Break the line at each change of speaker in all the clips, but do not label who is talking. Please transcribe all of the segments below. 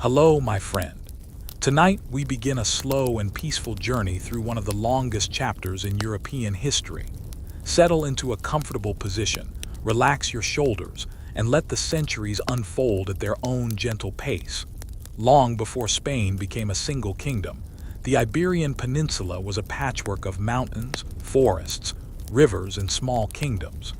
Hello, my friend. Tonight, we begin a slow and peaceful journey through one of the longest chapters in European history. Settle into a comfortable position, relax your shoulders, and let the centuries unfold at their own gentle pace. Long before Spain became a single kingdom, the Iberian Peninsula was a patchwork of mountains, forests, rivers, and small kingdoms.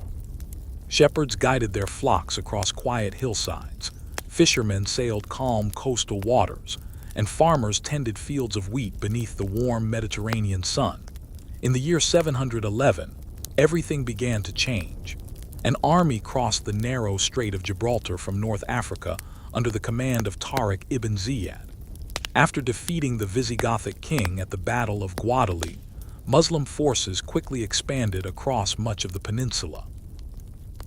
Shepherds guided their flocks across quiet hillsides, fishermen sailed calm coastal waters, and farmers tended fields of wheat beneath the warm Mediterranean sun. In the year 711, everything began to change. An army crossed the narrow Strait of Gibraltar from North Africa under the command of Tariq ibn Ziyad. After defeating the Visigothic king at the Battle of Guadalete, Muslim forces quickly expanded across much of the peninsula.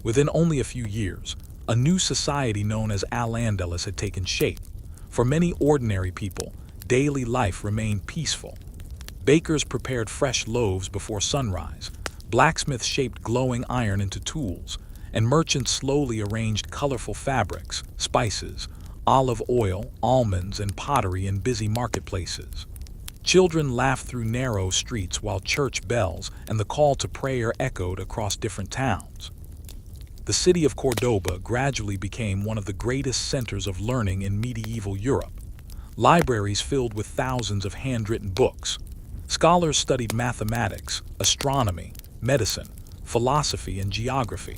Within only a few years, a new society known as Al-Andalus had taken shape. For many ordinary people, daily life remained peaceful. Bakers prepared fresh loaves before sunrise, blacksmiths shaped glowing iron into tools, and merchants slowly arranged colorful fabrics, spices, olive oil, almonds, and pottery in busy marketplaces. Children laughed through narrow streets while church bells and the call to prayer echoed across different towns. The city of Cordoba gradually became one of the greatest centers of learning in medieval Europe. Libraries filled with thousands of handwritten books. Scholars studied mathematics, astronomy, medicine, philosophy, and geography.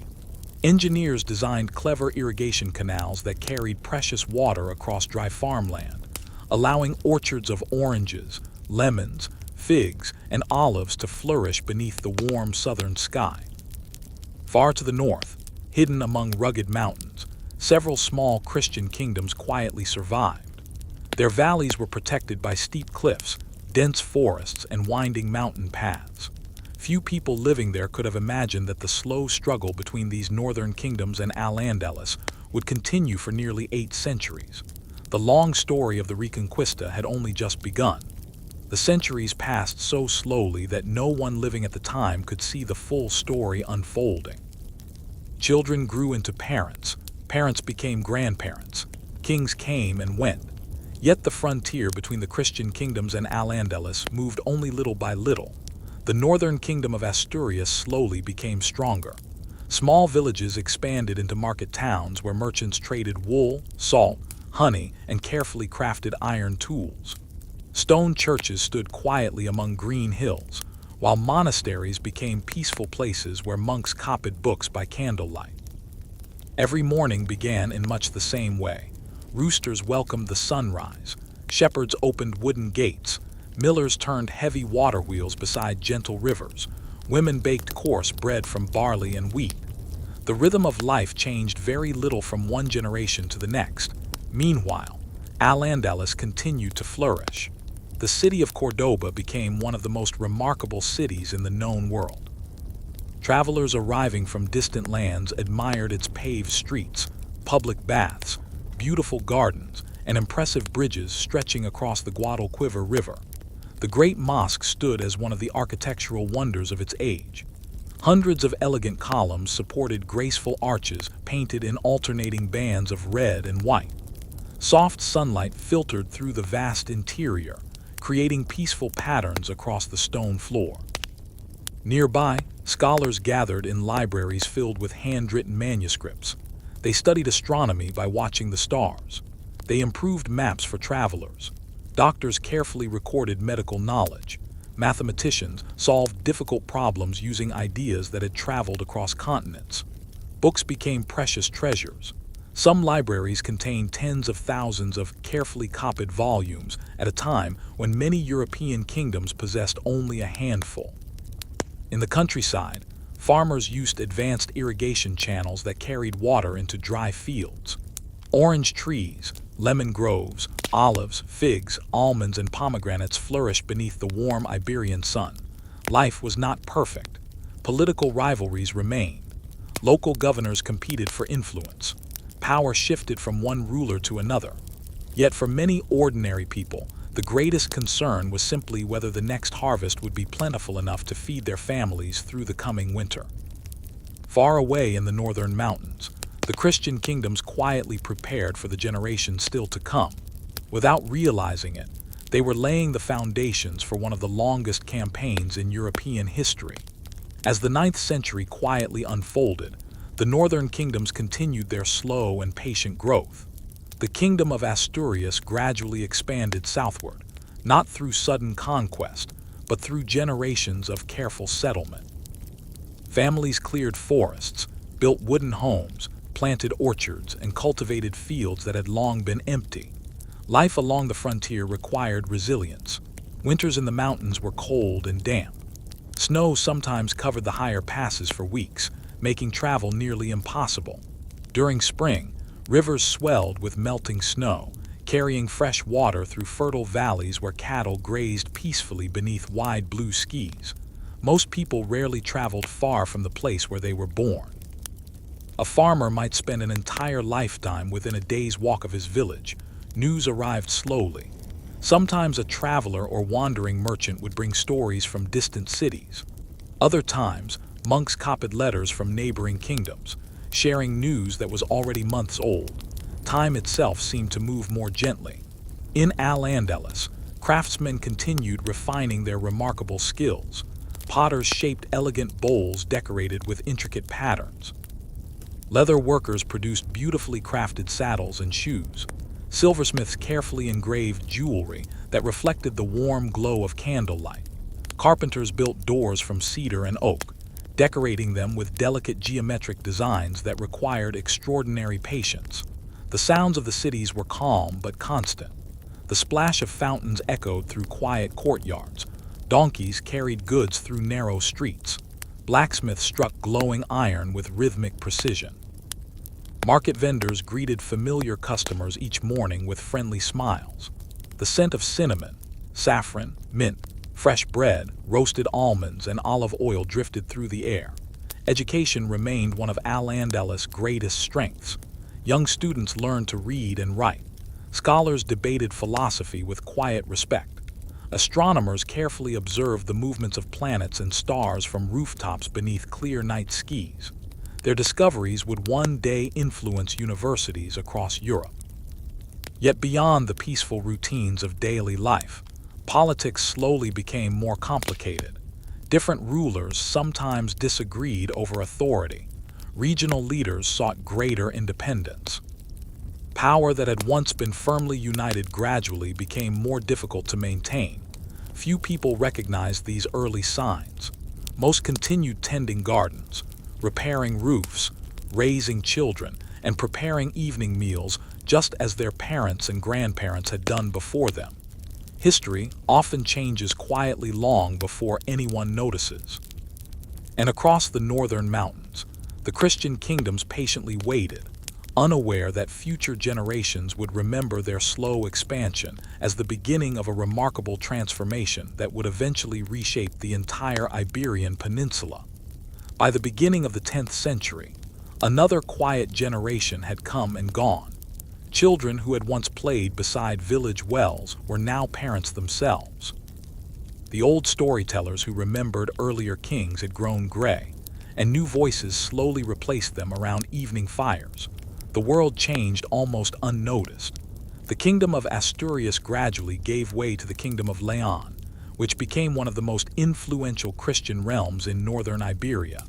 Engineers designed clever irrigation canals that carried precious water across dry farmland, allowing orchards of oranges, lemons, figs, and olives to flourish beneath the warm southern sky. Far to the north, hidden among rugged mountains, several small Christian kingdoms quietly survived. Their valleys were protected by steep cliffs, dense forests, and winding mountain paths. Few people living there could have imagined that the slow struggle between these northern kingdoms and Al-Andalus would continue for nearly 8 centuries. The long story of the Reconquista had only just begun. The centuries passed so slowly that no one living at the time could see the full story unfolding. Children grew into parents, parents became grandparents, kings came and went. Yet the frontier between the Christian kingdoms and Al-Andalus moved only little by little. The northern kingdom of Asturias slowly became stronger. Small villages expanded into market towns where merchants traded wool, salt, honey, and carefully crafted iron tools. Stone churches stood quietly among green hills, while monasteries became peaceful places where monks copied books by candlelight. Every morning began in much the same way. Roosters welcomed the sunrise, shepherds opened wooden gates, millers turned heavy water wheels beside gentle rivers, women baked coarse bread from barley and wheat. The rhythm of life changed very little from one generation to the next. Meanwhile, Al-Andalus continued to flourish. The city of Cordoba became one of the most remarkable cities in the known world. Travelers arriving from distant lands admired its paved streets, public baths, beautiful gardens, and impressive bridges stretching across the Guadalquivir River. The Great Mosque stood as one of the architectural wonders of its age. Hundreds of elegant columns supported graceful arches painted in alternating bands of red and white. Soft sunlight filtered through the vast interior, creating peaceful patterns across the stone floor. Nearby, scholars gathered in libraries filled with handwritten manuscripts. They studied astronomy by watching the stars. They improved maps for travelers. Doctors carefully recorded medical knowledge. Mathematicians solved difficult problems using ideas that had traveled across continents. Books became precious treasures. Some libraries contained tens of thousands of carefully copied volumes at a time when many European kingdoms possessed only a handful. In the countryside, farmers used advanced irrigation channels that carried water into dry fields. Orange trees, lemon groves, olives, figs, almonds, and pomegranates flourished beneath the warm Iberian sun. Life was not perfect. Political rivalries remained. Local governors competed for influence. Power shifted from one ruler to another. Yet for many ordinary people, the greatest concern was simply whether the next harvest would be plentiful enough to feed their families through the coming winter. Far away in the northern mountains, the Christian kingdoms quietly prepared for the generations still to come. Without realizing it, they were laying the foundations for one of the longest campaigns in European history. As the 9th century quietly unfolded, the northern kingdoms continued their slow and patient growth. The kingdom of Asturias gradually expanded southward, not through sudden conquest, but through generations of careful settlement. Families cleared forests, built wooden homes, planted orchards, and cultivated fields that had long been empty. Life along the frontier required resilience. Winters in the mountains were cold and damp. Snow sometimes covered the higher passes for weeks, making travel nearly impossible. During spring, rivers swelled with melting snow, carrying fresh water through fertile valleys where cattle grazed peacefully beneath wide blue skies. Most people rarely traveled far from the place where they were born. A farmer might spend an entire lifetime within a day's walk of his village. News arrived slowly. Sometimes a traveler or wandering merchant would bring stories from distant cities. Other times, monks copied letters from neighboring kingdoms, sharing news that was already months old. Time itself seemed to move more gently. In Al-Andalus, craftsmen continued refining their remarkable skills. Potters shaped elegant bowls decorated with intricate patterns. Leather workers produced beautifully crafted saddles and shoes. Silversmiths carefully engraved jewelry that reflected the warm glow of candlelight. Carpenters built doors from cedar and oak, decorating them with delicate geometric designs that required extraordinary patience. The sounds of the cities were calm but constant. The splash of fountains echoed through quiet courtyards. Donkeys carried goods through narrow streets. Blacksmiths struck glowing iron with rhythmic precision. Market vendors greeted familiar customers each morning with friendly smiles. The scent of cinnamon, saffron, mint, fresh bread, roasted almonds, and olive oil drifted through the air. Education remained one of Al-Andalus' greatest strengths. Young students learned to read and write. Scholars debated philosophy with quiet respect. Astronomers carefully observed the movements of planets and stars from rooftops beneath clear night skies. Their discoveries would one day influence universities across Europe. Yet beyond the peaceful routines of daily life, politics slowly became more complicated. Different rulers sometimes disagreed over authority. Regional leaders sought greater independence. Power that had once been firmly united gradually became more difficult to maintain. Few people recognized these early signs. Most continued tending gardens, repairing roofs, raising children, and preparing evening meals just as their parents and grandparents had done before them. History often changes quietly long before anyone notices. And across the northern mountains, the Christian kingdoms patiently waited, unaware that future generations would remember their slow expansion as the beginning of a remarkable transformation that would eventually reshape the entire Iberian Peninsula. By the beginning of the 10th century, another quiet generation had come and gone. Children who had once played beside village wells were now parents themselves. The old storytellers who remembered earlier kings had grown gray, and new voices slowly replaced them around evening fires. The world changed almost unnoticed. The kingdom of Asturias gradually gave way to the kingdom of Leon, which became one of the most influential Christian realms in northern Iberia.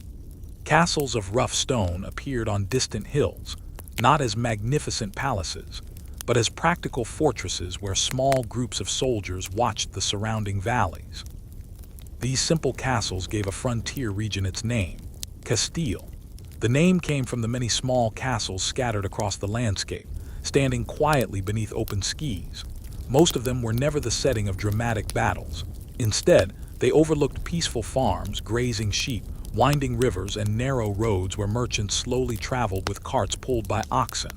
Castles of rough stone appeared on distant hills, not as magnificent palaces, but as practical fortresses where small groups of soldiers watched the surrounding valleys. These simple castles gave a frontier region its name, Castile. The name came from the many small castles scattered across the landscape, standing quietly beneath open skies. Most of them were never the setting of dramatic battles. Instead, they overlooked peaceful farms, grazing sheep, winding rivers, and narrow roads where merchants slowly traveled with carts pulled by oxen.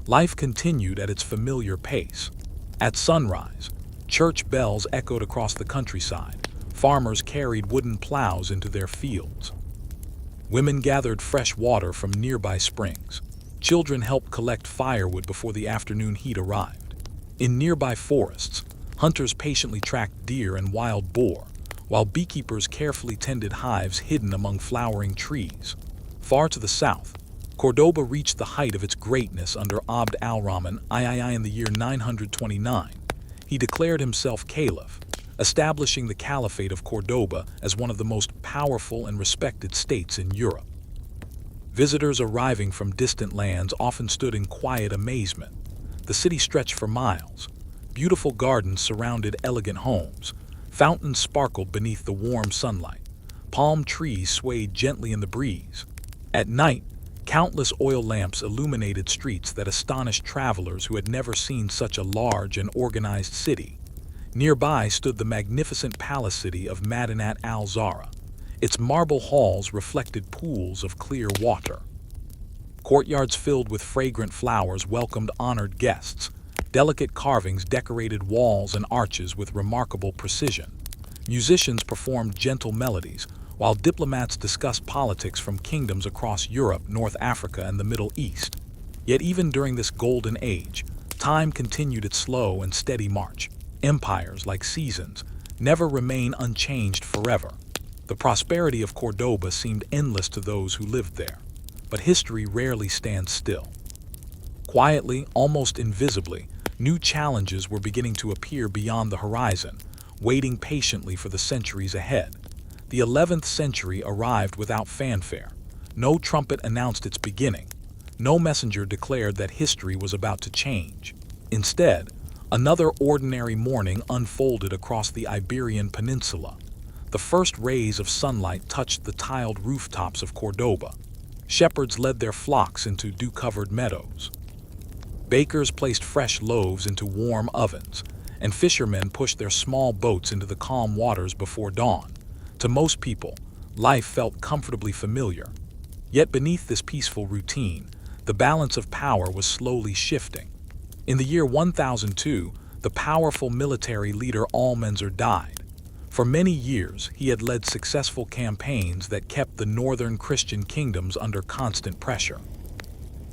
Life continued at its familiar pace. At sunrise, church bells echoed across the countryside. Farmers carried wooden plows into their fields. Women gathered fresh water from nearby springs. Children helped collect firewood before the afternoon heat arrived. In nearby forests, hunters patiently tracked deer and wild boar, while beekeepers carefully tended hives hidden among flowering trees. Far to the south, Cordoba reached the height of its greatness under Abd al-Rahman III in the year 929. He declared himself caliph, establishing the Caliphate of Cordoba as one of the most powerful and respected states in Europe. Visitors arriving from distant lands often stood in quiet amazement. The city stretched for miles. Beautiful gardens surrounded elegant homes. Fountains sparkled beneath the warm sunlight. Palm trees swayed gently in the breeze. At night, countless oil lamps illuminated streets that astonished travelers who had never seen such a large and organized city. Nearby stood the magnificent palace city of Madinat al-Zahra. Its marble halls reflected pools of clear water. Courtyards filled with fragrant flowers welcomed honored guests. Delicate carvings decorated walls and arches with remarkable precision. Musicians performed gentle melodies, while diplomats discussed politics from kingdoms across Europe, North Africa, and the Middle East. Yet even during this golden age, time continued its slow and steady march. Empires, like seasons, never remain unchanged forever. The prosperity of Cordoba seemed endless to those who lived there, but history rarely stands still. Quietly, almost invisibly, new challenges were beginning to appear beyond the horizon, waiting patiently for the centuries ahead. The 11th century arrived without fanfare. No trumpet announced its beginning. No messenger declared that history was about to change. Instead, another ordinary morning unfolded across the Iberian Peninsula. The first rays of sunlight touched the tiled rooftops of Cordoba. Shepherds led their flocks into dew-covered meadows. Bakers placed fresh loaves into warm ovens, and fishermen pushed their small boats into the calm waters before dawn. To most people, life felt comfortably familiar. Yet beneath this peaceful routine, the balance of power was slowly shifting. In the year 1002, the powerful military leader Almanzor died. For many years, he had led successful campaigns that kept the northern Christian kingdoms under constant pressure.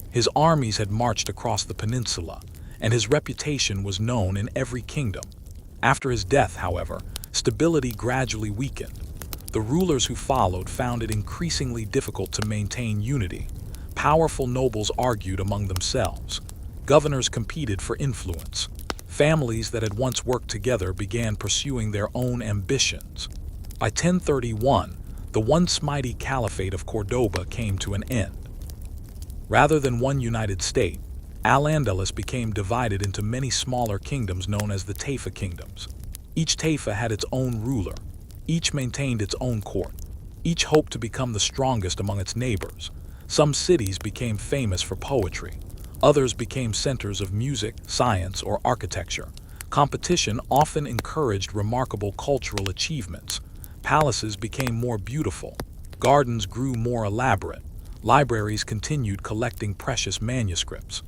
His armies had marched across the peninsula, and his reputation was known in every kingdom. After his death, however, stability gradually weakened. The rulers who followed found it increasingly difficult to maintain unity. Powerful nobles argued among themselves. Governors competed for influence. Families that had once worked together began pursuing their own ambitions. By 1031, the once mighty Caliphate of Cordoba came to an end. Rather than one united state, Al-Andalus became divided into many smaller kingdoms known as the Taifa kingdoms. Each Taifa had its own ruler. Each maintained its own court. Each hoped to become the strongest among its neighbors. Some cities became famous for poetry. Others became centers of music, science, or architecture. Competition often encouraged remarkable cultural achievements. Palaces became more beautiful. Gardens grew more elaborate. Libraries continued collecting precious manuscripts.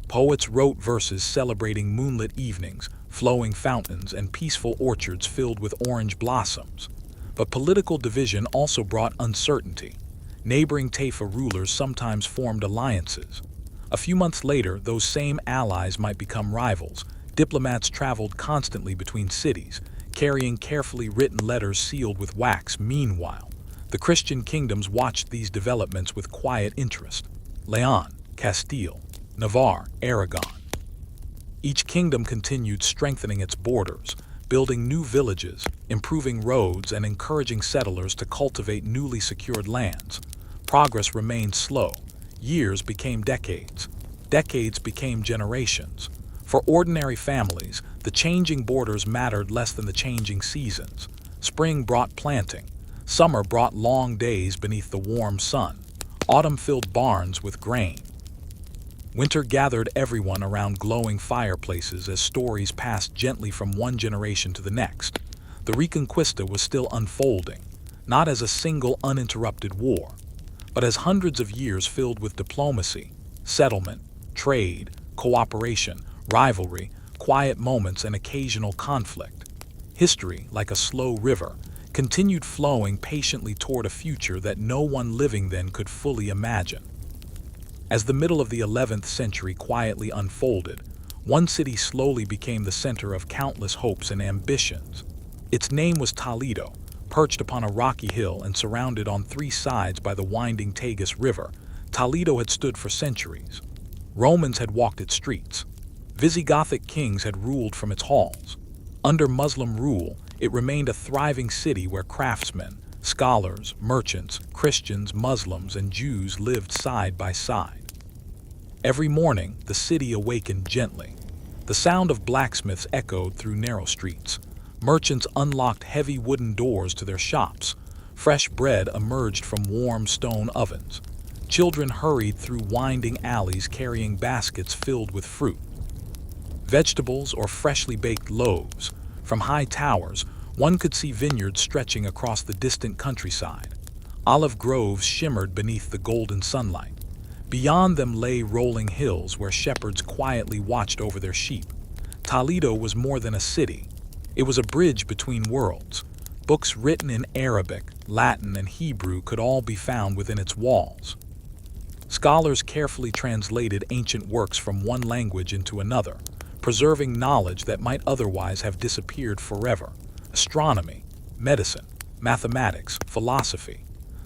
Poets wrote verses celebrating moonlit evenings, flowing fountains, and peaceful orchards filled with orange blossoms. But political division also brought uncertainty. Neighboring Taifa rulers sometimes formed alliances. A few months later, those same allies might become rivals. Diplomats traveled constantly between cities, carrying carefully written letters sealed with wax. Meanwhile, the Christian kingdoms watched these developments with quiet interest. Leon, Castile, Navarre, Aragon. Each kingdom continued strengthening its borders, building new villages, improving roads, and encouraging settlers to cultivate newly secured lands. Progress remained slow. Years became decades. Decades became generations. For ordinary families, the changing borders mattered less than the changing seasons. Spring brought planting. Summer brought long days beneath the warm sun. Autumn filled barns with grain. Winter gathered everyone around glowing fireplaces as stories passed gently from one generation to the next. The Reconquista was still unfolding, not as a single uninterrupted war, but as hundreds of years filled with diplomacy, settlement, trade, cooperation, rivalry, quiet moments, and occasional conflict. History, like a slow river, continued flowing patiently toward a future that no one living then could fully imagine. As the middle of the 11th century quietly unfolded, one city slowly became the center of countless hopes and ambitions. Its name was Toledo, perched upon a rocky hill and surrounded on three sides by the winding Tagus River. Toledo had stood for centuries. Romans had walked its streets. Visigothic kings had ruled from its halls. Under Muslim rule, it remained a thriving city where craftsmen, scholars, merchants, Christians, Muslims, and Jews lived side by side. Every morning, the city awakened gently. The sound of blacksmiths echoed through narrow streets. Merchants unlocked heavy wooden doors to their shops. Fresh bread emerged from warm stone ovens. Children hurried through winding alleys carrying baskets filled with fruit. Vegetables or freshly baked loaves. From high towers, one could see vineyards stretching across the distant countryside. Olive groves shimmered beneath the golden sunlight. Beyond them lay rolling hills where shepherds quietly watched over their sheep. Toledo was more than a city. It was a bridge between worlds. Books written in Arabic, Latin, and Hebrew could all be found within its walls. Scholars carefully translated ancient works from one language into another, preserving knowledge that might otherwise have disappeared forever. Astronomy, medicine, mathematics, philosophy.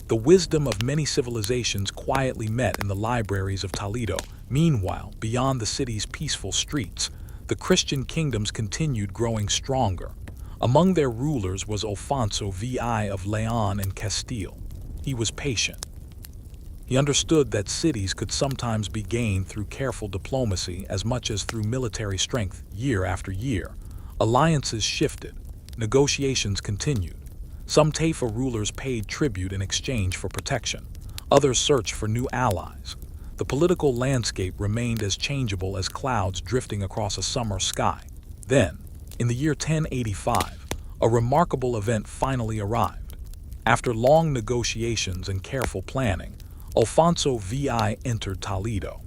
The wisdom of many civilizations quietly met in the libraries of Toledo. Meanwhile, beyond the city's peaceful streets, the Christian kingdoms continued growing stronger. Among their rulers was Alfonso VI of Leon and Castile. He was patient. He understood that cities could sometimes be gained through careful diplomacy as much as through military strength. Year after year, alliances shifted. Negotiations continued. Some Taifa rulers paid tribute in exchange for protection. Others searched for new allies. The political landscape remained as changeable as clouds drifting across a summer sky. Then, in the year 1085, a remarkable event finally arrived. After long negotiations and careful planning, Alfonso VI entered Toledo.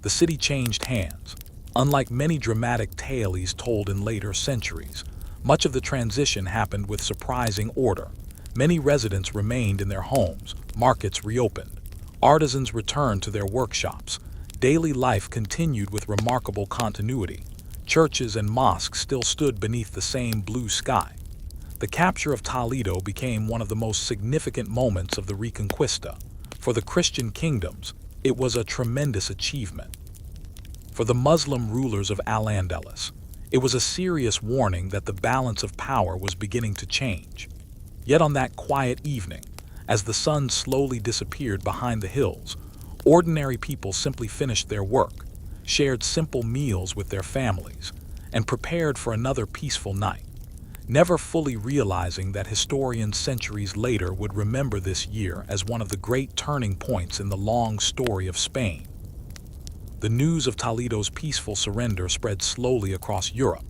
The city changed hands. Unlike many dramatic tales told in later centuries, much of the transition happened with surprising order. Many residents remained in their homes, markets reopened, artisans returned to their workshops, daily life continued with remarkable continuity. Churches and mosques still stood beneath the same blue sky. The capture of Toledo became one of the most significant moments of the Reconquista. For the Christian kingdoms, it was a tremendous achievement. For the Muslim rulers of Al-Andalus, it was a serious warning that the balance of power was beginning to change. Yet on that quiet evening, as the sun slowly disappeared behind the hills, ordinary people simply finished their work, shared simple meals with their families, and prepared for another peaceful night, never fully realizing that historians centuries later would remember this year as one of the great turning points in the long story of Spain. The news of Toledo's peaceful surrender spread slowly across Europe.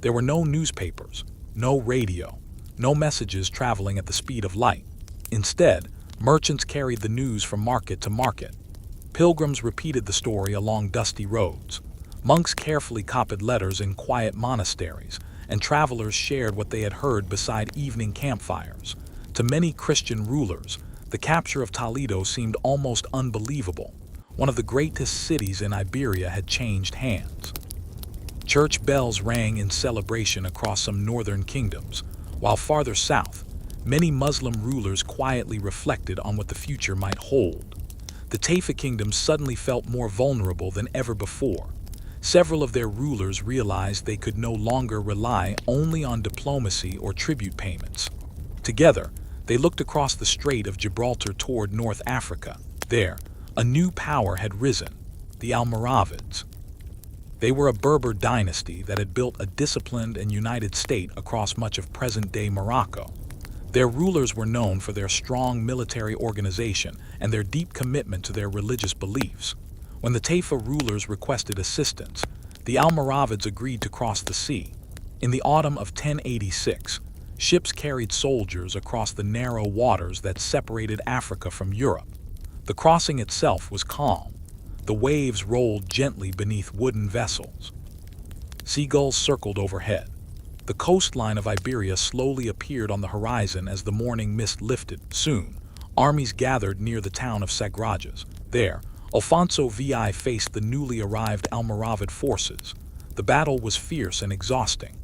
There were no newspapers, no radio, no messages traveling at the speed of light. Instead, merchants carried the news from market to market. Pilgrims repeated the story along dusty roads. Monks carefully copied letters in quiet monasteries, and travelers shared what they had heard beside evening campfires. To many Christian rulers, the capture of Toledo seemed almost unbelievable. One of the greatest cities in Iberia had changed hands. Church bells rang in celebration across some northern kingdoms, while farther south, many Muslim rulers quietly reflected on what the future might hold. The Taifa kingdoms suddenly felt more vulnerable than ever before. Several of their rulers realized they could no longer rely only on diplomacy or tribute payments. Together, they looked across the Strait of Gibraltar toward North Africa. There, a new power had risen, the Almoravids. They were a Berber dynasty that had built a disciplined and united state across much of present-day Morocco. Their rulers were known for their strong military organization and their deep commitment to their religious beliefs. When the Taifa rulers requested assistance, the Almoravids agreed to cross the sea. In the autumn of 1086, ships carried soldiers across the narrow waters that separated Africa from Europe. The crossing itself was calm. The waves rolled gently beneath wooden vessels. Seagulls circled overhead. The coastline of Iberia slowly appeared on the horizon as the morning mist lifted. Soon, armies gathered near the town of Sagrajas. There, Alfonso VI faced the newly arrived Almoravid forces. The battle was fierce and exhausting.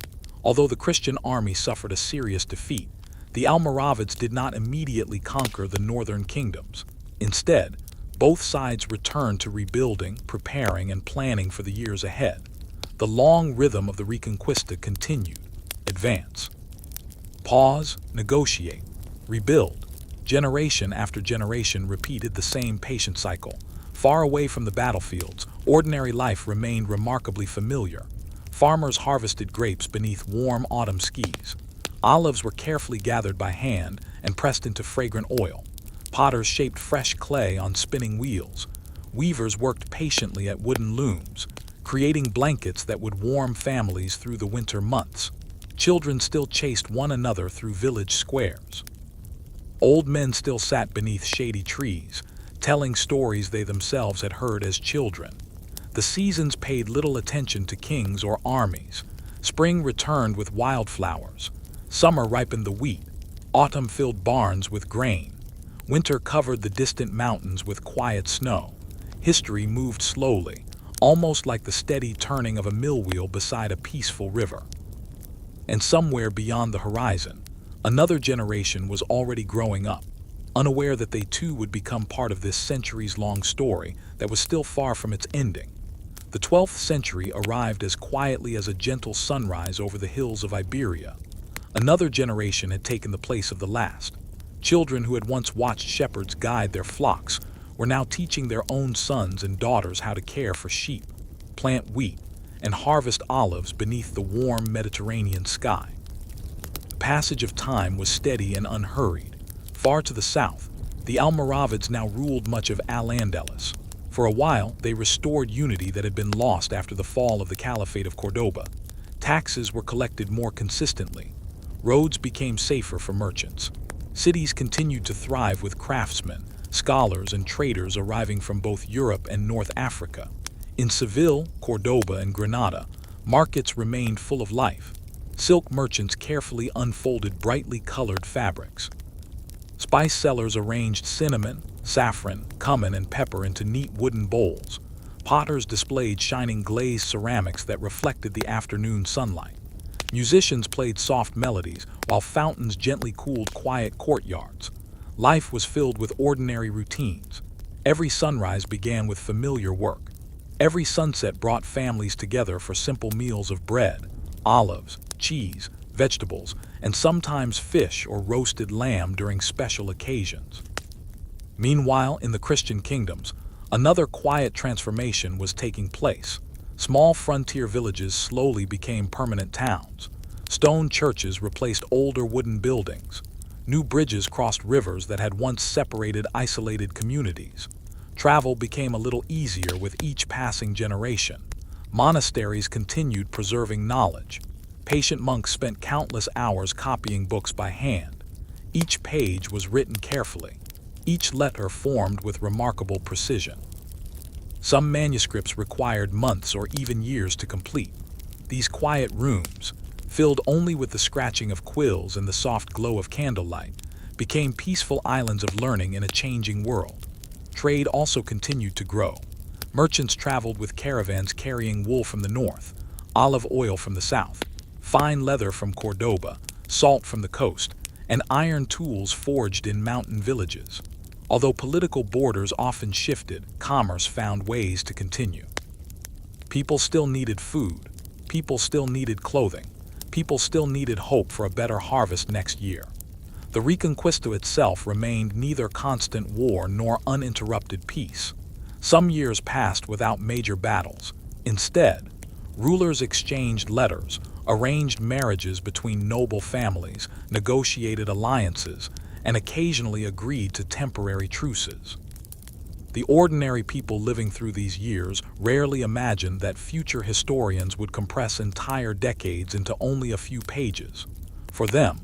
Although the Christian army suffered a serious defeat, the Almoravids did not immediately conquer the northern kingdoms. Instead, Both sides returned to rebuilding, preparing, and planning for the years ahead. The long rhythm of the Reconquista continued. Advance. Pause, negotiate, rebuild. Generation after generation repeated the same patient cycle. Far away from the battlefields, ordinary life remained remarkably familiar. Farmers harvested grapes beneath warm autumn skies. Olives were carefully gathered by hand and pressed into fragrant oil. Potters shaped fresh clay on spinning wheels. Weavers worked patiently at wooden looms, creating blankets that would warm families through the winter months. Children still chased one another through village squares. Old men still sat beneath shady trees, telling stories they themselves had heard as children. The seasons paid little attention to kings or armies. Spring returned with wildflowers. Summer ripened the wheat. Autumn filled barns with grain. Winter covered the distant mountains with quiet snow. History moved slowly, almost like the steady turning of a mill wheel beside a peaceful river. And somewhere beyond the horizon, another generation was already growing up, unaware that they too would become part of this centuries-long story that was still far from its ending. The 12th century arrived as quietly as a gentle sunrise over the hills of Iberia. Another generation had taken the place of the last. Children who had once watched shepherds guide their flocks were now teaching their own sons and daughters how to care for sheep, plant wheat, and harvest olives beneath the warm Mediterranean sky. The passage of time was steady and unhurried. Far to the south, the Almoravids now ruled much of Al-Andalus. For a while, they restored unity that had been lost after the fall of the Caliphate of Cordoba. Taxes were collected more consistently. Roads became safer for merchants. Cities continued to thrive with craftsmen, scholars, and traders arriving from both Europe and North Africa. In Seville, Cordoba, and Granada, markets remained full of life. Silk merchants carefully unfolded brightly colored fabrics. Spice sellers arranged cinnamon, saffron, cumin, and pepper into neat wooden bowls. Potters displayed shining glazed ceramics that reflected the afternoon sunlight. Musicians played soft melodies, while fountains gently cooled quiet courtyards. Life was filled with ordinary routines. Every sunrise began with familiar work. Every sunset brought families together for simple meals of bread, olives, cheese, vegetables, and sometimes fish or roasted lamb during special occasions. Meanwhile, in the Christian kingdoms, another quiet transformation was taking place. Small frontier villages slowly became permanent towns. Stone churches replaced older wooden buildings. New bridges crossed rivers that had once separated isolated communities. Travel became a little easier with each passing generation. Monasteries continued preserving knowledge. Patient monks spent countless hours copying books by hand. Each page was written carefully. Each letter formed with remarkable precision. Some manuscripts required months or even years to complete. These quiet rooms, filled only with the scratching of quills and the soft glow of candlelight, became peaceful islands of learning in a changing world. Trade also continued to grow. Merchants traveled with caravans carrying wool from the north, olive oil from the south, fine leather from Cordoba, salt from the coast, and iron tools forged in mountain villages. Although political borders often shifted, commerce found ways to continue. People still needed food. People still needed clothing. People still needed hope for a better harvest next year. The Reconquista itself remained neither constant war nor uninterrupted peace. Some years passed without major battles. Instead, rulers exchanged letters, arranged marriages between noble families, negotiated alliances, and occasionally agreed to temporary truces. The ordinary people living through these years rarely imagined that future historians would compress entire decades into only a few pages. For them,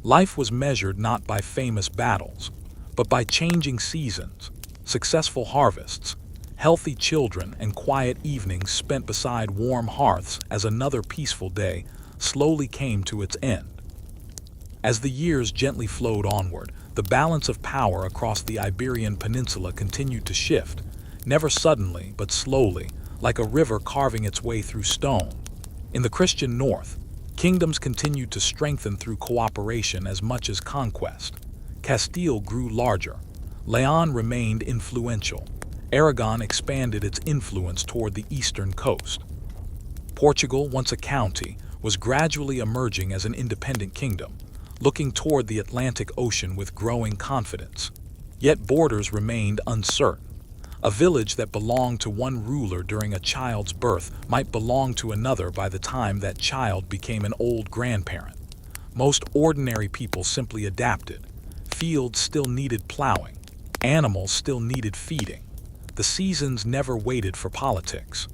life was measured not by famous battles, but by changing seasons, successful harvests, healthy children, and quiet evenings spent beside warm hearths as another peaceful day slowly came to its end. As the years gently flowed onward, the balance of power across the Iberian Peninsula continued to shift, never suddenly but slowly, like a river carving its way through stone. In the Christian north, kingdoms continued to strengthen through cooperation as much as conquest. Castile grew larger. Leon remained influential. Aragon expanded its influence toward the eastern coast. Portugal, once a county, was gradually emerging as an independent kingdom, looking toward the Atlantic Ocean with growing confidence. Yet borders remained uncertain. A village that belonged to one ruler during a child's birth might belong to another by the time that child became an old grandparent. Most ordinary people simply adapted. Fields still needed plowing. Animals still needed feeding. The seasons never waited for politics.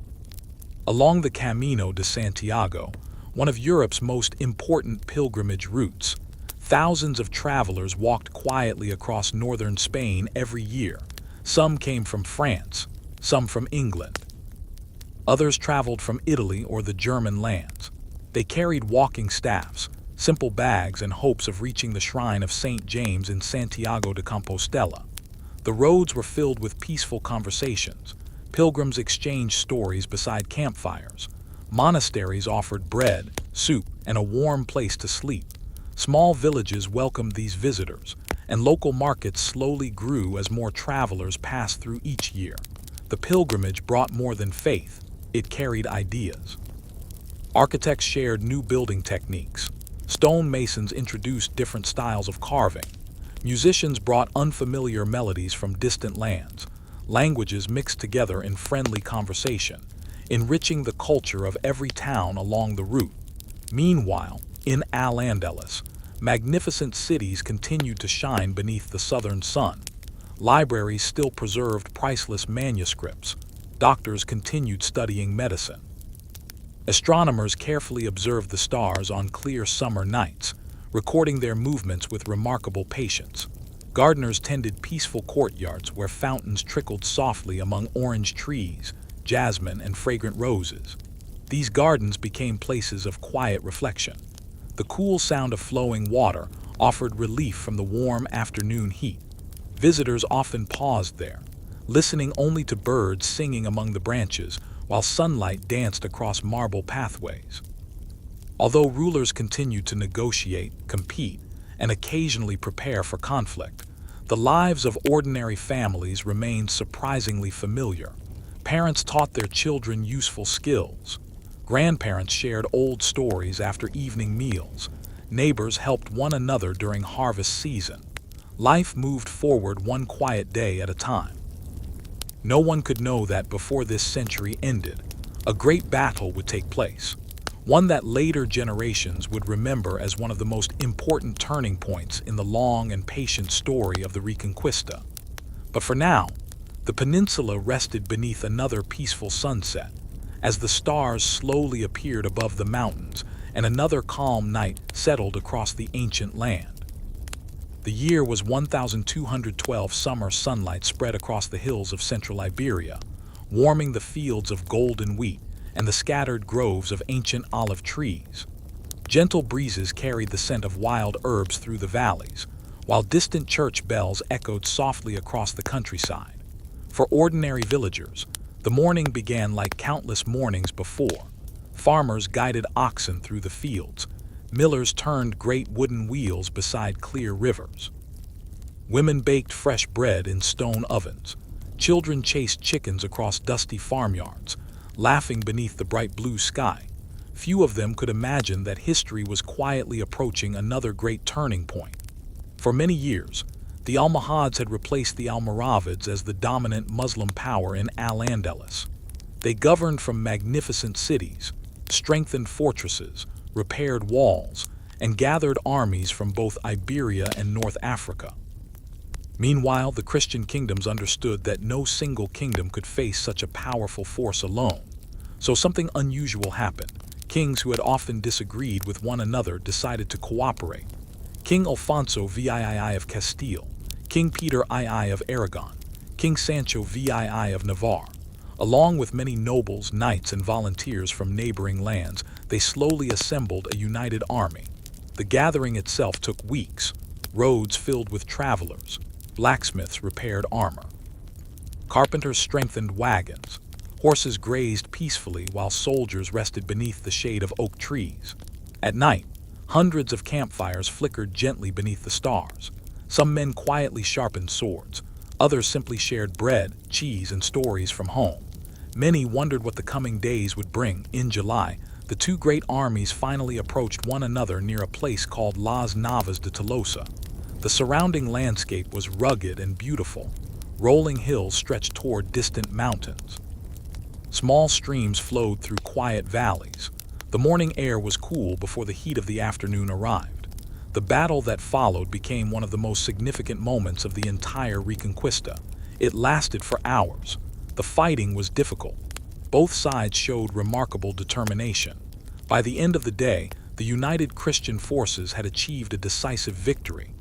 Along the Camino de Santiago, one of Europe's most important pilgrimage routes, thousands of travelers walked quietly across northern Spain every year. Some came from France, some from England. Others traveled from Italy or the German lands. They carried walking staffs, simple bags, in hopes of reaching the shrine of St. James in Santiago de Compostela. The roads were filled with peaceful conversations. Pilgrims exchanged stories beside campfires. Monasteries offered bread, soup, and a warm place to sleep. Small villages welcomed these visitors, and local markets slowly grew as more travelers passed through each year. The pilgrimage brought more than faith, it carried ideas. Architects shared new building techniques. Stonemasons introduced different styles of carving. Musicians brought unfamiliar melodies from distant lands. Languages mixed together in friendly conversation, enriching the culture of every town along the route. Meanwhile, in Al-Andalus, magnificent cities continued to shine beneath the southern sun. Libraries still preserved priceless manuscripts. Doctors continued studying medicine. Astronomers carefully observed the stars on clear summer nights, recording their movements with remarkable patience. Gardeners tended peaceful courtyards where fountains trickled softly among orange trees, jasmine, and fragrant roses. These gardens became places of quiet reflection. The cool sound of flowing water offered relief from the warm afternoon heat. Visitors often paused there, listening only to birds singing among the branches while sunlight danced across marble pathways. Although rulers continued to negotiate, compete, and occasionally prepare for conflict, the lives of ordinary families remained surprisingly familiar. Parents taught their children useful skills. Grandparents shared old stories after evening meals. Neighbors helped one another during harvest season. Life moved forward one quiet day at a time. No one could know that before this century ended, a great battle would take place, one that later generations would remember as one of the most important turning points in the long and patient story of the Reconquista. But for now, the peninsula rested beneath another peaceful sunset, as the stars slowly appeared above the mountains and another calm night settled across the ancient land. The year was 1212. Summer sunlight spread across the hills of central Iberia, warming the fields of golden wheat and the scattered groves of ancient olive trees. Gentle breezes carried the scent of wild herbs through the valleys, while distant church bells echoed softly across the countryside. For ordinary villagers, the morning began like countless mornings before. Farmers guided oxen through the fields. Millers turned great wooden wheels beside clear rivers. Women baked fresh bread in stone ovens. Children chased chickens across dusty farmyards, laughing beneath the bright blue sky. Few of them could imagine that history was quietly approaching another great turning point. For many years, the Almohads had replaced the Almoravids as the dominant Muslim power in Al-Andalus. They governed from magnificent cities, strengthened fortresses, repaired walls, and gathered armies from both Iberia and North Africa. Meanwhile, the Christian kingdoms understood that no single kingdom could face such a powerful force alone. So something unusual happened. Kings who had often disagreed with one another decided to cooperate. King Alfonso VII of Castile, King Peter II of Aragon, King Sancho VII of Navarre. Along with many nobles, knights, and volunteers from neighboring lands, they slowly assembled a united army. The gathering itself took weeks. Roads filled with travelers. Blacksmiths repaired armor. Carpenters strengthened wagons. Horses grazed peacefully while soldiers rested beneath the shade of oak trees. At night, hundreds of campfires flickered gently beneath the stars. Some men quietly sharpened swords. Others simply shared bread, cheese, and stories from home. Many wondered what the coming days would bring. In July, the two great armies finally approached one another near a place called Las Navas de Tolosa. The surrounding landscape was rugged and beautiful. Rolling hills stretched toward distant mountains. Small streams flowed through quiet valleys. The morning air was cool before the heat of the afternoon arrived. The battle that followed became one of the most significant moments of the entire Reconquista. It lasted for hours. The fighting was difficult. Both sides showed remarkable determination. By the end of the day, the united Christian forces had achieved a decisive victory.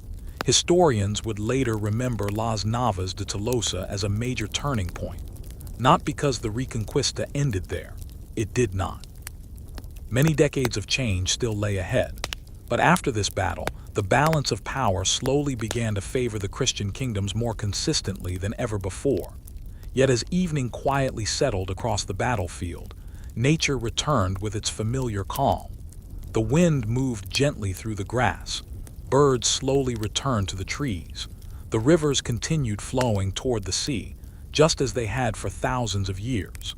Historians would later remember Las Navas de Tolosa as a major turning point. Not because the Reconquista ended there. It did not. Many decades of change still lay ahead. But after this battle, the balance of power slowly began to favor the Christian kingdoms more consistently than ever before. Yet as evening quietly settled across the battlefield, nature returned with its familiar calm. The wind moved gently through the grass. Birds slowly returned to the trees. The rivers continued flowing toward the sea, just as they had for thousands of years.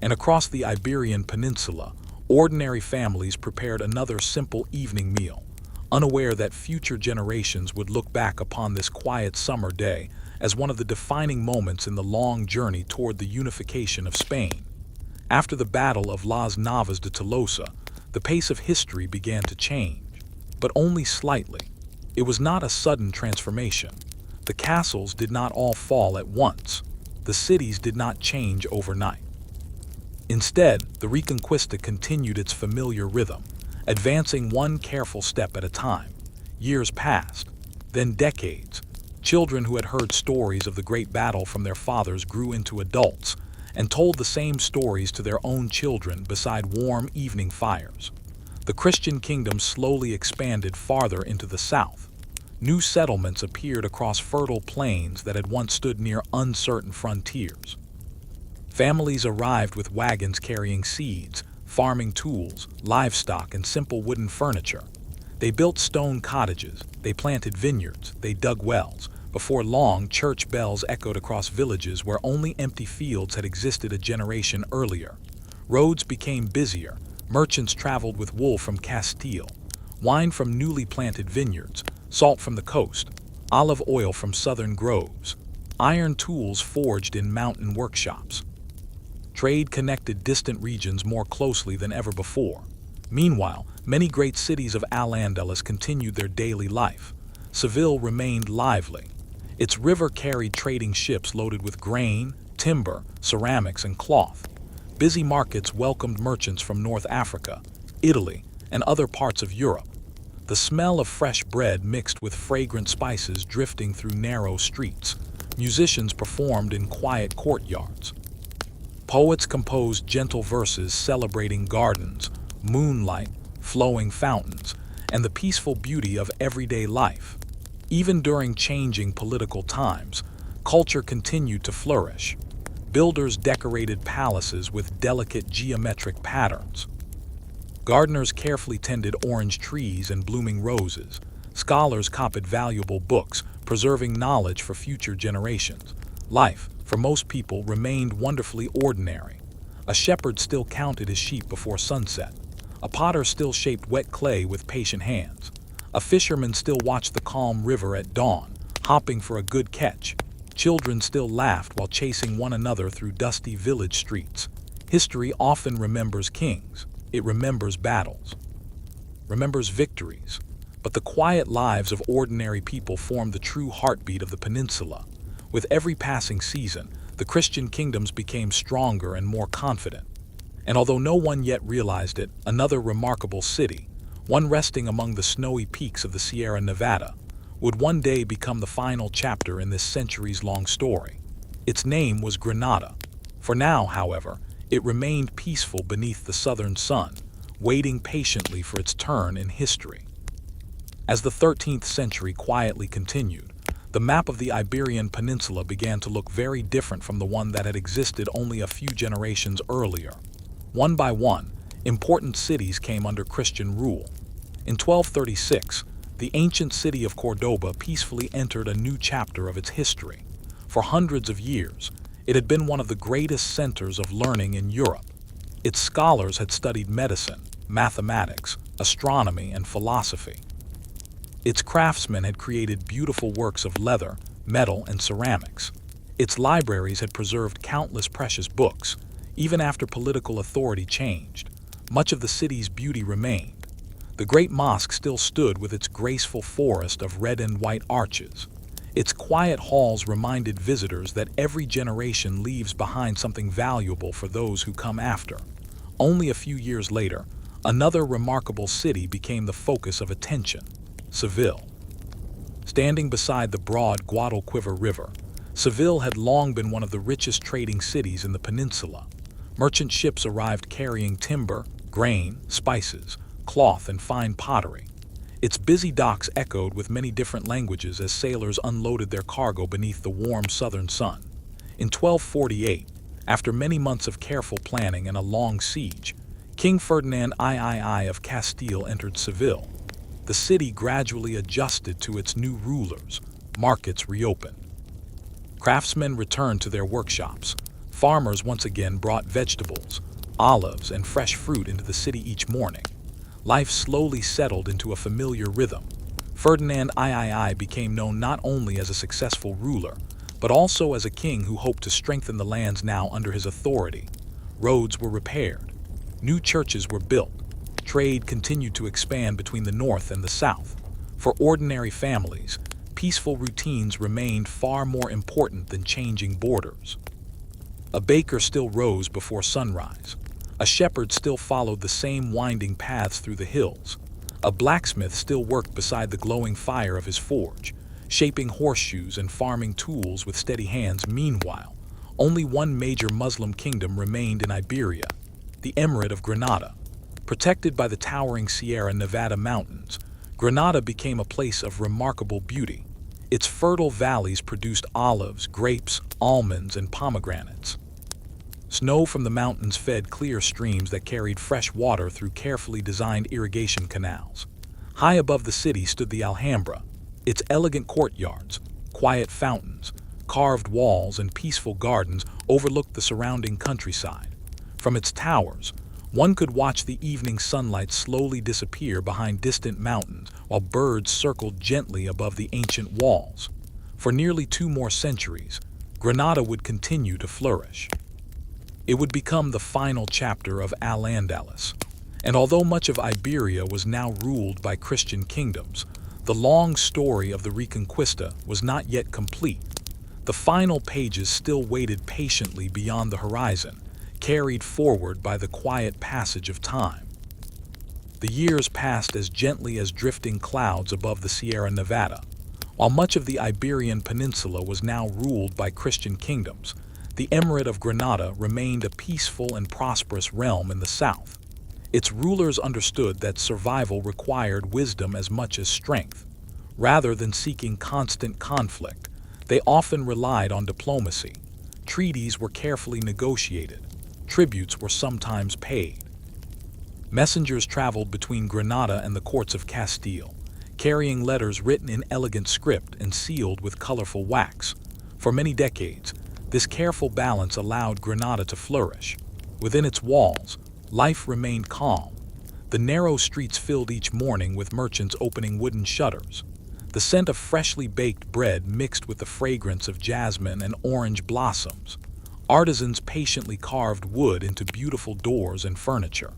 And across the Iberian Peninsula, ordinary families prepared another simple evening meal, unaware that future generations would look back upon this quiet summer day as one of the defining moments in the long journey toward the unification of Spain. After the Battle of Las Navas de Tolosa, the pace of history began to change, but only slightly. It was not a sudden transformation. The castles did not all fall at once. The cities did not change overnight. Instead, the Reconquista continued its familiar rhythm, advancing one careful step at a time. Years passed, then decades. Children who had heard stories of the great battle from their fathers grew into adults and told the same stories to their own children beside warm evening fires. The Christian kingdom slowly expanded farther into the south. New settlements appeared across fertile plains that had once stood near uncertain frontiers. Families arrived with wagons carrying seeds, farming tools, livestock, and simple wooden furniture. They built stone cottages, they planted vineyards, they dug wells. Before long, church bells echoed across villages where only empty fields had existed a generation earlier. Roads became busier. Merchants traveled with wool from Castile, wine from newly planted vineyards, salt from the coast, olive oil from southern groves, iron tools forged in mountain workshops. Trade connected distant regions more closely than ever before. Meanwhile, many great cities of Al-Andalus continued their daily life. Seville remained lively. Its river carried trading ships loaded with grain, timber, ceramics, and cloth. Busy markets welcomed merchants from North Africa, Italy, and other parts of Europe. The smell of fresh bread mixed with fragrant spices drifting through narrow streets. Musicians performed in quiet courtyards. Poets composed gentle verses celebrating gardens, moonlight, flowing fountains, and the peaceful beauty of everyday life. Even during changing political times, culture continued to flourish. Builders decorated palaces with delicate geometric patterns. Gardeners carefully tended orange trees and blooming roses. Scholars copied valuable books, preserving knowledge for future generations. Life, for most people, remained wonderfully ordinary. A shepherd still counted his sheep before sunset. A potter still shaped wet clay with patient hands. A fisherman still watched the calm river at dawn, hopping for a good catch. Children still laughed while chasing one another through dusty village streets. History often remembers kings. It remembers battles, remembers victories. But the quiet lives of ordinary people formed the true heartbeat of the peninsula. With every passing season, the Christian kingdoms became stronger and more confident. And although no one yet realized it, another remarkable city, one resting among the snowy peaks of the Sierra Nevada, would one day become the final chapter in this centuries-long story. Its name was Granada. For now, however, it remained peaceful beneath the southern sun, waiting patiently for its turn in history. As the 13th century quietly continued, the map of the Iberian Peninsula began to look very different from the one that had existed only a few generations earlier. One by one, important cities came under Christian rule. In 1236, the ancient city of Cordoba peacefully entered a new chapter of its history. For hundreds of years, it had been one of the greatest centers of learning in Europe. Its scholars had studied medicine, mathematics, astronomy, and philosophy. Its craftsmen had created beautiful works of leather, metal, and ceramics. Its libraries had preserved countless precious books. Even after political authority changed, much of the city's beauty remained. The great mosque still stood with its graceful forest of red and white arches. Its quiet halls reminded visitors that every generation leaves behind something valuable for those who come after. Only a few years later, another remarkable city became the focus of attention: Seville. Standing beside the broad Guadalquivir River, Seville had long been one of the richest trading cities in the peninsula. Merchant ships arrived carrying timber, grain, spices, cloth, and fine pottery. Its busy docks echoed with many different languages as sailors unloaded their cargo beneath the warm southern sun. In 1248, after many months of careful planning and a long siege, King Ferdinand III of Castile entered Seville. The city gradually adjusted to its new rulers. Markets reopened. Craftsmen returned to their workshops. Farmers once again brought vegetables, olives, and fresh fruit into the city each morning. Life slowly settled into a familiar rhythm. Ferdinand III became known not only as a successful ruler, but also as a king who hoped to strengthen the lands now under his authority. Roads were repaired. New churches were built. Trade continued to expand between the north and the south. For ordinary families, peaceful routines remained far more important than changing borders. A baker still rose before sunrise. A shepherd still followed the same winding paths through the hills. A blacksmith still worked beside the glowing fire of his forge, shaping horseshoes and farming tools with steady hands. Meanwhile, only one major Muslim kingdom remained in Iberia, the Emirate of Granada. Protected by the towering Sierra Nevada mountains, Granada became a place of remarkable beauty. Its fertile valleys produced olives, grapes, almonds, and pomegranates. Snow from the mountains fed clear streams that carried fresh water through carefully designed irrigation canals. High above the city stood the Alhambra. Its elegant courtyards, quiet fountains, carved walls, and peaceful gardens overlooked the surrounding countryside. From its towers, one could watch the evening sunlight slowly disappear behind distant mountains while birds circled gently above the ancient walls. For nearly 2 more centuries, Granada would continue to flourish. It would become the final chapter of Al-Andalus. And although much of Iberia was now ruled by Christian kingdoms, the long story of the Reconquista was not yet complete. The final pages still waited patiently beyond the horizon, carried forward by the quiet passage of time. The years passed as gently as drifting clouds above the Sierra Nevada. While much of the Iberian Peninsula was now ruled by Christian kingdoms, the Emirate of Granada remained a peaceful and prosperous realm in the south. Its rulers understood that survival required wisdom as much as strength. Rather than seeking constant conflict, they often relied on diplomacy. Treaties were carefully negotiated. Tributes were sometimes paid. Messengers traveled between Granada and the courts of Castile, carrying letters written in elegant script and sealed with colorful wax. For many decades, this careful balance allowed Granada to flourish. Within its walls, life remained calm. The narrow streets filled each morning with merchants opening wooden shutters. The scent of freshly baked bread mixed with the fragrance of jasmine and orange blossoms. Artisans patiently carved wood into beautiful doors and furniture.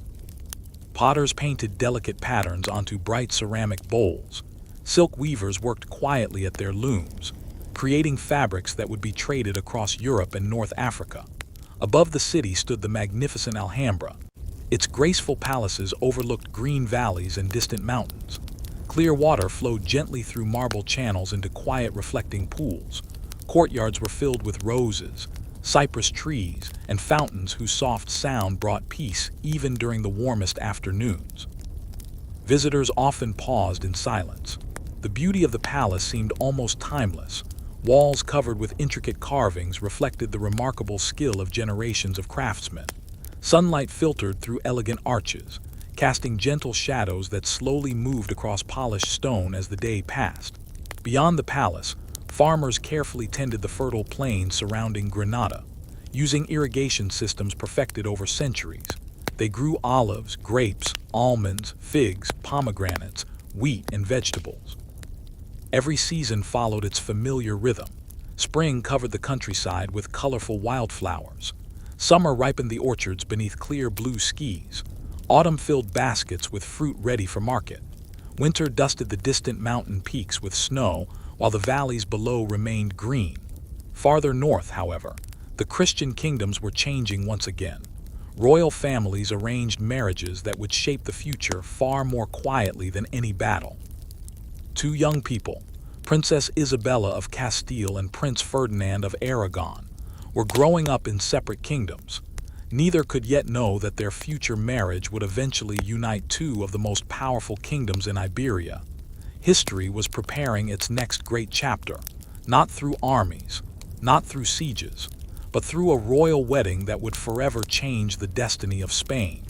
Potters painted delicate patterns onto bright ceramic bowls. Silk weavers worked quietly at their looms, creating fabrics that would be traded across Europe and North Africa. Above the city stood the magnificent Alhambra. Its graceful palaces overlooked green valleys and distant mountains. Clear water flowed gently through marble channels into quiet reflecting pools. Courtyards were filled with roses, cypress trees, and fountains whose soft sound brought peace even during the warmest afternoons. Visitors often paused in silence. The beauty of the palace seemed almost timeless. Walls covered with intricate carvings reflected the remarkable skill of generations of craftsmen. Sunlight filtered through elegant arches, casting gentle shadows that slowly moved across polished stone as the day passed. Beyond the palace, Farmers carefully tended the fertile plains surrounding Granada, using irrigation systems perfected over centuries. They grew olives, grapes, almonds, figs, pomegranates, wheat, and vegetables. Every season followed its familiar rhythm. Spring covered the countryside with colorful wildflowers. Summer ripened the orchards beneath clear blue skies. Autumn filled baskets with fruit ready for market. Winter dusted the distant mountain peaks with snow, while the valleys below remained green. Farther north, however, the Christian kingdoms were changing once again. Royal families arranged marriages that would shape the future far more quietly than any battle. Two young people, Princess Isabella of Castile and Prince Ferdinand of Aragon, were growing up in separate kingdoms. Neither could yet know that their future marriage would eventually unite two of the most powerful kingdoms in Iberia. History was preparing its next great chapter, not through armies, not through sieges, but through a royal wedding that would forever change the destiny of Spain.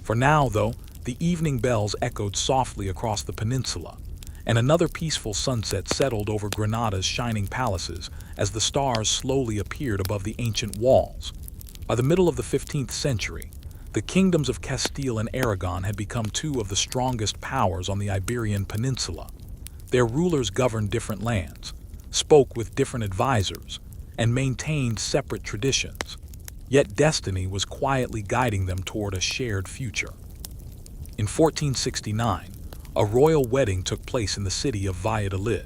For now, though, the evening bells echoed softly across the peninsula, and another peaceful sunset settled over Granada's shining palaces as the stars slowly appeared above the ancient walls. By the middle of the 15th century, the kingdoms of Castile and Aragon had become two of the strongest powers on the Iberian Peninsula. Their rulers governed different lands, spoke with different advisors, and maintained separate traditions. Yet destiny was quietly guiding them toward a shared future. In 1469, a royal wedding took place in the city of Valladolid.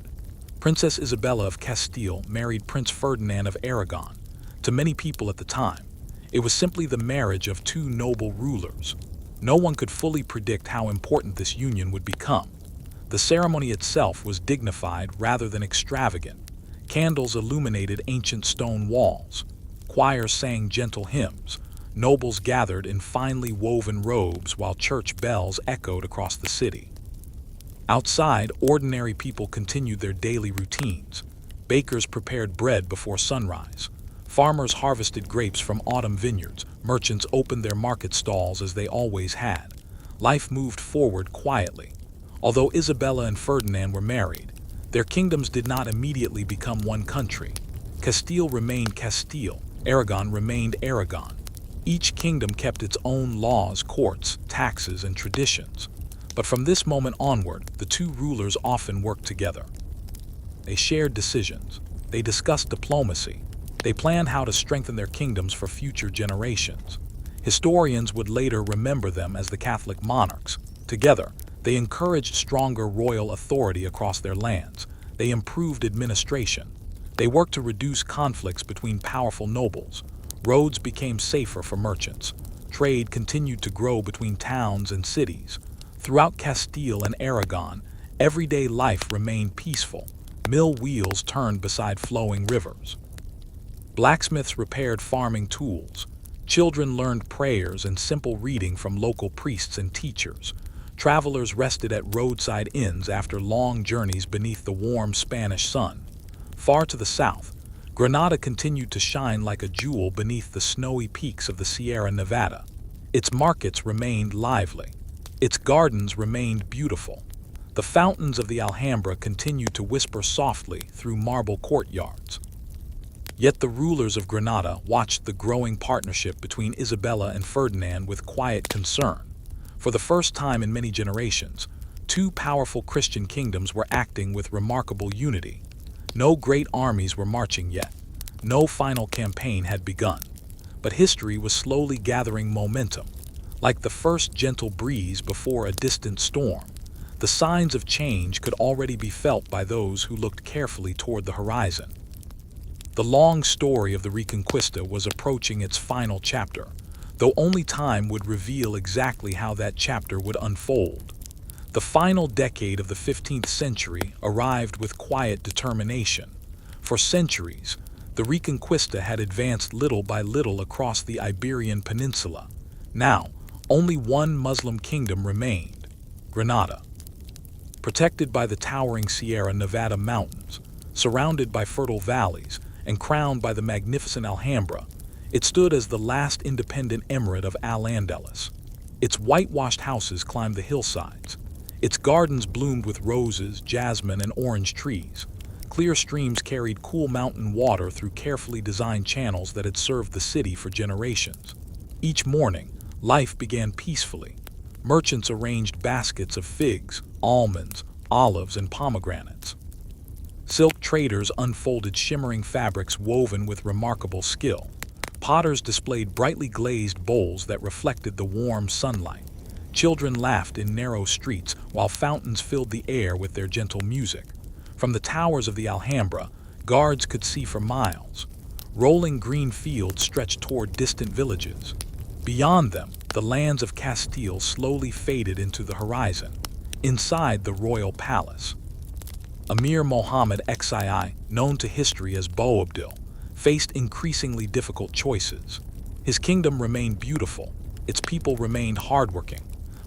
Princess Isabella of Castile married Prince Ferdinand of Aragon. To many people at the time, it was simply the marriage of two noble rulers. No one could fully predict how important this union would become. The ceremony itself was dignified rather than extravagant. Candles illuminated ancient stone walls. Choirs sang gentle hymns. Nobles gathered in finely woven robes while church bells echoed across the city. Outside, ordinary people continued their daily routines. Bakers prepared bread before sunrise. Farmers harvested grapes from autumn vineyards. Merchants opened their market stalls as they always had. Life moved forward quietly. Although Isabella and Ferdinand were married, their kingdoms did not immediately become one country. Castile remained Castile, Aragon remained Aragon. Each kingdom kept its own laws, courts, taxes, and traditions. But from this moment onward, the two rulers often worked together. They shared decisions. They discussed diplomacy. They planned how to strengthen their kingdoms for future generations. Historians would later remember them as the Catholic monarchs. Together, they encouraged stronger royal authority across their lands. They improved administration. They worked to reduce conflicts between powerful nobles. Roads became safer for merchants. Trade continued to grow between towns and cities. Throughout Castile and Aragon, everyday life remained peaceful. Mill wheels turned beside flowing rivers. Blacksmiths repaired farming tools. Children learned prayers and simple reading from local priests and teachers. Travelers rested at roadside inns after long journeys beneath the warm Spanish sun. Far to the south, Granada continued to shine like a jewel beneath the snowy peaks of the Sierra Nevada. Its markets remained lively. Its gardens remained beautiful. The fountains of the Alhambra continued to whisper softly through marble courtyards. Yet the rulers of Granada watched the growing partnership between Isabella and Ferdinand with quiet concern. For the first time in many generations, two powerful Christian kingdoms were acting with remarkable unity. No great armies were marching yet. No final campaign had begun. But history was slowly gathering momentum. Like the first gentle breeze before a distant storm, the signs of change could already be felt by those who looked carefully toward the horizon. The long story of the Reconquista was approaching its final chapter, though only time would reveal exactly how that chapter would unfold. The final decade of the 15th century arrived with quiet determination. For centuries, the Reconquista had advanced little by little across the Iberian Peninsula. Now, only one Muslim kingdom remained, Granada. Protected by the towering Sierra Nevada mountains, surrounded by fertile valleys, and crowned by the magnificent Alhambra, it stood as the last independent emirate of Al-Andalus. Its whitewashed houses climbed the hillsides. Its gardens bloomed with roses, jasmine, and orange trees. Clear streams carried cool mountain water through carefully designed channels that had served the city for generations. Each morning, life began peacefully. Merchants arranged baskets of figs, almonds, olives, and pomegranates. Silk traders unfolded shimmering fabrics woven with remarkable skill. Potters displayed brightly glazed bowls that reflected the warm sunlight. Children laughed in narrow streets while fountains filled the air with their gentle music. From the towers of the Alhambra, guards could see for miles. Rolling green fields stretched toward distant villages. Beyond them, the lands of Castile slowly faded into the horizon. Inside the royal palace, Emir Mohammed Xii, known to history as Boabdil, faced increasingly difficult choices. His kingdom remained beautiful, its people remained hardworking,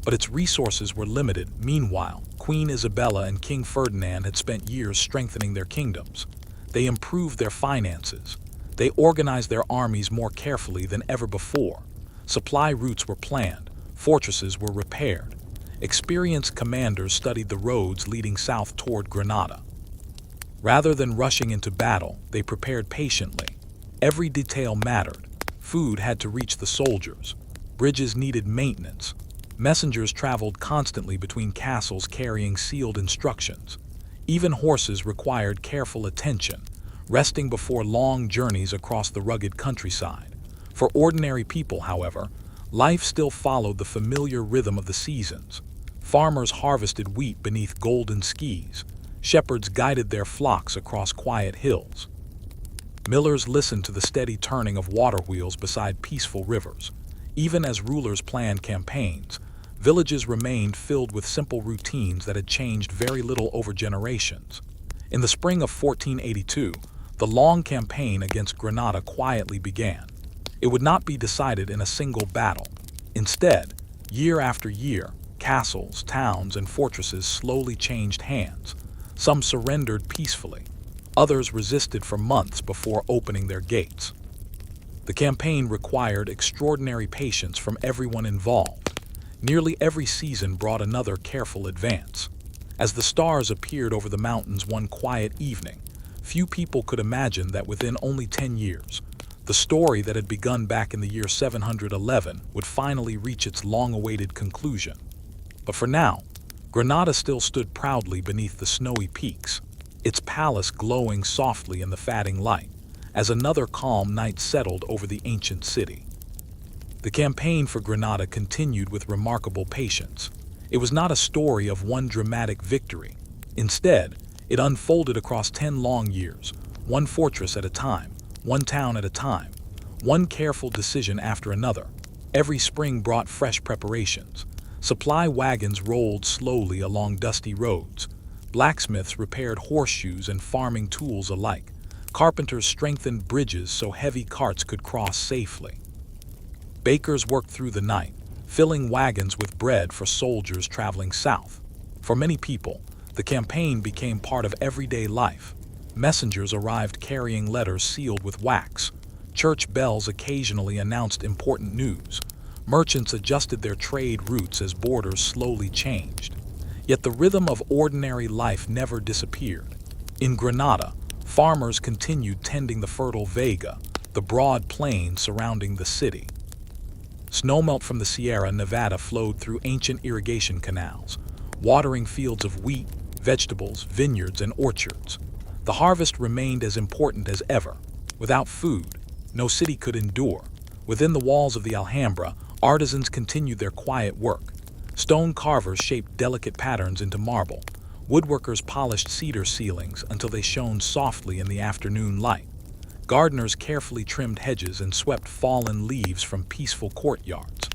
but its resources were limited. Meanwhile, Queen Isabella and King Ferdinand had spent years strengthening their kingdoms. They improved their finances. They organized their armies more carefully than ever before. Supply routes were planned, fortresses were repaired. Experienced commanders studied the roads leading south toward Granada. Rather than rushing into battle, they prepared patiently. Every detail mattered. Food had to reach the soldiers. Bridges needed maintenance. Messengers traveled constantly between castles carrying sealed instructions. Even horses required careful attention, resting before long journeys across the rugged countryside. For ordinary people, however, life still followed the familiar rhythm of the seasons. Farmers harvested wheat beneath golden skies. Shepherds guided their flocks across quiet hills. Millers listened to the steady turning of water wheels beside peaceful rivers. Even as rulers planned campaigns, villages remained filled with simple routines that had changed very little over generations. In the spring of 1482, the long campaign against Granada quietly began. It would not be decided in a single battle. Instead, year after year, castles, towns, and fortresses slowly changed hands. Some surrendered peacefully. Others resisted for months before opening their gates. The campaign required extraordinary patience from everyone involved. Nearly every season brought another careful advance. As the stars appeared over the mountains one quiet evening, few people could imagine that within only 10 years, the story that had begun back in the year 711 would finally reach its long-awaited conclusion. But for now, Granada still stood proudly beneath the snowy peaks, its palace glowing softly in the fading light, as another calm night settled over the ancient city. The campaign for Granada continued with remarkable patience. It was not a story of one dramatic victory. Instead, it unfolded across 10 long years, one fortress at a time, one town at a time, one careful decision after another. Every spring brought fresh preparations. Supply wagons rolled slowly along dusty roads. Blacksmiths repaired horseshoes and farming tools alike. Carpenters strengthened bridges so heavy carts could cross safely. Bakers worked through the night, filling wagons with bread for soldiers traveling south. For many people, the campaign became part of everyday life. Messengers arrived carrying letters sealed with wax. Church bells occasionally announced important news. Merchants adjusted their trade routes as borders slowly changed. Yet the rhythm of ordinary life never disappeared. In Granada, farmers continued tending the fertile Vega, the broad plain surrounding the city. Snowmelt from the Sierra Nevada flowed through ancient irrigation canals, watering fields of wheat, vegetables, vineyards, and orchards. The harvest remained as important as ever. Without food, no city could endure. Within the walls of the Alhambra, artisans continued their quiet work. Stone carvers shaped delicate patterns into marble. Woodworkers polished cedar ceilings until they shone softly in the afternoon light. Gardeners carefully trimmed hedges and swept fallen leaves from peaceful courtyards.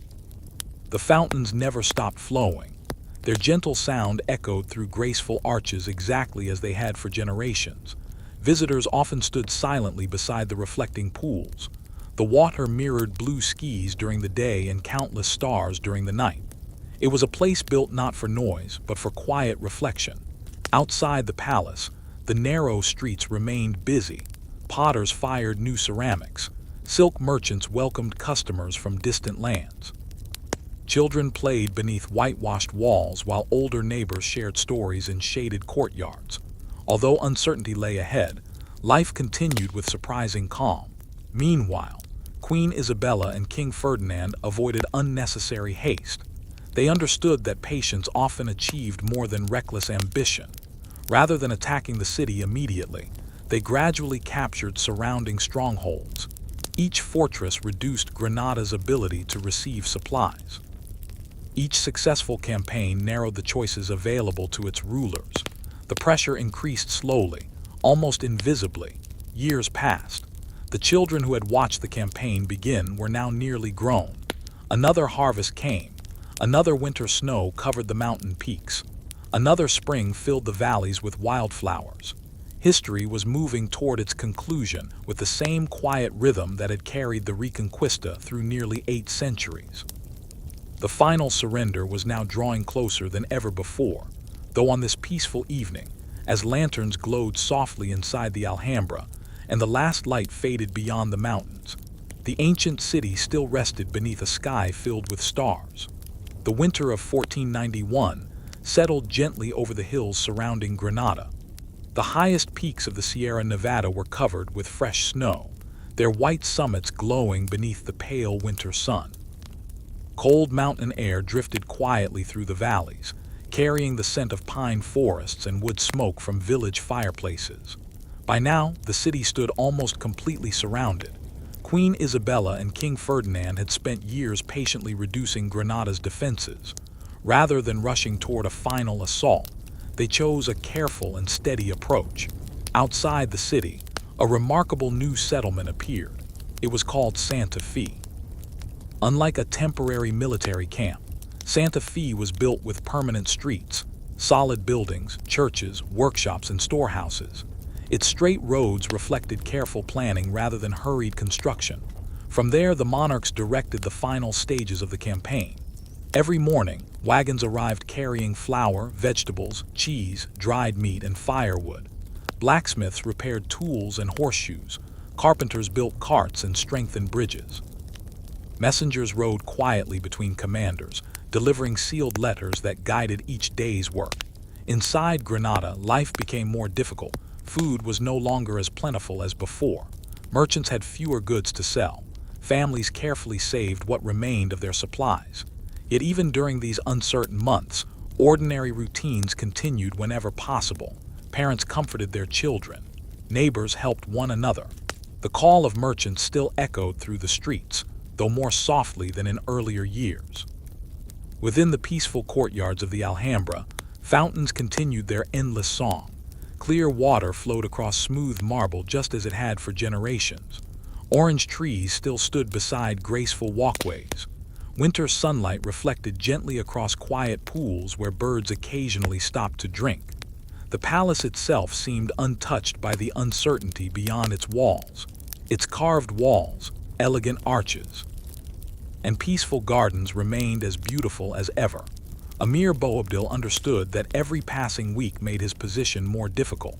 The fountains never stopped flowing. Their gentle sound echoed through graceful arches exactly as they had for generations. Visitors often stood silently beside the reflecting pools. The water mirrored blue skies during the day and countless stars during the night. It was a place built not for noise, but for quiet reflection. Outside the palace, the narrow streets remained busy. Potters fired new ceramics. Silk merchants welcomed customers from distant lands. Children played beneath whitewashed walls while older neighbors shared stories in shaded courtyards. Although uncertainty lay ahead, life continued with surprising calm. Meanwhile, Queen Isabella and King Ferdinand avoided unnecessary haste. They understood that patience often achieved more than reckless ambition. Rather than attacking the city immediately, they gradually captured surrounding strongholds. Each fortress reduced Granada's ability to receive supplies. Each successful campaign narrowed the choices available to its rulers. The pressure increased slowly, almost invisibly. Years passed. The children who had watched the campaign begin were now nearly grown. Another harvest came. Another winter snow covered the mountain peaks. Another spring filled the valleys with wildflowers. History was moving toward its conclusion with the same quiet rhythm that had carried the Reconquista through nearly 8 centuries. The final surrender was now drawing closer than ever before, though on this peaceful evening, as lanterns glowed softly inside the Alhambra and the last light faded beyond the mountains, the ancient city still rested beneath a sky filled with stars. The winter of 1491 settled gently over the hills surrounding Granada. The highest peaks of the Sierra Nevada were covered with fresh snow, their white summits glowing beneath the pale winter sun. Cold mountain air drifted quietly through the valleys, carrying the scent of pine forests and wood smoke from village fireplaces. By now, the city stood almost completely surrounded. Queen Isabella and King Ferdinand had spent years patiently reducing Granada's defenses. Rather than rushing toward a final assault, they chose a careful and steady approach. Outside the city, a remarkable new settlement appeared. It was called Santa Fe. Unlike a temporary military camp, Santa Fe was built with permanent streets, solid buildings, churches, workshops, and storehouses. Its straight roads reflected careful planning rather than hurried construction. From there, the monarchs directed the final stages of the campaign. Every morning, wagons arrived carrying flour, vegetables, cheese, dried meat, and firewood. Blacksmiths repaired tools and horseshoes. Carpenters built carts and strengthened bridges. Messengers rode quietly between commanders, delivering sealed letters that guided each day's work. Inside Granada, life became more difficult. Food was no longer as plentiful as before. Merchants had fewer goods to sell. Families carefully saved what remained of their supplies. Yet even during these uncertain months, ordinary routines continued whenever possible. Parents comforted their children. Neighbors helped one another. The call of merchants still echoed through the streets, though more softly than in earlier years. Within the peaceful courtyards of the Alhambra, fountains continued their endless song. Clear water flowed across smooth marble just as it had for generations. Orange trees still stood beside graceful walkways. Winter sunlight reflected gently across quiet pools where birds occasionally stopped to drink. The palace itself seemed untouched by the uncertainty beyond its walls. Its carved walls, elegant arches, and peaceful gardens remained as beautiful as ever. Emir Boabdil understood that every passing week made his position more difficult.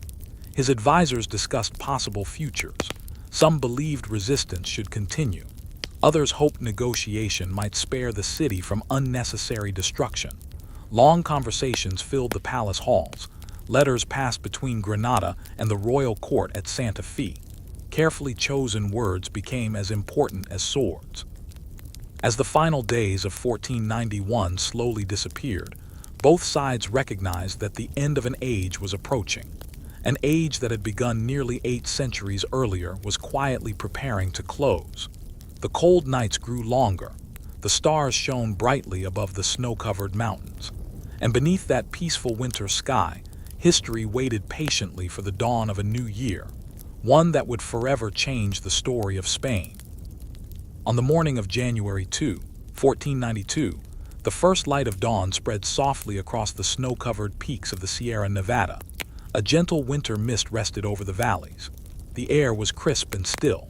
His advisors discussed possible futures. Some believed resistance should continue. Others hoped negotiation might spare the city from unnecessary destruction. Long conversations filled the palace halls. Letters passed between Granada and the royal court at Santa Fe. Carefully chosen words became as important as swords. As the final days of 1491 slowly disappeared, both sides recognized that the end of an age was approaching. An age that had begun nearly 8 centuries earlier was quietly preparing to close. The cold nights grew longer. The stars shone brightly above the snow-covered mountains. And beneath that peaceful winter sky, history waited patiently for the dawn of a new year, one that would forever change the story of Spain. On the morning of January 2, 1492, the first light of dawn spread softly across the snow-covered peaks of the Sierra Nevada. A gentle winter mist rested over the valleys. The air was crisp and still.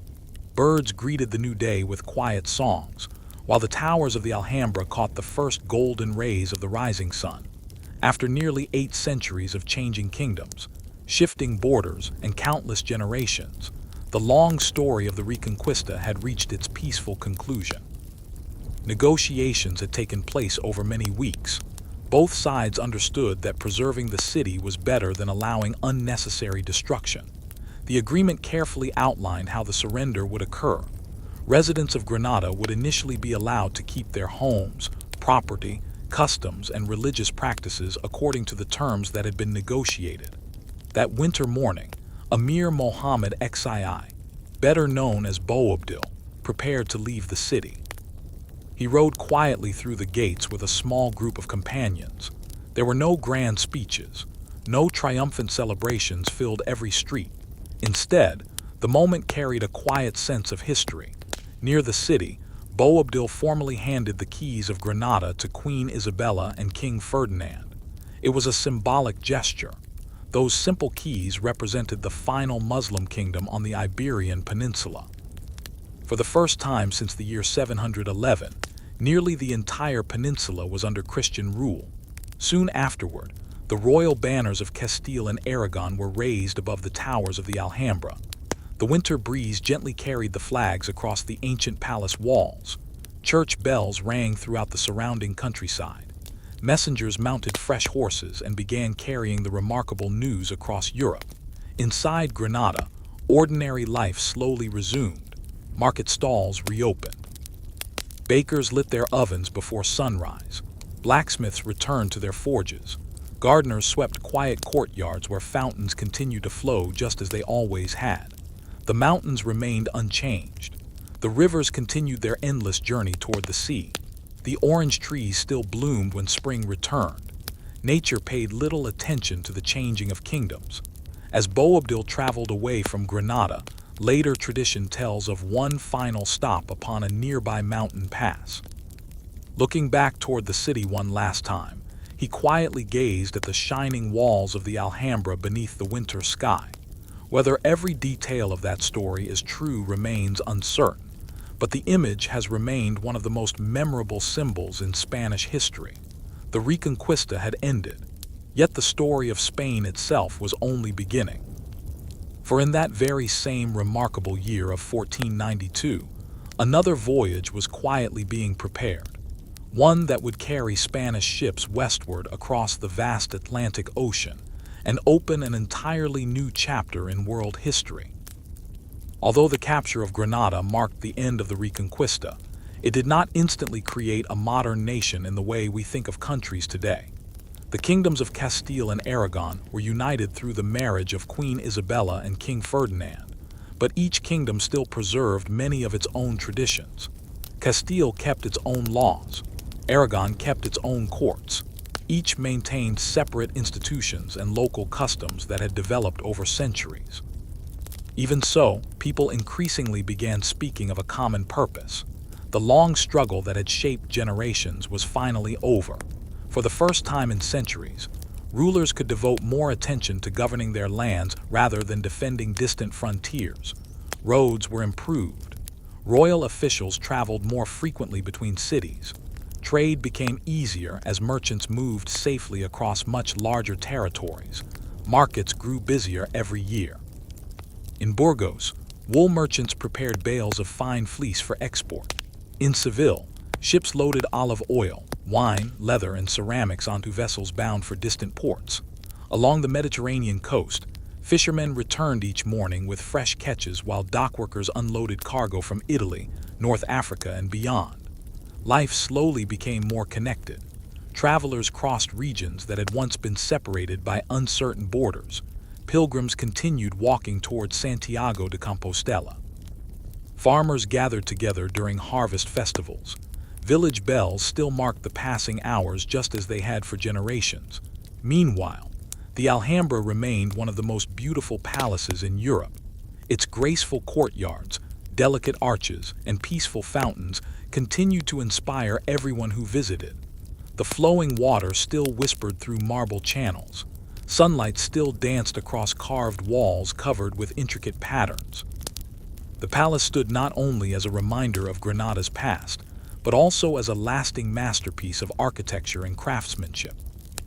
Birds greeted the new day with quiet songs, while the towers of the Alhambra caught the first golden rays of the rising sun. After nearly 8 centuries of changing kingdoms, shifting borders, and countless generations, the long story of the Reconquista had reached its peaceful conclusion. Negotiations had taken place over many weeks. Both sides understood that preserving the city was better than allowing unnecessary destruction. The agreement carefully outlined how the surrender would occur. Residents of Granada would initially be allowed to keep their homes, property, customs, and religious practices according to the terms that had been negotiated. That winter morning, Emir Mohammed Xii, better known as Boabdil, prepared to leave the city. He rode quietly through the gates with a small group of companions. There were no grand speeches. No triumphant celebrations filled every street. Instead, the moment carried a quiet sense of history. Near the city, Boabdil formally handed the keys of Granada to Queen Isabella and King Ferdinand. It was a symbolic gesture. Those simple keys represented the final Muslim kingdom on the Iberian Peninsula. For the first time since the year 711, nearly the entire peninsula was under Christian rule. Soon afterward, the royal banners of Castile and Aragon were raised above the towers of the Alhambra. The winter breeze gently carried the flags across the ancient palace walls. Church bells rang throughout the surrounding countryside. Messengers mounted fresh horses and began carrying the remarkable news across Europe. Inside Granada, ordinary life slowly resumed. Market stalls reopened. Bakers lit their ovens before sunrise. Blacksmiths returned to their forges. Gardeners swept quiet courtyards where fountains continued to flow just as they always had. The mountains remained unchanged. The rivers continued their endless journey toward the sea. The orange trees still bloomed when spring returned. Nature paid little attention to the changing of kingdoms. As Boabdil traveled away from Granada, later tradition tells of one final stop upon a nearby mountain pass. Looking back toward the city one last time, he quietly gazed at the shining walls of the Alhambra beneath the winter sky. Whether every detail of that story is true remains uncertain, but the image has remained one of the most memorable symbols in Spanish history. The Reconquista had ended, yet the story of Spain itself was only beginning. For in that very same remarkable year of 1492, another voyage was quietly being prepared, one that would carry Spanish ships westward across the vast Atlantic Ocean and open an entirely new chapter in world history. Although the capture of Granada marked the end of the Reconquista, it did not instantly create a modern nation in the way we think of countries today. The kingdoms of Castile and Aragon were united through the marriage of Queen Isabella and King Ferdinand, but each kingdom still preserved many of its own traditions. Castile kept its own laws. Aragon kept its own courts. Each maintained separate institutions and local customs that had developed over centuries. Even so, people increasingly began speaking of a common purpose. The long struggle that had shaped generations was finally over. For the first time in centuries, rulers could devote more attention to governing their lands rather than defending distant frontiers. Roads were improved. Royal officials traveled more frequently between cities. Trade became easier as merchants moved safely across much larger territories. Markets grew busier every year. In Burgos, wool merchants prepared bales of fine fleece for export. In Seville, ships loaded olive oil, wine, leather, and ceramics onto vessels bound for distant ports. Along the Mediterranean coast, fishermen returned each morning with fresh catches while dockworkers unloaded cargo from Italy, North Africa, and beyond. Life slowly became more connected. Travelers crossed regions that had once been separated by uncertain borders. Pilgrims continued walking towards Santiago de Compostela. Farmers gathered together during harvest festivals. Village bells still marked the passing hours just as they had for generations. Meanwhile, the Alhambra remained one of the most beautiful palaces in Europe. Its graceful courtyards, delicate arches, and peaceful fountains continued to inspire everyone who visited. The flowing water still whispered through marble channels. Sunlight still danced across carved walls covered with intricate patterns. The palace stood not only as a reminder of Granada's past, but also as a lasting masterpiece of architecture and craftsmanship.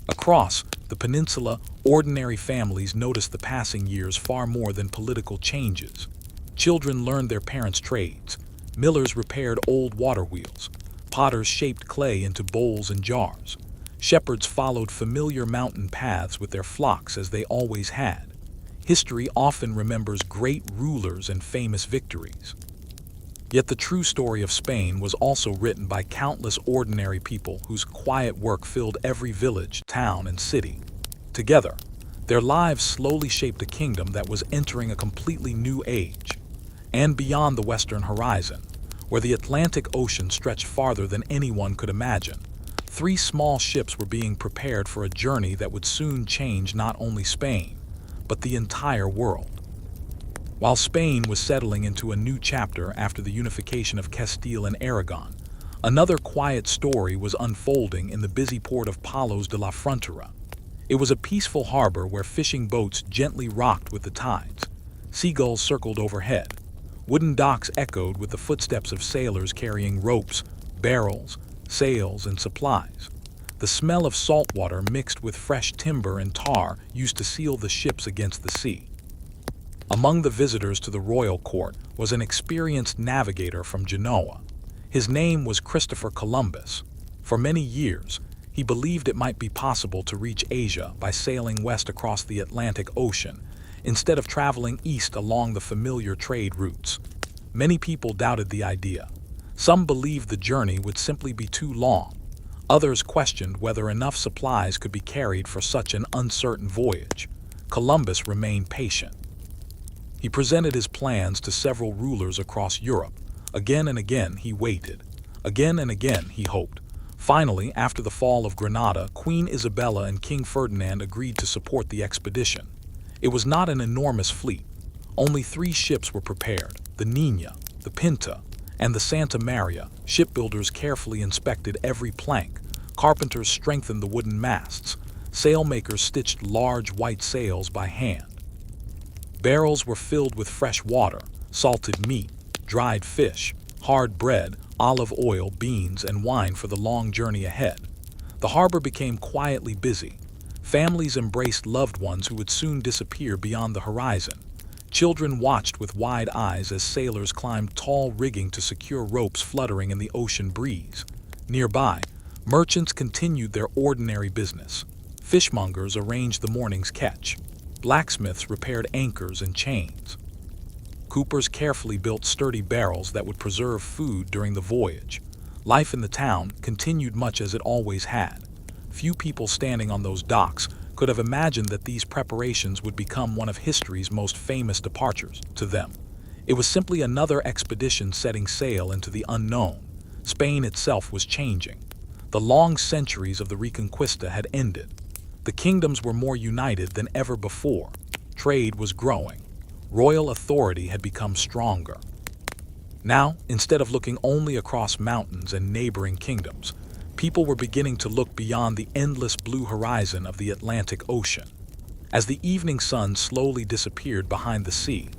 Across the peninsula, ordinary families noticed the passing years far more than political changes. Children learned their parents' trades. Millers repaired old water wheels. Potters shaped clay into bowls and jars. Shepherds followed familiar mountain paths with their flocks as they always had. History often remembers great rulers and famous victories. Yet the true story of Spain was also written by countless ordinary people whose quiet work filled every village, town, and city. Together, their lives slowly shaped a kingdom that was entering a completely new age. And beyond the western horizon, where the Atlantic Ocean stretched farther than anyone could imagine, 3 small ships were being prepared for a journey that would soon change not only Spain, but the entire world. While Spain was settling into a new chapter after the unification of Castile and Aragon, another quiet story was unfolding in the busy port of Palos de la Frontera. It was a peaceful harbor where fishing boats gently rocked with the tides. Seagulls circled overhead. Wooden docks echoed with the footsteps of sailors carrying ropes, barrels, sails, and supplies. The smell of salt water mixed with fresh timber and tar used to seal the ships against the sea. Among the visitors to the royal court was an experienced navigator from Genoa. His name was Christopher Columbus. For many years, he believed it might be possible to reach Asia by sailing west across the Atlantic Ocean, instead of traveling east along the familiar trade routes. Many people doubted the idea. Some believed the journey would simply be too long. Others questioned whether enough supplies could be carried for such an uncertain voyage. Columbus remained patient. He presented his plans to several rulers across Europe. Again and again he waited. Again and again he hoped. Finally, after the fall of Granada, Queen Isabella and King Ferdinand agreed to support the expedition. It was not an enormous fleet. Only 3 ships were prepared: the Niña, the Pinta, and the Santa Maria. Shipbuilders carefully inspected every plank. Carpenters strengthened the wooden masts. Sailmakers stitched large white sails by hand. Barrels were filled with fresh water, salted meat, dried fish, hard bread, olive oil, beans, and wine for the long journey ahead. The harbor became quietly busy. Families embraced loved ones who would soon disappear beyond the horizon. Children watched with wide eyes as sailors climbed tall rigging to secure ropes fluttering in the ocean breeze. Nearby, merchants continued their ordinary business. Fishmongers arranged the morning's catch. Blacksmiths repaired anchors and chains. Coopers carefully built sturdy barrels that would preserve food during the voyage. Life in the town continued much as it always had. Few people standing on those docks could have imagined that these preparations would become one of history's most famous departures. To them, it was simply another expedition setting sail into the unknown. Spain itself was changing. The long centuries of the Reconquista had ended. The kingdoms were more united than ever before. Trade was growing. Royal authority had become stronger. Now, instead of looking only across mountains and neighboring kingdoms, people were beginning to look beyond the endless blue horizon of the Atlantic Ocean. As the evening sun slowly disappeared behind the sea,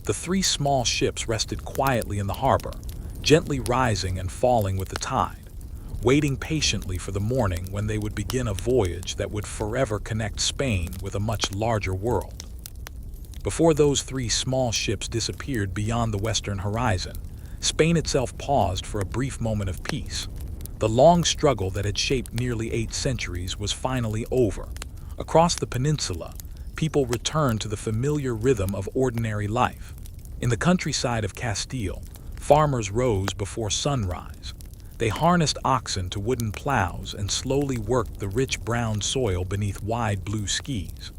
the 3 small ships rested quietly in the harbor, gently rising and falling with the tide, waiting patiently for the morning when they would begin a voyage that would forever connect Spain with a much larger world. Before those 3 small ships disappeared beyond the western horizon, Spain itself paused for a brief moment of peace. The long struggle that had shaped nearly 8 centuries was finally over. Across the peninsula, people returned to the familiar rhythm of ordinary life. In the countryside of Castile, farmers rose before sunrise. They harnessed oxen to wooden plows and slowly worked the rich brown soil beneath wide blue skies.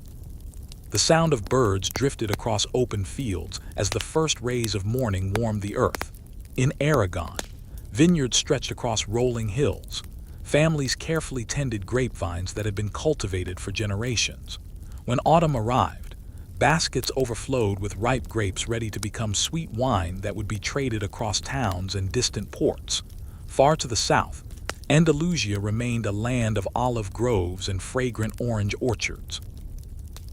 The sound of birds drifted across open fields as the first rays of morning warmed the earth. In Aragon, vineyards stretched across rolling hills. Families carefully tended grapevines that had been cultivated for generations. When autumn arrived, baskets overflowed with ripe grapes ready to become sweet wine that would be traded across towns and distant ports. Far to the south, Andalusia remained a land of olive groves and fragrant orange orchards.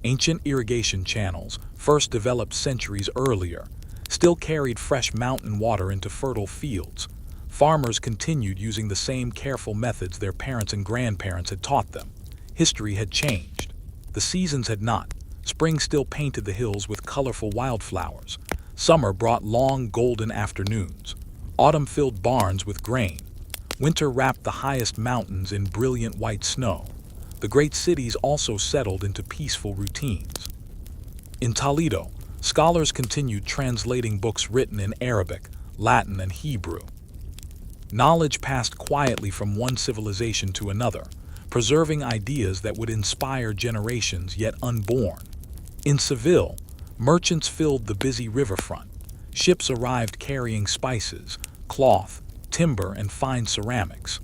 Ancient irrigation channels, first developed centuries earlier, still carried fresh mountain water into fertile fields. Farmers continued using the same careful methods their parents and grandparents had taught them. History had changed. The seasons had not. Spring still painted the hills with colorful wildflowers. Summer brought long golden afternoons. Autumn filled barns with grain. Winter wrapped the highest mountains in brilliant white snow. The great cities also settled into peaceful routines. In Toledo, scholars continued translating books written in Arabic, Latin, and Hebrew. Knowledge passed quietly from one civilization to another, preserving ideas that would inspire generations yet unborn. In Seville, merchants filled the busy riverfront. Ships arrived carrying spices, cloth, timber, and fine ceramics.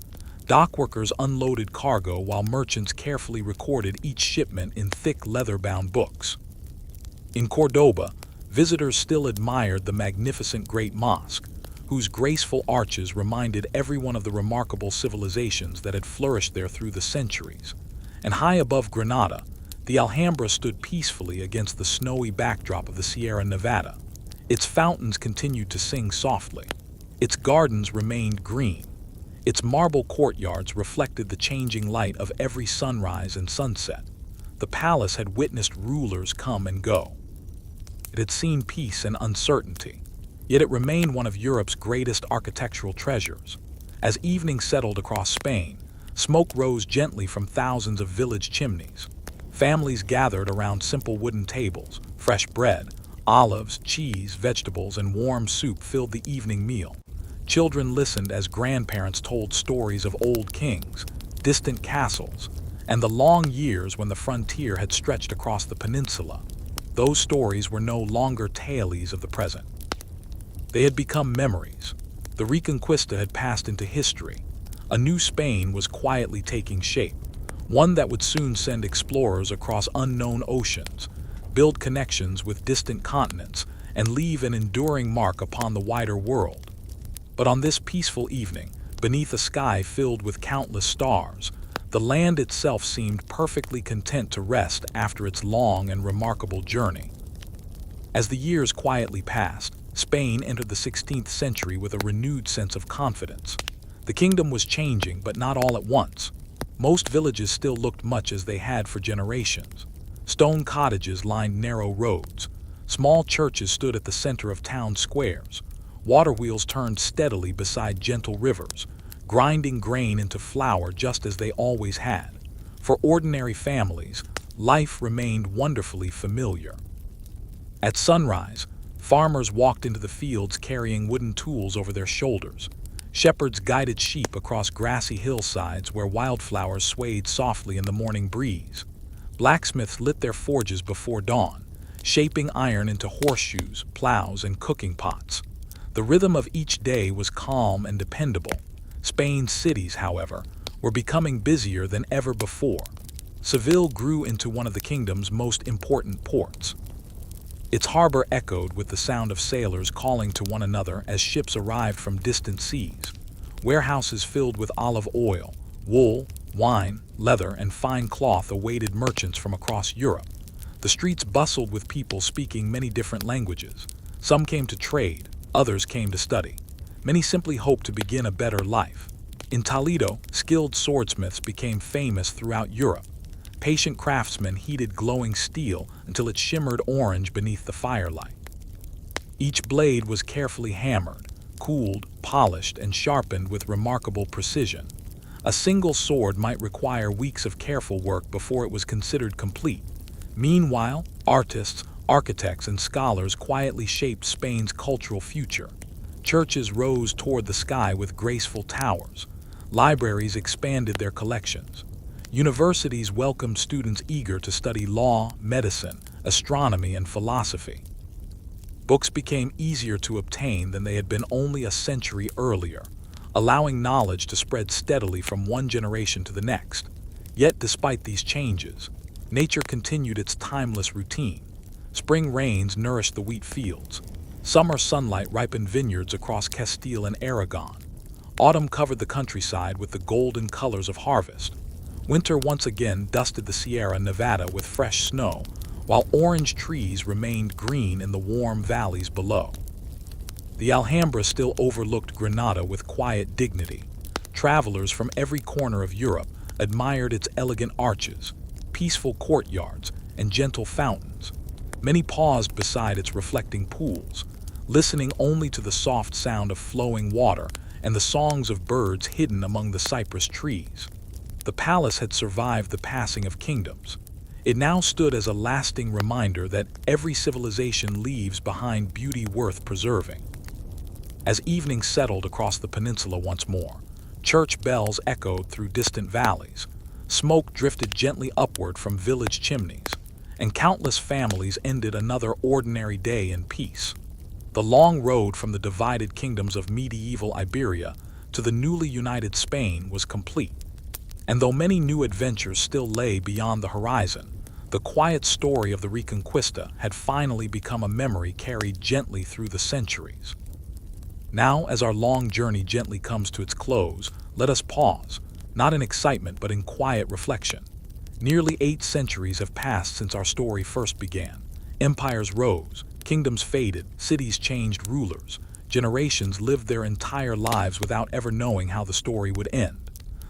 Dockworkers unloaded cargo while merchants carefully recorded each shipment in thick leather-bound books. In Cordoba, visitors still admired the magnificent Great Mosque, whose graceful arches reminded everyone of the remarkable civilizations that had flourished there through the centuries. And high above Granada, the Alhambra stood peacefully against the snowy backdrop of the Sierra Nevada. Its fountains continued to sing softly. Its gardens remained green. Its marble courtyards reflected the changing light of every sunrise and sunset. The palace had witnessed rulers come and go. It had seen peace and uncertainty, yet it remained one of Europe's greatest architectural treasures. As evening settled across Spain, smoke rose gently from thousands of village chimneys. Families gathered around simple wooden tables. Fresh bread, olives, cheese, vegetables, and warm soup filled the evening meal. Children listened as grandparents told stories of old kings, distant castles, and the long years when the frontier had stretched across the peninsula. Those stories were no longer tales of the present. They had become memories. The Reconquista had passed into history. A new Spain was quietly taking shape, one that would soon send explorers across unknown oceans, build connections with distant continents, and leave an enduring mark upon the wider world. But on this peaceful evening, beneath a sky filled with countless stars, the land itself seemed perfectly content to rest after its long and remarkable journey. As the years quietly passed, Spain entered the 16th century with a renewed sense of confidence. The kingdom was changing, but not all at once. Most villages still looked much as they had for generations. Stone cottages lined narrow roads. Small churches stood at the center of town squares. Water wheels turned steadily beside gentle rivers, grinding grain into flour just as they always had. For ordinary families, life remained wonderfully familiar. At sunrise, farmers walked into the fields carrying wooden tools over their shoulders. Shepherds guided sheep across grassy hillsides where wildflowers swayed softly in the morning breeze. Blacksmiths lit their forges before dawn, shaping iron into horseshoes, plows, and cooking pots. The rhythm of each day was calm and dependable. Spain's cities, however, were becoming busier than ever before. Seville grew into one of the kingdom's most important ports. Its harbor echoed with the sound of sailors calling to one another as ships arrived from distant seas. Warehouses filled with olive oil, wool, wine, leather, and fine cloth awaited merchants from across Europe. The streets bustled with people speaking many different languages. Some came to trade, others came to study. Many simply hoped to begin a better life. In Toledo, skilled swordsmiths became famous throughout Europe. Patient craftsmen heated glowing steel until it shimmered orange beneath the firelight. Each blade was carefully hammered, cooled, polished, and sharpened with remarkable precision. A single sword might require weeks of careful work before it was considered complete. Meanwhile, artists, architects, and scholars quietly shaped Spain's cultural future. Churches rose toward the sky with graceful towers. Libraries expanded their collections. Universities welcomed students eager to study law, medicine, astronomy, and philosophy. Books became easier to obtain than they had been only a century earlier, allowing knowledge to spread steadily from one generation to the next. Yet, despite these changes, nature continued its timeless routine. Spring rains nourished the wheat fields. Summer sunlight ripened vineyards across Castile and Aragon. Autumn covered the countryside with the golden colors of harvest. Winter once again dusted the Sierra Nevada with fresh snow, while orange trees remained green in the warm valleys below. The Alhambra still overlooked Granada with quiet dignity. Travelers from every corner of Europe admired its elegant arches, peaceful courtyards, and gentle fountains. Many paused beside its reflecting pools, listening only to the soft sound of flowing water and the songs of birds hidden among the cypress trees. The palace had survived the passing of kingdoms. It now stood as a lasting reminder that every civilization leaves behind beauty worth preserving. As evening settled across the peninsula once more, church bells echoed through distant valleys, smoke drifted gently upward from village chimneys, and countless families ended another ordinary day in peace. The long road from the divided kingdoms of medieval Iberia to the newly united Spain was complete. And though many new adventures still lay beyond the horizon, the quiet story of the Reconquista had finally become a memory carried gently through the centuries. Now, as our long journey gently comes to its close, let us pause, not in excitement but in quiet reflection. Nearly 8 centuries have passed since our story first began. Empires rose, kingdoms faded, cities changed rulers. Generations lived their entire lives without ever knowing how the story would end.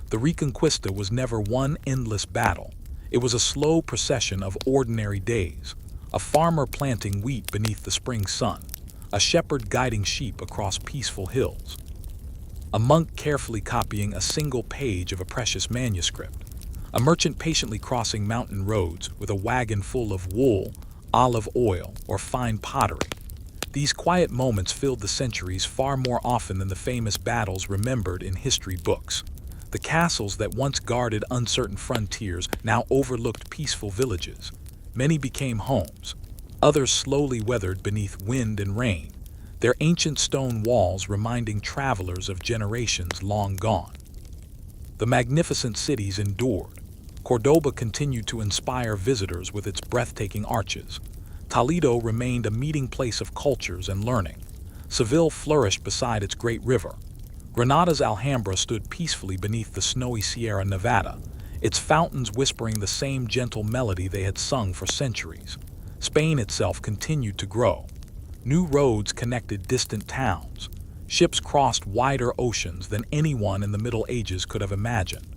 The Reconquista was never one endless battle. It was a slow procession of ordinary days. A farmer planting wheat beneath the spring sun. A shepherd guiding sheep across peaceful hills. A monk carefully copying a single page of a precious manuscript. A merchant patiently crossing mountain roads with a wagon full of wool, olive oil, or fine pottery. These quiet moments filled the centuries far more often than the famous battles remembered in history books. The castles that once guarded uncertain frontiers now overlooked peaceful villages. Many became homes. Others slowly weathered beneath wind and rain, their ancient stone walls reminding travelers of generations long gone. The magnificent cities endured. Cordoba continued to inspire visitors with its breathtaking arches. Toledo remained a meeting place of cultures and learning. Seville flourished beside its great river. Granada's Alhambra stood peacefully beneath the snowy Sierra Nevada, its fountains whispering the same gentle melody they had sung for centuries. Spain itself continued to grow. New roads connected distant towns. Ships crossed wider oceans than anyone in the Middle Ages could have imagined.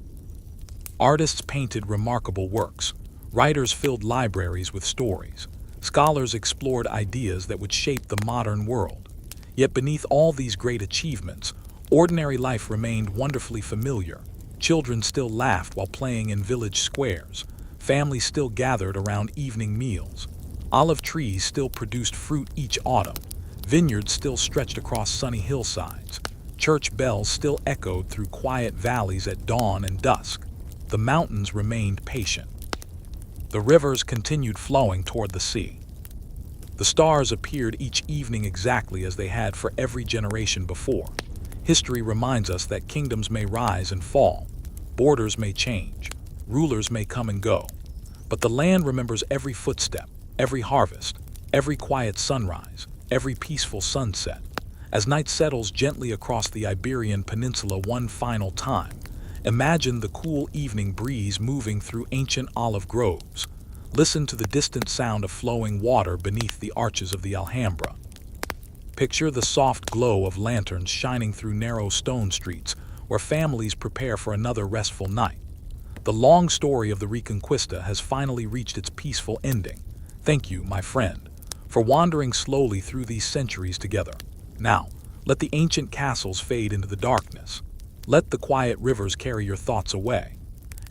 Artists painted remarkable works. Writers filled libraries with stories. Scholars explored ideas that would shape the modern world. Yet beneath all these great achievements, ordinary life remained wonderfully familiar. Children still laughed while playing in village squares. Families still gathered around evening meals. Olive trees still produced fruit each autumn. Vineyards still stretched across sunny hillsides. Church bells still echoed through quiet valleys at dawn and dusk. The mountains remained patient. The rivers continued flowing toward the sea. The stars appeared each evening exactly as they had for every generation before. History reminds us that kingdoms may rise and fall, borders may change, rulers may come and go, but the land remembers every footstep, every harvest, every quiet sunrise, every peaceful sunset. As night settles gently across the Iberian Peninsula one final time, imagine the cool evening breeze moving through ancient olive groves. Listen to the distant sound of flowing water beneath the arches of the Alhambra. Picture the soft glow of lanterns shining through narrow stone streets where families prepare for another restful night. The long story of the Reconquista has finally reached its peaceful ending. Thank you, my friend, for wandering slowly through these centuries together. Now, let the ancient castles fade into the darkness. Let the quiet rivers carry your thoughts away.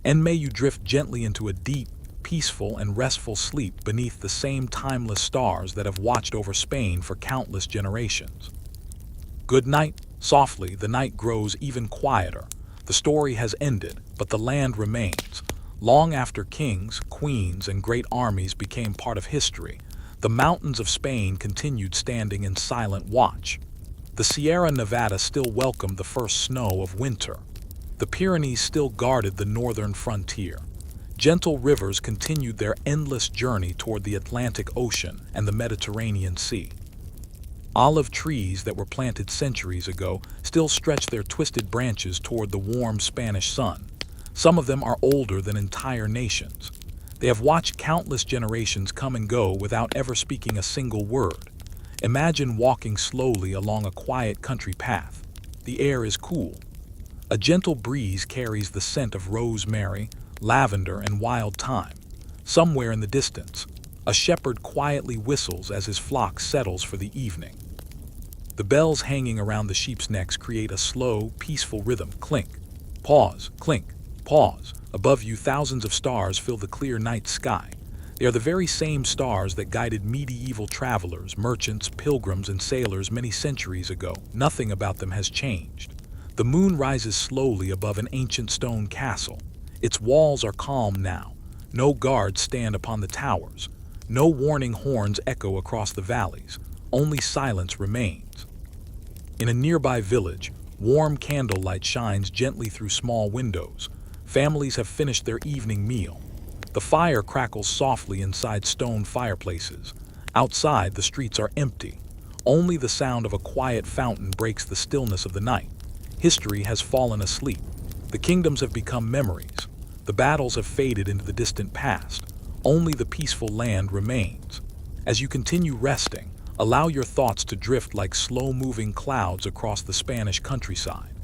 And may you drift gently into a deep, peaceful, and restful sleep beneath the same timeless stars that have watched over Spain for countless generations. Good night. Softly, the night grows even quieter. The story has ended, but the land remains. Long after kings, queens, and great armies became part of history, the mountains of Spain continued standing in silent watch. The Sierra Nevada still welcomed the first snow of winter. The Pyrenees still guarded the northern frontier. Gentle rivers continued their endless journey toward the Atlantic Ocean and the Mediterranean Sea. Olive trees that were planted centuries ago still stretch their twisted branches toward the warm Spanish sun. Some of them are older than entire nations. They have watched countless generations come and go without ever speaking a single word. Imagine walking slowly along a quiet country path. The air is cool. A gentle breeze carries the scent of rosemary, lavender, and wild thyme. Somewhere in the distance, a shepherd quietly whistles as his flock settles for the evening. The bells hanging around the sheep's necks create a slow, peaceful rhythm. Clink, pause, clink, pause. Above you, thousands of stars fill the clear night sky. They are the very same stars that guided medieval travelers, merchants, pilgrims, and sailors many centuries ago. Nothing about them has changed. The moon rises slowly above an ancient stone castle. Its walls are calm now. No guards stand upon the towers. No warning horns echo across the valleys. Only silence remains. In a nearby village, warm candlelight shines gently through small windows. Families have finished their evening meal. The fire crackles softly inside stone fireplaces. Outside, the streets are empty. Only the sound of a quiet fountain breaks the stillness of the night. History has fallen asleep. The kingdoms have become memories. The battles have faded into the distant past. Only the peaceful land remains. As you continue resting, allow your thoughts to drift like slow-moving clouds across the Spanish countryside.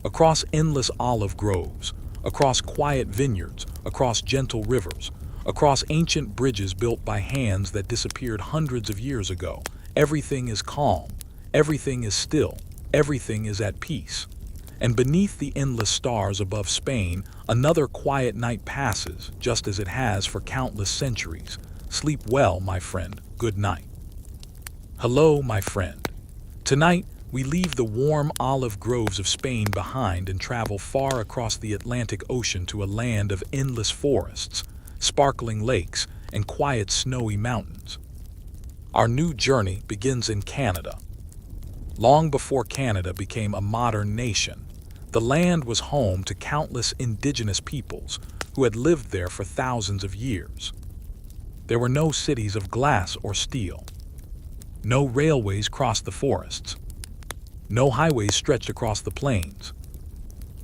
Across endless olive groves, across quiet vineyards, across gentle rivers, across ancient bridges built by hands that disappeared hundreds of years ago, everything is calm, everything is still, everything is at peace. And beneath the endless stars above Spain, another quiet night passes, just as it has for countless centuries. Sleep well, my friend. Good night. Hello, my friend. Tonight, we leave the warm olive groves of Spain behind and travel far across the Atlantic Ocean to a land of endless forests, sparkling lakes, and quiet snowy mountains. Our new journey begins in Canada. Long before Canada became a modern nation, the land was home to countless Indigenous peoples who had lived there for thousands of years. There were no cities of glass or steel. No railways crossed the forests. No highways stretched across the plains.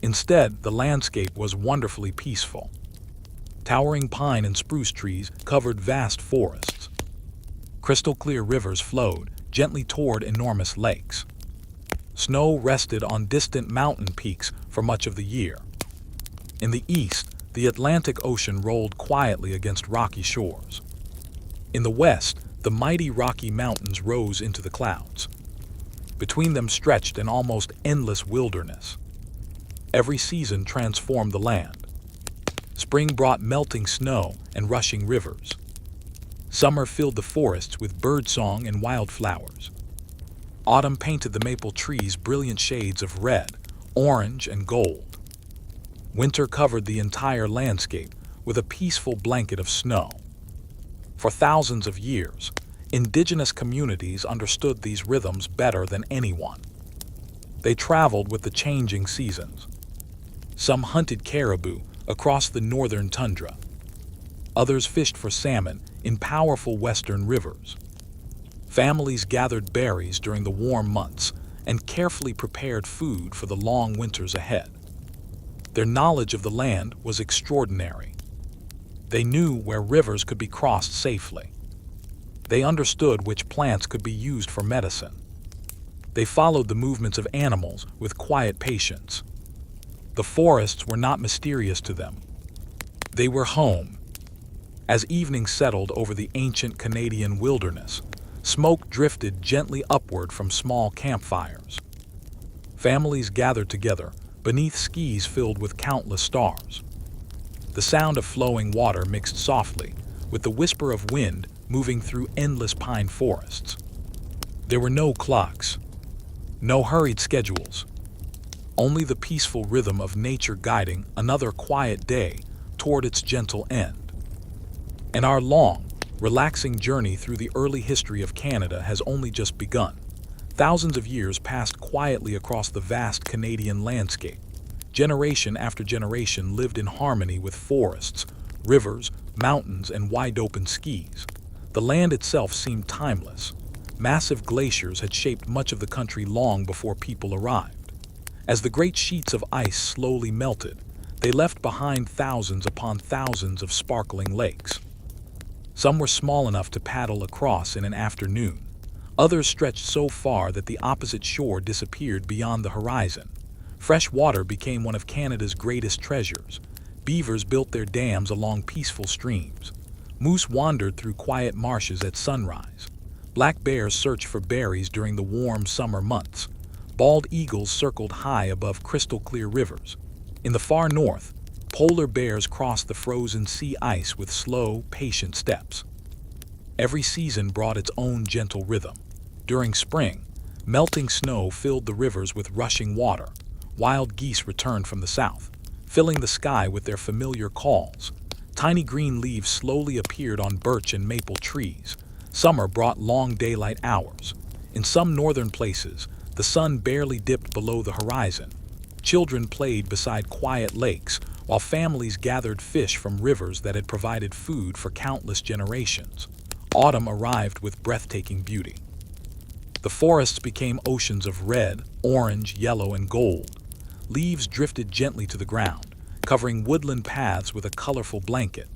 Instead, the landscape was wonderfully peaceful. Towering pine and spruce trees covered vast forests. Crystal-clear rivers flowed gently toward enormous lakes. Snow rested on distant mountain peaks for much of the year. In the east, the Atlantic Ocean rolled quietly against rocky shores. In the west, the mighty Rocky Mountains rose into the clouds. Between them stretched an almost endless wilderness. Every season transformed the land. Spring brought melting snow and rushing rivers. Summer filled the forests with birdsong and wildflowers. Autumn painted the maple trees brilliant shades of red, orange, and gold. Winter covered the entire landscape with a peaceful blanket of snow. For thousands of years, Indigenous communities understood these rhythms better than anyone. They traveled with the changing seasons. Some hunted caribou across the northern tundra. Others fished for salmon in powerful western rivers. Families gathered berries during the warm months and carefully prepared food for the long winters ahead. Their knowledge of the land was extraordinary. They knew where rivers could be crossed safely. They understood which plants could be used for medicine. They followed the movements of animals with quiet patience. The forests were not mysterious to them. They were home. As evening settled over the ancient Canadian wilderness, smoke drifted gently upward from small campfires. Families gathered together beneath skies filled with countless stars. The sound of flowing water mixed softly with the whisper of wind moving through endless pine forests. There were no clocks, no hurried schedules, only the peaceful rhythm of nature guiding another quiet day toward its gentle end. And our long, relaxing journey through the early history of Canada has only just begun. Thousands of years passed quietly across the vast Canadian landscape. Generation after generation lived in harmony with forests, rivers, mountains, and wide-open skies. The land itself seemed timeless. Massive glaciers had shaped much of the country long before people arrived. As the great sheets of ice slowly melted, they left behind thousands upon thousands of sparkling lakes. Some were small enough to paddle across in an afternoon. Others stretched so far that the opposite shore disappeared beyond the horizon. Fresh water became one of Canada's greatest treasures. Beavers built their dams along peaceful streams. Moose wandered through quiet marshes at sunrise. Black bears searched for berries during the warm summer months. Bald eagles circled high above crystal-clear rivers. In the far north, polar bears crossed the frozen sea ice with slow, patient steps. Every season brought its own gentle rhythm. During spring, melting snow filled the rivers with rushing water. Wild geese returned from the south, filling the sky with their familiar calls. Tiny green leaves slowly appeared on birch and maple trees. Summer brought long daylight hours. In some northern places, the sun barely dipped below the horizon. Children played beside quiet lakes, while families gathered fish from rivers that had provided food for countless generations. Autumn arrived with breathtaking beauty. The forests became oceans of red, orange, yellow, and gold. Leaves drifted gently to the ground, covering woodland paths with a colorful blanket.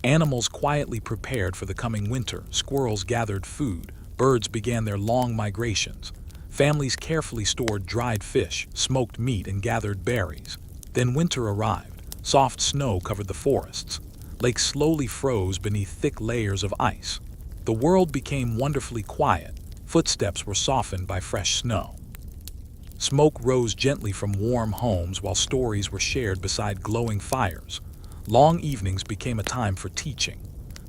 Animals quietly prepared for the coming winter. Squirrels gathered food. Birds began their long migrations. Families carefully stored dried fish, smoked meat, and gathered berries. Then winter arrived. Soft snow covered the forests. Lakes slowly froze beneath thick layers of ice. The world became wonderfully quiet. Footsteps were softened by fresh snow. Smoke rose gently from warm homes while stories were shared beside glowing fires. Long evenings became a time for teaching.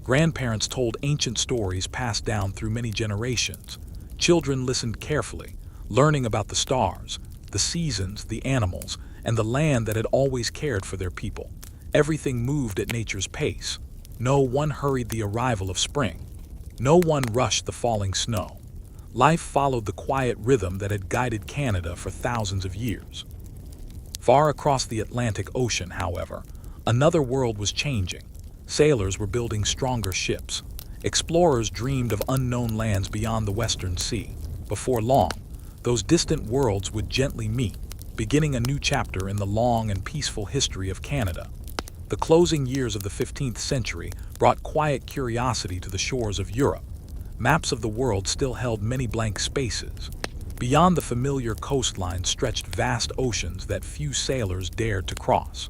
Grandparents told ancient stories passed down through many generations. Children listened carefully, learning about the stars, the seasons, the animals, and the land that had always cared for their people. Everything moved at nature's pace. No one hurried the arrival of spring. No one rushed the falling snow. Life followed the quiet rhythm that had guided Canada for thousands of years. Far across the Atlantic Ocean, however, another world was changing. Sailors were building stronger ships. Explorers dreamed of unknown lands beyond the Western Sea. Before long, those distant worlds would gently meet, beginning a new chapter in the long and peaceful history of Canada. The closing years of the 15th century brought quiet curiosity to the shores of Europe. Maps of the world still held many blank spaces. Beyond the familiar coastline stretched vast oceans that few sailors dared to cross.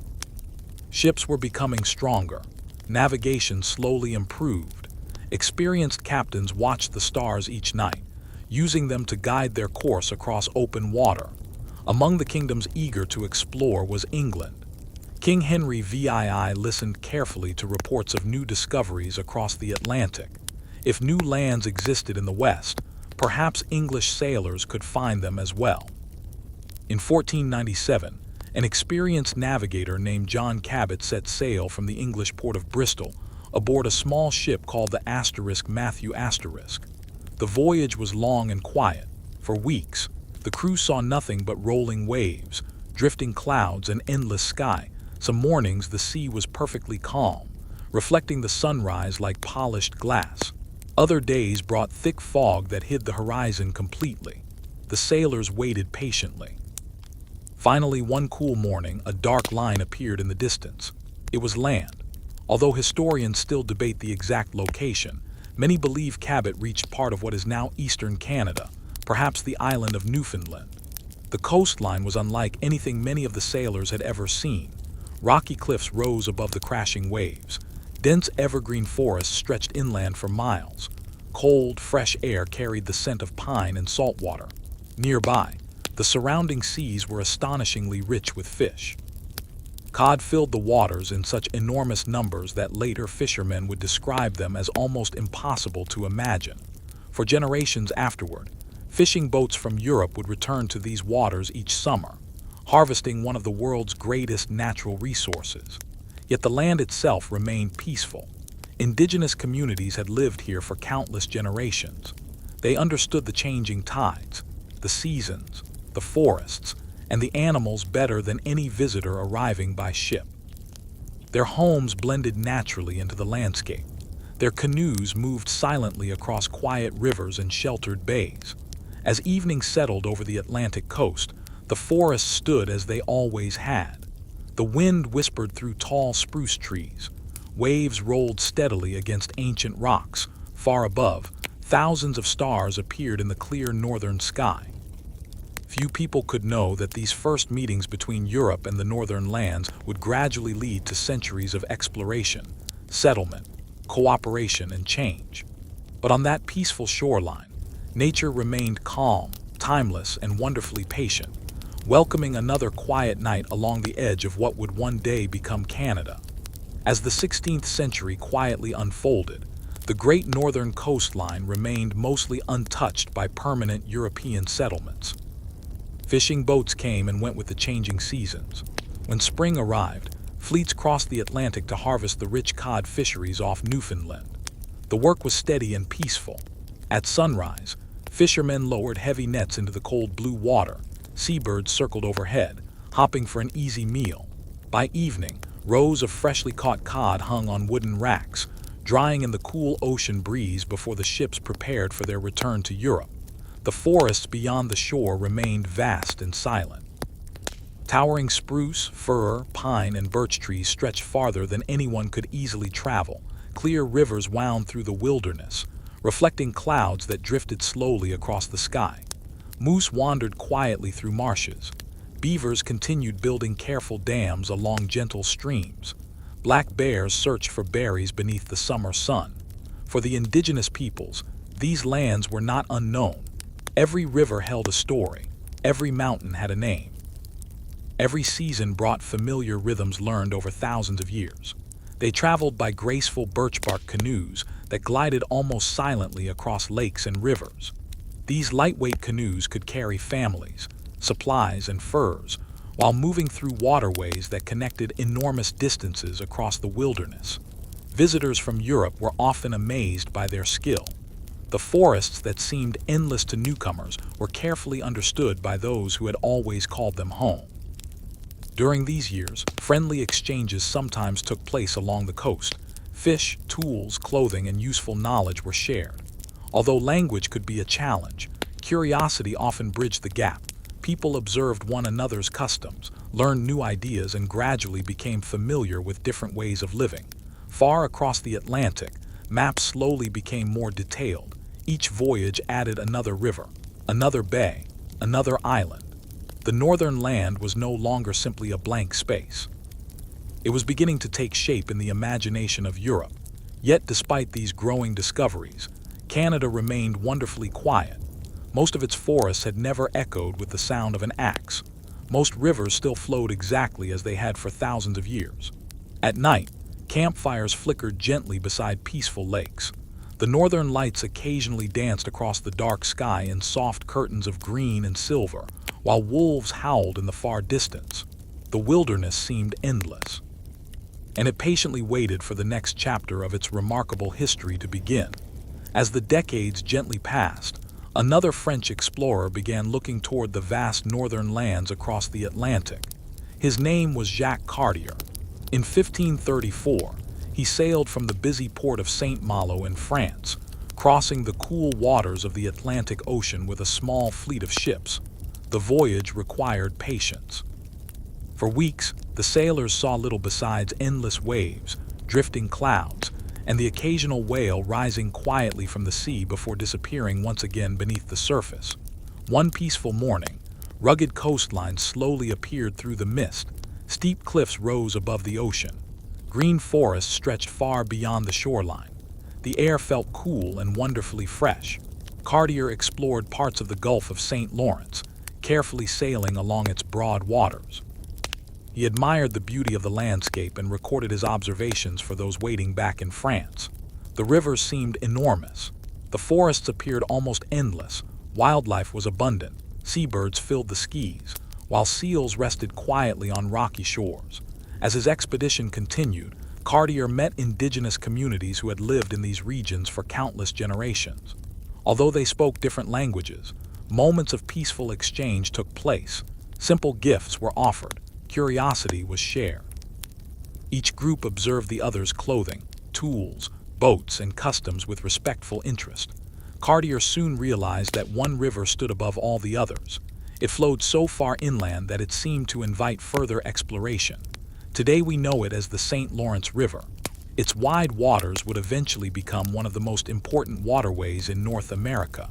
Ships were becoming stronger. Navigation slowly improved. Experienced captains watched the stars each night, using them to guide their course across open water. Among the kingdoms eager to explore was England. King Henry VII listened carefully to reports of new discoveries across the Atlantic. If new lands existed in the West, perhaps English sailors could find them as well. In 1497, an experienced navigator named John Cabot set sail from the English port of Bristol aboard a small ship called the Matthew Asterisk. The voyage was long and quiet. For weeks, the crew saw nothing but rolling waves, drifting clouds, and endless sky. Some mornings the sea was perfectly calm, reflecting the sunrise like polished glass. Other days brought thick fog that hid the horizon completely. The sailors waited patiently. Finally, one cool morning, a dark line appeared in the distance. It was land. Although historians still debate the exact location, many believe Cabot reached part of what is now eastern Canada, perhaps the island of Newfoundland. The coastline was unlike anything many of the sailors had ever seen. Rocky cliffs rose above the crashing waves. Dense evergreen forests stretched inland for miles. Cold, fresh air carried the scent of pine and salt water. Nearby, the surrounding seas were astonishingly rich with fish. Cod filled the waters in such enormous numbers that later fishermen would describe them as almost impossible to imagine. For generations afterward, fishing boats from Europe would return to these waters each summer, harvesting one of the world's greatest natural resources. Yet the land itself remained peaceful. Indigenous communities had lived here for countless generations. They understood the changing tides, the seasons, the forests, and the animals better than any visitor arriving by ship. Their homes blended naturally into the landscape. Their canoes moved silently across quiet rivers and sheltered bays. As evening settled over the Atlantic coast, the forests stood as they always had. The wind whispered through tall spruce trees. Waves rolled steadily against ancient rocks. Far above, thousands of stars appeared in the clear northern sky. Few people could know that these first meetings between Europe and the northern lands would gradually lead to centuries of exploration, settlement, cooperation, and change. But on that peaceful shoreline, Nature remained calm, timeless, and wonderfully patient, welcoming another quiet night along the edge of what would one day become Canada. As the 16th century quietly unfolded, the great northern coastline remained mostly untouched by permanent European settlements. Fishing boats came and went with the changing seasons. When spring arrived, fleets crossed the Atlantic to harvest the rich cod fisheries off Newfoundland. The work was steady and peaceful. At sunrise, fishermen lowered heavy nets into the cold blue water. Seabirds circled overhead, hopping for an easy meal. By evening, rows of freshly caught cod hung on wooden racks, drying in the cool ocean breeze before the ships prepared for their return to Europe. The forests beyond the shore remained vast and silent. Towering spruce, fir, pine, and birch trees stretched farther than anyone could easily travel. Clear rivers wound through the wilderness, reflecting clouds that drifted slowly across the sky. Moose wandered quietly through marshes. Beavers continued building careful dams along gentle streams. Black bears searched for berries beneath the summer sun. For the indigenous peoples, these lands were not unknown. Every river held a story. Every mountain had a name. Every season brought familiar rhythms learned over thousands of years. They traveled by graceful birch-bark canoes that glided almost silently across lakes and rivers. These lightweight canoes could carry families, supplies, and furs, while moving through waterways that connected enormous distances across the wilderness. Visitors from Europe were often amazed by their skill. The forests that seemed endless to newcomers were carefully understood by those who had always called them home. During these years, friendly exchanges sometimes took place along the coast. Fish, tools, clothing, and useful knowledge were shared. Although language could be a challenge, curiosity often bridged the gap. People observed one another's customs, learned new ideas, and gradually became familiar with different ways of living. Far across the Atlantic, maps slowly became more detailed. Each voyage added another river, another bay, another island. The northern land was no longer simply a blank space. It was beginning to take shape in the imagination of Europe. Yet despite these growing discoveries, Canada remained wonderfully quiet. Most of its forests had never echoed with the sound of an axe. Most rivers still flowed exactly as they had for thousands of years. At night, campfires flickered gently beside peaceful lakes. The northern lights occasionally danced across the dark sky in soft curtains of green and silver, while wolves howled in the far distance. The wilderness seemed endless, and it patiently waited for the next chapter of its remarkable history to begin. As the decades gently passed, another French explorer began looking toward the vast northern lands across the Atlantic. His name was Jacques Cartier. In 1534, he sailed from the busy port of Saint Malo in France, crossing the cool waters of the Atlantic Ocean with a small fleet of ships. The voyage required patience. For weeks, the sailors saw little besides endless waves, drifting clouds, and the occasional whale rising quietly from the sea before disappearing once again beneath the surface. One peaceful morning, rugged coastlines slowly appeared through the mist. Steep cliffs rose above the ocean. Green forests stretched far beyond the shoreline. The air felt cool and wonderfully fresh. Cartier explored parts of the Gulf of St. Lawrence, carefully sailing along its broad waters. He admired the beauty of the landscape and recorded his observations for those waiting back in France. The rivers seemed enormous. The forests appeared almost endless. Wildlife was abundant. Seabirds filled the skies, while seals rested quietly on rocky shores. As his expedition continued, Cartier met indigenous communities who had lived in these regions for countless generations. Although they spoke different languages, moments of peaceful exchange took place. Simple gifts were offered. Curiosity was shared. Each group observed the other's clothing, tools, boats, and customs with respectful interest. Cartier soon realized that one river stood above all the others. It flowed so far inland that it seemed to invite further exploration. Today we know it as the St. Lawrence River. Its wide waters would eventually become one of the most important waterways in North America.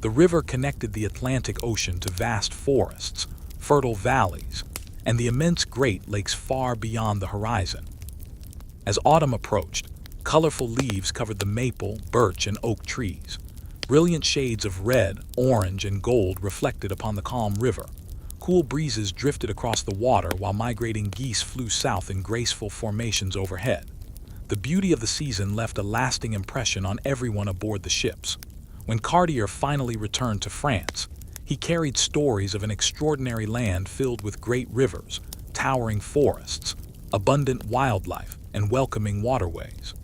The river connected the Atlantic Ocean to vast forests, fertile valleys, and the immense Great Lakes far beyond the horizon. As autumn approached, colorful leaves covered the maple, birch, and oak trees. Brilliant shades of red, orange, and gold reflected upon the calm river. Cool breezes drifted across the water while migrating geese flew south in graceful formations overhead. The beauty of the season left a lasting impression on everyone aboard the ships. When Cartier finally returned to France, he carried stories of an extraordinary land filled with great rivers, towering forests, abundant wildlife, and welcoming waterways.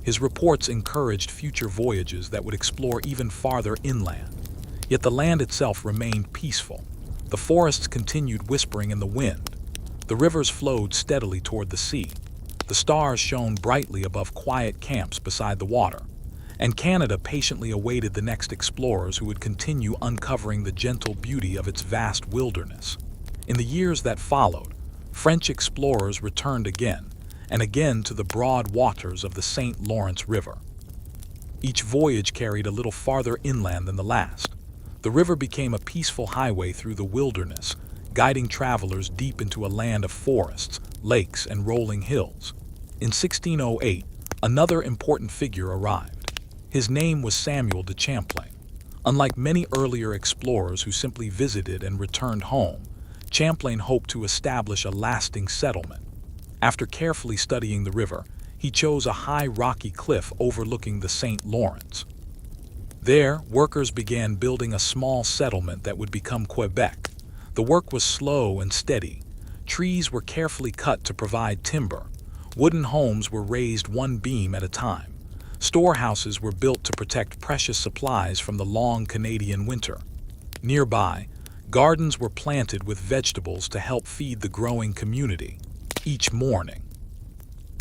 His reports encouraged future voyages that would explore even farther inland. Yet the land itself remained peaceful. The forests continued whispering in the wind. The rivers flowed steadily toward the sea. The stars shone brightly above quiet camps beside the water. And Canada patiently awaited the next explorers who would continue uncovering the gentle beauty of its vast wilderness. In the years that followed, French explorers returned again and again to the broad waters of the St. Lawrence River. Each voyage carried a little farther inland than the last. The river became a peaceful highway through the wilderness, guiding travelers deep into a land of forests, lakes, and rolling hills. In 1608, another important figure arrived. His name was Samuel de Champlain. Unlike many earlier explorers who simply visited and returned home, Champlain hoped to establish a lasting settlement. After carefully studying the river, he chose a high rocky cliff overlooking the St. Lawrence. There, workers began building a small settlement that would become Quebec. The work was slow and steady. Trees were carefully cut to provide timber. Wooden homes were raised one beam at a time. Storehouses were built to protect precious supplies from the long Canadian winter. Nearby, gardens were planted with vegetables to help feed the growing community. Each morning,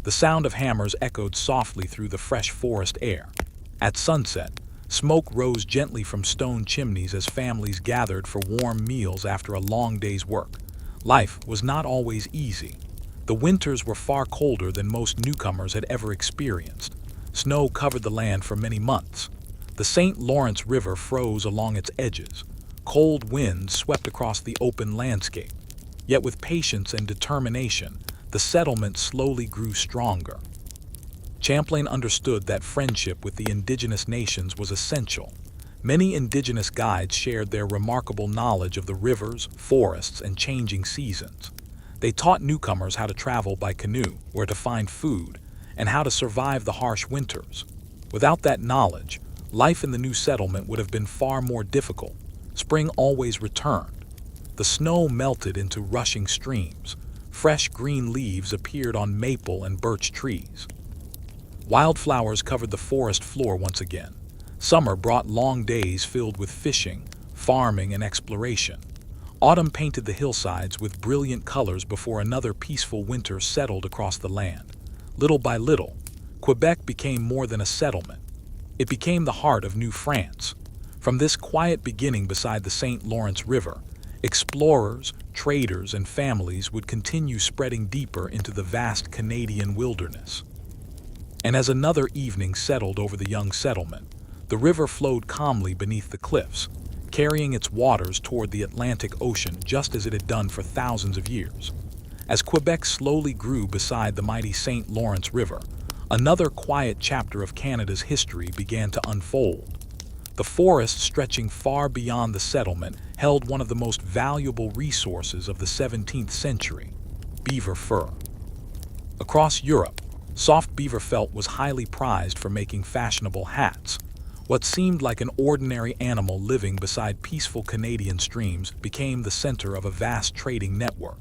the sound of hammers echoed softly through the fresh forest air. At sunset, smoke rose gently from stone chimneys as families gathered for warm meals after a long day's work. Life was not always easy. The winters were far colder than most newcomers had ever experienced. Snow covered the land for many months. The St. Lawrence River froze along its edges. Cold winds swept across the open landscape. Yet with patience and determination, the settlement slowly grew stronger. Champlain understood that friendship with the indigenous nations was essential. Many indigenous guides shared their remarkable knowledge of the rivers, forests, and changing seasons. They taught newcomers how to travel by canoe, where to find food, and how to survive the harsh winters. Without that knowledge, life in the new settlement would have been far more difficult. Spring always returned. The snow melted into rushing streams. Fresh green leaves appeared on maple and birch trees. Wildflowers covered the forest floor once again. Summer brought long days filled with fishing, farming, and exploration. Autumn painted the hillsides with brilliant colors before another peaceful winter settled across the land. Little by little, Quebec became more than a settlement. It became the heart of New France. From this quiet beginning beside the St. Lawrence River, explorers, traders, and families would continue spreading deeper into the vast Canadian wilderness. And as another evening settled over the young settlement, the river flowed calmly beneath the cliffs, carrying its waters toward the Atlantic Ocean just as it had done for thousands of years. As Quebec slowly grew beside the mighty St. Lawrence River, another quiet chapter of Canada's history began to unfold. The forest stretching far beyond the settlement held one of the most valuable resources of the 17th century, beaver fur. Across Europe, soft beaver felt was highly prized for making fashionable hats. What seemed like an ordinary animal living beside peaceful Canadian streams became the center of a vast trading network.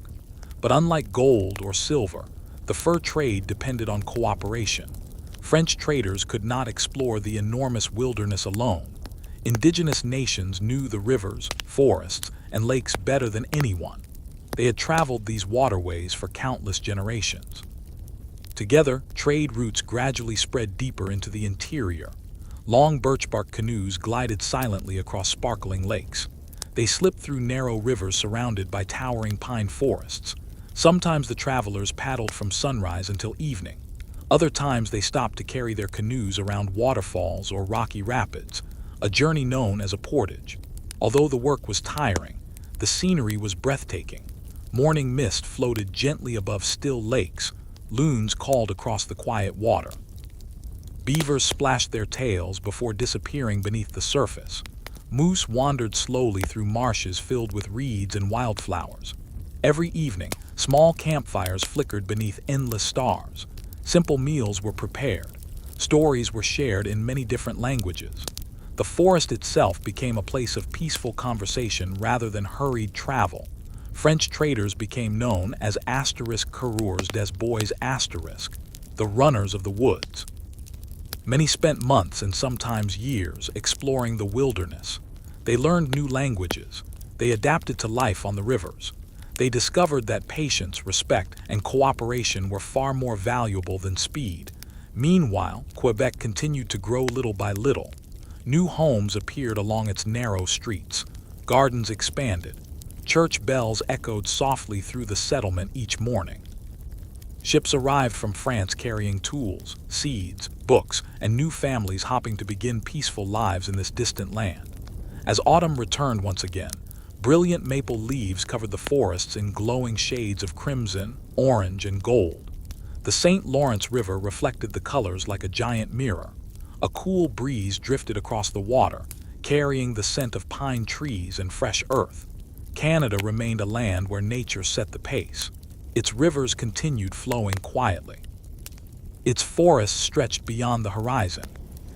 But unlike gold or silver, the fur trade depended on cooperation. French traders could not explore the enormous wilderness alone. Indigenous nations knew the rivers, forests, and lakes better than anyone. They had traveled these waterways for countless generations. Together, trade routes gradually spread deeper into the interior. Long birch-bark canoes glided silently across sparkling lakes. They slipped through narrow rivers surrounded by towering pine forests. Sometimes the travelers paddled from sunrise until evening. Other times they stopped to carry their canoes around waterfalls or rocky rapids, a journey known as a portage. Although the work was tiring, the scenery was breathtaking. Morning mist floated gently above still lakes. Loons called across the quiet water. Beavers splashed their tails before disappearing beneath the surface. Moose wandered slowly through marshes filled with reeds and wildflowers. Every evening, small campfires flickered beneath endless stars. Simple meals were prepared. Stories were shared in many different languages. The forest itself became a place of peaceful conversation rather than hurried travel. French traders became known as coureurs des bois, the runners of the woods. Many spent months and sometimes years exploring the wilderness. They learned new languages. They adapted to life on the rivers. They discovered that patience, respect, and cooperation were far more valuable than speed. Meanwhile, Quebec continued to grow little by little. New homes appeared along its narrow streets. Gardens expanded. Church bells echoed softly through the settlement each morning. Ships arrived from France carrying tools, seeds, books, and new families hopping to begin peaceful lives in this distant land. As autumn returned once again, brilliant maple leaves covered the forests in glowing shades of crimson, orange, and gold. The St. Lawrence River reflected the colors like a giant mirror. A cool breeze drifted across the water, carrying the scent of pine trees and fresh earth. Canada remained a land where nature set the pace. Its rivers continued flowing quietly. Its forests stretched beyond the horizon,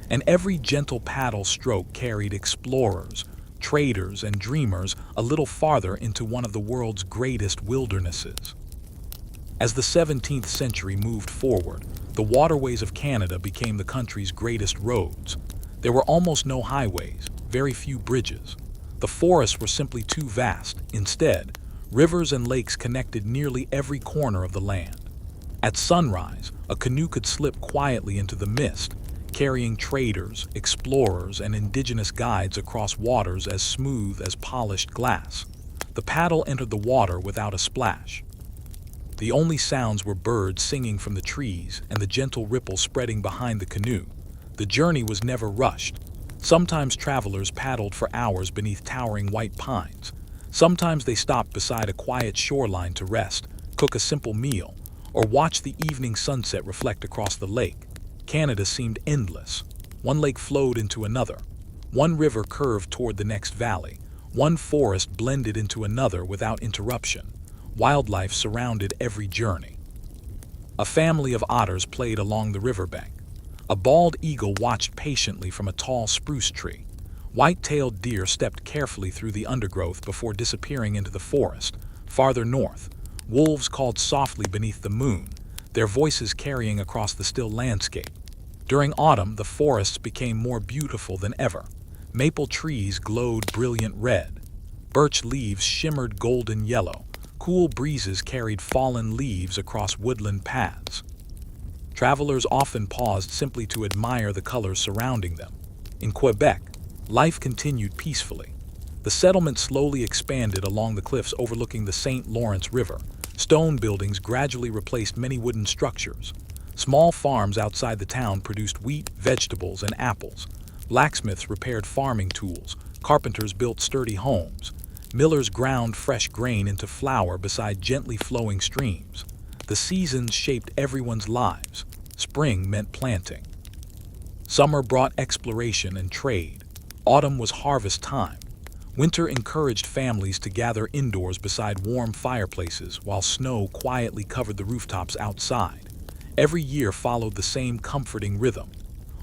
and every gentle paddle stroke carried explorers, traders, and dreamers a little farther into one of the world's greatest wildernesses. As the 17th century moved forward, the waterways of Canada became the country's greatest roads. There were almost no highways, very few bridges. The forests were simply too vast. Instead, rivers and lakes connected nearly every corner of the land. At sunrise, a canoe could slip quietly into the mist, carrying traders, explorers, and indigenous guides across waters as smooth as polished glass. The paddle entered the water without a splash. The only sounds were birds singing from the trees and the gentle ripples spreading behind the canoe. The journey was never rushed. Sometimes travelers paddled for hours beneath towering white pines. Sometimes they stopped beside a quiet shoreline to rest, cook a simple meal, or watch the evening sunset reflect across the lake. Canada seemed endless. One lake flowed into another. One river curved toward the next valley. One forest blended into another without interruption. Wildlife surrounded every journey. A family of otters played along the riverbank. A bald eagle watched patiently from a tall spruce tree. White-tailed deer stepped carefully through the undergrowth before disappearing into the forest. Farther north, wolves called softly beneath the moon, their voices carrying across the still landscape. During autumn, the forests became more beautiful than ever. Maple trees glowed brilliant red. Birch leaves shimmered golden yellow. Cool breezes carried fallen leaves across woodland paths. Travelers often paused simply to admire the colors surrounding them. In Quebec, life continued peacefully. The settlement slowly expanded along the cliffs overlooking the St. Lawrence River. Stone buildings gradually replaced many wooden structures. Small farms outside the town produced wheat, vegetables, and apples. Blacksmiths repaired farming tools. Carpenters built sturdy homes. Millers ground fresh grain into flour beside gently flowing streams. The seasons shaped everyone's lives. Spring meant planting. Summer brought exploration and trade. Autumn was harvest time. Winter encouraged families to gather indoors beside warm fireplaces while snow quietly covered the rooftops outside. Every year followed the same comforting rhythm.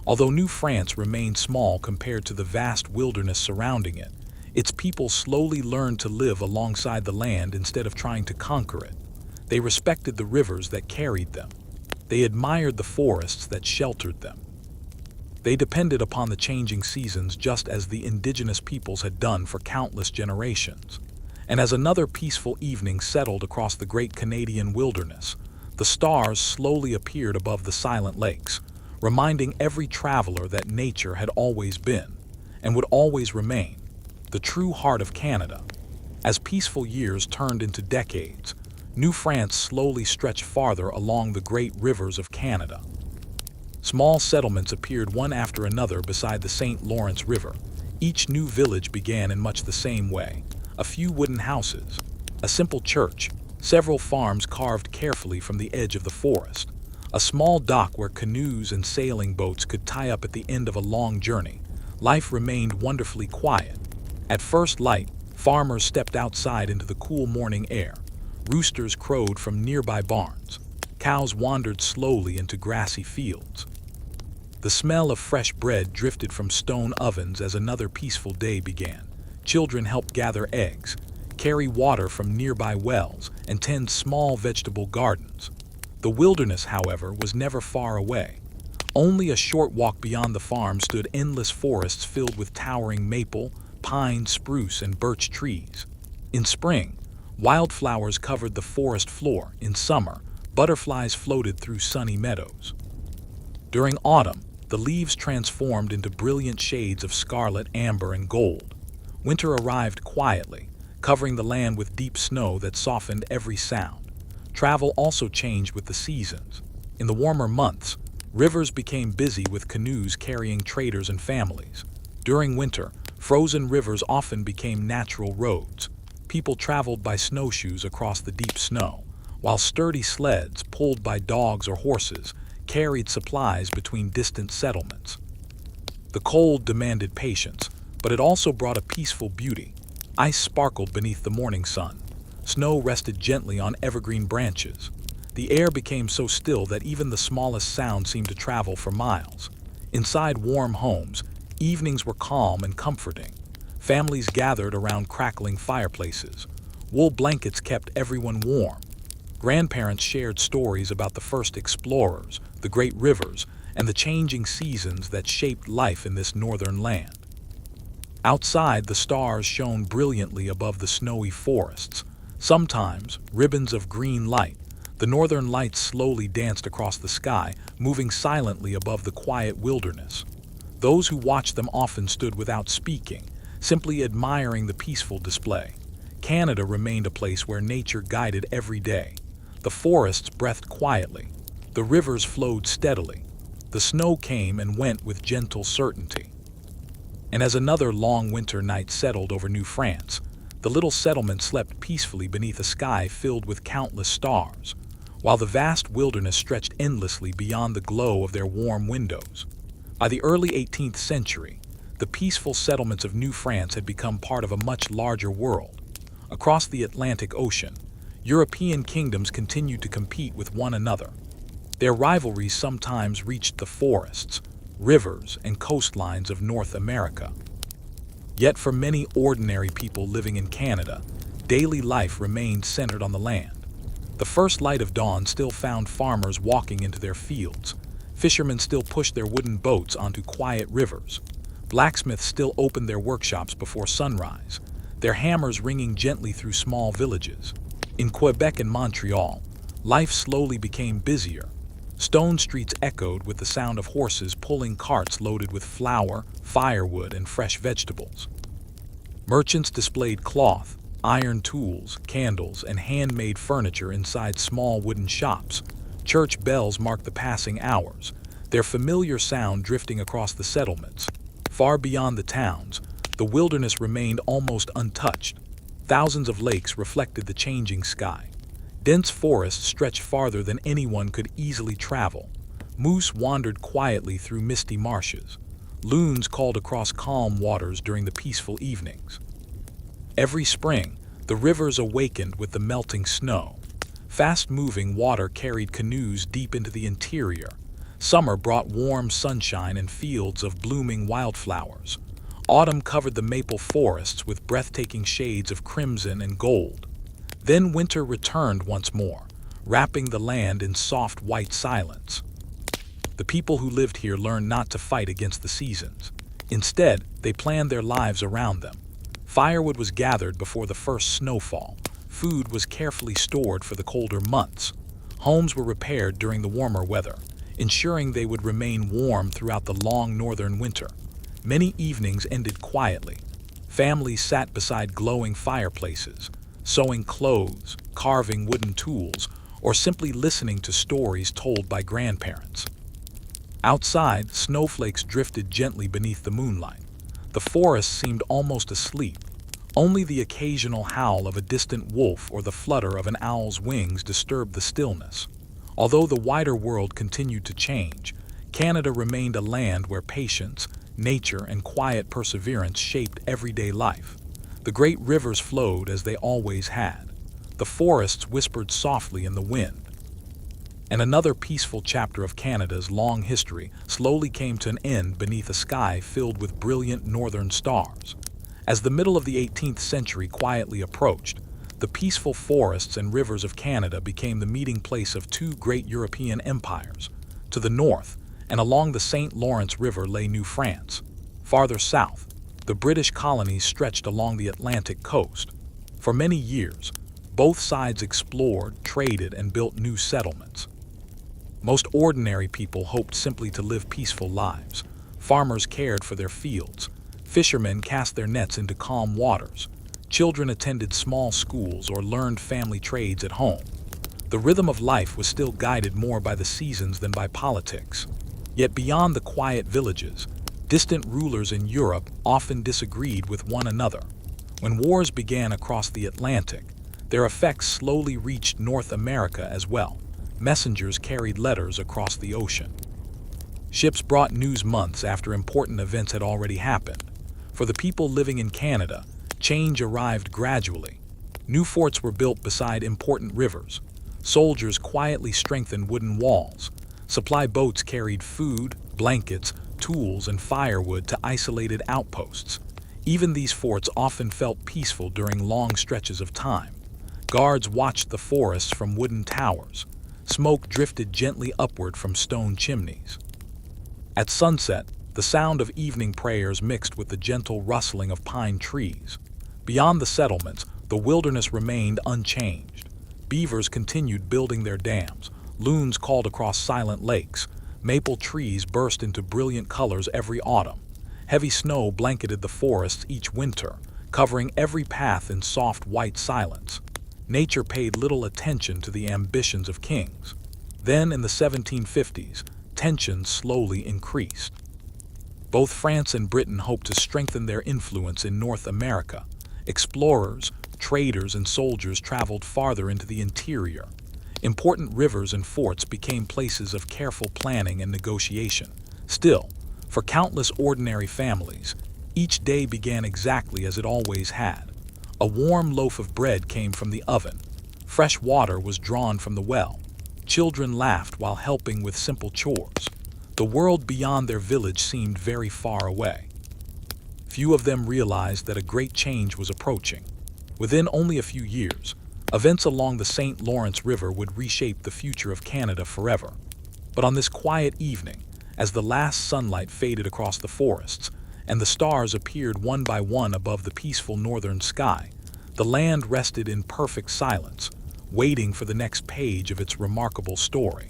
Although New France remained small compared to the vast wilderness surrounding it, its people slowly learned to live alongside the land instead of trying to conquer it. They respected the rivers that carried them. They admired the forests that sheltered them. They depended upon the changing seasons just as the indigenous peoples had done for countless generations. And as another peaceful evening settled across the great Canadian wilderness, the stars slowly appeared above the silent lakes, reminding every traveler that nature had always been, and would always remain, the true heart of Canada. As peaceful years turned into decades, New France slowly stretched farther along the great rivers of Canada. Small settlements appeared one after another beside the St. Lawrence River. Each new village began in much the same way. A few wooden houses, a simple church, several farms carved carefully from the edge of the forest. a small dock where canoes and sailing boats could tie up at the end of a long journey, life remained wonderfully quiet. At first light, farmers stepped outside into the cool morning air. Roosters crowed from nearby barns. Cows wandered slowly into grassy fields. The smell of fresh bread drifted from stone ovens as another peaceful day began. Children helped gather eggs, carry water from nearby wells, and tend small vegetable gardens. The wilderness, however, was never far away. Only a short walk beyond the farm stood endless forests filled with towering maple, pine, spruce, and birch trees. In spring, wildflowers covered the forest floor. In summer, butterflies floated through sunny meadows. During autumn, the leaves transformed into brilliant shades of scarlet, amber, and gold. Winter arrived quietly, covering the land with deep snow that softened every sound. Travel also changed with the seasons. In the warmer months, rivers became busy with canoes carrying traders and families. During winter, frozen rivers often became natural roads. People traveled by snowshoes across the deep snow, while sturdy sleds, pulled by dogs or horses, carried supplies between distant settlements. The cold demanded patience, but it also brought a peaceful beauty. Ice sparkled beneath the morning sun. Snow rested gently on evergreen branches. The air became so still that even the smallest sound seemed to travel for miles. Inside warm homes, evenings were calm and comforting. Families gathered around crackling fireplaces. Wool blankets kept everyone warm. Grandparents shared stories about the first explorers, the great rivers, and the changing seasons that shaped life in this northern land. Outside, the stars shone brilliantly above the snowy forests. Sometimes, ribbons of green light, the northern lights slowly danced across the sky, moving silently above the quiet wilderness. Those who watched them often stood without speaking, simply admiring the peaceful display. Canada remained a place where nature guided every day. The forests breathed quietly. The rivers flowed steadily. The snow came and went with gentle certainty. And as another long winter night settled over New France, the little settlement slept peacefully beneath a sky filled with countless stars, while the vast wilderness stretched endlessly beyond the glow of their warm windows. By the early 18th century, the peaceful settlements of New France had become part of a much larger world. Across the Atlantic Ocean, European kingdoms continued to compete with one another. Their rivalries sometimes reached the forests, rivers, and coastlines of North America. Yet for many ordinary people living in Canada, daily life remained centered on the land. The first light of dawn still found farmers walking into their fields. Fishermen still pushed their wooden boats onto quiet rivers. Blacksmiths still opened their workshops before sunrise, their hammers ringing gently through small villages. In Quebec and Montreal, life slowly became busier. Stone streets echoed with the sound of horses pulling carts loaded with flour, firewood, and fresh vegetables. Merchants displayed cloth, iron tools, candles, and handmade furniture inside small wooden shops. Church bells marked the passing hours, their familiar sound drifting across the settlements. Far beyond the towns, the wilderness remained almost untouched. Thousands of lakes reflected the changing sky. Dense forests stretched farther than anyone could easily travel. Moose wandered quietly through misty marshes. Loons called across calm waters during the peaceful evenings. Every spring, the rivers awakened with the melting snow. Fast-moving water carried canoes deep into the interior. Summer brought warm sunshine and fields of blooming wildflowers. Autumn covered the maple forests with breathtaking shades of crimson and gold. Then winter returned once more, wrapping the land in soft white silence. The people who lived here learned not to fight against the seasons. Instead, they planned their lives around them. Firewood was gathered before the first snowfall. Food was carefully stored for the colder months. Homes were repaired during the warmer weather, ensuring they would remain warm throughout the long northern winter. Many evenings ended quietly. Families sat beside glowing fireplaces, sewing clothes, carving wooden tools, or simply listening to stories told by grandparents. Outside, snowflakes drifted gently beneath the moonlight. The forest seemed almost asleep. Only the occasional howl of a distant wolf or the flutter of an owl's wings disturbed the stillness. Although the wider world continued to change, Canada remained a land where patience, nature, and quiet perseverance shaped everyday life. The great rivers flowed as they always had. The forests whispered softly in the wind. And another peaceful chapter of Canada's long history slowly came to an end beneath a sky filled with brilliant northern stars. As the middle of the 18th century quietly approached, the peaceful forests and rivers of Canada became the meeting place of two great European empires. To the north, and along the St. Lawrence River, lay New France. Farther south, the British colonies stretched along the Atlantic coast. For many years, both sides explored, traded, and built new settlements. Most ordinary people hoped simply to live peaceful lives. Farmers cared for their fields. Fishermen cast their nets into calm waters. Children attended small schools or learned family trades at home. The rhythm of life was still guided more by the seasons than by politics. Yet beyond the quiet villages, distant rulers in Europe often disagreed with one another. When wars began across the Atlantic, their effects slowly reached North America as well. Messengers carried letters across the ocean. Ships brought news months after important events had already happened. For the people living in Canada, change arrived gradually. New forts were built beside important rivers. Soldiers quietly strengthened wooden walls. Supply boats carried food, blankets, tools, and firewood to isolated outposts. Even these forts often felt peaceful during long stretches of time. Guards watched the forests from wooden towers. Smoke drifted gently upward from stone chimneys. At sunset, the sound of evening prayers mixed with the gentle rustling of pine trees. Beyond the settlements, the wilderness remained unchanged. Beavers continued building their dams. Loons called across silent lakes. Maple trees burst into brilliant colors every autumn. Heavy snow blanketed the forests each winter, covering every path in soft white silence. Nature paid little attention to the ambitions of kings. Then, in the 1750s, tensions slowly increased. Both France and Britain hoped to strengthen their influence in North America. Explorers, traders, and soldiers traveled farther into the interior. Important rivers and forts became places of careful planning and negotiation. Still, for countless ordinary families, each day began exactly as it always had. A warm loaf of bread came from the oven. Fresh water was drawn from the well. Children laughed while helping with simple chores. The world beyond their village seemed very far away. Few of them realized that a great change was approaching. Within only a few years, events along the St. Lawrence River would reshape the future of Canada forever. But on this quiet evening, as the last sunlight faded across the forests, and the stars appeared one by one above the peaceful northern sky, the land rested in perfect silence, waiting for the next page of its remarkable story.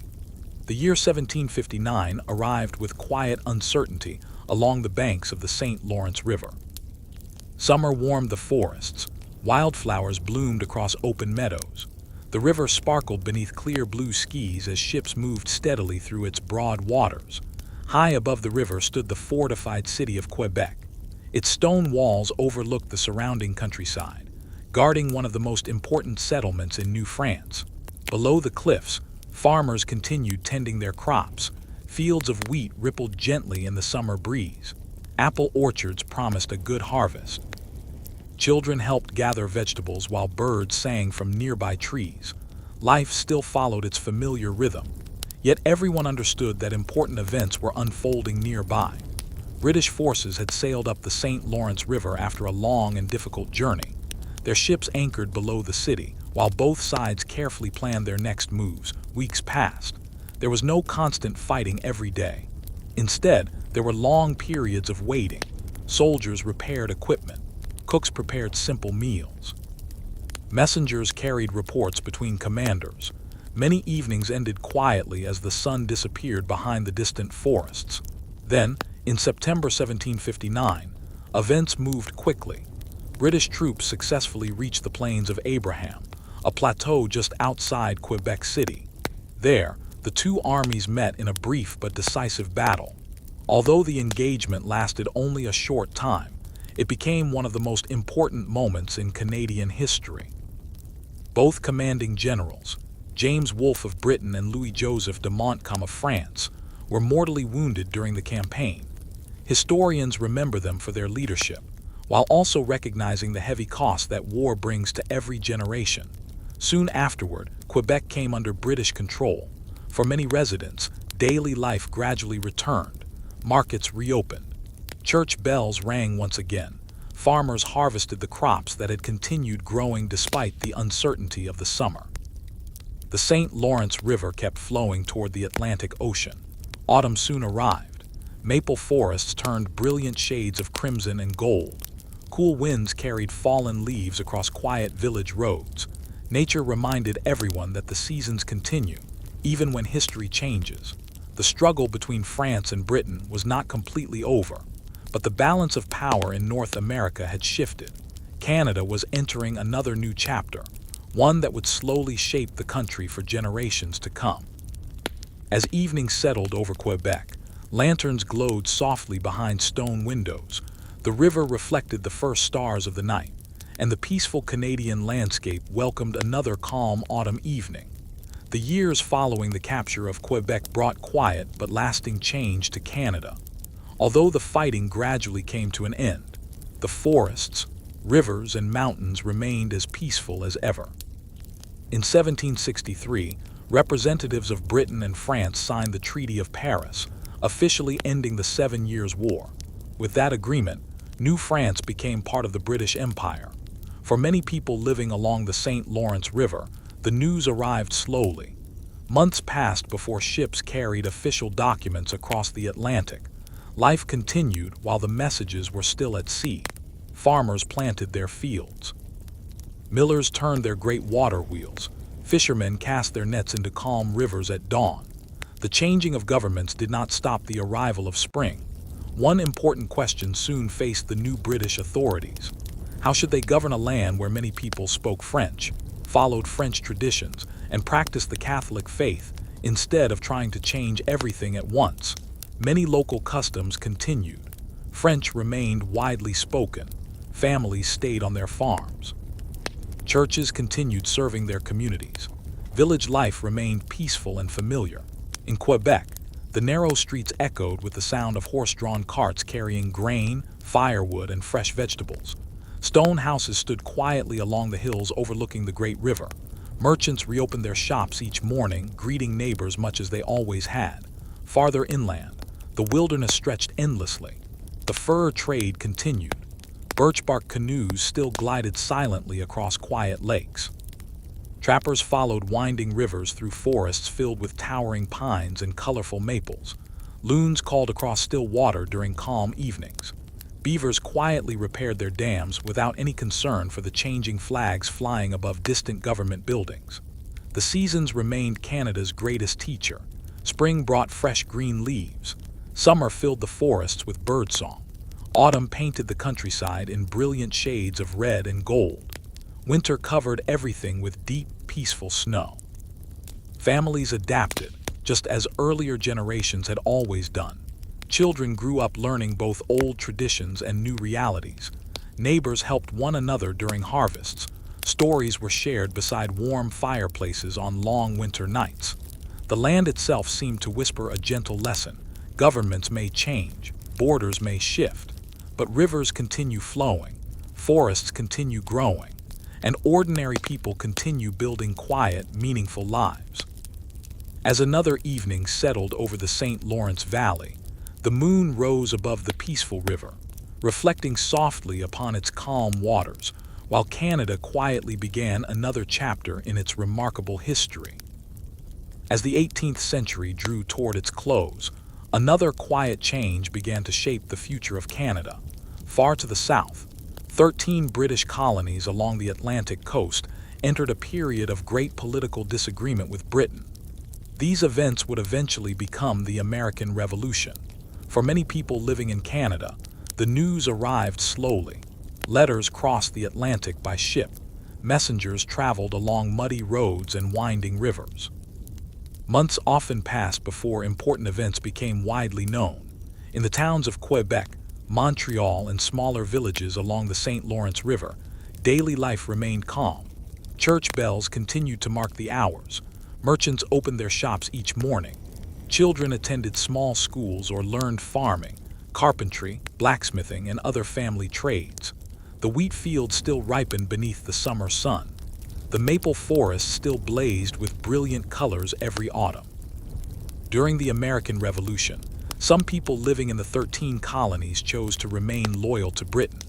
The year 1759 arrived with quiet uncertainty along the banks of the St. Lawrence River. Summer warmed the forests. Wildflowers bloomed across open meadows. The river sparkled beneath clear blue skies as ships moved steadily through its broad waters. High above the river stood the fortified city of Quebec. Its stone walls overlooked the surrounding countryside, guarding one of the most important settlements in New France. Below the cliffs, farmers continued tending their crops. Fields of wheat rippled gently in the summer breeze. Apple orchards promised a good harvest. Children helped gather vegetables while birds sang from nearby trees. Life still followed its familiar rhythm. Yet everyone understood that important events were unfolding nearby. British forces had sailed up the St. Lawrence River after a long and difficult journey. Their ships anchored below the city, while both sides carefully planned their next moves. Weeks passed. There was no constant fighting every day. Instead, there were long periods of waiting. Soldiers repaired equipment. Cooks prepared simple meals. Messengers carried reports between commanders. Many evenings ended quietly as the sun disappeared behind the distant forests. Then, in September 1759, events moved quickly. British troops successfully reached the Plains of Abraham, a plateau just outside Quebec City. There, the two armies met in a brief but decisive battle. Although the engagement lasted only a short time, it became one of the most important moments in Canadian history. Both commanding generals, James Wolfe of Britain and Louis-Joseph de Montcalm of France, were mortally wounded during the campaign. Historians remember them for their leadership, while also recognizing the heavy cost that war brings to every generation. Soon afterward, Quebec came under British control. For many residents, daily life gradually returned. Markets reopened. Church bells rang once again. Farmers harvested the crops that had continued growing despite the uncertainty of the summer. The St. Lawrence River kept flowing toward the Atlantic Ocean. Autumn soon arrived. Maple forests turned brilliant shades of crimson and gold. Cool winds carried fallen leaves across quiet village roads. Nature reminded everyone that the seasons continue, even when history changes. The struggle between France and Britain was not completely over, but the balance of power in North America had shifted. Canada was entering another new chapter, one that would slowly shape the country for generations to come. As evening settled over Quebec, lanterns glowed softly behind stone windows. The river reflected the first stars of the night, and the peaceful Canadian landscape welcomed another calm autumn evening. The years following the capture of Quebec brought quiet but lasting change to Canada. Although the fighting gradually came to an end, the forests, rivers, and mountains remained as peaceful as ever. In 1763, representatives of Britain and France signed the Treaty of Paris, officially ending the 7 Years' War. With that agreement, New France became part of the British Empire. For many people living along the St. Lawrence River, the news arrived slowly. Months passed before ships carried official documents across the Atlantic. Life continued while the messages were still at sea. Farmers planted their fields. Millers turned their great water wheels. Fishermen cast their nets into calm rivers at dawn. The changing of governments did not stop the arrival of spring. One important question soon faced the new British authorities. How should they govern a land where many people spoke French, followed French traditions, and practiced the Catholic faith, instead of trying to change everything at once? Many local customs continued. French remained widely spoken. Families stayed on their farms. Churches continued serving their communities. Village life remained peaceful and familiar. In Quebec, the narrow streets echoed with the sound of horse-drawn carts carrying grain, firewood, and fresh vegetables. Stone houses stood quietly along the hills overlooking the great river. Merchants reopened their shops each morning, greeting neighbors much as they always had. Farther inland, the wilderness stretched endlessly. The fur trade continued. Birch-bark canoes still glided silently across quiet lakes. Trappers followed winding rivers through forests filled with towering pines and colorful maples. Loons called across still water during calm evenings. Beavers quietly repaired their dams without any concern for the changing flags flying above distant government buildings. The seasons remained Canada's greatest teacher. Spring brought fresh green leaves. Summer filled the forests with birdsong. Autumn painted the countryside in brilliant shades of red and gold. Winter covered everything with deep, peaceful snow. Families adapted, just as earlier generations had always done. Children grew up learning both old traditions and new realities. Neighbors helped one another during harvests. Stories were shared beside warm fireplaces on long winter nights. The land itself seemed to whisper a gentle lesson. Governments may change, borders may shift, but rivers continue flowing, forests continue growing, and ordinary people continue building quiet, meaningful lives. As another evening settled over the St. Lawrence Valley, the moon rose above the peaceful river, reflecting softly upon its calm waters, while Canada quietly began another chapter in its remarkable history. As the 18th century drew toward its close, another quiet change began to shape the future of Canada. Far to the south, 13 British colonies along the Atlantic coast entered a period of great political disagreement with Britain. These events would eventually become the American Revolution. For many people living in Canada, the news arrived slowly. Letters crossed the Atlantic by ship. Messengers traveled along muddy roads and winding rivers. Months often passed before important events became widely known. In the towns of Quebec, Montreal, and smaller villages along the St. Lawrence River, daily life remained calm. Church bells continued to mark the hours. Merchants opened their shops each morning. Children attended small schools or learned farming, carpentry, blacksmithing, and other family trades. The wheat fields still ripened beneath the summer sun. The maple forests still blazed with brilliant colors every autumn. During the American Revolution, some people living in the 13 colonies chose to remain loyal to Britain.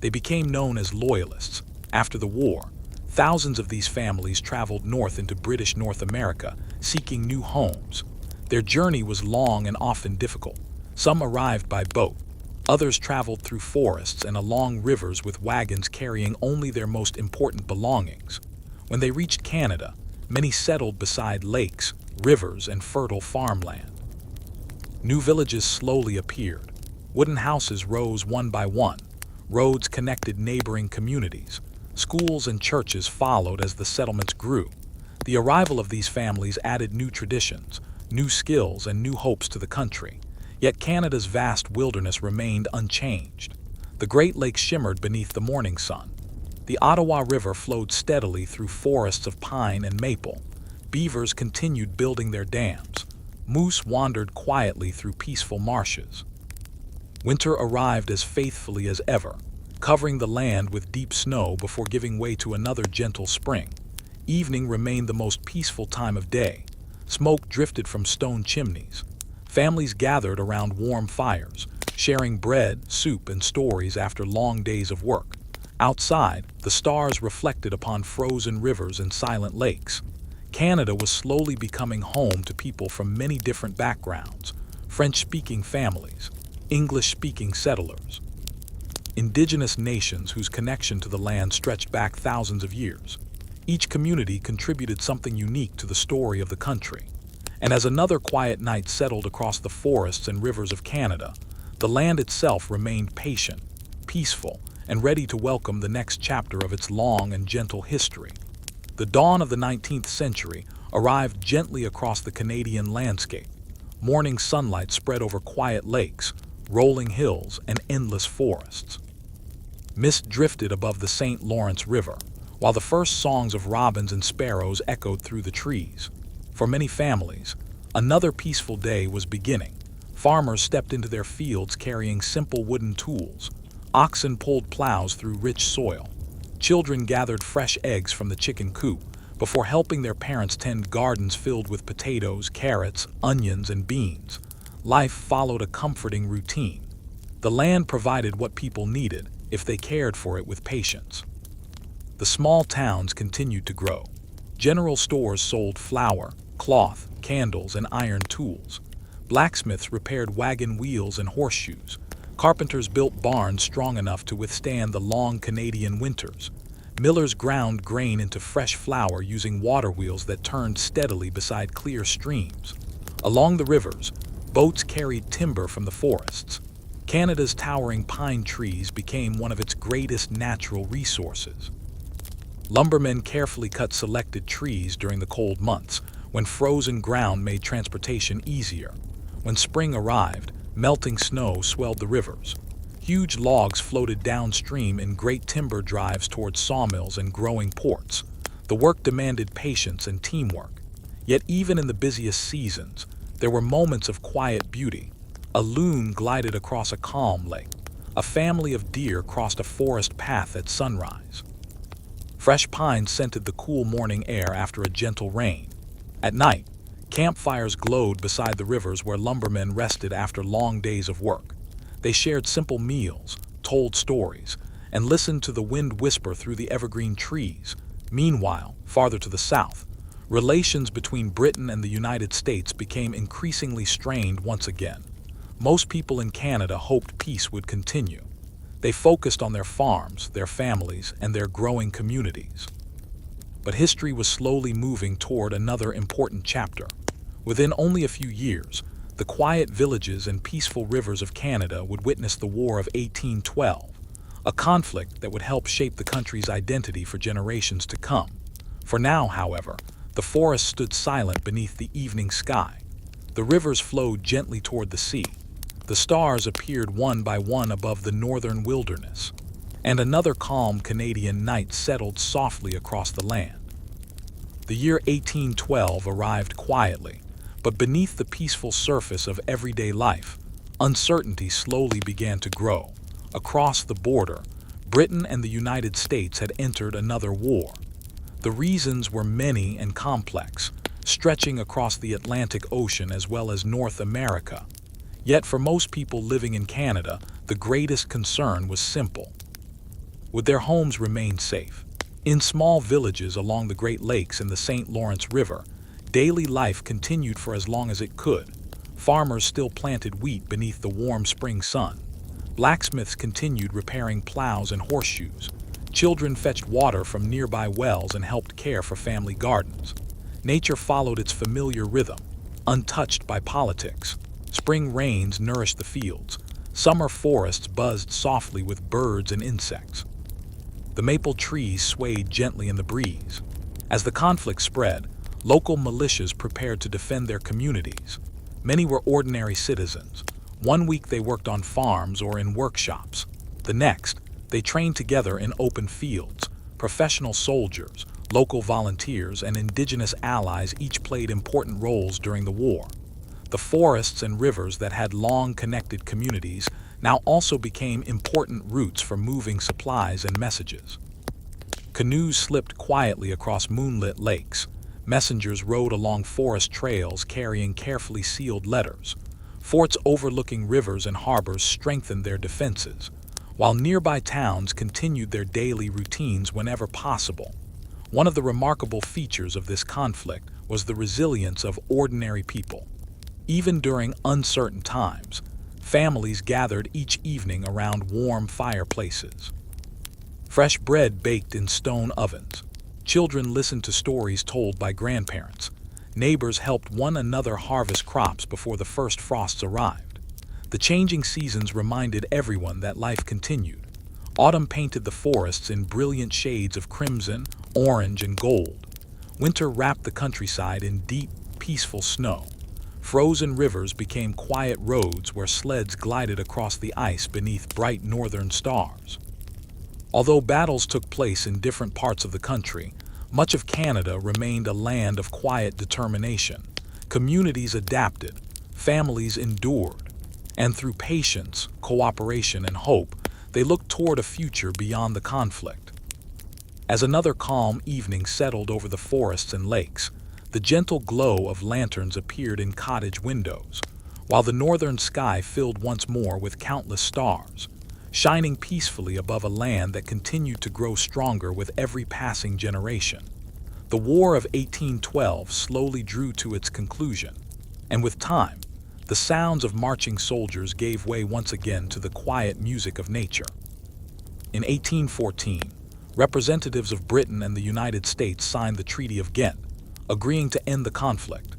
They became known as Loyalists. After the war, thousands of these families traveled north into British North America, seeking new homes. Their journey was long and often difficult. Some arrived by boat. Others traveled through forests and along rivers with wagons carrying only their most important belongings. When they reached Canada, many settled beside lakes, rivers, and fertile farmland. New villages slowly appeared. Wooden houses rose one by one. Roads connected neighboring communities. Schools and churches followed as the settlements grew. The arrival of these families added new traditions, new skills, and new hopes to the country. Yet Canada's vast wilderness remained unchanged. The Great Lakes shimmered beneath the morning sun. The Ottawa River flowed steadily through forests of pine and maple. Beavers continued building their dams. Moose wandered quietly through peaceful marshes. Winter arrived as faithfully as ever, covering the land with deep snow before giving way to another gentle spring. Evening remained the most peaceful time of day. Smoke drifted from stone chimneys. Families gathered around warm fires, sharing bread, soup, and stories after long days of work. Outside, the stars reflected upon frozen rivers and silent lakes. Canada was slowly becoming home to people from many different backgrounds: French-speaking families, English-speaking settlers, Indigenous nations whose connection to the land stretched back thousands of years. Each community contributed something unique to the story of the country. And as another quiet night settled across the forests and rivers of Canada, the land itself remained patient, peaceful, and ready to welcome the next chapter of its long and gentle history. The dawn of the 19th century arrived gently across the Canadian landscape. Morning sunlight spread over quiet lakes, rolling hills, and endless forests. Mist drifted above the St. Lawrence River, while the first songs of robins and sparrows echoed through the trees. For many families, another peaceful day was beginning. Farmers stepped into their fields carrying simple wooden tools. Oxen pulled plows through rich soil. Children gathered fresh eggs from the chicken coop before helping their parents tend gardens filled with potatoes, carrots, onions, and beans. Life followed a comforting routine. The land provided what people needed if they cared for it with patience. The small towns continued to grow. General stores sold flour, cloth, candles, and iron tools. Blacksmiths repaired wagon wheels and horseshoes. Carpenters built barns strong enough to withstand the long Canadian winters. Millers ground grain into fresh flour using water wheels that turned steadily beside clear streams. Along the rivers, boats carried timber from the forests. Canada's towering pine trees became one of its greatest natural resources. Lumbermen carefully cut selected trees during the cold months, when frozen ground made transportation easier. When spring arrived, melting snow swelled the rivers. Huge logs floated downstream in great timber drives towards sawmills and growing ports. The work demanded patience and teamwork. Yet even in the busiest seasons, there were moments of quiet beauty. A loon glided across a calm lake. A family of deer crossed a forest path at sunrise. Fresh pines scented the cool morning air after a gentle rain. At night, campfires glowed beside the rivers where lumbermen rested after long days of work. They shared simple meals, told stories, and listened to the wind whisper through the evergreen trees. Meanwhile, farther to the south, relations between Britain and the United States became increasingly strained once again. Most people in Canada hoped peace would continue. They focused on their farms, their families, and their growing communities. But history was slowly moving toward another important chapter. Within only a few years, the quiet villages and peaceful rivers of Canada would witness the War of 1812, a conflict that would help shape the country's identity for generations to come. For now, however, the forest stood silent beneath the evening sky. The rivers flowed gently toward the sea. The stars appeared one by one above the northern wilderness, and another calm Canadian night settled softly across the land. The year 1812 arrived quietly, but beneath the peaceful surface of everyday life, uncertainty slowly began to grow. Across the border, Britain and the United States had entered another war. The reasons were many and complex, stretching across the Atlantic Ocean as well as North America. Yet for most people living in Canada, the greatest concern was simple. Would their homes remain safe? In small villages along the Great Lakes and the St. Lawrence River, daily life continued for as long as it could. Farmers still planted wheat beneath the warm spring sun. Blacksmiths continued repairing plows and horseshoes. Children fetched water from nearby wells and helped care for family gardens. Nature followed its familiar rhythm, untouched by politics. Spring rains nourished the fields. Summer forests buzzed softly with birds and insects. The maple trees swayed gently in the breeze. As the conflict spread, local militias prepared to defend their communities. Many were ordinary citizens. One week they worked on farms or in workshops. The next, they trained together in open fields. Professional soldiers, local volunteers, and indigenous allies each played important roles during the war. The forests and rivers that had long connected communities now also became important routes for moving supplies and messages. Canoes slipped quietly across moonlit lakes. Messengers rode along forest trails carrying carefully sealed letters. Forts overlooking rivers and harbors strengthened their defenses, while nearby towns continued their daily routines whenever possible. One of the remarkable features of this conflict was the resilience of ordinary people. Even during uncertain times, families gathered each evening around warm fireplaces. Fresh bread baked in stone ovens. Children listened to stories told by grandparents. Neighbors helped one another harvest crops before the first frosts arrived. The changing seasons reminded everyone that life continued. Autumn painted the forests in brilliant shades of crimson, orange, and gold. Winter wrapped the countryside in deep, peaceful snow. Frozen rivers became quiet roads where sleds glided across the ice beneath bright northern stars. Although battles took place in different parts of the country, much of Canada remained a land of quiet determination. Communities adapted, families endured, and through patience, cooperation, and hope, they looked toward a future beyond the conflict. As another calm evening settled over the forests and lakes, the gentle glow of lanterns appeared in cottage windows, while the northern sky filled once more with countless stars, shining peacefully above a land that continued to grow stronger with every passing generation. The War of 1812 slowly drew to its conclusion, and with time, the sounds of marching soldiers gave way once again to the quiet music of nature. In 1814, representatives of Britain and the United States signed the Treaty of Ghent, agreeing to end the conflict.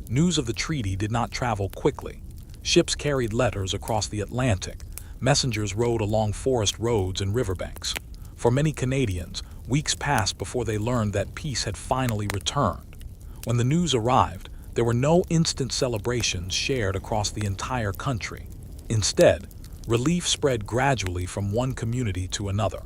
News of the treaty did not travel quickly. Ships carried letters across the Atlantic. Messengers rode along forest roads and riverbanks. For many Canadians, weeks passed before they learned that peace had finally returned. When the news arrived, there were no instant celebrations shared across the entire country. Instead, relief spread gradually from one community to another.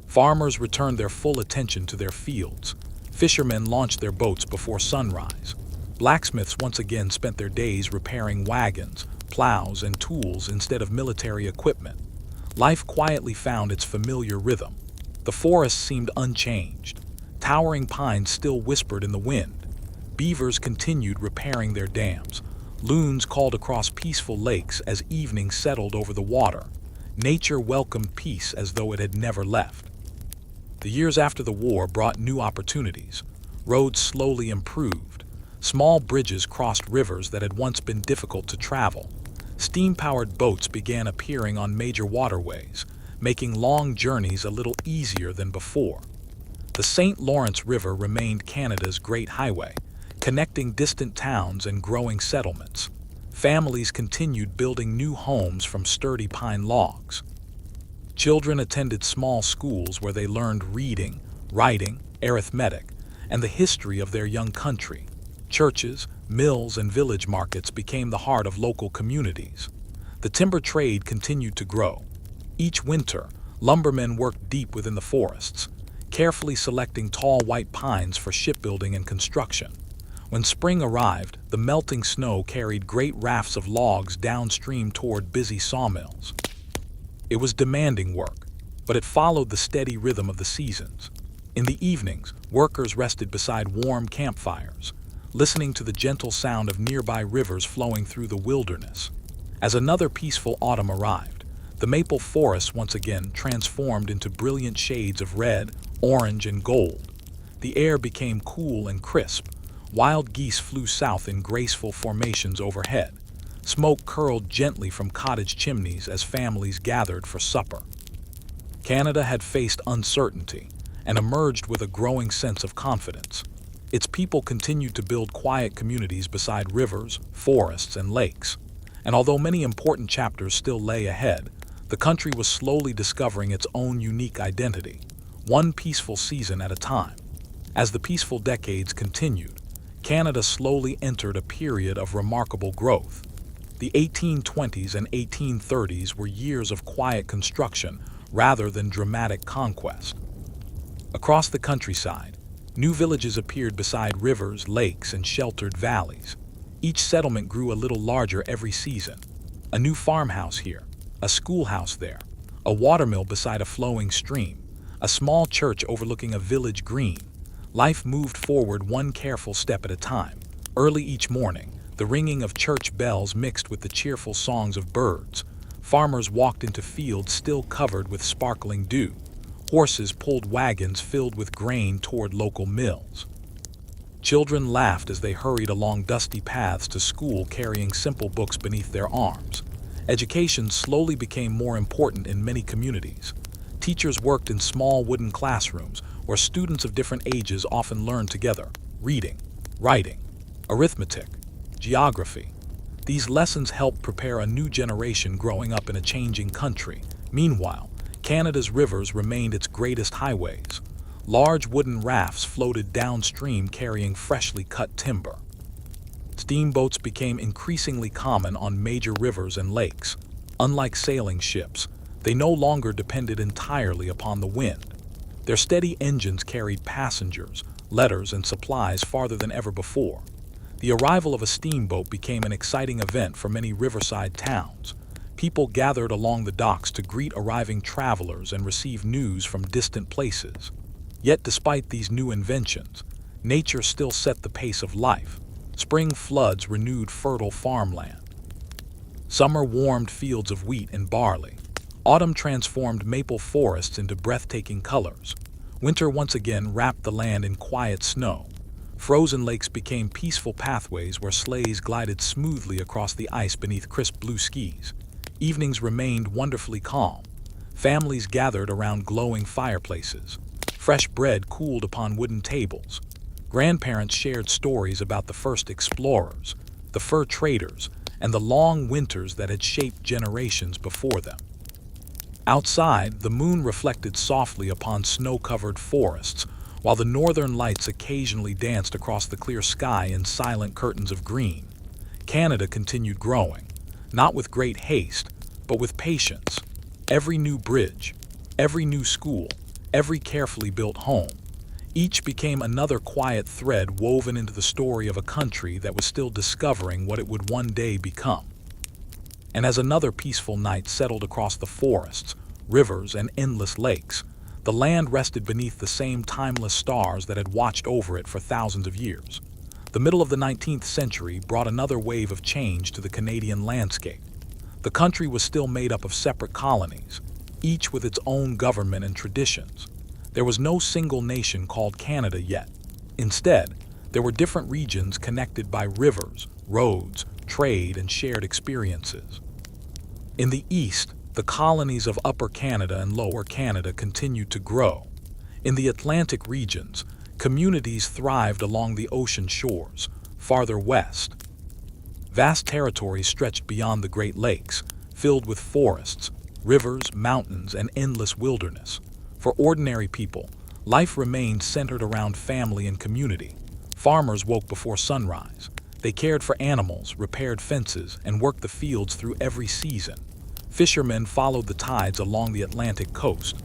Farmers returned their full attention to their fields. Fishermen launched their boats before sunrise. Blacksmiths once again spent their days repairing wagons, plows, and tools instead of military equipment. Life quietly found its familiar rhythm. The forest seemed unchanged. Towering pines still whispered in the wind. Beavers continued repairing their dams. Loons called across peaceful lakes as evening settled over the water. Nature welcomed peace as though it had never left. The years after the war brought new opportunities. Roads slowly improved. Small bridges crossed rivers that had once been difficult to travel. Steam-powered boats began appearing on major waterways, making long journeys a little easier than before. The St. Lawrence River remained Canada's great highway, connecting distant towns and growing settlements. Families continued building new homes from sturdy pine logs. Children attended small schools where they learned reading, writing, arithmetic, and the history of their young country. Churches, mills, and village markets became the heart of local communities. The timber trade continued to grow. Each winter, lumbermen worked deep within the forests, carefully selecting tall white pines for shipbuilding and construction. When spring arrived, the melting snow carried great rafts of logs downstream toward busy sawmills. It was demanding work, but it followed the steady rhythm of the seasons. In the evenings, workers rested beside warm campfires, listening to the gentle sound of nearby rivers flowing through the wilderness. As another peaceful autumn arrived, the maple forests once again transformed into brilliant shades of red, orange, and gold. The air became cool and crisp. Wild geese flew south in graceful formations overhead. Smoke curled gently from cottage chimneys as families gathered for supper. Canada had faced uncertainty and emerged with a growing sense of confidence. Its people continued to build quiet communities beside rivers, forests, and lakes. And although many important chapters still lay ahead, the country was slowly discovering its own unique identity, one peaceful season at a time. As the peaceful decades continued, Canada slowly entered a period of remarkable growth. The 1820s and 1830s were years of quiet construction rather than dramatic conquest. Across the countryside, new villages appeared beside rivers, lakes, and sheltered valleys. Each settlement grew a little larger every season. A new farmhouse here, a schoolhouse there, a watermill beside a flowing stream, a small church overlooking a village green. Life moved forward one careful step at a time. Early each morning, the ringing of church bells mixed with the cheerful songs of birds. Farmers walked into fields still covered with sparkling dew. Horses pulled wagons filled with grain toward local mills. Children laughed as they hurried along dusty paths to school carrying simple books beneath their arms. Education slowly became more important in many communities. Teachers worked in small wooden classrooms where students of different ages often learned together, reading, writing, arithmetic, geography. These lessons helped prepare a new generation growing up in a changing country. Meanwhile, Canada's rivers remained its greatest highways. Large wooden rafts floated downstream carrying freshly cut timber. Steamboats became increasingly common on major rivers and lakes. Unlike sailing ships, they no longer depended entirely upon the wind. Their steady engines carried passengers, letters, and supplies farther than ever before. The arrival of a steamboat became an exciting event for many riverside towns. People gathered along the docks to greet arriving travelers and receive news from distant places. Yet despite these new inventions, nature still set the pace of life. Spring floods renewed fertile farmland. Summer warmed fields of wheat and barley. Autumn transformed maple forests into breathtaking colors. Winter once again wrapped the land in quiet snow. Frozen lakes became peaceful pathways where sleighs glided smoothly across the ice beneath crisp blue skies. Evenings remained wonderfully calm. Families gathered around glowing fireplaces. Fresh bread cooled upon wooden tables. Grandparents shared stories about the first explorers, the fur traders, and the long winters that had shaped generations before them. Outside, the moon reflected softly upon snow-covered forests, while the northern lights occasionally danced across the clear sky in silent curtains of green. Canada continued growing, not with great haste, but with patience. Every new bridge, every new school, every carefully built home, each became another quiet thread woven into the story of a country that was still discovering what it would one day become. And as another peaceful night settled across the forests, rivers, and endless lakes, the land rested beneath the same timeless stars that had watched over it for thousands of years. The middle of the 19th century brought another wave of change to the Canadian landscape. The country was still made up of separate colonies, each with its own government and traditions. There was no single nation called Canada yet. Instead, there were different regions connected by rivers, roads, trade, and shared experiences. In the east, the colonies of Upper Canada and Lower Canada continued to grow. In the Atlantic regions, communities thrived along the ocean shores. Farther west, vast territories stretched beyond the Great Lakes, filled with forests, rivers, mountains, and endless wilderness. For ordinary people, life remained centered around family and community. Farmers woke before sunrise. They cared for animals, repaired fences, and worked the fields through every season. Fishermen followed the tides along the Atlantic coast.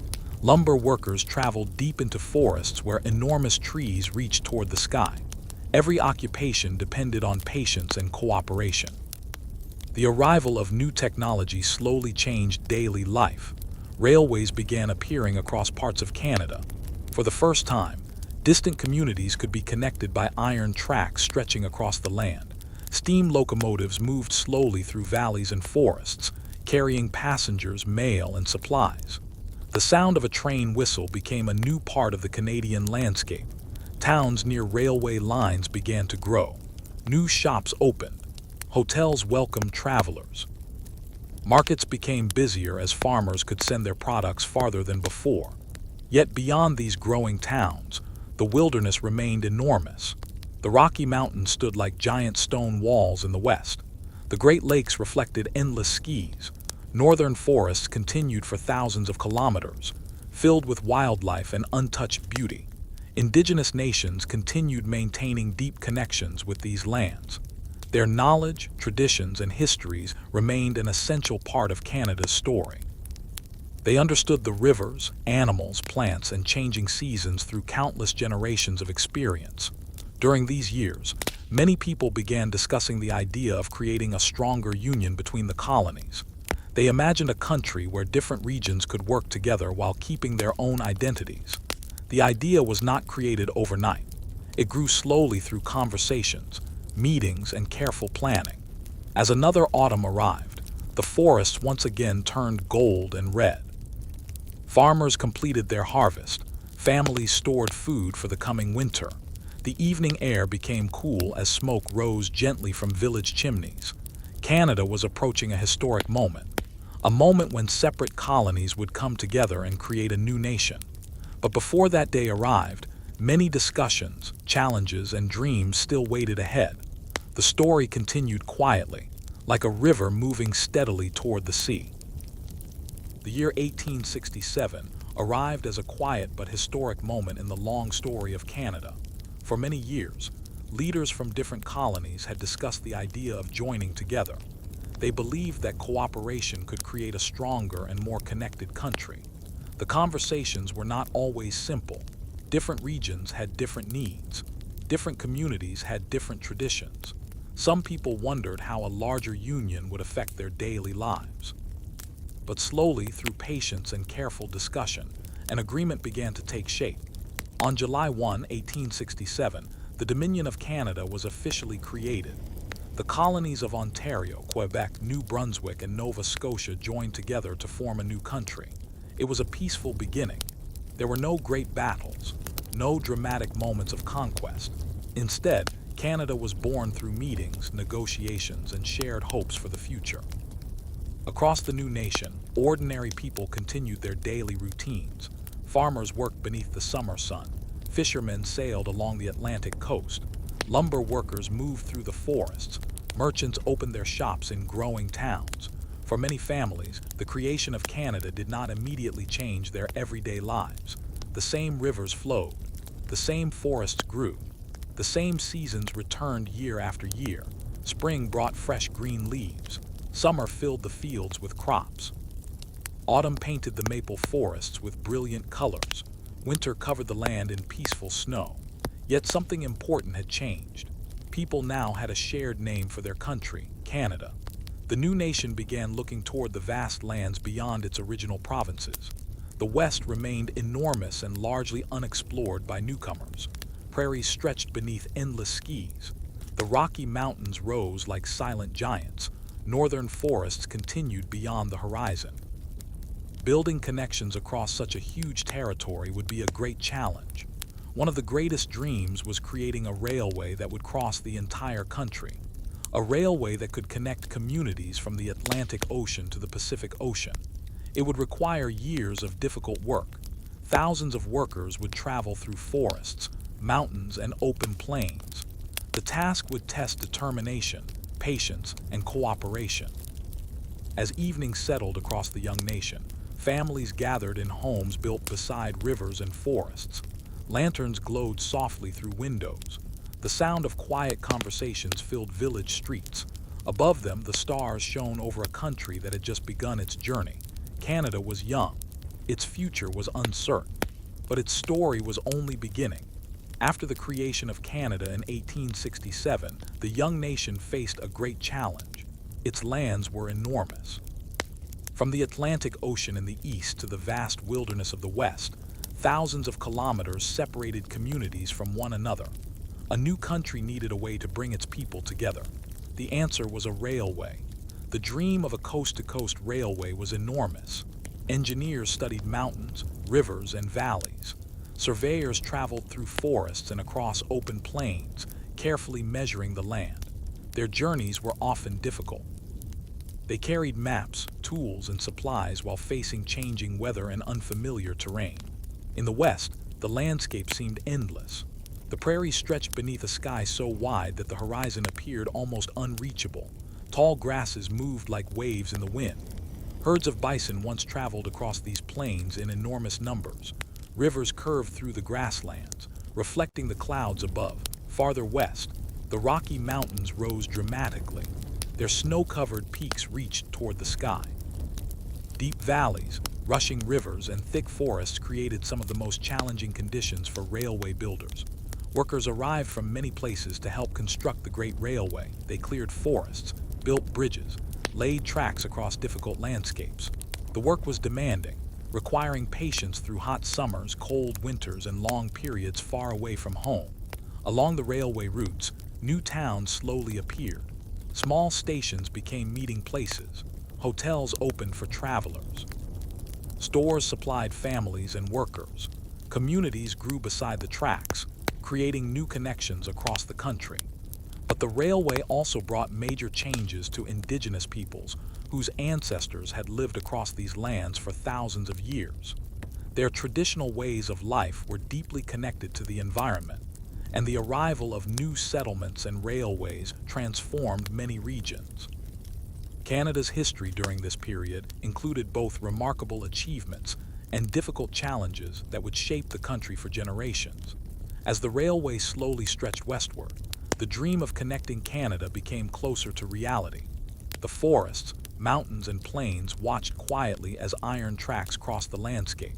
Lumber workers traveled deep into forests where enormous trees reached toward the sky. Every occupation depended on patience and cooperation. The arrival of new technology slowly changed daily life. Railways began appearing across parts of Canada. For the first time, distant communities could be connected by iron tracks stretching across the land. Steam locomotives moved slowly through valleys and forests, carrying passengers, mail, and supplies. The sound of a train whistle became a new part of the Canadian landscape. Towns near railway lines began to grow. New shops opened. Hotels welcomed travelers. Markets became busier as farmers could send their products farther than before. Yet beyond these growing towns, the wilderness remained enormous. The Rocky Mountains stood like giant stone walls in the west. The Great Lakes reflected endless skies. Northern forests continued for thousands of kilometers, filled with wildlife and untouched beauty. Indigenous nations continued maintaining deep connections with these lands. Their knowledge, traditions, and histories remained an essential part of Canada's story. They understood the rivers, animals, plants, and changing seasons through countless generations of experience. During these years, many people began discussing the idea of creating a stronger union between the colonies. They imagined a country where different regions could work together while keeping their own identities. The idea was not created overnight. It grew slowly through conversations, meetings, and careful planning. As another autumn arrived, the forests once again turned gold and red. Farmers completed their harvest. Families stored food for the coming winter. The evening air became cool as smoke rose gently from village chimneys. Canada was approaching a historic moment. A moment when separate colonies would come together and create a new nation. But before that day arrived, many discussions, challenges, and dreams still waited ahead. The story continued quietly, like a river moving steadily toward the sea. The year 1867 arrived as a quiet but historic moment in the long story of Canada. For many years, leaders from different colonies had discussed the idea of joining together. They believed that cooperation could create a stronger and more connected country. The conversations were not always simple. Different regions had different needs. Different communities had different traditions. Some people wondered how a larger union would affect their daily lives. But slowly, through patience and careful discussion, an agreement began to take shape. On July 1, 1867, the Dominion of Canada was officially created. The colonies of Ontario, Quebec, New Brunswick, and Nova Scotia joined together to form a new country. It was a peaceful beginning. There were no great battles, no dramatic moments of conquest. Instead, Canada was born through meetings, negotiations, and shared hopes for the future. Across the new nation, ordinary people continued their daily routines. Farmers worked beneath the summer sun. Fishermen sailed along the Atlantic coast. Lumber workers moved through the forests. Merchants opened their shops in growing towns. For many families, the creation of Canada did not immediately change their everyday lives. The same rivers flowed. The same forests grew. The same seasons returned year after year. Spring brought fresh green leaves. Summer filled the fields with crops. Autumn painted the maple forests with brilliant colors. Winter covered the land in peaceful snow. Yet something important had changed. People now had a shared name for their country, Canada. The new nation began looking toward the vast lands beyond its original provinces. The West remained enormous and largely unexplored by newcomers. Prairies stretched beneath endless skies. The Rocky Mountains rose like silent giants. Northern forests continued beyond the horizon. Building connections across such a huge territory would be a great challenge. One of the greatest dreams was creating a railway that would cross the entire country. A railway that could connect communities from the Atlantic Ocean to the Pacific Ocean. It would require years of difficult work. Thousands of workers would travel through forests, mountains, and open plains. The task would test determination, patience, and cooperation. As evening settled across the young nation, families gathered in homes built beside rivers and forests. Lanterns glowed softly through windows. The sound of quiet conversations filled village streets. Above them, the stars shone over a country that had just begun its journey. Canada was young. Its future was uncertain, but its story was only beginning. After the creation of Canada in 1867, the young nation faced a great challenge. Its lands were enormous. From the Atlantic Ocean in the east to the vast wilderness of the west, thousands of kilometers separated communities from one another. A new country needed a way to bring its people together. The answer was a railway. The dream of a coast-to-coast railway was enormous. Engineers studied mountains, rivers, and valleys. Surveyors traveled through forests and across open plains, carefully measuring the land. Their journeys were often difficult. They carried maps, tools, and supplies while facing changing weather and unfamiliar terrain. In the west, the landscape seemed endless. The prairies stretched beneath a sky so wide that the horizon appeared almost unreachable. Tall grasses moved like waves in the wind. Herds of bison once traveled across these plains in enormous numbers. Rivers curved through the grasslands, reflecting the clouds above. Farther west, the Rocky Mountains rose dramatically. Their snow-covered peaks reached toward the sky. Deep valleys, rushing rivers, and thick forests created some of the most challenging conditions for railway builders. Workers arrived from many places to help construct the Great Railway. They cleared forests, built bridges, laid tracks across difficult landscapes. The work was demanding, requiring patience through hot summers, cold winters, and long periods far away from home. Along the railway routes, new towns slowly appeared. Small stations became meeting places. Hotels opened for travelers. Stores supplied families and workers. Communities grew beside the tracks, creating new connections across the country. But the railway also brought major changes to indigenous peoples whose ancestors had lived across these lands for thousands of years. Their traditional ways of life were deeply connected to the environment, and the arrival of new settlements and railways transformed many regions. Canada's history during this period included both remarkable achievements and difficult challenges that would shape the country for generations. As the railway slowly stretched westward, the dream of connecting Canada became closer to reality. The forests, mountains, and plains watched quietly as iron tracks crossed the landscape.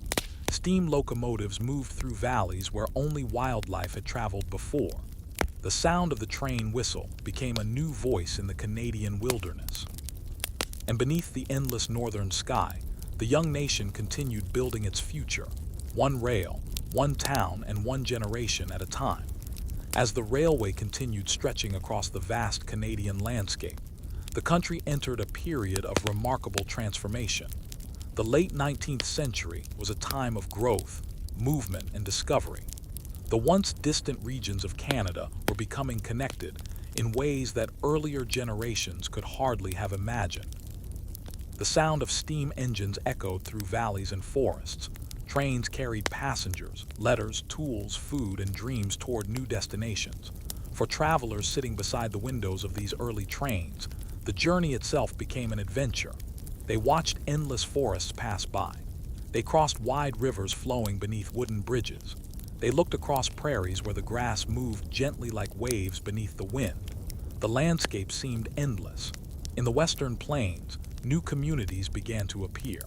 Steam locomotives moved through valleys where only wildlife had traveled before. The sound of the train whistle became a new voice in the Canadian wilderness. And beneath the endless northern sky, the young nation continued building its future, one rail, one town, and one generation at a time. As the railway continued stretching across the vast Canadian landscape, the country entered a period of remarkable transformation. The late 19th century was a time of growth, movement, and discovery. The once distant regions of Canada were becoming connected in ways that earlier generations could hardly have imagined. The sound of steam engines echoed through valleys and forests. Trains carried passengers, letters, tools, food, and dreams toward new destinations. For travelers sitting beside the windows of these early trains, the journey itself became an adventure. They watched endless forests pass by. They crossed wide rivers flowing beneath wooden bridges. They looked across prairies where the grass moved gently like waves beneath the wind. The landscape seemed endless. In the western plains, new communities began to appear.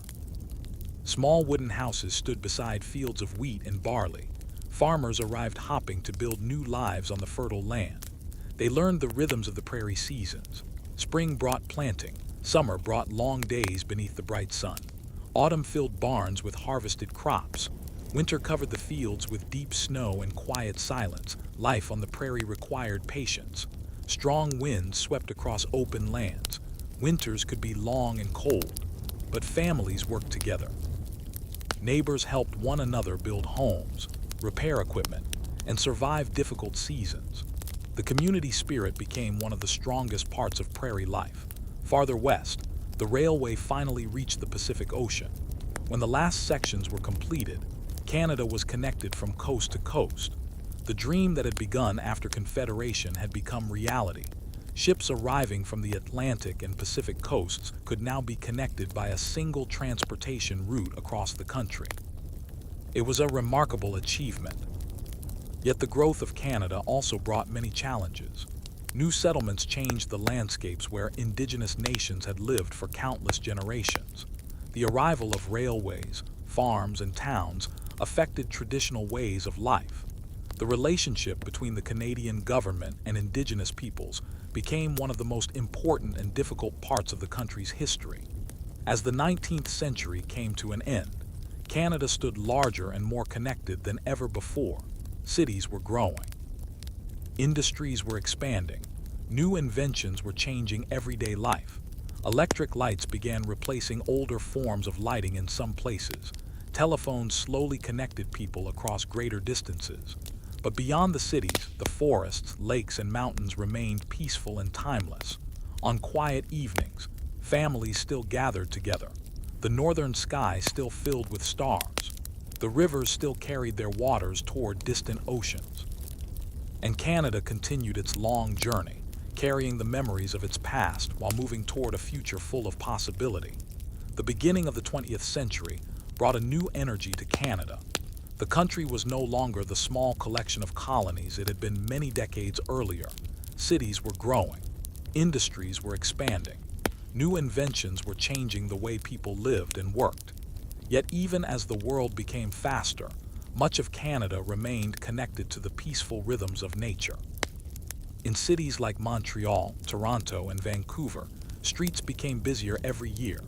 Small wooden houses stood beside fields of wheat and barley. Farmers arrived hopping to build new lives on the fertile land. They learned the rhythms of the prairie seasons. Spring brought planting. Summer brought long days beneath the bright sun. Autumn filled barns with harvested crops. Winter covered the fields with deep snow and quiet silence. Life on the prairie required patience. Strong winds swept across open lands. Winters could be long and cold, but families worked together. Neighbors helped one another build homes, repair equipment, and survive difficult seasons. The community spirit became one of the strongest parts of prairie life. Farther west, the railway finally reached the Pacific Ocean. When the last sections were completed, Canada was connected from coast to coast. The dream that had begun after Confederation had become reality. Ships arriving from the Atlantic and Pacific coasts could now be connected by a single transportation route across the country. It was a remarkable achievement. Yet the growth of Canada also brought many challenges. New settlements changed the landscapes where Indigenous nations had lived for countless generations. The arrival of railways, farms, and towns affected traditional ways of life. The relationship between the Canadian government and Indigenous peoples became one of the most important and difficult parts of the country's history. As the 19th century came to an end, Canada stood larger and more connected than ever before. Cities were growing. Industries were expanding. New inventions were changing everyday life. Electric lights began replacing older forms of lighting in some places. Telephones slowly connected people across greater distances. But beyond the cities, the forests, lakes, and mountains remained peaceful and timeless. On quiet evenings, families still gathered together. The northern sky still filled with stars. The rivers still carried their waters toward distant oceans. And Canada continued its long journey, carrying the memories of its past while moving toward a future full of possibility. The beginning of the 20th century brought a new energy to Canada. The country was no longer the small collection of colonies it had been many decades earlier. Cities were growing. Industries were expanding. New inventions were changing the way people lived and worked. Yet even as the world became faster, much of Canada remained connected to the peaceful rhythms of nature. In cities like Montreal, Toronto, and Vancouver, streets became busier every year.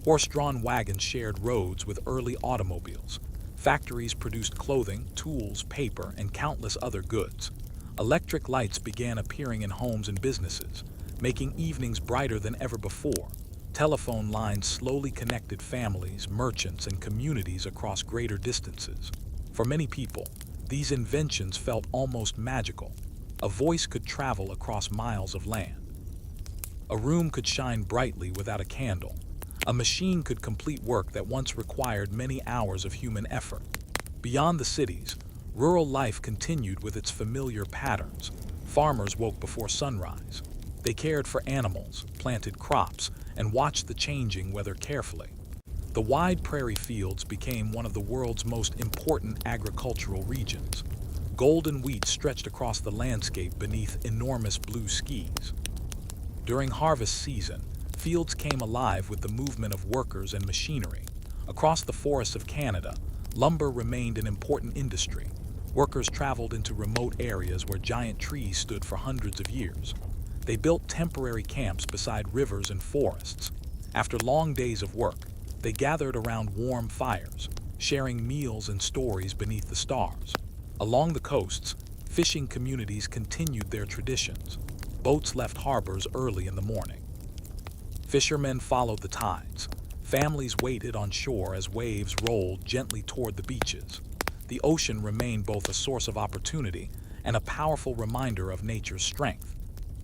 Horse-drawn wagons shared roads with early automobiles. Factories produced clothing, tools, paper, and countless other goods. Electric lights began appearing in homes and businesses, making evenings brighter than ever before. Telephone lines slowly connected families, merchants, and communities across greater distances. For many people, these inventions felt almost magical. A voice could travel across miles of land. A room could shine brightly without a candle. A machine could complete work that once required many hours of human effort. Beyond the cities, rural life continued with its familiar patterns. Farmers woke before sunrise. They cared for animals, planted crops, and watched the changing weather carefully. The wide prairie fields became one of the world's most important agricultural regions. Golden wheat stretched across the landscape beneath enormous blue skies. During harvest season, fields came alive with the movement of workers and machinery. Across the forests of Canada, lumber remained an important industry. Workers traveled into remote areas where giant trees stood for hundreds of years. They built temporary camps beside rivers and forests. After long days of work, they gathered around warm fires, sharing meals and stories beneath the stars. Along the coasts, fishing communities continued their traditions. Boats left harbors early in the morning. Fishermen followed the tides. Families waited on shore as waves rolled gently toward the beaches. The ocean remained both a source of opportunity and a powerful reminder of nature's strength.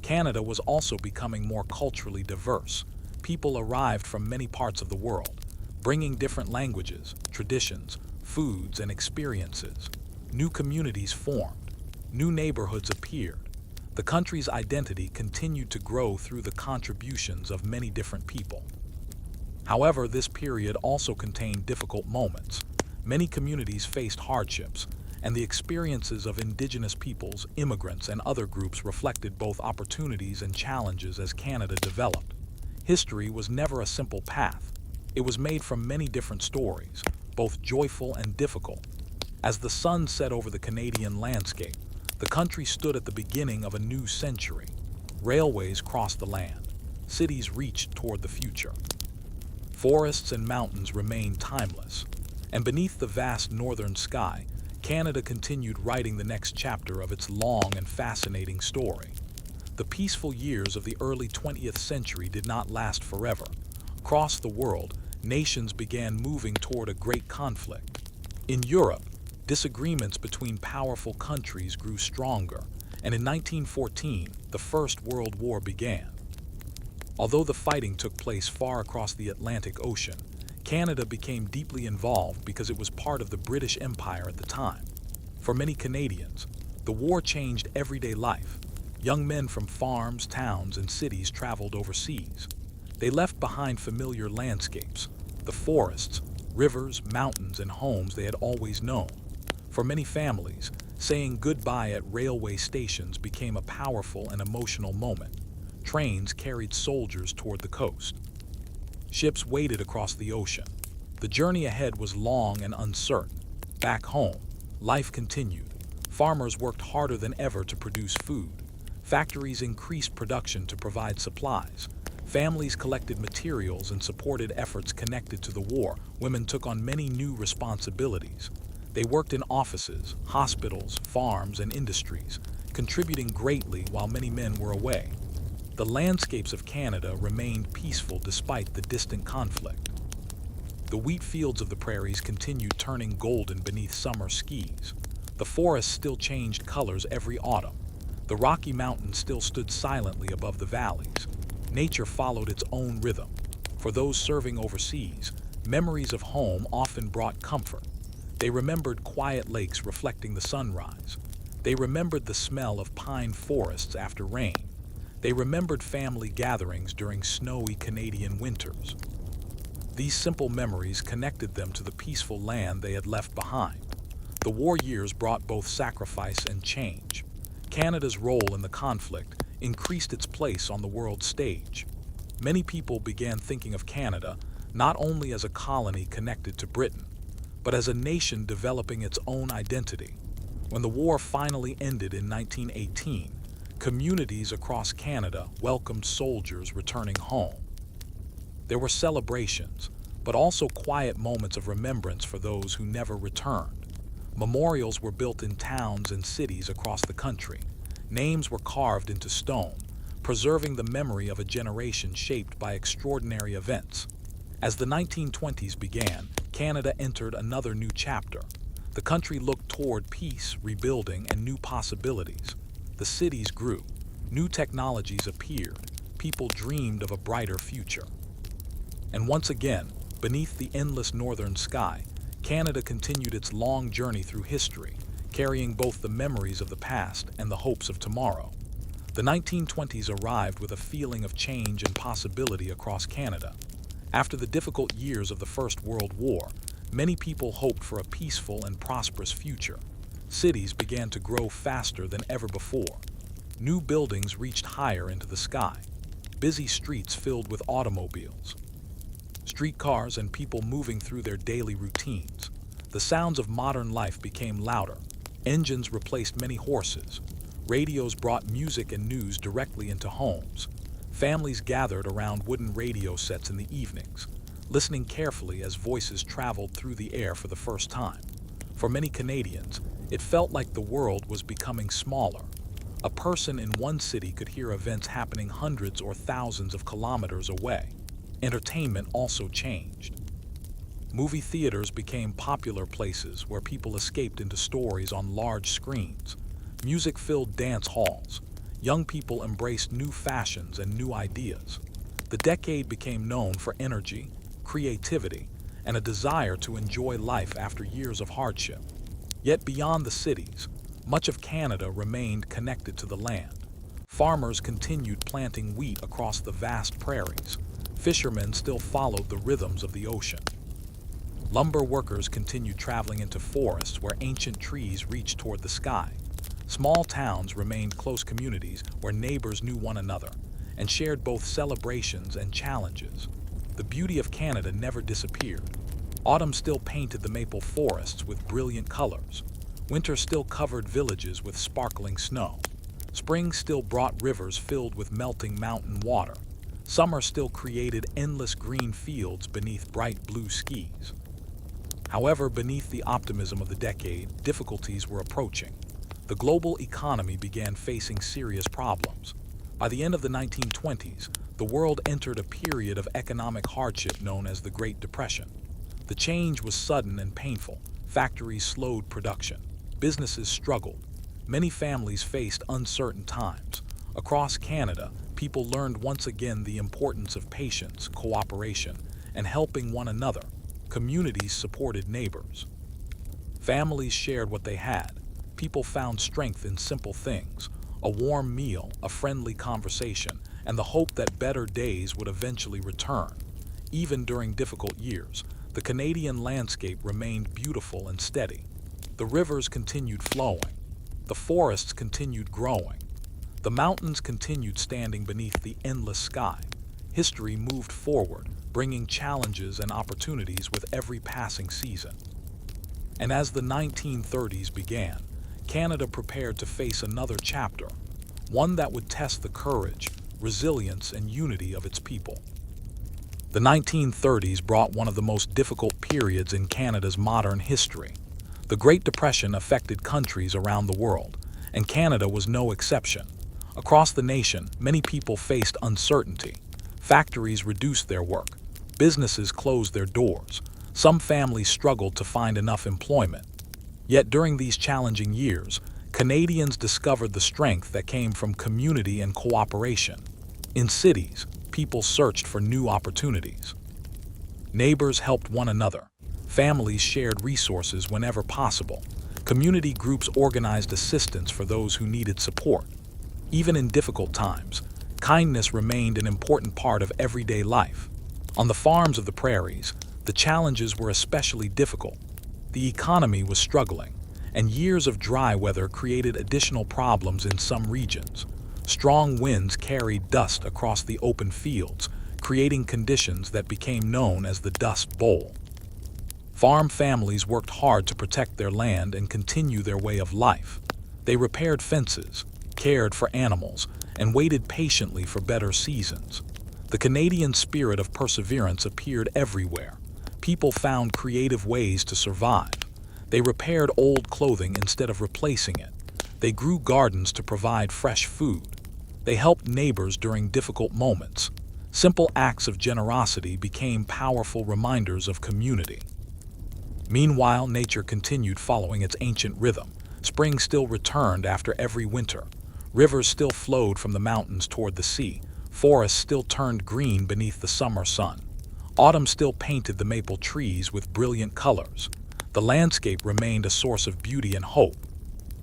Canada was also becoming more culturally diverse. People arrived from many parts of the world, bringing different languages, traditions, foods, and experiences. New communities formed. New neighborhoods appeared. The country's identity continued to grow through the contributions of many different people. However, this period also contained difficult moments. Many communities faced hardships, and the experiences of Indigenous peoples, immigrants, and other groups reflected both opportunities and challenges as Canada developed. History was never a simple path. It was made from many different stories, both joyful and difficult. As the sun set over the Canadian landscape, the country stood at the beginning of a new century. Railways crossed the land. Cities reached toward the future. Forests and mountains remained timeless. And beneath the vast northern sky, Canada continued writing the next chapter of its long and fascinating story. The peaceful years of the early 20th century did not last forever. Across the world, nations began moving toward a great conflict. In Europe, disagreements between powerful countries grew stronger, and in 1914, the First World War began. Although the fighting took place far across the Atlantic Ocean, Canada became deeply involved because it was part of the British Empire at the time. For many Canadians, the war changed everyday life. Young men from farms, towns, and cities traveled overseas. They left behind familiar landscapes, the forests, rivers, mountains, and homes they had always known. For many families, saying goodbye at railway stations became a powerful and emotional moment. Trains carried soldiers toward the coast. Ships waited across the ocean. The journey ahead was long and uncertain. Back home, life continued. Farmers worked harder than ever to produce food. Factories increased production to provide supplies. Families collected materials and supported efforts connected to the war. Women took on many new responsibilities. They worked in offices, hospitals, farms, and industries, contributing greatly while many men were away. The landscapes of Canada remained peaceful despite the distant conflict. The wheat fields of the prairies continued turning golden beneath summer skies. The forests still changed colors every autumn. The Rocky Mountains still stood silently above the valleys. Nature followed its own rhythm. For those serving overseas, memories of home often brought comfort. They remembered quiet lakes reflecting the sunrise. They remembered the smell of pine forests after rain. They remembered family gatherings during snowy Canadian winters. These simple memories connected them to the peaceful land they had left behind. The war years brought both sacrifice and change. Canada's role in the conflict increased its place on the world stage. Many people began thinking of Canada not only as a colony connected to Britain, but as a nation developing its own identity. When the war finally ended in 1918, communities across Canada welcomed soldiers returning home. There were celebrations, but also quiet moments of remembrance for those who never returned. Memorials were built in towns and cities across the country. Names were carved into stone, preserving the memory of a generation shaped by extraordinary events. As the 1920s began, Canada entered another new chapter. The country looked toward peace, rebuilding, and new possibilities. The cities grew. New technologies appeared. People dreamed of a brighter future. And once again, beneath the endless northern sky, Canada continued its long journey through history, carrying both the memories of the past and the hopes of tomorrow. The 1920s arrived with a feeling of change and possibility across Canada. After the difficult years of the First World War, many people hoped for a peaceful and prosperous future. Cities began to grow faster than ever before. New buildings reached higher into the sky. Busy streets filled with automobiles, streetcars, and people moving through their daily routines. The sounds of modern life became louder. Engines replaced many horses. Radios brought music and news directly into homes. Families gathered around wooden radio sets in the evenings, listening carefully as voices traveled through the air for the first time. For many Canadians, it felt like the world was becoming smaller. A person in one city could hear events happening hundreds or thousands of kilometers away. Entertainment also changed. Movie theaters became popular places where people escaped into stories on large screens. Music filled dance halls. Young people embraced new fashions and new ideas. The decade became known for energy, creativity, and a desire to enjoy life after years of hardship. Yet beyond the cities, much of Canada remained connected to the land. Farmers continued planting wheat across the vast prairies. Fishermen still followed the rhythms of the ocean. Lumber workers continued traveling into forests where ancient trees reached toward the sky. Small towns remained close communities where neighbors knew one another and shared both celebrations and challenges. The beauty of Canada never disappeared. Autumn still painted the maple forests with brilliant colors. Winter still covered villages with sparkling snow. Spring still brought rivers filled with melting mountain water. Summer still created endless green fields beneath bright blue skies. However, beneath the optimism of the decade, difficulties were approaching. The global economy began facing serious problems. By the end of the 1920s, the world entered a period of economic hardship known as the Great Depression. The change was sudden and painful. Factories slowed production. Businesses struggled. Many families faced uncertain times. Across Canada, people learned once again the importance of patience, cooperation, and helping one another. Communities supported neighbors. Families shared what they had. People found strength in simple things: a warm meal, a friendly conversation, and the hope that better days would eventually return. Even during difficult years, the Canadian landscape remained beautiful and steady. The rivers continued flowing. The forests continued growing. The mountains continued standing beneath the endless sky. History moved forward, bringing challenges and opportunities with every passing season. And as the 1930s began, Canada prepared to face another chapter, one that would test the courage, resilience, and unity of its people. The 1930s brought one of the most difficult periods in Canada's modern history. The Great Depression affected countries around the world, and Canada was no exception. Across the nation, many people faced uncertainty. Factories reduced their work. Businesses closed their doors. Some families struggled to find enough employment. Yet during these challenging years, Canadians discovered the strength that came from community and cooperation. In cities, people searched for new opportunities. Neighbors helped one another. Families shared resources whenever possible. Community groups organized assistance for those who needed support. Even in difficult times, kindness remained an important part of everyday life. On the farms of the prairies, the challenges were especially difficult. The economy was struggling, and years of dry weather created additional problems in some regions. Strong winds carried dust across the open fields, creating conditions that became known as the Dust Bowl. Farm families worked hard to protect their land and continue their way of life. They repaired fences, cared for animals, and waited patiently for better seasons. The Canadian spirit of perseverance appeared everywhere. People found creative ways to survive. They repaired old clothing instead of replacing it. They grew gardens to provide fresh food. They helped neighbors during difficult moments. Simple acts of generosity became powerful reminders of community. Meanwhile, nature continued following its ancient rhythm. Spring still returned after every winter. Rivers still flowed from the mountains toward the sea. Forests still turned green beneath the summer sun. Autumn still painted the maple trees with brilliant colors. The landscape remained a source of beauty and hope.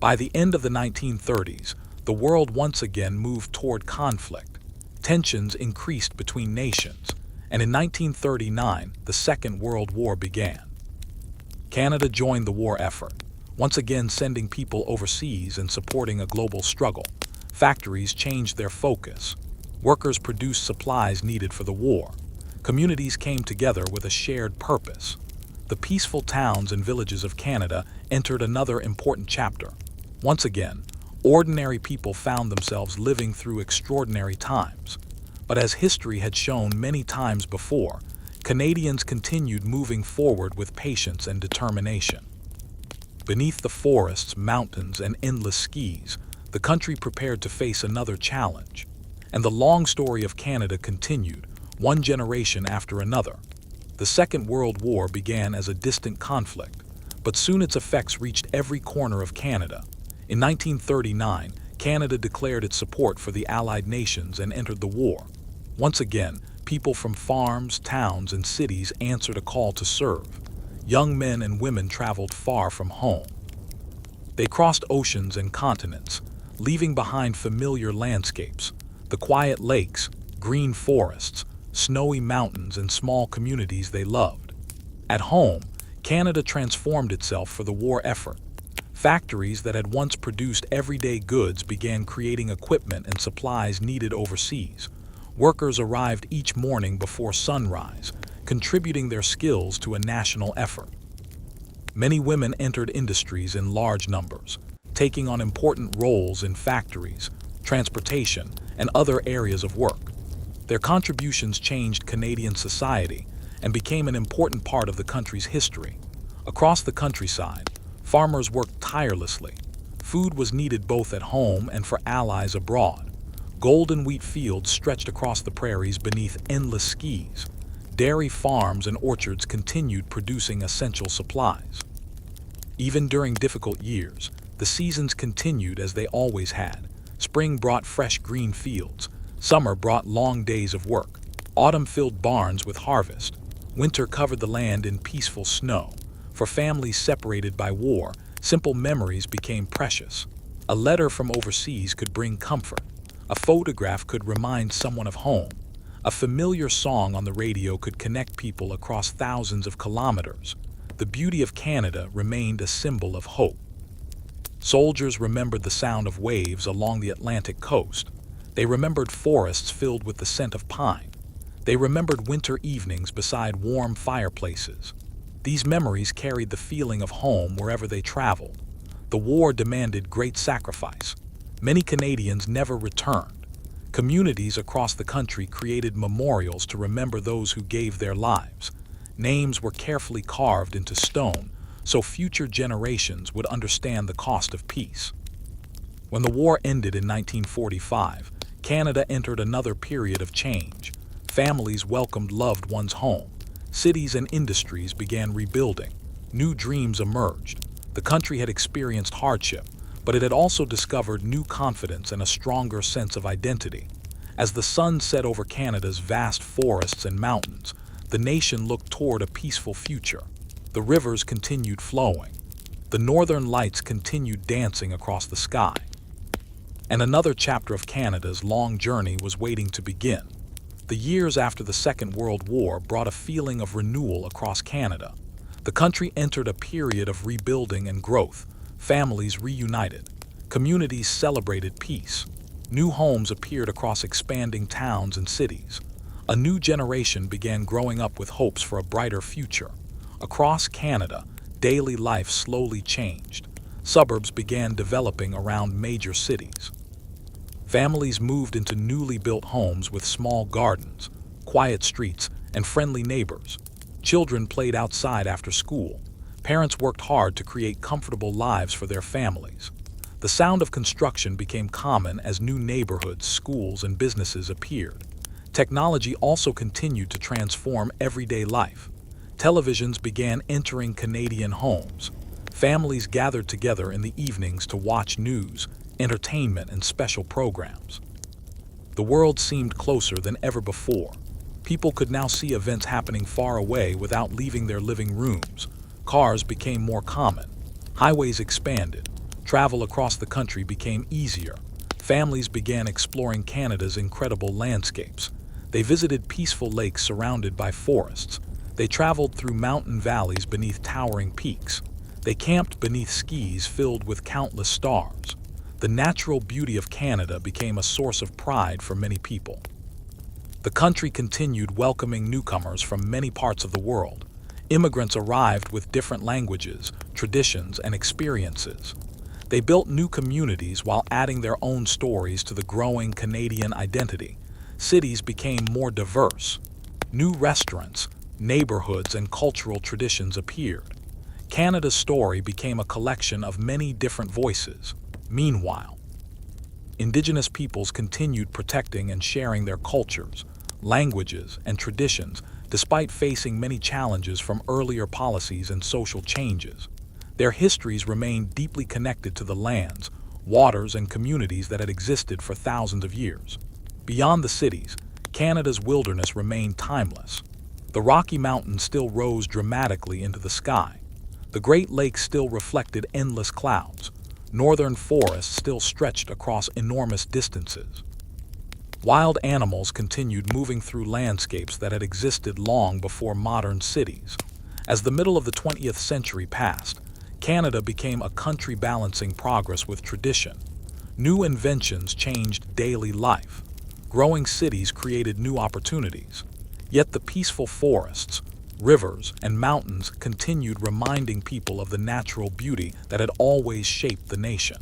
By the end of the 1930s, the world once again moved toward conflict. Tensions increased between nations, and in 1939, the Second World War began. Canada joined the war effort, once again sending people overseas and supporting a global struggle. Factories changed their focus. Workers produced supplies needed for the war. Communities came together with a shared purpose. The peaceful towns and villages of Canada entered another important chapter. Once again, ordinary people found themselves living through extraordinary times. But as history had shown many times before, Canadians continued moving forward with patience and determination. Beneath the forests, mountains, and endless skis, the country prepared to face another challenge. And the long story of Canada continued, one generation after another. The Second World War began as a distant conflict, but soon its effects reached every corner of Canada. In 1939, Canada declared its support for the Allied nations and entered the war. Once again, people from farms, towns, and cities answered a call to serve. Young men and women traveled far from home. They crossed oceans and continents, leaving behind familiar landscapes, the quiet lakes, green forests, snowy mountains, and small communities they loved. At home, Canada transformed itself for the war effort. Factories that had once produced everyday goods began creating equipment and supplies needed overseas. Workers arrived each morning before sunrise, contributing their skills to a national effort. Many women entered industries in large numbers, taking on important roles in factories, transportation, and other areas of work. Their contributions changed Canadian society and became an important part of the country's history. Across the countryside, farmers worked tirelessly. Food was needed both at home and for allies abroad. Golden wheat fields stretched across the prairies beneath endless skis. Dairy farms and orchards continued producing essential supplies. Even during difficult years, the seasons continued as they always had. Spring brought fresh green fields. Summer brought long days of work. Autumn filled barns with harvest. Winter covered the land in peaceful snow. For families separated by war, simple memories became precious. A letter from overseas could bring comfort. A photograph could remind someone of home. A familiar song on the radio could connect people across thousands of kilometers. The beauty of Canada remained a symbol of hope. Soldiers remembered the sound of waves along the Atlantic coast. They remembered forests filled with the scent of pine. They remembered winter evenings beside warm fireplaces. These memories carried the feeling of home wherever they traveled. The war demanded great sacrifice. Many Canadians never returned. Communities across the country created memorials to remember those who gave their lives. Names were carefully carved into stone so future generations would understand the cost of peace. When the war ended in 1945, Canada entered another period of change. Families welcomed loved ones home. Cities and industries began rebuilding. New dreams emerged. The country had experienced hardship, but it had also discovered new confidence and a stronger sense of identity. As the sun set over Canada's vast forests and mountains, the nation looked toward a peaceful future. The rivers continued flowing. The northern lights continued dancing across the sky. And another chapter of Canada's long journey was waiting to begin. The years after the Second World War brought a feeling of renewal across Canada. The country entered a period of rebuilding and growth. Families reunited. Communities celebrated peace. New homes appeared across expanding towns and cities. A new generation began growing up with hopes for a brighter future. Across Canada, daily life slowly changed. Suburbs began developing around major cities. Families moved into newly built homes with small gardens, quiet streets, and friendly neighbors. Children played outside after school. Parents worked hard to create comfortable lives for their families. The sound of construction became common as new neighborhoods, schools, and businesses appeared. Technology also continued to transform everyday life. Televisions began entering Canadian homes. Families gathered together in the evenings to watch news, entertainment, and special programs. The world seemed closer than ever before. People could now see events happening far away without leaving their living rooms. Cars became more common. Highways expanded. Travel across the country became easier. Families began exploring Canada's incredible landscapes. They visited peaceful lakes surrounded by forests. They traveled through mountain valleys beneath towering peaks. They camped beneath skies filled with countless stars. The natural beauty of Canada became a source of pride for many people. The country continued welcoming newcomers from many parts of the world. Immigrants arrived with different languages, traditions, and experiences. They built new communities while adding their own stories to the growing Canadian identity. Cities became more diverse. New restaurants, neighborhoods, and cultural traditions appeared. Canada's story became a collection of many different voices. Meanwhile, Indigenous peoples continued protecting and sharing their cultures, languages, and traditions despite facing many challenges from earlier policies and social changes. Their histories remained deeply connected to the lands, waters, and communities that had existed for thousands of years. Beyond the cities, Canada's wilderness remained timeless. The Rocky Mountains still rose dramatically into the sky. The Great Lakes still reflected endless clouds. Northern forests still stretched across enormous distances. Wild animals continued moving through landscapes that had existed long before modern cities. As the middle of the 20th century passed, Canada became a country balancing progress with tradition. New inventions changed daily life. Growing cities created new opportunities. Yet the peaceful forests, rivers, and mountains continued reminding people of the natural beauty that had always shaped the nation.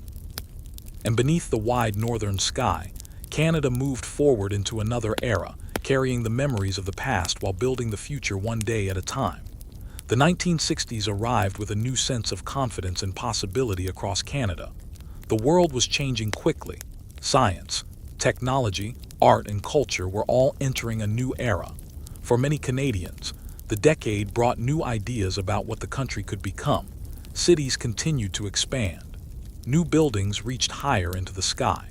And beneath the wide northern sky, Canada moved forward into another era, carrying the memories of the past while building the future one day at a time. The 1960s arrived with a new sense of confidence and possibility across Canada. The world was changing quickly. Science, technology, art, and culture were all entering a new era. For many Canadians, the decade brought new ideas about what the country could become. Cities continued to expand. New buildings reached higher into the sky.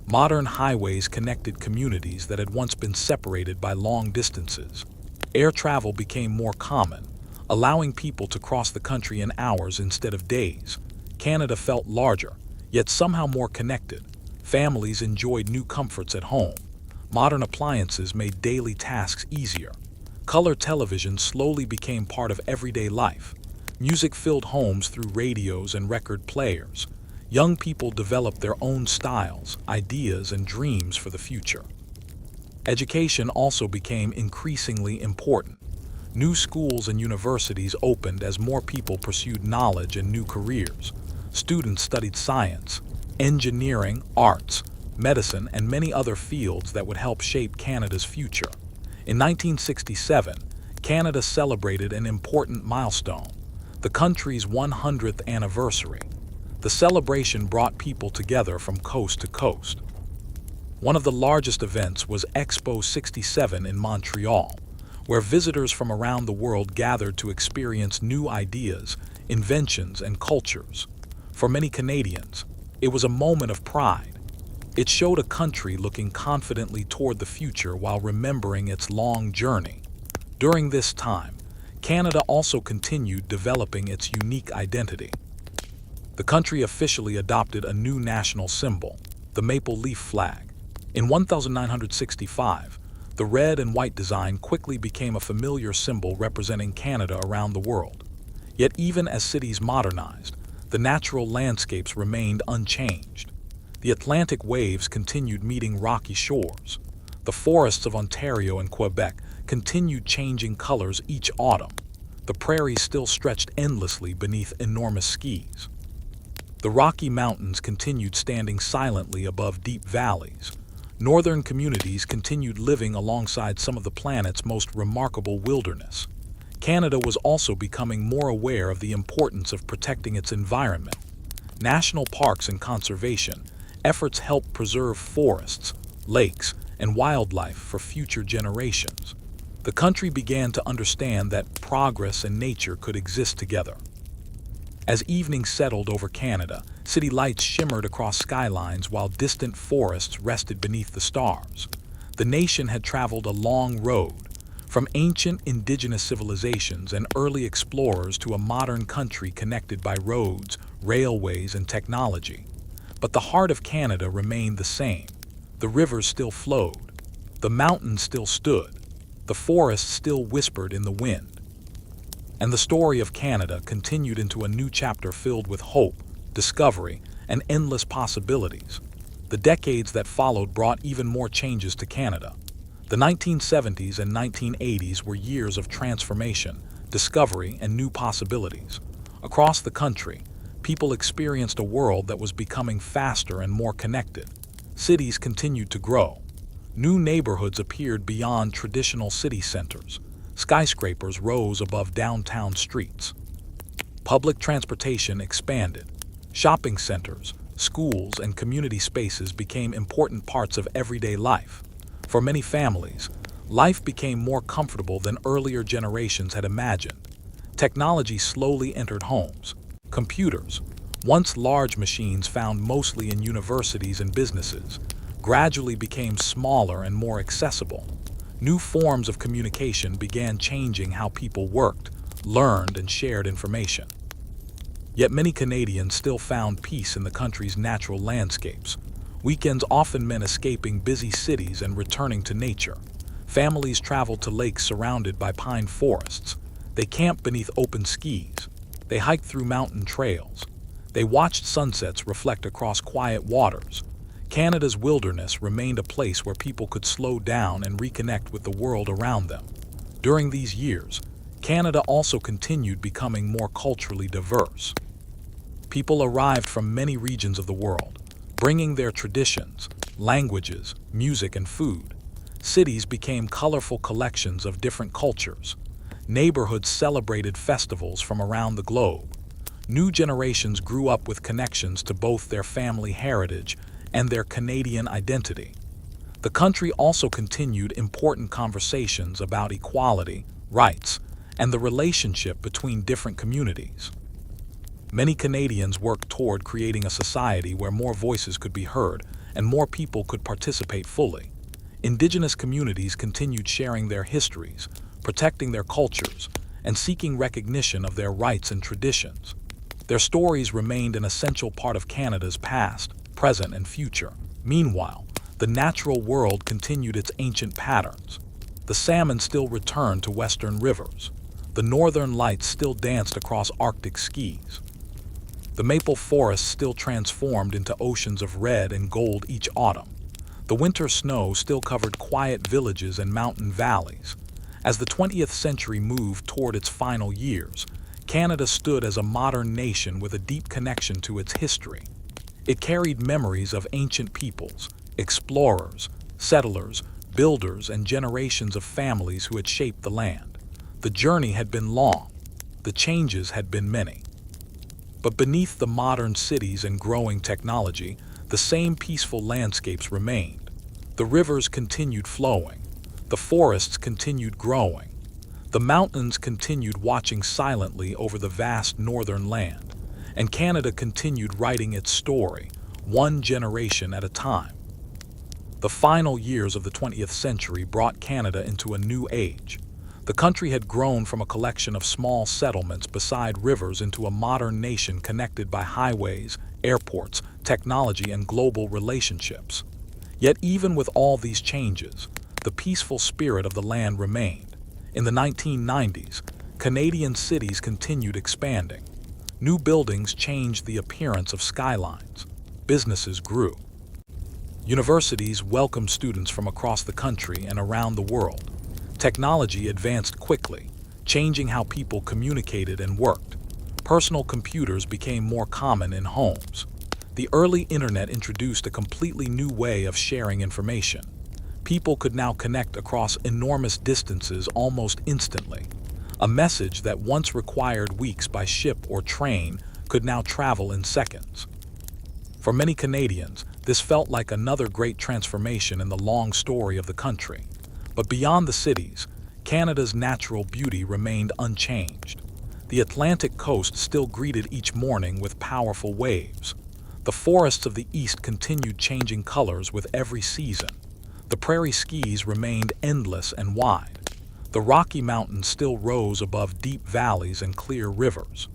Modern highways connected communities that had once been separated by long distances. Air travel became more common, allowing people to cross the country in hours instead of days. Canada felt larger, yet somehow more connected. Families enjoyed new comforts at home. Modern appliances made daily tasks easier. Color television slowly became part of everyday life. Music filled homes through radios and record players. Young people developed their own styles, ideas, and dreams for the future. Education also became increasingly important. New schools and universities opened as more people pursued knowledge and new careers. Students studied science, engineering, arts, medicine, and many other fields that would help shape Canada's future. In 1967, Canada celebrated an important milestone, the country's 100th anniversary. The celebration brought people together from coast to coast. One of the largest events was Expo 67 in Montreal, where visitors from around the world gathered to experience new ideas, inventions, and cultures. For many Canadians, it was a moment of pride. It showed a country looking confidently toward the future while remembering its long journey. During this time, Canada also continued developing its unique identity. The country officially adopted a new national symbol, the maple leaf flag. In 1965, the red and white design quickly became a familiar symbol representing Canada around the world. Yet even as cities modernized, the natural landscapes remained unchanged. The Atlantic waves continued meeting rocky shores. The forests of Ontario and Quebec continued changing colors each autumn. The prairies still stretched endlessly beneath enormous skis. The Rocky Mountains continued standing silently above deep valleys. Northern communities continued living alongside some of the planet's most remarkable wilderness. Canada was also becoming more aware of the importance of protecting its environment. National parks and conservation efforts helped preserve forests, lakes, and wildlife for future generations. The country began to understand that progress and nature could exist together. As evening settled over Canada, city lights shimmered across skylines while distant forests rested beneath the stars. The nation had traveled a long road, from ancient indigenous civilizations and early explorers to a modern country connected by roads, railways, and technology. But the heart of Canada remained the same. The rivers still flowed. The mountains still stood. The forests still whispered in the wind. And the story of Canada continued into a new chapter filled with hope, discovery, and endless possibilities. The decades that followed brought even more changes to Canada. The 1970s and 1980s were years of transformation, discovery, and new possibilities. Across the country, people experienced a world that was becoming faster and more connected. Cities continued to grow. New neighborhoods appeared beyond traditional city centers. Skyscrapers rose above downtown streets. Public transportation expanded. Shopping centers, schools, and community spaces became important parts of everyday life. For many families, life became more comfortable than earlier generations had imagined. Technology slowly entered homes. Computers, once large machines found mostly in universities and businesses, gradually became smaller and more accessible. New forms of communication began changing how people worked, learned, and shared information. Yet many Canadians still found peace in the country's natural landscapes. Weekends often meant escaping busy cities and returning to nature. Families traveled to lakes surrounded by pine forests. They camped beneath open skis. They hiked through mountain trails. They watched sunsets reflect across quiet waters. Canada's wilderness remained a place where people could slow down and reconnect with the world around them. During these years, Canada also continued becoming more culturally diverse. People arrived from many regions of the world, bringing their traditions, languages, music, and food. Cities became colorful collections of different cultures. Neighborhoods celebrated festivals from around the globe. New generations grew up with connections to both their family heritage and their Canadian identity. The country also continued important conversations about equality, rights, and the relationship between different communities. Many Canadians worked toward creating a society where more voices could be heard and more people could participate fully. Indigenous communities continued sharing their histories, protecting their cultures, and seeking recognition of their rights and traditions. Their stories remained an essential part of Canada's past, present, and future. Meanwhile, the natural world continued its ancient patterns. The salmon still returned to western rivers. The northern lights still danced across Arctic skis. The maple forests still transformed into oceans of red and gold each autumn. The winter snow still covered quiet villages and mountain valleys. As the 20th century moved toward its final years, Canada stood as a modern nation with a deep connection to its history. It carried memories of ancient peoples, explorers, settlers, builders, and generations of families who had shaped the land. The journey had been long. The changes had been many. But beneath the modern cities and growing technology, the same peaceful landscapes remained. The rivers continued flowing. The forests continued growing. The mountains continued watching silently over the vast northern land. And Canada continued writing its story, one generation at a time. The final years of the 20th century brought Canada into a new age. The country had grown from a collection of small settlements beside rivers into a modern nation connected by highways, airports, technology, and global relationships. Yet even with all these changes, the peaceful spirit of the land remained. In the 1990s, Canadian cities continued expanding. New buildings changed the appearance of skylines. Businesses grew. Universities welcomed students from across the country and around the world. Technology advanced quickly, changing how people communicated and worked. Personal computers became more common in homes. The early internet introduced a completely new way of sharing information. People could now connect across enormous distances almost instantly. A message that once required weeks by ship or train could now travel in seconds. For many Canadians, this felt like another great transformation in the long story of the country. But beyond the cities, Canada's natural beauty remained unchanged. The Atlantic coast still greeted each morning with powerful waves. The forests of the east continued changing colors with every season. The prairie skis remained endless and wide. The Rocky Mountains still rose above deep valleys and clear rivers.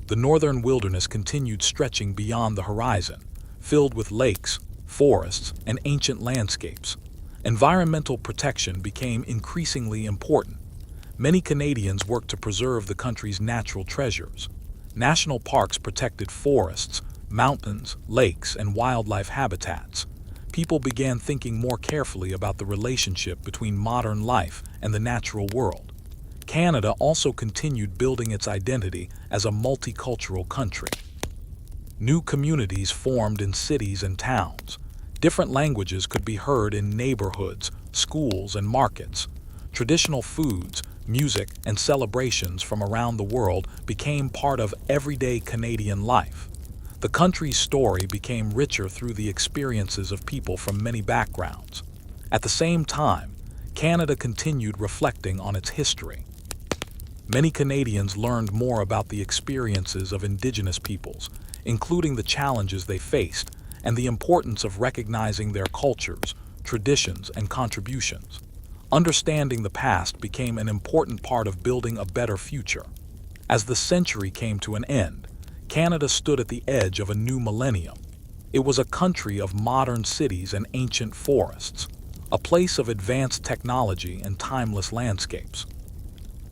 The northern wilderness continued stretching beyond the horizon, filled with lakes, forests, and ancient landscapes. Environmental protection became increasingly important. Many Canadians worked to preserve the country's natural treasures. National parks protected forests, mountains, lakes, and wildlife habitats. People began thinking more carefully about the relationship between modern life and the natural world. Canada also continued building its identity as a multicultural country. New communities formed in cities and towns. Different languages could be heard in neighborhoods, schools, and markets. Traditional foods, music, and celebrations from around the world became part of everyday Canadian life. The country's story became richer through the experiences of people from many backgrounds. At the same time, Canada continued reflecting on its history. Many Canadians learned more about the experiences of Indigenous peoples, including the challenges they faced, and the importance of recognizing their cultures, traditions, and contributions. Understanding the past became an important part of building a better future. As the century came to an end, Canada stood at the edge of a new millennium. It was a country of modern cities and ancient forests, a place of advanced technology and timeless landscapes.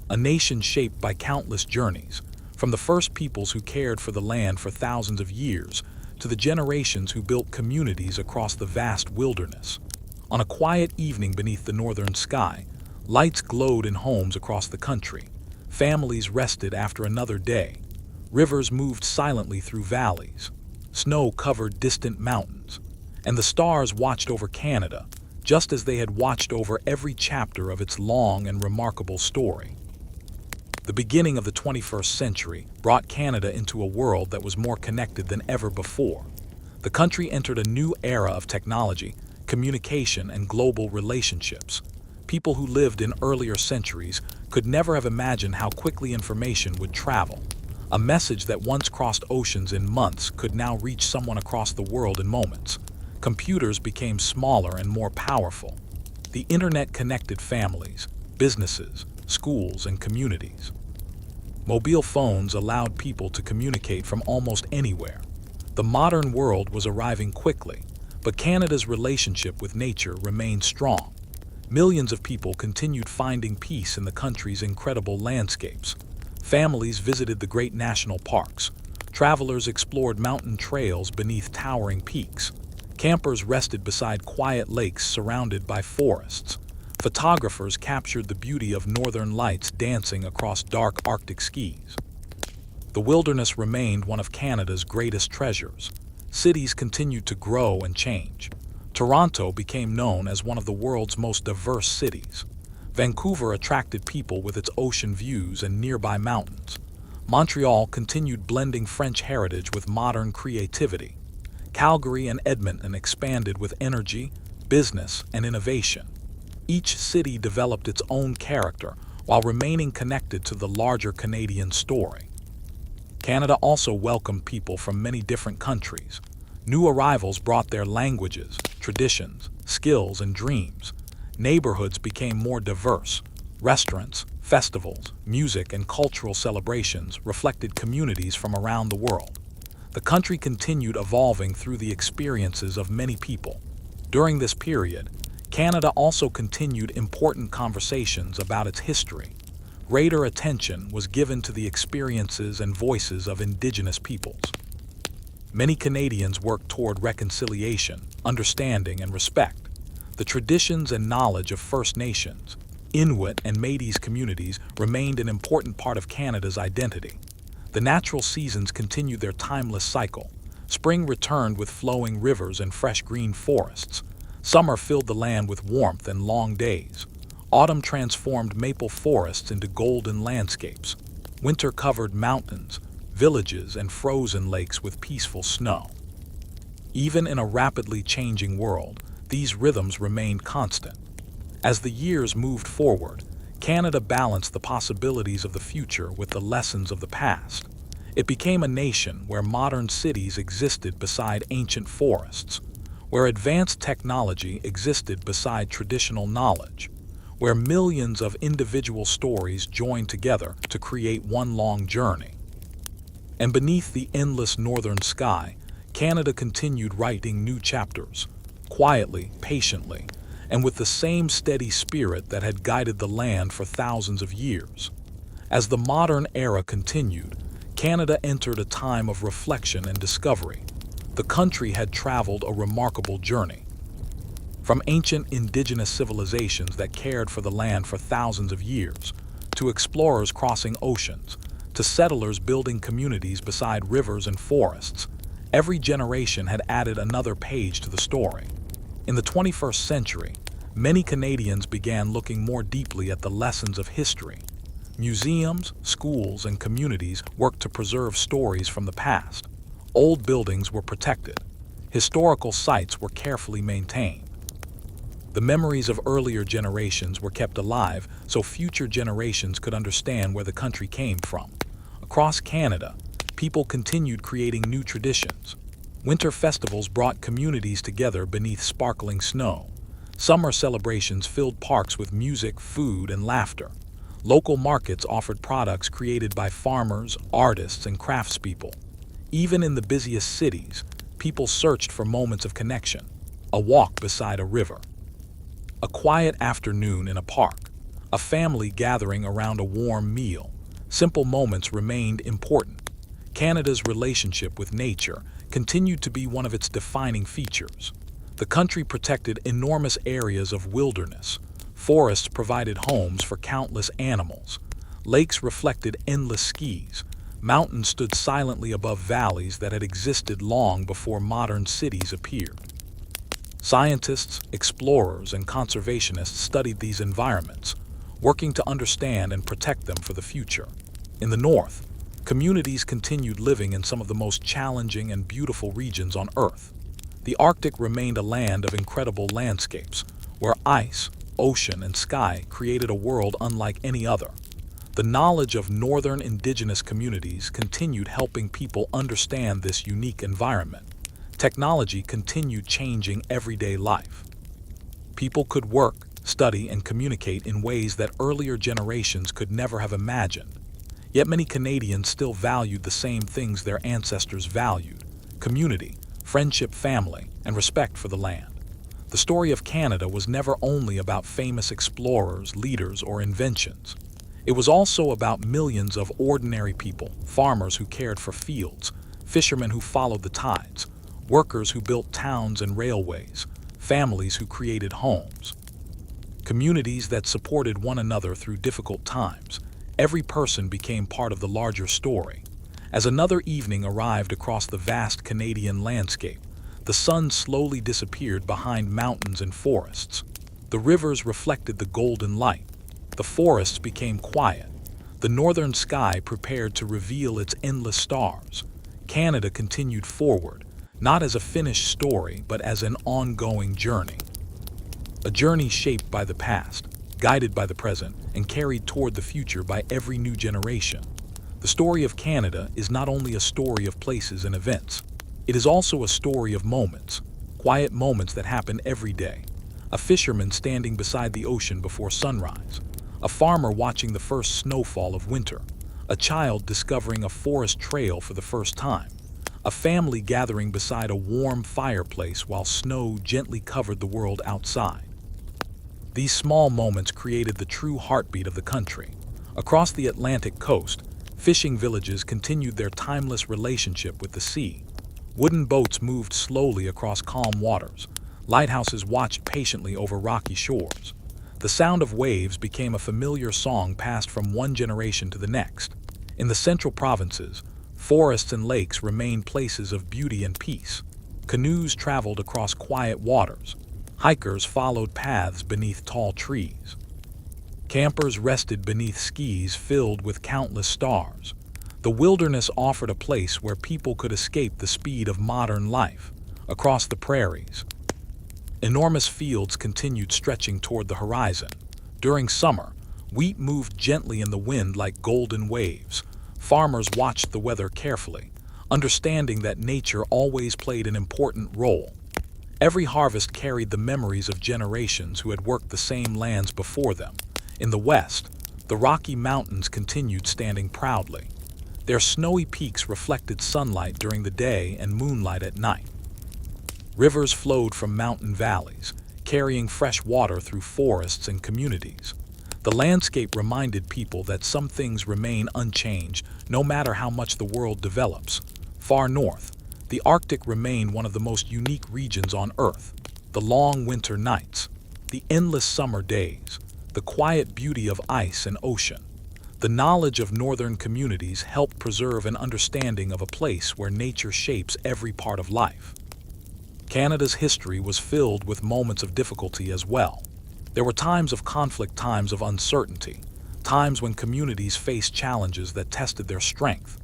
A nation shaped by countless journeys, from the first peoples who cared for the land for thousands of years to the generations who built communities across the vast wilderness. On a quiet evening beneath the northern sky, lights glowed in homes across the country. Families rested after another day. Rivers moved silently through valleys. Snow covered distant mountains. And the stars watched over Canada, just as they had watched over every chapter of its long and remarkable story. The beginning of the 21st century brought Canada into a world that was more connected than ever before. The country entered a new era of technology, communication, and global relationships. People who lived in earlier centuries could never have imagined how quickly information would travel. A message that once crossed oceans in months could now reach someone across the world in moments. Computers became smaller and more powerful. The internet connected families, businesses, schools, and communities. Mobile phones allowed people to communicate from almost anywhere. The modern world was arriving quickly, but Canada's relationship with nature remained strong. Millions of people continued finding peace in the country's incredible landscapes. Families visited the great national parks. Travelers explored mountain trails beneath towering peaks. Campers rested beside quiet lakes surrounded by forests. Photographers captured the beauty of northern lights dancing across dark Arctic skies. The wilderness remained one of Canada's greatest treasures. Cities continued to grow and change. Toronto became known as one of the world's most diverse cities. Vancouver attracted people with its ocean views and nearby mountains. Montreal continued blending French heritage with modern creativity. Calgary and Edmonton expanded with energy, business, and innovation. Each city developed its own character while remaining connected to the larger Canadian story. Canada also welcomed people from many different countries. New arrivals brought their languages, traditions, skills, and dreams. Neighborhoods became more diverse. Restaurants, festivals, music, and cultural celebrations reflected communities from around the world. The country continued evolving through the experiences of many people. During this period, Canada also continued important conversations about its history. Greater attention was given to the experiences and voices of Indigenous peoples. Many Canadians worked toward reconciliation, understanding, and respect. The traditions and knowledge of First Nations, Inuit, and Métis communities remained an important part of Canada's identity. The natural seasons continued their timeless cycle. Spring returned with flowing rivers and fresh green forests. Summer filled the land with warmth and long days. Autumn transformed maple forests into golden landscapes. Winter covered mountains, villages, and frozen lakes with peaceful snow. Even in a rapidly changing world, these rhythms remained constant. As the years moved forward, Canada balanced the possibilities of the future with the lessons of the past. It became a nation where modern cities existed beside ancient forests, where advanced technology existed beside traditional knowledge, where millions of individual stories joined together to create one long journey. And beneath the endless northern sky, Canada continued writing new chapters, quietly, patiently, and with the same steady spirit that had guided the land for thousands of years. As the modern era continued, Canada entered a time of reflection and discovery. The country had traveled a remarkable journey. From ancient Indigenous civilizations that cared for the land for thousands of years, to explorers crossing oceans, to settlers building communities beside rivers and forests, every generation had added another page to the story. In the 21st century, many Canadians began looking more deeply at the lessons of history. Museums, schools, and communities worked to preserve stories from the past. Old buildings were protected. Historical sites were carefully maintained. The memories of earlier generations were kept alive so future generations could understand where the country came from. Across Canada, people continued creating new traditions. Winter festivals brought communities together beneath sparkling snow. Summer celebrations filled parks with music, food, and laughter. Local markets offered products created by farmers, artists, and craftspeople. Even in the busiest cities, people searched for moments of connection. A walk beside a river, a quiet afternoon in a park, a family gathering around a warm meal. Simple moments remained important. Canada's relationship with nature continued to be one of its defining features. The country protected enormous areas of wilderness. Forests provided homes for countless animals. Lakes reflected endless skis. Mountains stood silently above valleys that had existed long before modern cities appeared. Scientists, explorers, and conservationists studied these environments, working to understand and protect them for the future. In the north, communities continued living in some of the most challenging and beautiful regions on Earth. The Arctic remained a land of incredible landscapes, where ice, ocean, and sky created a world unlike any other. The knowledge of northern Indigenous communities continued helping people understand this unique environment. Technology continued changing everyday life. People could work, study, and communicate in ways that earlier generations could never have imagined. Yet many Canadians still valued the same things their ancestors valued: community, friendship, family, and respect for the land. The story of Canada was never only about famous explorers, leaders, or inventions. It was also about millions of ordinary people, farmers who cared for fields, fishermen who followed the tides, workers who built towns and railways, families who created homes, communities that supported one another through difficult times. Every person became part of the larger story. As another evening arrived across the vast Canadian landscape, the sun slowly disappeared behind mountains and forests. The rivers reflected the golden light. The forests became quiet. The northern sky prepared to reveal its endless stars. Canada continued forward, not as a finished story, but as an ongoing journey. A journey shaped by the past, guided by the present, and carried toward the future by every new generation. The story of Canada is not only a story of places and events, it is also a story of moments, quiet moments that happen every day. A fisherman standing beside the ocean before sunrise, a farmer watching the first snowfall of winter, a child discovering a forest trail for the first time, a family gathering beside a warm fireplace while snow gently covered the world outside. These small moments created the true heartbeat of the country. Across the Atlantic coast, fishing villages continued their timeless relationship with the sea. Wooden boats moved slowly across calm waters. Lighthouses watched patiently over rocky shores. The sound of waves became a familiar song passed from one generation to the next. In the central provinces, forests and lakes remained places of beauty and peace. Canoes traveled across quiet waters. Hikers followed paths beneath tall trees. Campers rested beneath skies filled with countless stars. The wilderness offered a place where people could escape the speed of modern life. Across the prairies, enormous fields continued stretching toward the horizon. During summer, wheat moved gently in the wind like golden waves. Farmers watched the weather carefully, understanding that nature always played an important role. Every harvest carried the memories of generations who had worked the same lands before them. In the west, the Rocky Mountains continued standing proudly. Their snowy peaks reflected sunlight during the day and moonlight at night. Rivers flowed from mountain valleys, carrying fresh water through forests and communities. The landscape reminded people that some things remain unchanged no matter how much the world develops. Far north, the Arctic remained one of the most unique regions on Earth. The long winter nights, the endless summer days, the quiet beauty of ice and ocean. The knowledge of northern communities helped preserve an understanding of a place where nature shapes every part of life. Canada's history was filled with moments of difficulty as well. There were times of conflict, times of uncertainty, times when communities faced challenges that tested their strength.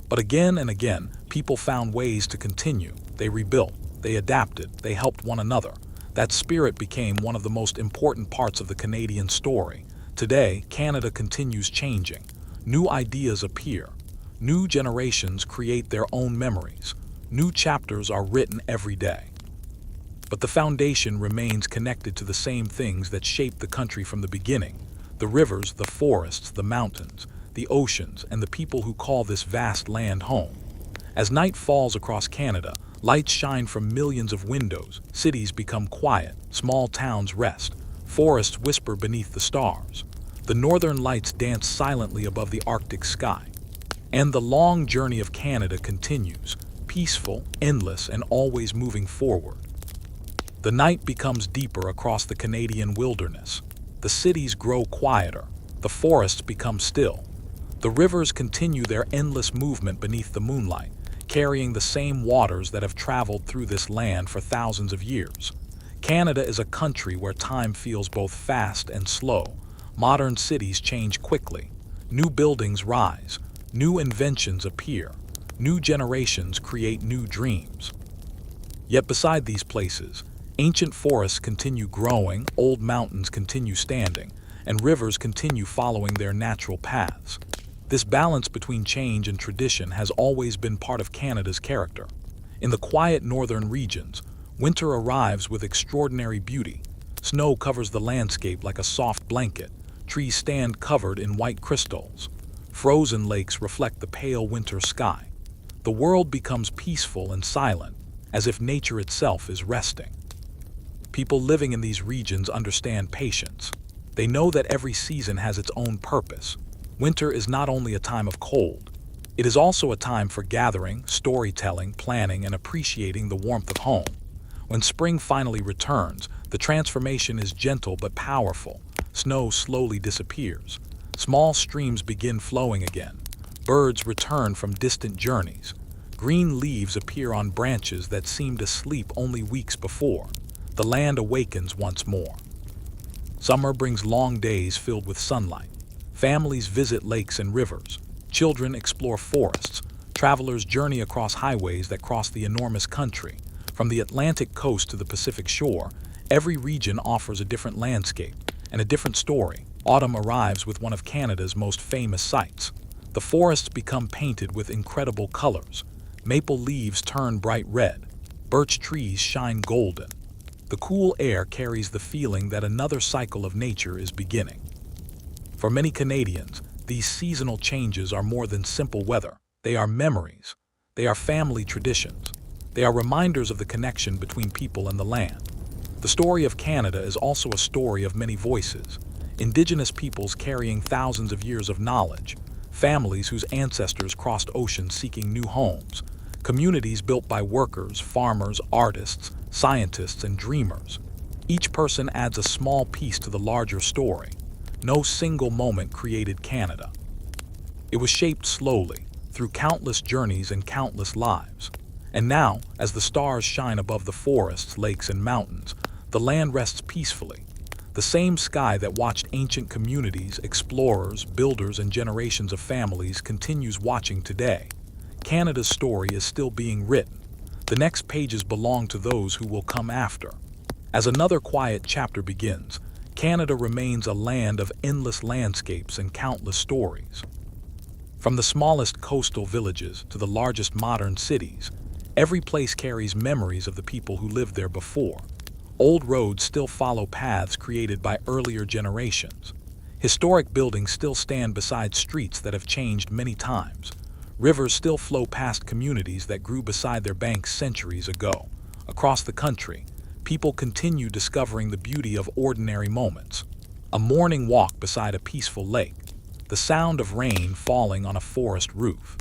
But again and again, people found ways to continue. They rebuilt, they adapted, they helped one another. That spirit became one of the most important parts of the Canadian story. Today, Canada continues changing. New ideas appear. New generations create their own memories. New chapters are written every day. But the foundation remains connected to the same things that shaped the country from the beginning: the rivers, the forests, the mountains, the oceans, and the people who call this vast land home. As night falls across Canada, lights shine from millions of windows, cities become quiet, small towns rest, forests whisper beneath the stars. The northern lights dance silently above the Arctic sky. And the long journey of Canada continues, peaceful, endless, and always moving forward. The night becomes deeper across the Canadian wilderness. The cities grow quieter. The forests become still. The rivers continue their endless movement beneath the moonlight, carrying the same waters that have traveled through this land for thousands of years. Canada is a country where time feels both fast and slow. Modern cities change quickly. New buildings rise. New inventions appear. New generations create new dreams. Yet beside these places, ancient forests continue growing, old mountains continue standing, and rivers continue following their natural paths. This balance between change and tradition has always been part of Canada's character. In the quiet northern regions, winter arrives with extraordinary beauty. Snow covers the landscape like a soft blanket. Trees stand covered in white crystals. Frozen lakes reflect the pale winter sky. The world becomes peaceful and silent, as if nature itself is resting. People living in these regions understand patience. They know that every season has its own purpose. Winter is not only a time of cold, It is also a time for gathering, storytelling, planning, and appreciating the warmth of home. When spring finally returns, the transformation is gentle but powerful. Snow slowly disappears. Small streams begin flowing again. Birds return from distant journeys. Green leaves appear on branches that seemed asleep only weeks before. The land awakens once more. Summer brings long days filled with sunlight. Families visit lakes and rivers. Children explore forests. Travelers journey across highways that cross the enormous country. From the Atlantic coast to the Pacific shore, every region offers a different landscape and a different story. Autumn arrives with one of Canada's most famous sights. The forests become painted with incredible colors. Maple leaves turn bright red. Birch trees shine golden. The cool air carries the feeling that another cycle of nature is beginning. For many Canadians, these seasonal changes are more than simple weather. They are memories. They are family traditions. They are reminders of the connection between people and the land. The story of Canada is also a story of many voices. Indigenous peoples carrying thousands of years of knowledge. Families whose ancestors crossed oceans seeking new homes. Communities built by workers, farmers, artists, scientists, and dreamers. Each person adds a small piece to the larger story. No single moment created Canada. It was shaped slowly, through countless journeys and countless lives. And now, as the stars shine above the forests, lakes, and mountains, the land rests peacefully. The same sky that watched ancient communities, explorers, builders, and generations of families continues watching today. Canada's story is still being written. The next pages belong to those who will come after. As another quiet chapter begins, Canada remains a land of endless landscapes and countless stories. From the smallest coastal villages to the largest modern cities, every place carries memories of the people who lived there before. Old roads still follow paths created by earlier generations. Historic buildings still stand beside streets that have changed many times. Rivers still flow past communities that grew beside their banks centuries ago. Across the country, people continue discovering the beauty of ordinary moments. A morning walk beside a peaceful lake, the sound of rain falling on a forest roof,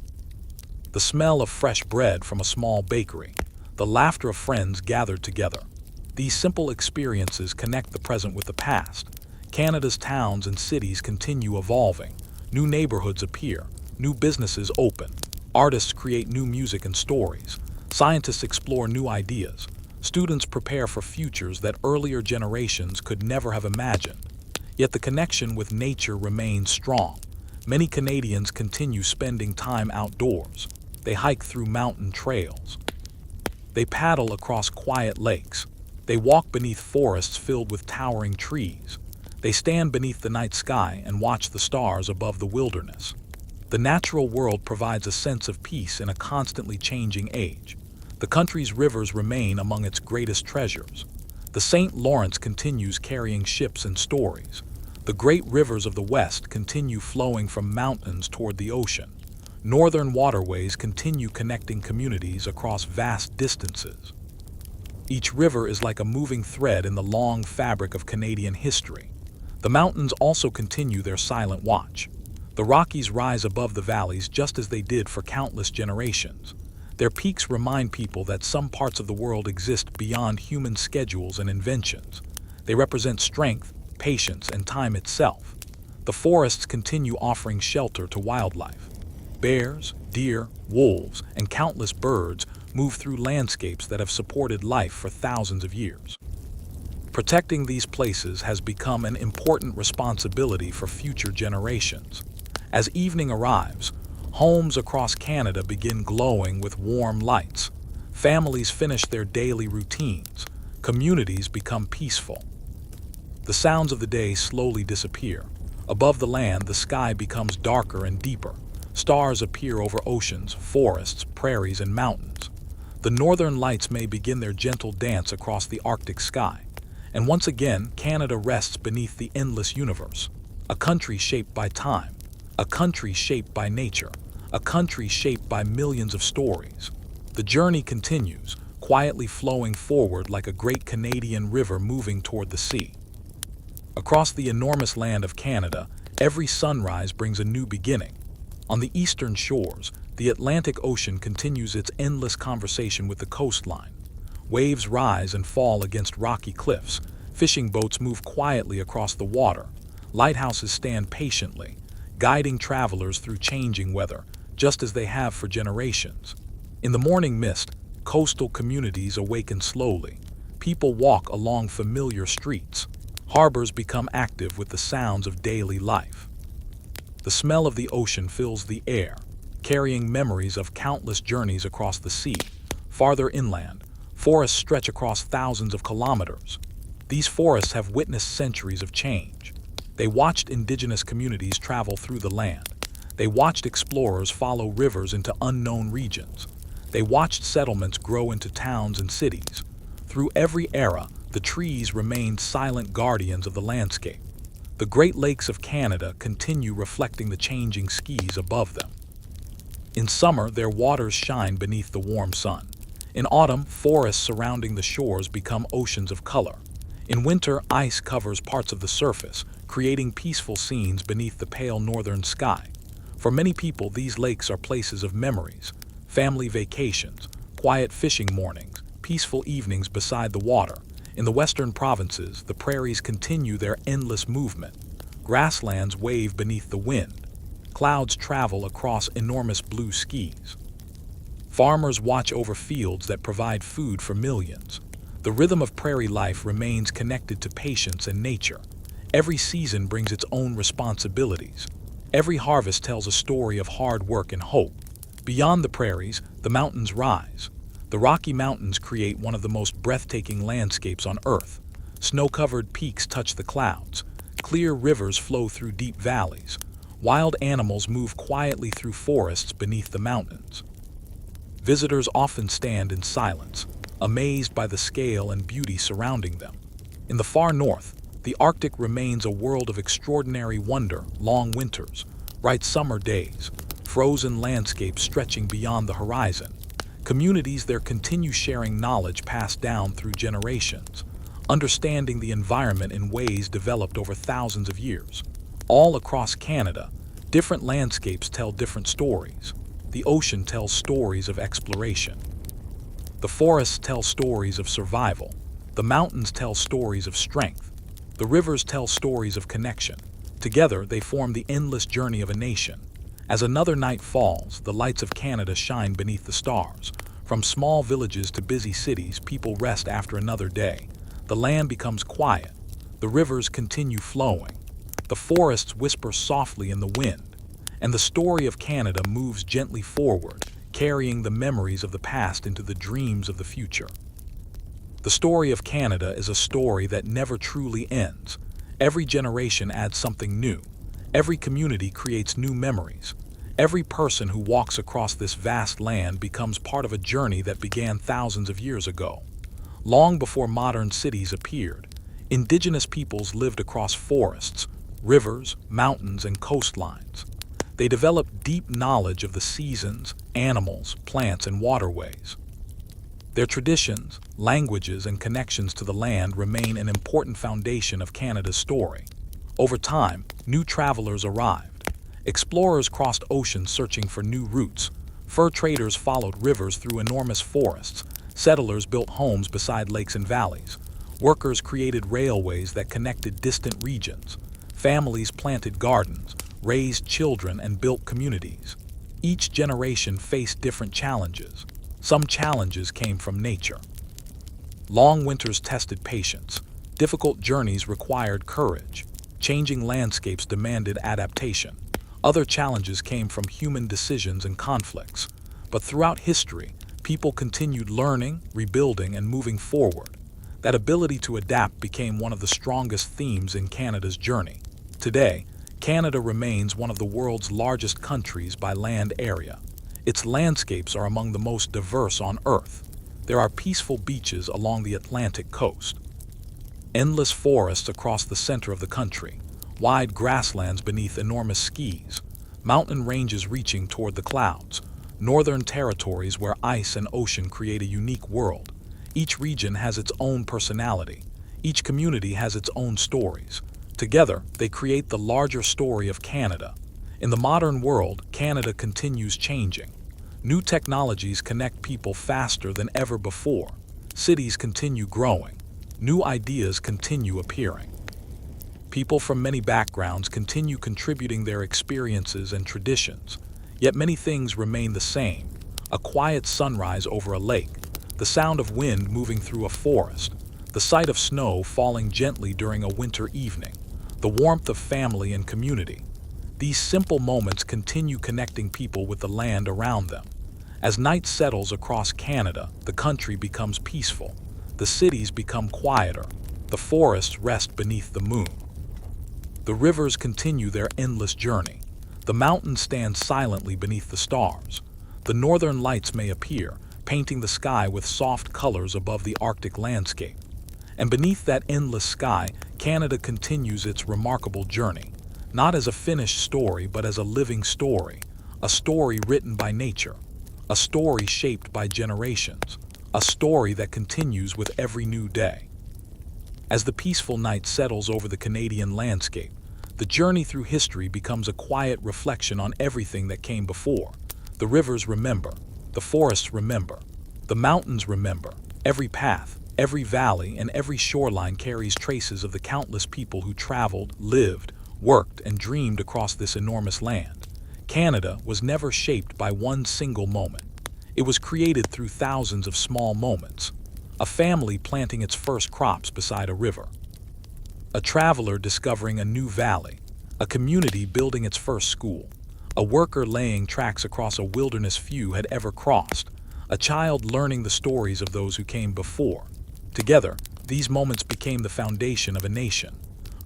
the smell of fresh bread from a small bakery, the laughter of friends gathered together. These simple experiences connect the present with the past. Canada's towns and cities continue evolving. New neighborhoods appear. New businesses open. Artists create new music and stories. Scientists explore new ideas. Students prepare for futures that earlier generations could never have imagined. Yet the connection with nature remains strong. Many Canadians continue spending time outdoors. They hike through mountain trails. They paddle across quiet lakes. They walk beneath forests filled with towering trees. They stand beneath the night sky and watch the stars above the wilderness. The natural world provides a sense of peace in a constantly changing age. The country's rivers remain among its greatest treasures. The St. Lawrence continues carrying ships and stories. The great rivers of the West continue flowing from mountains toward the ocean. Northern waterways continue connecting communities across vast distances. Each river is like a moving thread in the long fabric of Canadian history. The mountains also continue their silent watch. The Rockies rise above the valleys just as they did for countless generations. Their peaks remind people that some parts of the world exist beyond human schedules and inventions. They represent strength, patience, and time itself. The forests continue offering shelter to wildlife. Bears, deer, wolves, and countless birds move through landscapes that have supported life for thousands of years. Protecting these places has become an important responsibility for future generations. As evening arrives, homes across Canada begin glowing with warm lights. Families finish their daily routines. Communities become peaceful. The sounds of the day slowly disappear. Above the land, the sky becomes darker and deeper. Stars appear over oceans, forests, prairies, and mountains. The northern lights may begin their gentle dance across the Arctic sky. And once again, Canada rests beneath the endless universe. A country shaped by time. A country shaped by nature. A country shaped by millions of stories. The journey continues, quietly flowing forward like a great Canadian river moving toward the sea. Across the enormous land of Canada, every sunrise brings a new beginning. On the eastern shores, the Atlantic Ocean continues its endless conversation with the coastline. Waves rise and fall against rocky cliffs. Fishing boats move quietly across the water. Lighthouses stand patiently, guiding travelers through changing weather, just as they have for generations. In the morning mist, coastal communities awaken slowly. People walk along familiar streets. Harbors become active with the sounds of daily life. The smell of the ocean fills the air, carrying memories of countless journeys across the sea. Farther inland, forests stretch across thousands of kilometers. These forests have witnessed centuries of change. They watched indigenous communities travel through the land. They watched explorers follow rivers into unknown regions. They watched settlements grow into towns and cities. Through every era, the trees remained silent guardians of the landscape. The Great Lakes of Canada continue reflecting the changing skies above them. In summer, their waters shine beneath the warm sun. In autumn, forests surrounding the shores become oceans of color. In winter, ice covers parts of the surface, creating peaceful scenes beneath the pale northern sky. For many people, these lakes are places of memories, family vacations, quiet fishing mornings, peaceful evenings beside the water. In the western provinces, the prairies continue their endless movement. Grasslands wave beneath the wind. Clouds travel across enormous blue skies. Farmers watch over fields that provide food for millions. The rhythm of prairie life remains connected to patience and nature. Every season brings its own responsibilities. Every harvest tells a story of hard work and hope. Beyond the prairies, the mountains rise. The Rocky Mountains create one of the most breathtaking landscapes on Earth. Snow-covered peaks touch the clouds. Clear rivers flow through deep valleys. Wild animals move quietly through forests beneath the mountains. Visitors often stand in silence, amazed by the scale and beauty surrounding them. In the far north, the Arctic remains a world of extraordinary wonder. Long winters, bright summer days, frozen landscapes stretching beyond the horizon. Communities there continue sharing knowledge passed down through generations, understanding the environment in ways developed over thousands of years. All across Canada, different landscapes tell different stories. The ocean tells stories of exploration. The forests tell stories of survival. The mountains tell stories of strength. The rivers tell stories of connection. Together, they form the endless journey of a nation. As another night falls, the lights of Canada shine beneath the stars. From small villages to busy cities, people rest after another day. The land becomes quiet. The rivers continue flowing. The forests whisper softly in the wind. And the story of Canada moves gently forward, carrying the memories of the past into the dreams of the future. The story of Canada is a story that never truly ends. Every generation adds something new. Every community creates new memories. Every person who walks across this vast land becomes part of a journey that began thousands of years ago. Long before modern cities appeared, indigenous peoples lived across forests, rivers, mountains, and coastlines. They developed deep knowledge of the seasons, animals, plants, and waterways. Their traditions, languages, and connections to the land remain an important foundation of Canada's story. Over time, new travelers arrived. Explorers crossed oceans searching for new routes. Fur traders followed rivers through enormous forests. Settlers built homes beside lakes and valleys. Workers created railways that connected distant regions. Families planted gardens, raised children, and built communities. Each generation faced different challenges. Some challenges came from nature. Long winters tested patience. Difficult journeys required courage. Changing landscapes demanded adaptation. Other challenges came from human decisions and conflicts. But throughout history, people continued learning, rebuilding, and moving forward. That ability to adapt became one of the strongest themes in Canada's journey. Today, Canada remains one of the world's largest countries by land area. Its landscapes are among the most diverse on Earth. There are peaceful beaches along the Atlantic coast, endless forests across the center of the country, wide grasslands beneath enormous skies, mountain ranges reaching toward the clouds, northern territories where ice and ocean create a unique world. Each region has its own personality. Each community has its own stories. Together, they create the larger story of Canada. In the modern world, Canada continues changing. New technologies connect people faster than ever before. Cities continue growing. New ideas continue appearing. People from many backgrounds continue contributing their experiences and traditions. Yet many things remain the same. A quiet sunrise over a lake, the sound of wind moving through a forest, the sight of snow falling gently during a winter evening, the warmth of family and community. These simple moments continue connecting people with the land around them. As night settles across Canada, the country becomes peaceful. The cities become quieter. The forests rest beneath the moon. The rivers continue their endless journey. The mountains stand silently beneath the stars. The northern lights may appear, painting the sky with soft colors above the Arctic landscape. And beneath that endless sky, Canada continues its remarkable journey, not as a finished story, but as a living story, a story written by nature, a story shaped by generations, a story that continues with every new day. As the peaceful night settles over the Canadian landscape, the journey through history becomes a quiet reflection on everything that came before. The rivers remember, the forests remember, the mountains remember. Every path, every valley, and every shoreline carries traces of the countless people who traveled, lived, worked, and dreamed across this enormous land. Canada was never shaped by one single moment. It was created through thousands of small moments. A family planting its first crops beside a river, a traveler discovering a new valley, a community building its first school, a worker laying tracks across a wilderness few had ever crossed, a child learning the stories of those who came before. Together, these moments became the foundation of a nation.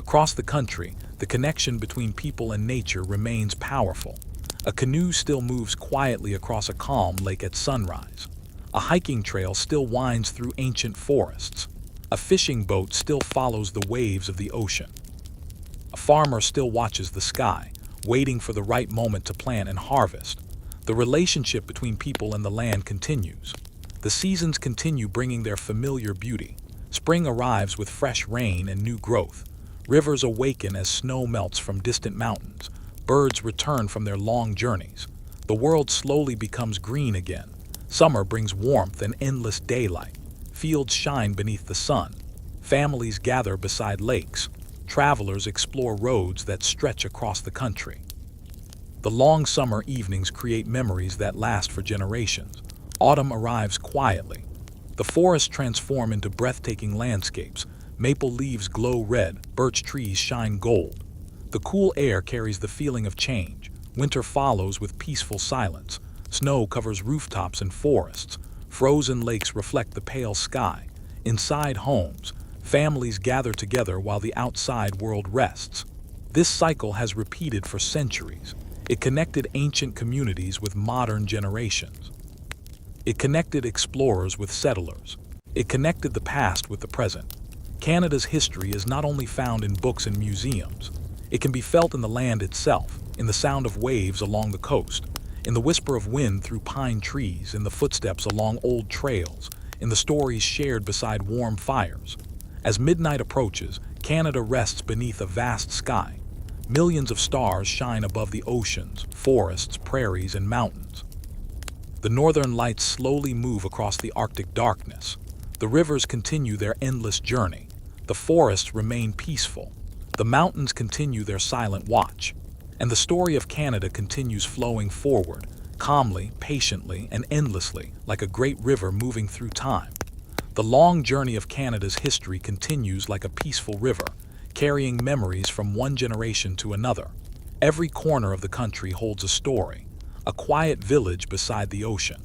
Across the country, the connection between people and nature remains powerful. A canoe still moves quietly across a calm lake at sunrise. A hiking trail still winds through ancient forests. A fishing boat still follows the waves of the ocean. A farmer still watches the sky, waiting for the right moment to plant and harvest. The relationship between people and the land continues. The seasons continue bringing their familiar beauty. Spring arrives with fresh rain and new growth. Rivers awaken as snow melts from distant mountains. Birds return from their long journeys. The world slowly becomes green again. Summer brings warmth and endless daylight. Fields shine beneath the sun. Families gather beside lakes. Travelers explore roads that stretch across the country. The long summer evenings create memories that last for generations. Autumn arrives quietly. The forests transform into breathtaking landscapes. Maple leaves glow red, birch trees shine gold. The cool air carries the feeling of change. Winter follows with peaceful silence. Snow covers rooftops and forests. Frozen lakes reflect the pale sky. Inside homes, families gather together while the outside world rests. This cycle has repeated for centuries. It connected ancient communities with modern generations. It connected explorers with settlers. It connected the past with the present. Canada's history is not only found in books and museums. It can be felt in the land itself, in the sound of waves along the coast, in the whisper of wind through pine trees, in the footsteps along old trails, in the stories shared beside warm fires. As midnight approaches, Canada rests beneath a vast sky. Millions of stars shine above the oceans, forests, prairies, and mountains. The northern lights slowly move across the Arctic darkness. The rivers continue their endless journey. The forests remain peaceful. The mountains continue their silent watch. And the story of Canada continues flowing forward, calmly, patiently, and endlessly, like a great river moving through time. The long journey of Canada's history continues like a peaceful river, carrying memories from one generation to another. Every corner of the country holds a story. A quiet village beside the ocean.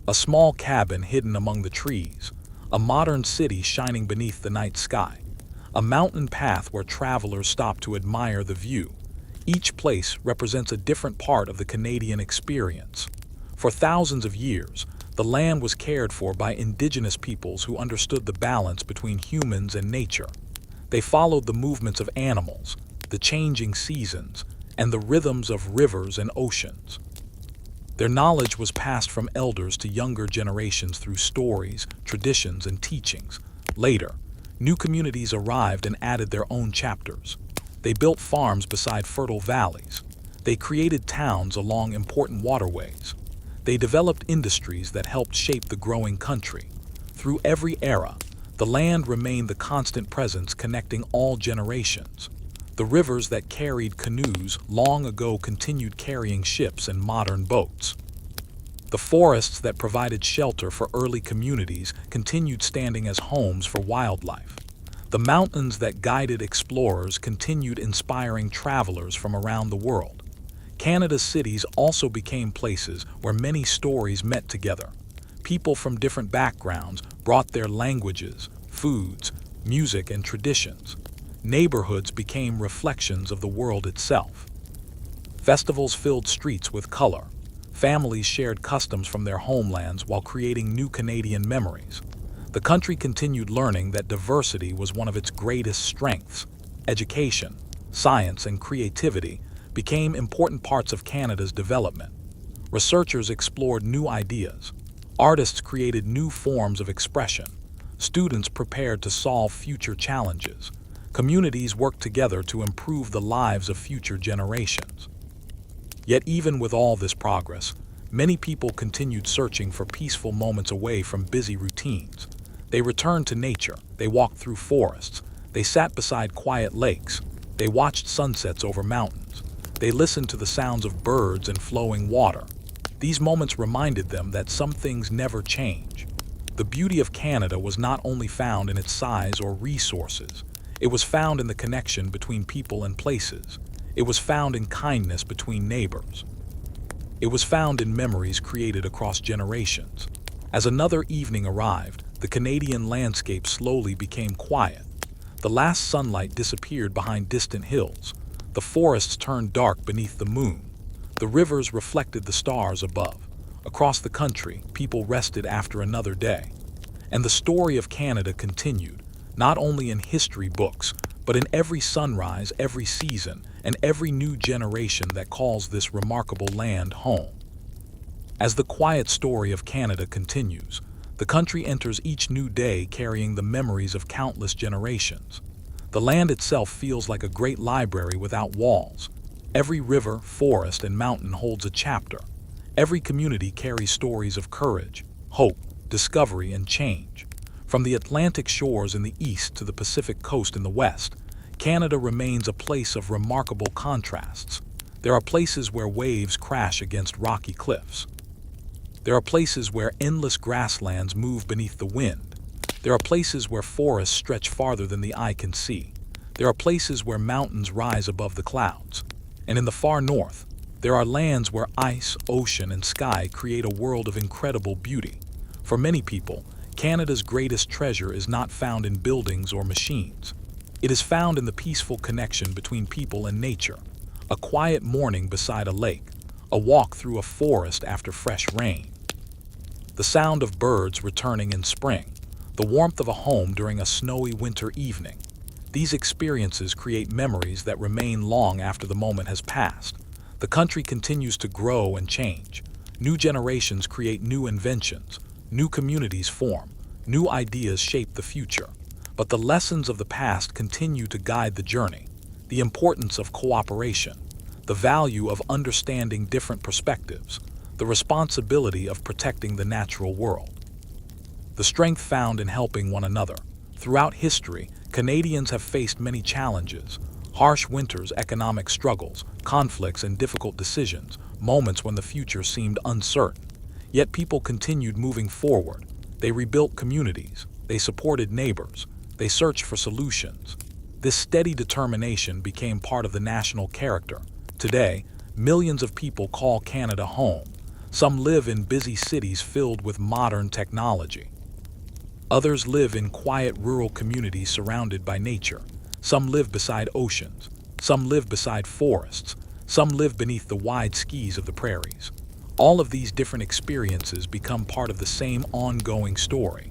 A small cabin hidden among the trees. A modern city shining beneath the night sky. A mountain path where travelers stop to admire the view. Each place represents a different part of the Canadian experience. For thousands of years, the land was cared for by Indigenous peoples who understood the balance between humans and nature. They followed the movements of animals, the changing seasons, and the rhythms of rivers and oceans. Their knowledge was passed from elders to younger generations through stories, traditions, and teachings. Later, new communities arrived and added their own chapters. They built farms beside fertile valleys. They created towns along important waterways. They developed industries that helped shape the growing country. Through every era, the land remained the constant presence connecting all generations. The rivers that carried canoes long ago continued carrying ships and modern boats. The forests that provided shelter for early communities continued standing as homes for wildlife. The mountains that guided explorers continued inspiring travelers from around the world. Canada's cities also became places where many stories met together. People from different backgrounds brought their languages, foods, music, and traditions. Neighborhoods became reflections of the world itself. Festivals filled streets with color. Families shared customs from their homelands while creating new Canadian memories. The country continued learning that diversity was one of its greatest strengths. Education, science, and creativity became important parts of Canada's development. Researchers explored new ideas. Artists created new forms of expression. Students prepared to solve future challenges. Communities worked together to improve the lives of future generations. Yet even with all this progress, many people continued searching for peaceful moments away from busy routines. They returned to nature. They walked through forests. They sat beside quiet lakes. They watched sunsets over mountains. They listened to the sounds of birds and flowing water. These moments reminded them that some things never change. The beauty of Canada was not only found in its size or resources. It was found in the connection between people and places. It was found in kindness between neighbors. It was found in memories created across generations. As another evening arrived, the Canadian landscape slowly became quiet. The last sunlight disappeared behind distant hills. The forests turned dark beneath the moon. The rivers reflected the stars above. Across the country, people rested after another day. And the story of Canada continued, not only in history books, but in every sunrise, every season, and every new generation that calls this remarkable land home. As the quiet story of Canada continues, the country enters each new day carrying the memories of countless generations. The land itself feels like a great library without walls. Every river, forest, and mountain holds a chapter. Every community carries stories of courage, hope, discovery, and change. From the Atlantic shores in the east to the Pacific coast in the west, Canada remains a place of remarkable contrasts. There are places where waves crash against rocky cliffs. There are places where endless grasslands move beneath the wind. There are places where forests stretch farther than the eye can see. There are places where mountains rise above the clouds. And in the far north, there are lands where ice, ocean, and sky create a world of incredible beauty. For many people, Canada's greatest treasure is not found in buildings or machines. It is found in the peaceful connection between people and nature. A quiet morning beside a lake, a walk through a forest after fresh rain, the sound of birds returning in spring, the warmth of a home during a snowy winter evening. These experiences create memories that remain long after the moment has passed. The country continues to grow and change. New generations create new inventions. New communities form. New ideas shape the future. But the lessons of the past continue to guide the journey. The importance of cooperation, the value of understanding different perspectives, the responsibility of protecting the natural world, the strength found in helping one another. Throughout history, Canadians have faced many challenges: harsh winters, economic struggles, conflicts, and difficult decisions, moments when the future seemed uncertain. Yet people continued moving forward. They rebuilt communities. They supported neighbors. They searched for solutions. This steady determination became part of the national character. Today, millions of people call Canada home. Some live in busy cities filled with modern technology. Others live in quiet rural communities surrounded by nature. Some live beside oceans. Some live beside forests. Some live beneath the wide skis of the prairies. All of these different experiences become part of the same ongoing story.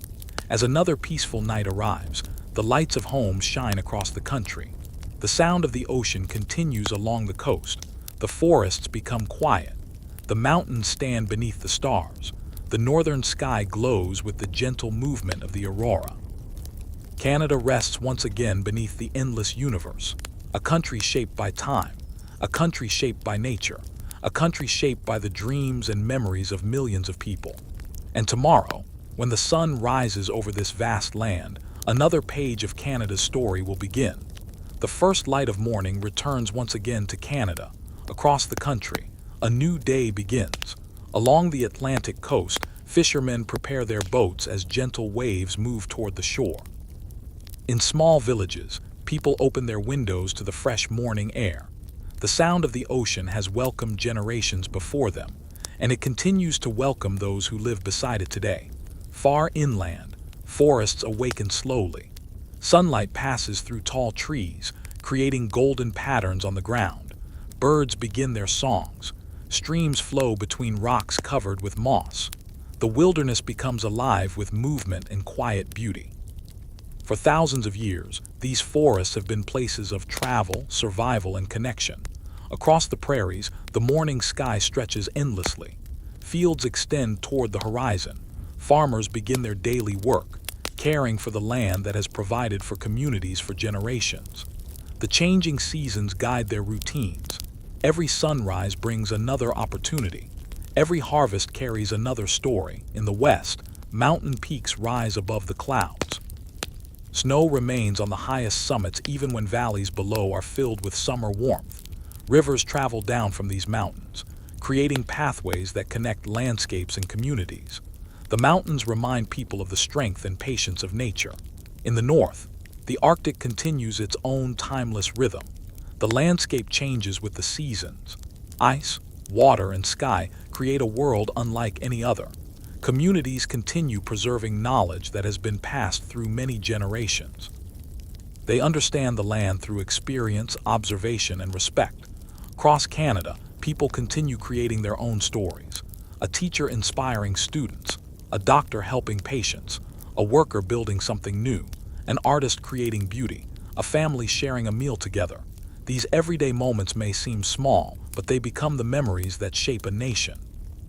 As another peaceful night arrives, the lights of homes shine across the country. The sound of the ocean continues along the coast. The forests become quiet. The mountains stand beneath the stars. The northern sky glows with the gentle movement of the aurora. Canada rests once again beneath the endless universe, a country shaped by time, a country shaped by nature, a country shaped by the dreams and memories of millions of people. And tomorrow, when the sun rises over this vast land, another page of Canada's story will begin. The first light of morning returns once again to Canada. Across the country, a new day begins. Along the Atlantic coast, fishermen prepare their boats as gentle waves move toward the shore. In small villages, people open their windows to the fresh morning air. The sound of the ocean has welcomed generations before them, and it continues to welcome those who live beside it today. Far inland, forests awaken slowly. Sunlight passes through tall trees, creating golden patterns on the ground. Birds begin their songs. Streams flow between rocks covered with moss. The wilderness becomes alive with movement and quiet beauty. For thousands of years, these forests have been places of travel, survival, and connection. Across the prairies, the morning sky stretches endlessly. Fields extend toward the horizon. Farmers begin their daily work, caring for the land that has provided for communities for generations. The changing seasons guide their routines. Every sunrise brings another opportunity. Every harvest carries another story. In the west, mountain peaks rise above the clouds. Snow remains on the highest summits even when valleys below are filled with summer warmth. Rivers travel down from these mountains, creating pathways that connect landscapes and communities. The mountains remind people of the strength and patience of nature. In the north, the Arctic continues its own timeless rhythm. The landscape changes with the seasons. Ice, water, and sky create a world unlike any other. Communities continue preserving knowledge that has been passed through many generations. They understand the land through experience, observation, and respect. Across Canada, people continue creating their own stories. A teacher inspiring students, a doctor helping patients, a worker building something new, an artist creating beauty, a family sharing a meal together. These everyday moments may seem small, but they become the memories that shape a nation.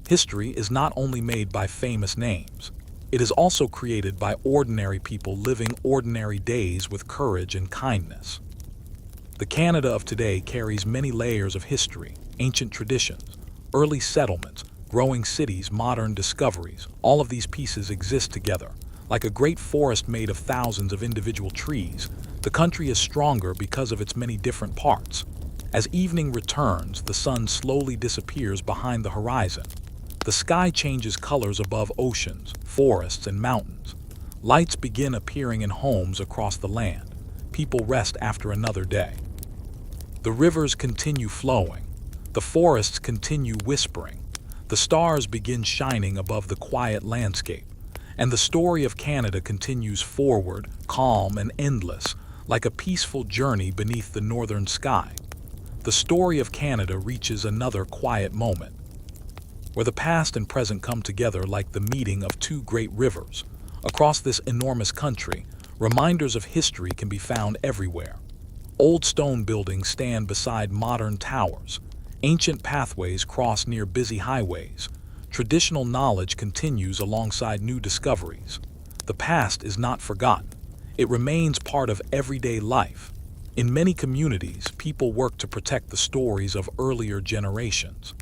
History is not only made by famous names, it is also created by ordinary people living ordinary days with courage and kindness. The Canada of today carries many layers of history, ancient traditions, early settlements, growing cities, modern discoveries. All of these pieces exist together. Like a great forest made of thousands of individual trees, the country is stronger because of its many different parts. As evening returns, the sun slowly disappears behind the horizon. The sky changes colors above oceans, forests, and mountains. Lights begin appearing in homes across the land. People rest after another day. The rivers continue flowing. The forests continue whispering. The stars begin shining above the quiet landscape. And the story of Canada continues forward, calm and endless, like a peaceful journey beneath the northern sky. The story of Canada reaches another quiet moment, where the past and present come together like the meeting of two great rivers. Across this enormous country, reminders of history can be found everywhere. Old stone buildings stand beside modern towers. Ancient pathways cross near busy highways. Traditional knowledge continues alongside new discoveries. The past is not forgotten. It remains part of everyday life. In many communities, people work to protect the stories of earlier generations.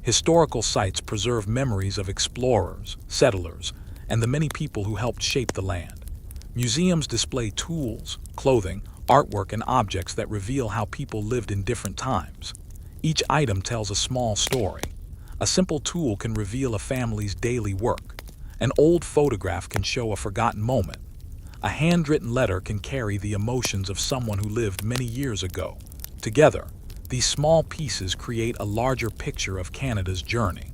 Historical sites preserve memories of explorers, settlers, and the many people who helped shape the land. Museums display tools, clothing, artwork, and objects that reveal how people lived in different times. Each item tells a small story. A simple tool can reveal a family's daily work. An old photograph can show a forgotten moment. A handwritten letter can carry the emotions of someone who lived many years ago. Together, these small pieces create a larger picture of Canada's journey.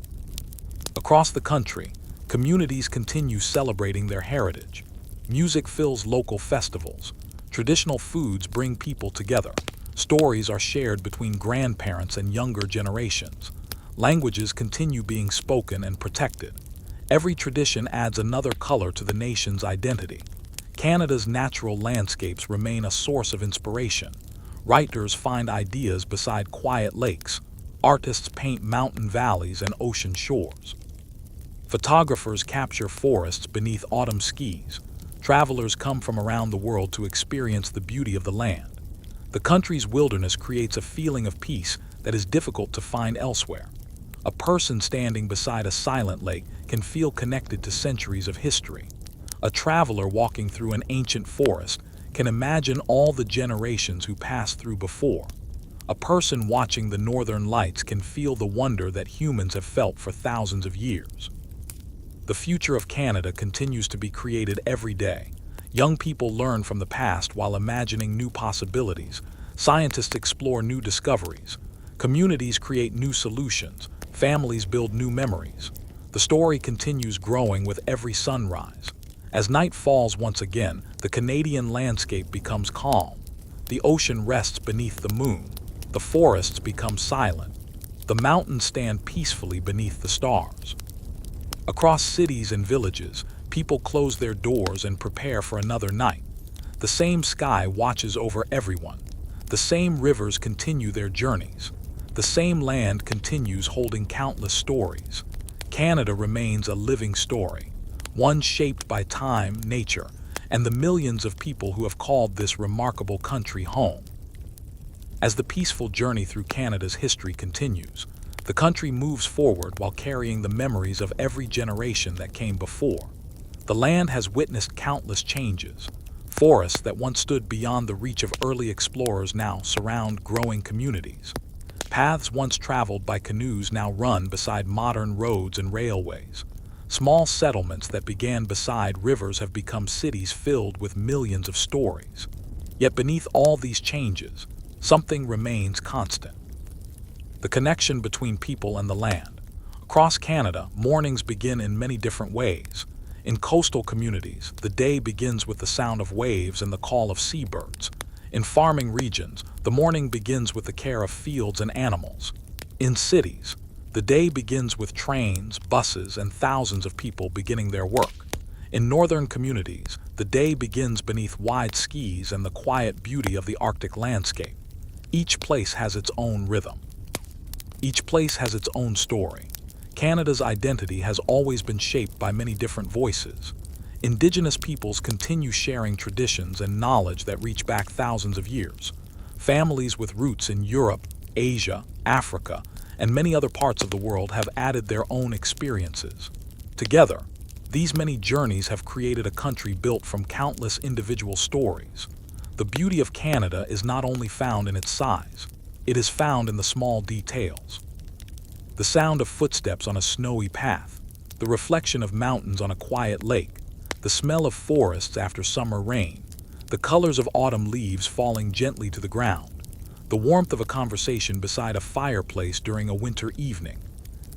Across the country, communities continue celebrating their heritage. Music fills local festivals. Traditional foods bring people together. Stories are shared between grandparents and younger generations. Languages continue being spoken and protected. Every tradition adds another color to the nation's identity. Canada's natural landscapes remain a source of inspiration. Writers find ideas beside quiet lakes. Artists paint mountain valleys and ocean shores. Photographers capture forests beneath autumn skis. Travelers come from around the world to experience the beauty of the land. The country's wilderness creates a feeling of peace that is difficult to find elsewhere. A person standing beside a silent lake can feel connected to centuries of history. A traveler walking through an ancient forest can imagine all the generations who passed through before. A person watching the northern lights can feel the wonder that humans have felt for thousands of years. The future of Canada continues to be created every day. Young people learn from the past while imagining new possibilities. Scientists explore new discoveries. Communities create new solutions. Families build new memories. The story continues growing with every sunrise. As night falls once again, the Canadian landscape becomes calm. The ocean rests beneath the moon. The forests become silent. The mountains stand peacefully beneath the stars. Across cities and villages, people close their doors and prepare for another night. The same sky watches over everyone. The same rivers continue their journeys. The same land continues holding countless stories. Canada remains a living story, one shaped by time, nature, and the millions of people who have called this remarkable country home. As the peaceful journey through Canada's history continues, the country moves forward while carrying the memories of every generation that came before. The land has witnessed countless changes. Forests that once stood beyond the reach of early explorers now surround growing communities. Paths once traveled by canoes now run beside modern roads and railways. Small settlements that began beside rivers have become cities filled with millions of stories. Yet beneath all these changes, something remains constant: the connection between people and the land. Across Canada, mornings begin in many different ways. In coastal communities, the day begins with the sound of waves and the call of seabirds. In farming regions, the morning begins with the care of fields and animals. In cities, the day begins with trains, buses, and thousands of people beginning their work. In northern communities, the day begins beneath wide skis and the quiet beauty of the Arctic landscape. Each place has its own rhythm. Each place has its own story. Canada's identity has always been shaped by many different voices. Indigenous peoples continue sharing traditions and knowledge that reach back thousands of years. Families with roots in Europe, Asia, Africa, and many other parts of the world have added their own experiences. Together, these many journeys have created a country built from countless individual stories. The beauty of Canada is not only found in its size, it is found in the small details. The sound of footsteps on a snowy path, the reflection of mountains on a quiet lake, the smell of forests after summer rain, the colors of autumn leaves falling gently to the ground, the warmth of a conversation beside a fireplace during a winter evening.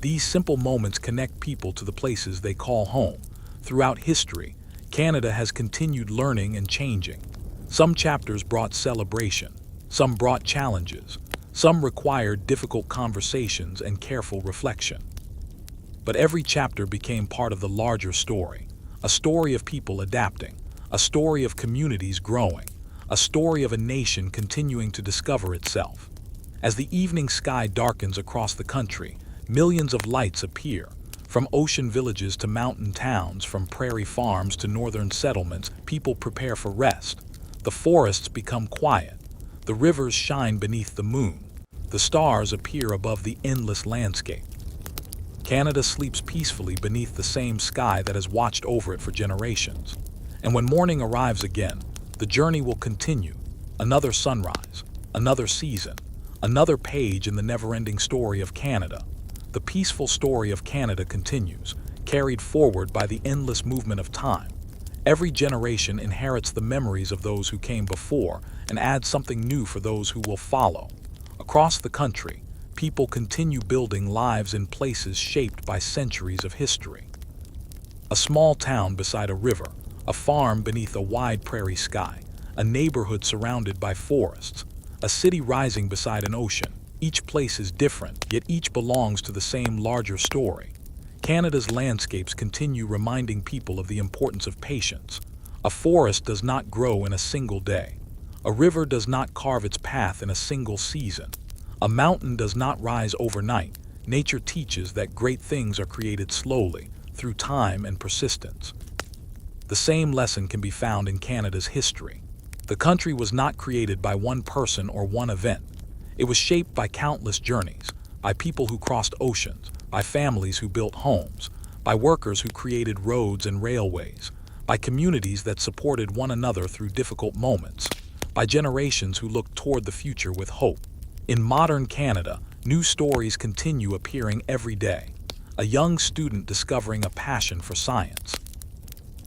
These simple moments connect people to the places they call home. Throughout history, Canada has continued learning and changing. Some chapters brought celebration, some brought challenges, some required difficult conversations and careful reflection. But every chapter became part of the larger story, a story of people adapting, a story of communities growing, a story of a nation continuing to discover itself. As the evening sky darkens across the country, millions of lights appear. From ocean villages to mountain towns, from prairie farms to northern settlements, people prepare for rest. The forests become quiet. The rivers shine beneath the moon. The stars appear above the endless landscape. Canada sleeps peacefully beneath the same sky that has watched over it for generations. And when morning arrives again, the journey will continue. Another sunrise, another season, another page in the never-ending story of Canada. The peaceful story of Canada continues, carried forward by the endless movement of time. Every generation inherits the memories of those who came before and adds something new for those who will follow. Across the country, people continue building lives in places shaped by centuries of history. A small town beside a river, a farm beneath a wide prairie sky, a neighborhood surrounded by forests, a city rising beside an ocean. Each place is different, yet each belongs to the same larger story. Canada's landscapes continue reminding people of the importance of patience. A forest does not grow in a single day. A river does not carve its path in a single season. A mountain does not rise overnight. Nature teaches that great things are created slowly, through time and persistence. The same lesson can be found in Canada's history. The country was not created by one person or one event. It was shaped by countless journeys, by people who crossed oceans, by families who built homes, by workers who created roads and railways, by communities that supported one another through difficult moments, by generations who looked toward the future with hope. In modern Canada, new stories continue appearing every day. A young student discovering a passion for science,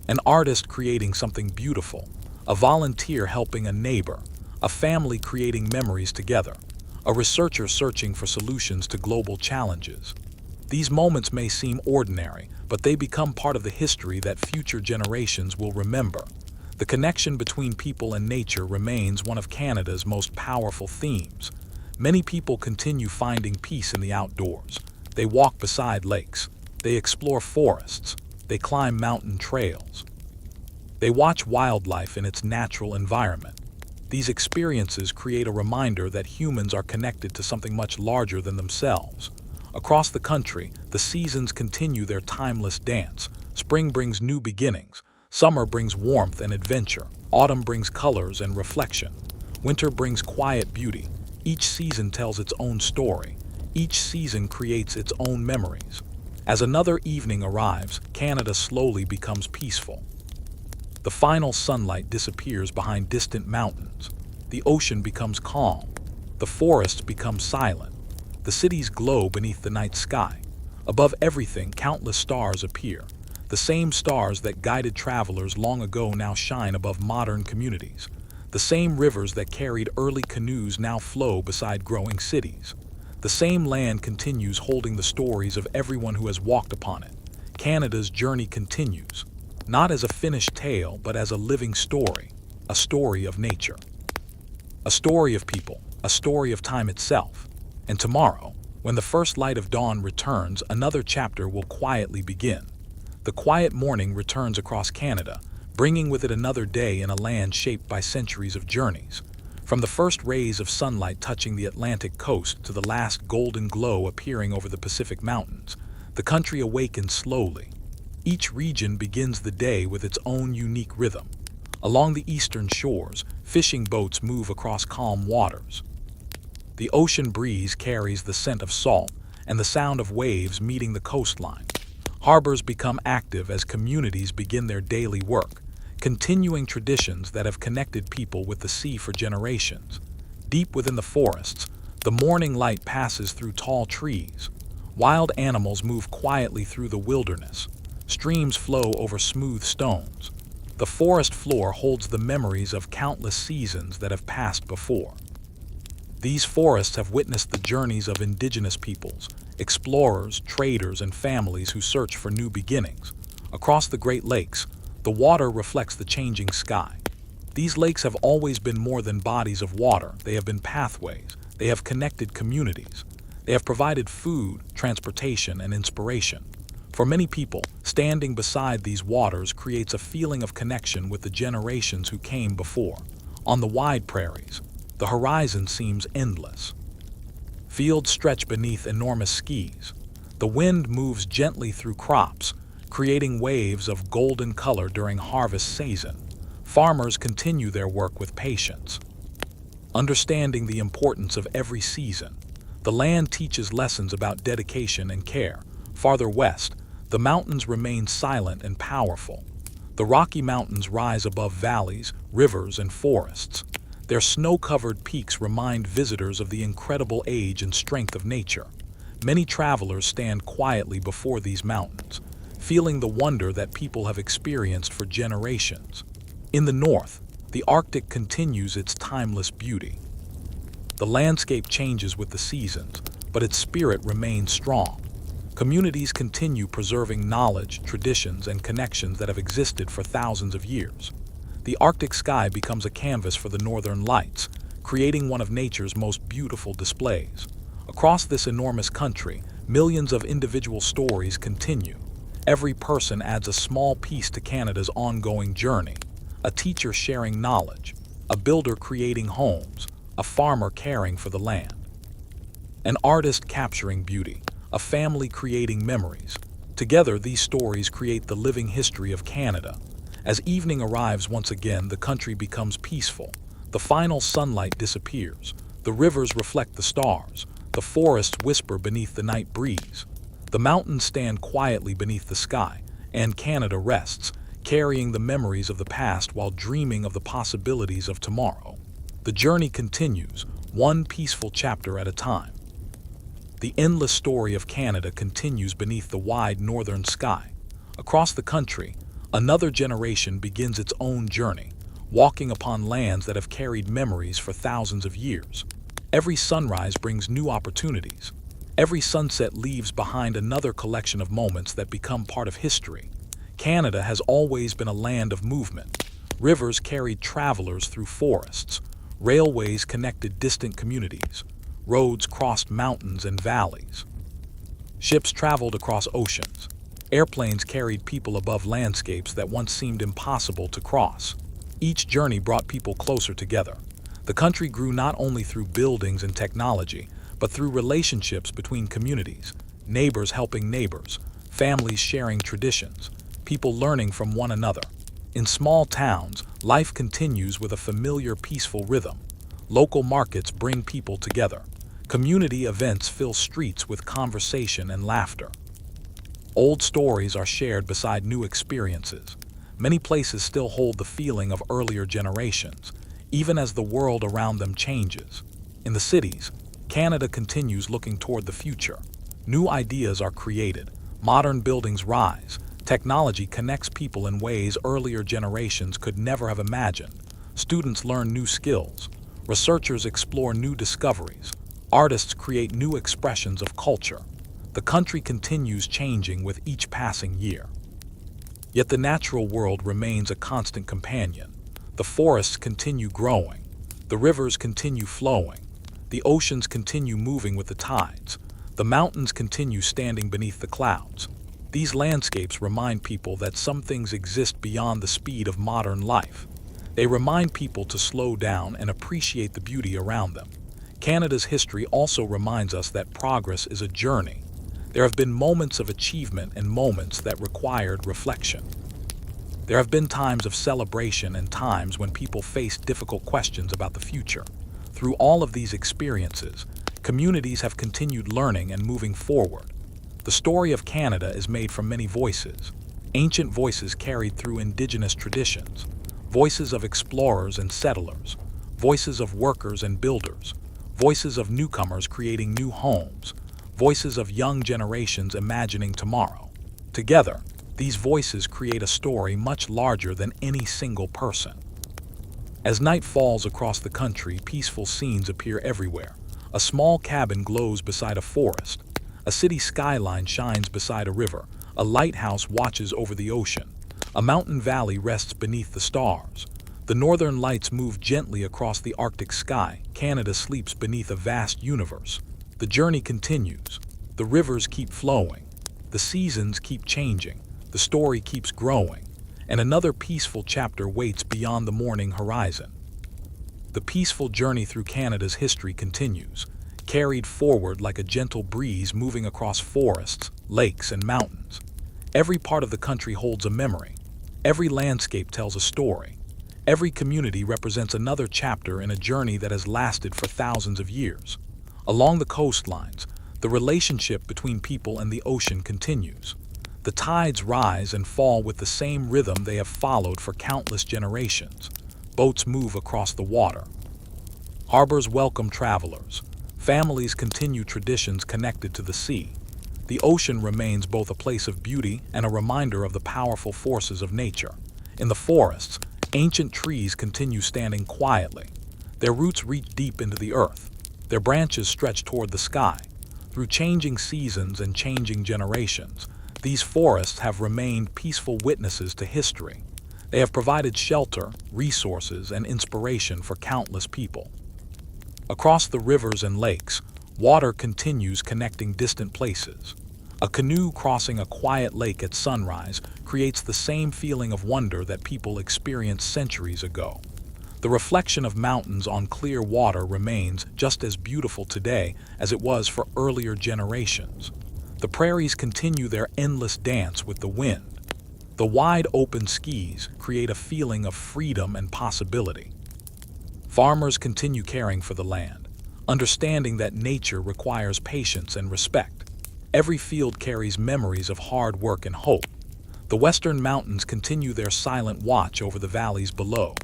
an artist creating something beautiful, a volunteer helping a neighbor, a family creating memories together, a researcher searching for solutions to global challenges. These moments may seem ordinary, but they become part of the history that future generations will remember. The connection between people and nature remains one of Canada's most powerful themes. Many people continue finding peace in the outdoors. They walk beside lakes. They explore forests. They climb mountain trails. They watch wildlife in its natural environment. These experiences create a reminder that humans are connected to something much larger than themselves. Across the country, the seasons continue their timeless dance. Spring brings new beginnings. Summer brings warmth and adventure. Autumn brings colors and reflection. Winter brings quiet beauty. Each season tells its own story. Each season creates its own memories. As another evening arrives, Canada slowly becomes peaceful. The final sunlight disappears behind distant mountains. The ocean becomes calm. The forests become silent. The cities glow beneath the night sky. Above everything, countless stars appear. The same stars that guided travelers long ago now shine above modern communities. The same rivers that carried early canoes now flow beside growing cities. The same land continues holding the stories of everyone who has walked upon it. Canada's journey continues, not as a finished tale, but as a living story, a story of nature, a story of people, a story of time itself. And tomorrow, when the first light of dawn returns, another chapter will quietly begin. The quiet morning returns across Canada, bringing with it another day in a land shaped by centuries of journeys. From the first rays of sunlight touching the Atlantic coast to the last golden glow appearing over the Pacific mountains, the country awakens slowly. Each region begins the day with its own unique rhythm. Along the eastern shores, fishing boats move across calm waters. The ocean breeze carries the scent of salt and the sound of waves meeting the coastline. Harbors become active as communities begin their daily work, continuing traditions that have connected people with the sea for generations. Deep within the forests, the morning light passes through tall trees. Wild animals move quietly through the wilderness. Streams flow over smooth stones. The forest floor holds the memories of countless seasons that have passed before. These forests have witnessed the journeys of Indigenous peoples, explorers, traders, and families who search for new beginnings. Across the Great Lakes, the water reflects the changing sky. These lakes have always been more than bodies of water. They have been pathways. They have connected communities. They have provided food, transportation, and inspiration. For many people, standing beside these waters creates a feeling of connection with the generations who came before. On the wide prairies, the horizon seems endless. Fields stretch beneath enormous skis. The wind moves gently through crops, creating waves of golden color during harvest season. Farmers continue their work with patience, understanding the importance of every season. The land teaches lessons about dedication and care. Farther west, the mountains remain silent and powerful. The Rocky Mountains rise above valleys, rivers, and forests. Their snow-covered peaks remind visitors of the incredible age and strength of nature. Many travelers stand quietly before these mountains, feeling the wonder that people have experienced for generations. In the north, the Arctic continues its timeless beauty. The landscape changes with the seasons, but its spirit remains strong. Communities continue preserving knowledge, traditions, and connections that have existed for thousands of years. The Arctic sky becomes a canvas for the northern lights, creating one of nature's most beautiful displays. Across this enormous country, millions of individual stories continue. Every person adds a small piece to Canada's ongoing journey. A teacher sharing knowledge, a builder creating homes, a farmer caring for the land, an artist capturing beauty, a family creating memories. Together, these stories create the living history of Canada. As evening arrives once again, the country becomes peaceful. The final sunlight disappears. The rivers reflect the stars. The forests whisper beneath the night breeze. The mountains stand quietly beneath the sky, and Canada rests, carrying the memories of the past while dreaming of the possibilities of tomorrow. The journey continues, one peaceful chapter at a time. The endless story of Canada continues beneath the wide northern sky. Across the country, another generation begins its own journey, walking upon lands that have carried memories for thousands of years. Every sunrise brings new opportunities. Every sunset leaves behind another collection of moments that become part of history. Canada has always been a land of movement. Rivers carried travelers through forests. Railways connected distant communities. Roads crossed mountains and valleys. Ships traveled across oceans. Airplanes carried people above landscapes that once seemed impossible to cross. Each journey brought people closer together. The country grew not only through buildings and technology, but through relationships between communities, neighbors helping neighbors, families sharing traditions, people learning from one another. In small towns, life continues with a familiar, peaceful rhythm. Local markets bring people together. Community events fill streets with conversation and laughter. Old stories are shared beside new experiences. Many places still hold the feeling of earlier generations, even as the world around them changes. In the cities, Canada continues looking toward the future. New ideas are created, modern buildings rise, technology connects people in ways earlier generations could never have imagined. Students learn new skills, researchers explore new discoveries, artists create new expressions of culture. The country continues changing with each passing year. Yet the natural world remains a constant companion. The forests continue growing, the rivers continue flowing, the oceans continue moving with the tides, the mountains continue standing beneath the clouds. These landscapes remind people that some things exist beyond the speed of modern life. They remind people to slow down and appreciate the beauty around them. Canada's history also reminds us that progress is a journey. There have been moments of achievement and moments that required reflection. There have been times of celebration and times when people faced difficult questions about the future. Through all of these experiences, communities have continued learning and moving forward. The story of Canada is made from many voices. Ancient voices carried through Indigenous traditions, voices of explorers and settlers, voices of workers and builders, voices of newcomers creating new homes, voices of young generations imagining tomorrow. Together, these voices create a story much larger than any single person. As night falls across the country, peaceful scenes appear everywhere. A small cabin glows beside a forest. A city skyline shines beside a river. A lighthouse watches over the ocean. A mountain valley rests beneath the stars. The northern lights move gently across the Arctic sky. Canada sleeps beneath a vast universe. The journey continues. The rivers keep flowing. The seasons keep changing. The story keeps growing. And another peaceful chapter waits beyond the morning horizon. The peaceful journey through Canada's history continues, carried forward like a gentle breeze moving across forests, lakes, and mountains. Every part of the country holds a memory. Every landscape tells a story. Every community represents another chapter in a journey that has lasted for thousands of years. Along the coastlines, the relationship between people and the ocean continues. The tides rise and fall with the same rhythm they have followed for countless generations. Boats move across the water. Harbors welcome travelers. Families continue traditions connected to the sea. The ocean remains both a place of beauty and a reminder of the powerful forces of nature. In the forests, ancient trees continue standing quietly. Their roots reach deep into the earth. Their branches stretch toward the sky. Through changing seasons and changing generations, these forests have remained peaceful witnesses to history. They have provided shelter, resources, and inspiration for countless people. Across the rivers and lakes, water continues connecting distant places. A canoe crossing a quiet lake at sunrise creates the same feeling of wonder that people experienced centuries ago. The reflection of mountains on clear water remains just as beautiful today as it was for earlier generations. The prairies continue their endless dance with the wind. The wide open skis create a feeling of freedom and possibility. Farmers continue caring for the land, understanding that nature requires patience and respect. Every field carries memories of hard work and hope. The western mountains continue their silent watch over the valleys below.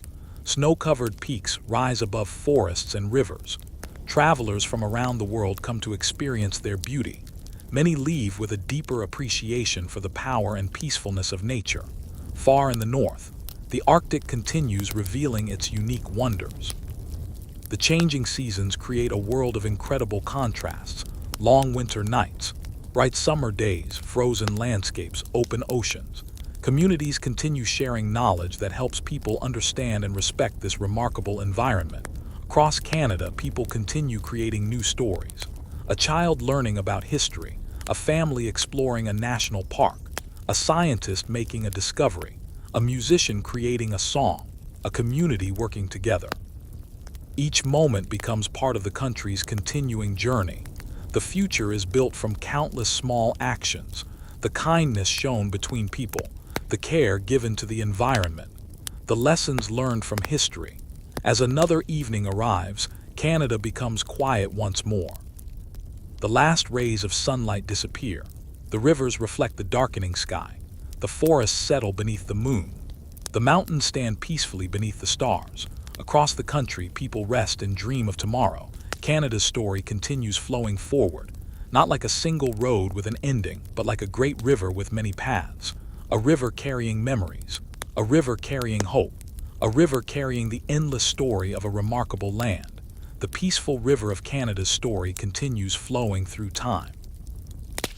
Snow-covered peaks rise above forests and rivers. Travelers from around the world come to experience their beauty. Many leave with a deeper appreciation for the power and peacefulness of nature. Far in the north, the Arctic continues revealing its unique wonders. The changing seasons create a world of incredible contrasts: long winter nights, bright summer days, frozen landscapes, open oceans. Communities continue sharing knowledge that helps people understand and respect this remarkable environment. Across Canada, people continue creating new stories. A child learning about history, a family exploring a national park, a scientist making a discovery, a musician creating a song, a community working together. Each moment becomes part of the country's continuing journey. The future is built from countless small actions, the kindness shown between people, the care given to the environment, the lessons learned from history. As another evening arrives, Canada becomes quiet once more. The last rays of sunlight disappear. The rivers reflect the darkening sky. The forests settle beneath the moon. The mountains stand peacefully beneath the stars. Across the country, people rest and dream of tomorrow. Canada's story continues flowing forward, not like a single road with an ending, but like a great river with many paths. A river carrying memories, a river carrying hope, a river carrying the endless story of a remarkable land. The peaceful river of Canada's story continues flowing through time.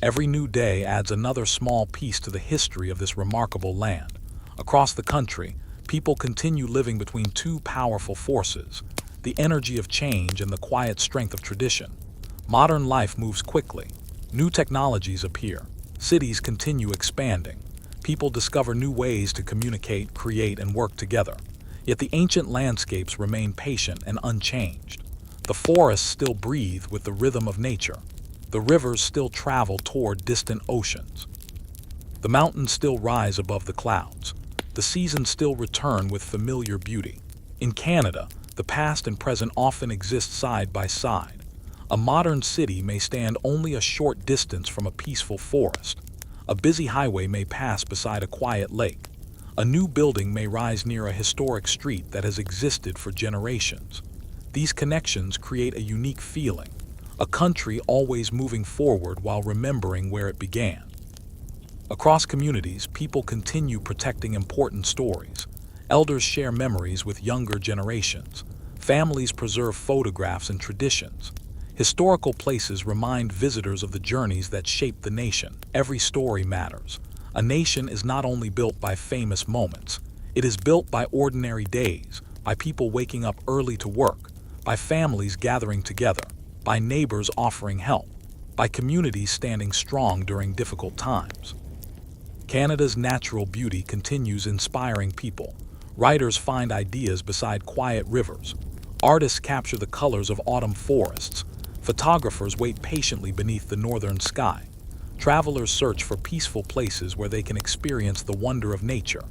Every new day adds another small piece to the history of this remarkable land. Across the country, people continue living between two powerful forces: the energy of change and the quiet strength of tradition. Modern life moves quickly. New technologies appear. Cities continue expanding. People discover new ways to communicate, create, and work together. Yet the ancient landscapes remain patient and unchanged. The forests still breathe with the rhythm of nature. The rivers still travel toward distant oceans. The mountains still rise above the clouds. The seasons still return with familiar beauty. In Canada, the past and present often exist side by side. A modern city may stand only a short distance from a peaceful forest. A busy highway may pass beside a quiet lake. A new building may rise near a historic street that has existed for generations. These connections create a unique feeling, a country always moving forward while remembering where it began. Across communities, people continue protecting important stories. Elders share memories with younger generations. Families preserve photographs and traditions. Historical places remind visitors of the journeys that shaped the nation. Every story matters. A nation is not only built by famous moments, it is built by ordinary days, by people waking up early to work, by families gathering together, by neighbors offering help, by communities standing strong during difficult times. Canada's natural beauty continues inspiring people. Writers find ideas beside quiet rivers. Artists capture the colors of autumn forests. Photographers wait patiently beneath the northern sky. Travelers search for peaceful places where they can experience the wonder of nature.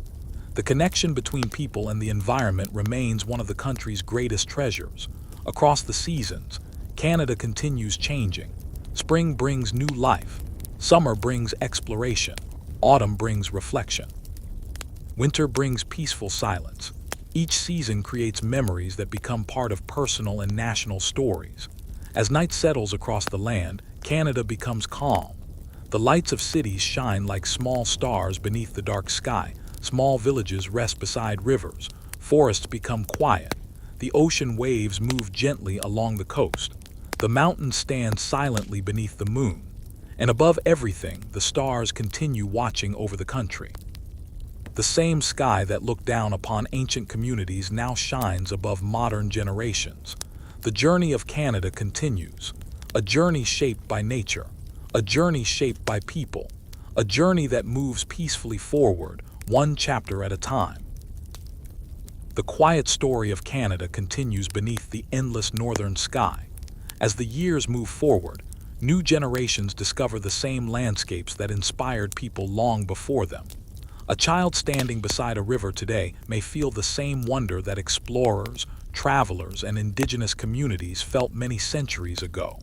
The connection between people and the environment remains one of the country's greatest treasures. Across the seasons, Canada continues changing. Spring brings new life. Summer brings exploration. Autumn brings reflection. Winter brings peaceful silence. Each season creates memories that become part of personal and national stories. As night settles across the land, Canada becomes calm. The lights of cities shine like small stars beneath the dark sky. Small villages rest beside rivers. Forests become quiet. The ocean waves move gently along the coast. The mountains stand silently beneath the moon. And above everything, the stars continue watching over the country. The same sky that looked down upon ancient communities now shines above modern generations. The journey of Canada continues, a journey shaped by nature, a journey shaped by people, a journey that moves peacefully forward, one chapter at a time. The quiet story of Canada continues beneath the endless northern sky. As the years move forward, new generations discover the same landscapes that inspired people long before them. A child standing beside a river today may feel the same wonder that explorers, travelers, and indigenous communities felt many centuries ago.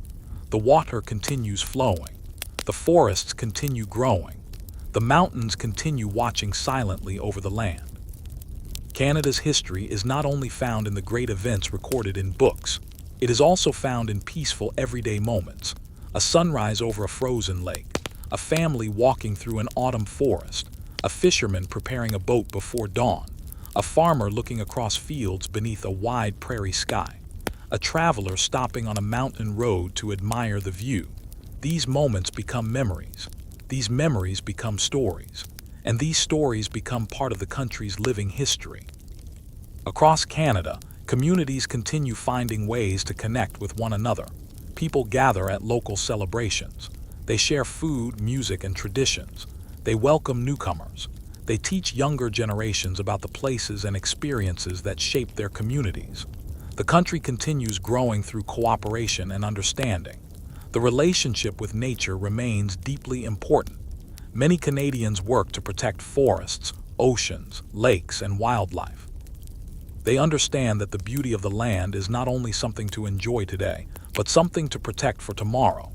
The water continues flowing. The forests continue growing. The mountains continue watching silently over the land. Canada's history is not only found in the great events recorded in books, it is also found in peaceful everyday moments. A sunrise over a frozen lake, a family walking through an autumn forest, a fisherman preparing a boat before dawn, a farmer looking across fields beneath a wide prairie sky, a traveler stopping on a mountain road to admire the view. These moments become memories. These memories become stories. And these stories become part of the country's living history. Across Canada, communities continue finding ways to connect with one another. People gather at local celebrations. They share food, music, and traditions. They welcome newcomers. They teach younger generations about the places and experiences that shape their communities. The country continues growing through cooperation and understanding. The relationship with nature remains deeply important. Many Canadians work to protect forests, oceans, lakes, and wildlife. They understand that the beauty of the land is not only something to enjoy today, but something to protect for tomorrow.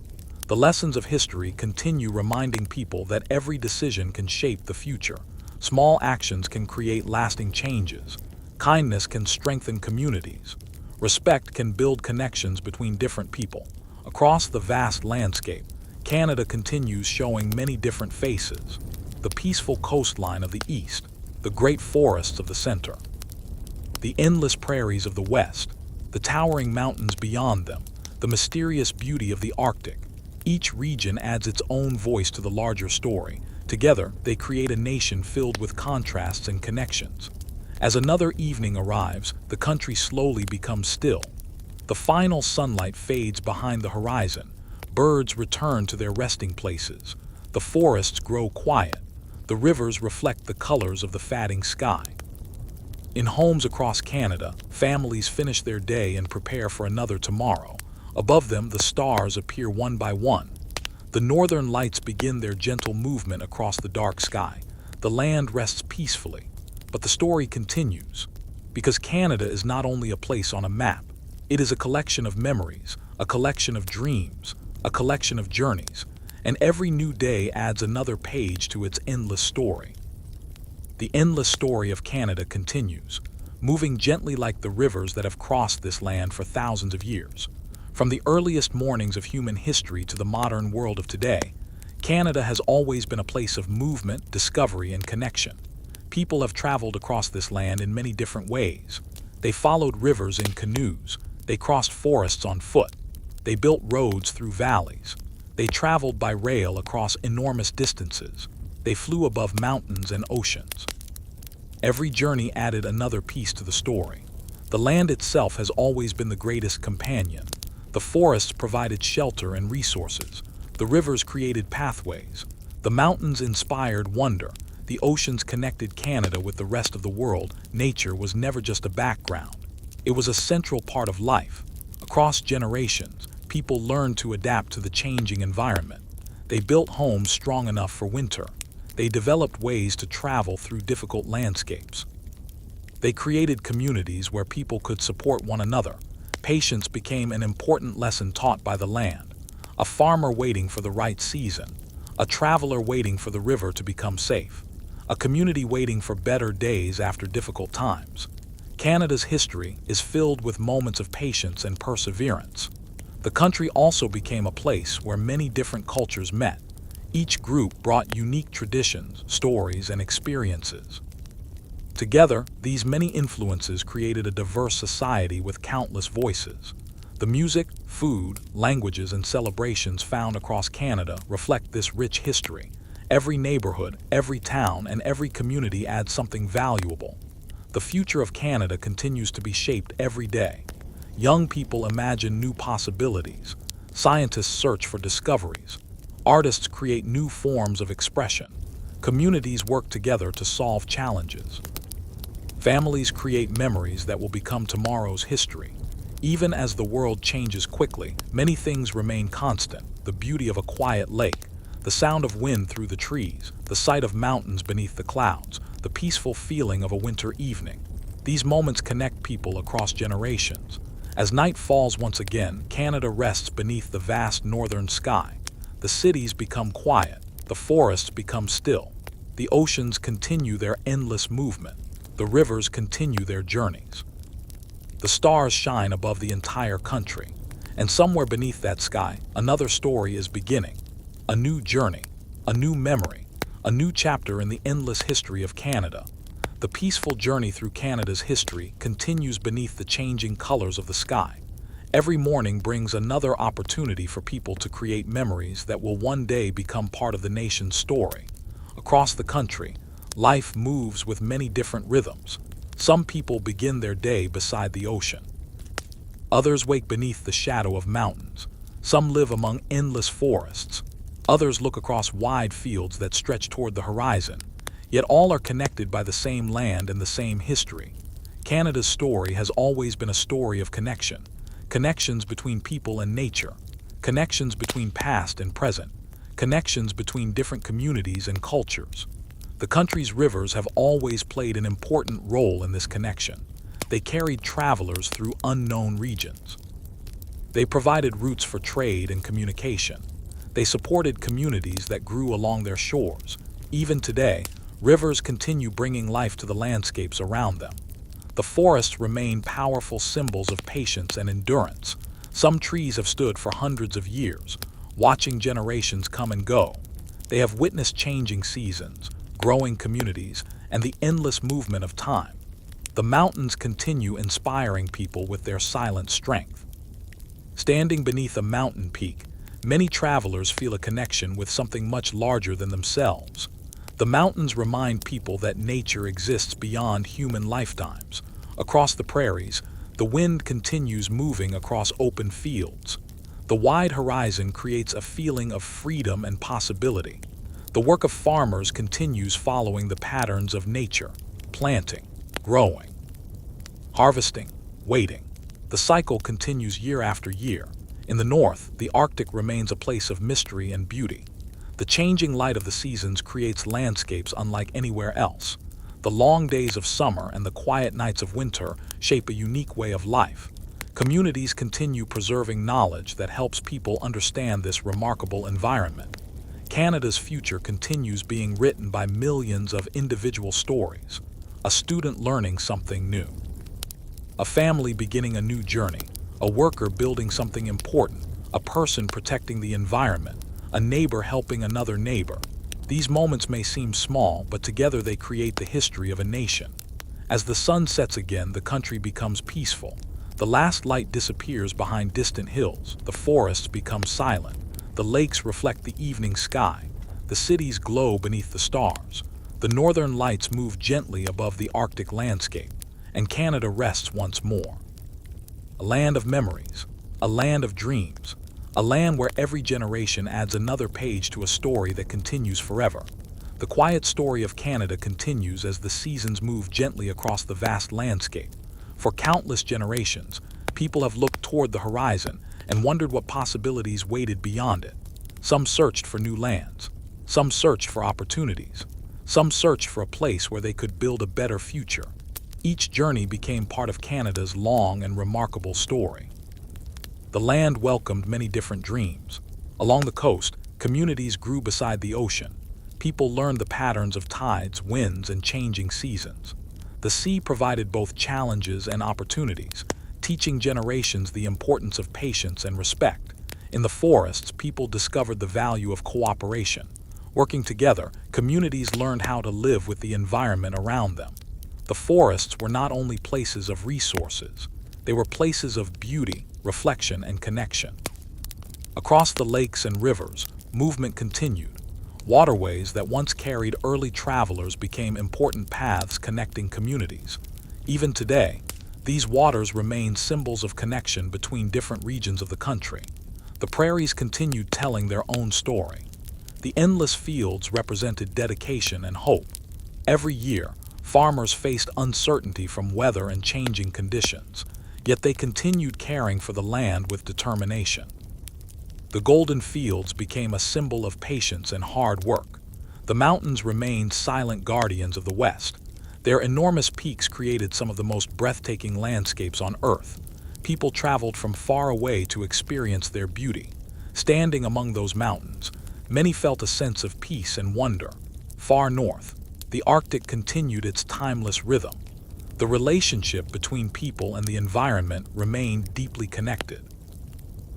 The lessons of history continue reminding people that every decision can shape the future. Small actions can create lasting changes. Kindness can strengthen communities. Respect can build connections between different people. Across the vast landscape, Canada continues showing many different faces. The peaceful coastline of the east, the great forests of the center, the endless prairies of the west, the towering mountains beyond them, the mysterious beauty of the Arctic. Each region adds its own voice to the larger story. Together, they create a nation filled with contrasts and connections. As another evening arrives, the country slowly becomes still. The final sunlight fades behind the horizon. Birds return to their resting places. The forests grow quiet. The rivers reflect the colors of the fading sky. In homes across Canada, families finish their day and prepare for another tomorrow. Above them, the stars appear one by one. The northern lights begin their gentle movement across the dark sky. The land rests peacefully. But the story continues. Because Canada is not only a place on a map, it is a collection of memories, a collection of dreams, a collection of journeys, and every new day adds another page to its endless story. The endless story of Canada continues, moving gently like the rivers that have crossed this land for thousands of years. From the earliest mornings of human history to the modern world of today, Canada has always been a place of movement, discovery, and connection. People have traveled across this land in many different ways. They followed rivers in canoes. They crossed forests on foot. They built roads through valleys. They traveled by rail across enormous distances. They flew above mountains and oceans. Every journey added another piece to the story. The land itself has always been the greatest companion. The forests provided shelter and resources. The rivers created pathways. The mountains inspired wonder. The oceans connected Canada with the rest of the world. Nature was never just a background. It was a central part of life. Across generations, people learned to adapt to the changing environment. They built homes strong enough for winter. They developed ways to travel through difficult landscapes. They created communities where people could support one another. Patience became an important lesson taught by the land. A farmer waiting for the right season. A traveler waiting for the river to become safe. A community waiting for better days after difficult times. Canada's history is filled with moments of patience and perseverance. The country also became a place where many different cultures met. Each group brought unique traditions, stories, and experiences. Together, these many influences created a diverse society with countless voices. The music, food, languages, and celebrations found across Canada reflect this rich history. Every neighborhood, every town, and every community adds something valuable. The future of Canada continues to be shaped every day. Young people imagine new possibilities. Scientists search for discoveries. Artists create new forms of expression. Communities work together to solve challenges. Families create memories that will become tomorrow's history. Even as the world changes quickly, many things remain constant. The beauty of a quiet lake, the sound of wind through the trees, the sight of mountains beneath the clouds, the peaceful feeling of a winter evening. These moments connect people across generations. As night falls once again, Canada rests beneath the vast northern sky. The cities become quiet, the forests become still. The oceans continue their endless movement. The rivers continue their journeys. The stars shine above the entire country. And somewhere beneath that sky, another story is beginning. A new journey, a new memory, a new chapter in the endless history of Canada. The peaceful journey through Canada's history continues beneath the changing colors of the sky. Every morning brings another opportunity for people to create memories that will one day become part of the nation's story. Across the country, life moves with many different rhythms. Some people begin their day beside the ocean. Others wake beneath the shadow of mountains. Some live among endless forests. Others look across wide fields that stretch toward the horizon. Yet all are connected by the same land and the same history. Canada's story has always been a story of connection. Connections between people and nature. Connections between past and present. Connections between different communities and cultures. The country's rivers have always played an important role in this connection. They carried travelers through unknown regions. They provided routes for trade and communication. They supported communities that grew along their shores. Even today, rivers continue bringing life to the landscapes around them. The forests remain powerful symbols of patience and endurance. Some trees have stood for hundreds of years, watching generations come and go. They have witnessed changing seasons, growing communities, and the endless movement of time. The mountains continue inspiring people with their silent strength. Standing beneath a mountain peak, many travelers feel a connection with something much larger than themselves. The mountains remind people that nature exists beyond human lifetimes. Across the prairies, the wind continues moving across open fields. The wide horizon creates a feeling of freedom and possibility. The work of farmers continues following the patterns of nature, planting, growing, harvesting, waiting. The cycle continues year after year. In the north, the Arctic remains a place of mystery and beauty. The changing light of the seasons creates landscapes unlike anywhere else. The long days of summer and the quiet nights of winter shape a unique way of life. Communities continue preserving knowledge that helps people understand this remarkable environment. Canada's future continues being written by millions of individual stories. A student learning something new. A family beginning a new journey. A worker building something important. A person protecting the environment. A neighbor helping another neighbor. These moments may seem small, but together they create the history of a nation. As the sun sets again, the country becomes peaceful. The last light disappears behind distant hills. The forests become silent. The lakes reflect the evening sky. The cities glow beneath the stars. The northern lights move gently above the Arctic landscape, and Canada rests once more. A land of memories, a land of dreams, a land where every generation adds another page to a story that continues forever. The quiet story of Canada continues as the seasons move gently across the vast landscape. For countless generations, people have looked toward the horizon and wondered what possibilities waited beyond it. Some searched for new lands. Some searched for opportunities. Some searched for a place where they could build a better future. Each journey became part of Canada's long and remarkable story. The land welcomed many different dreams. Along the coast, communities grew beside the ocean. People learned the patterns of tides, winds, and changing seasons. The sea provided both challenges and opportunities, teaching generations the importance of patience and respect. In the forests, people discovered the value of cooperation. Working together, communities learned how to live with the environment around them. The forests were not only places of resources, they were places of beauty, reflection, and connection. Across the lakes and rivers, movement continued. Waterways that once carried early travelers became important paths connecting communities. Even today, these waters remain symbols of connection between different regions of the country. The prairies continued telling their own story. The endless fields represented dedication and hope. Every year, farmers faced uncertainty from weather and changing conditions, yet they continued caring for the land with determination. The golden fields became a symbol of patience and hard work. The mountains remained silent guardians of the West. Their enormous peaks created some of the most breathtaking landscapes on Earth. People traveled from far away to experience their beauty. Standing among those mountains, many felt a sense of peace and wonder. Far north, the Arctic continued its timeless rhythm. The relationship between people and the environment remained deeply connected.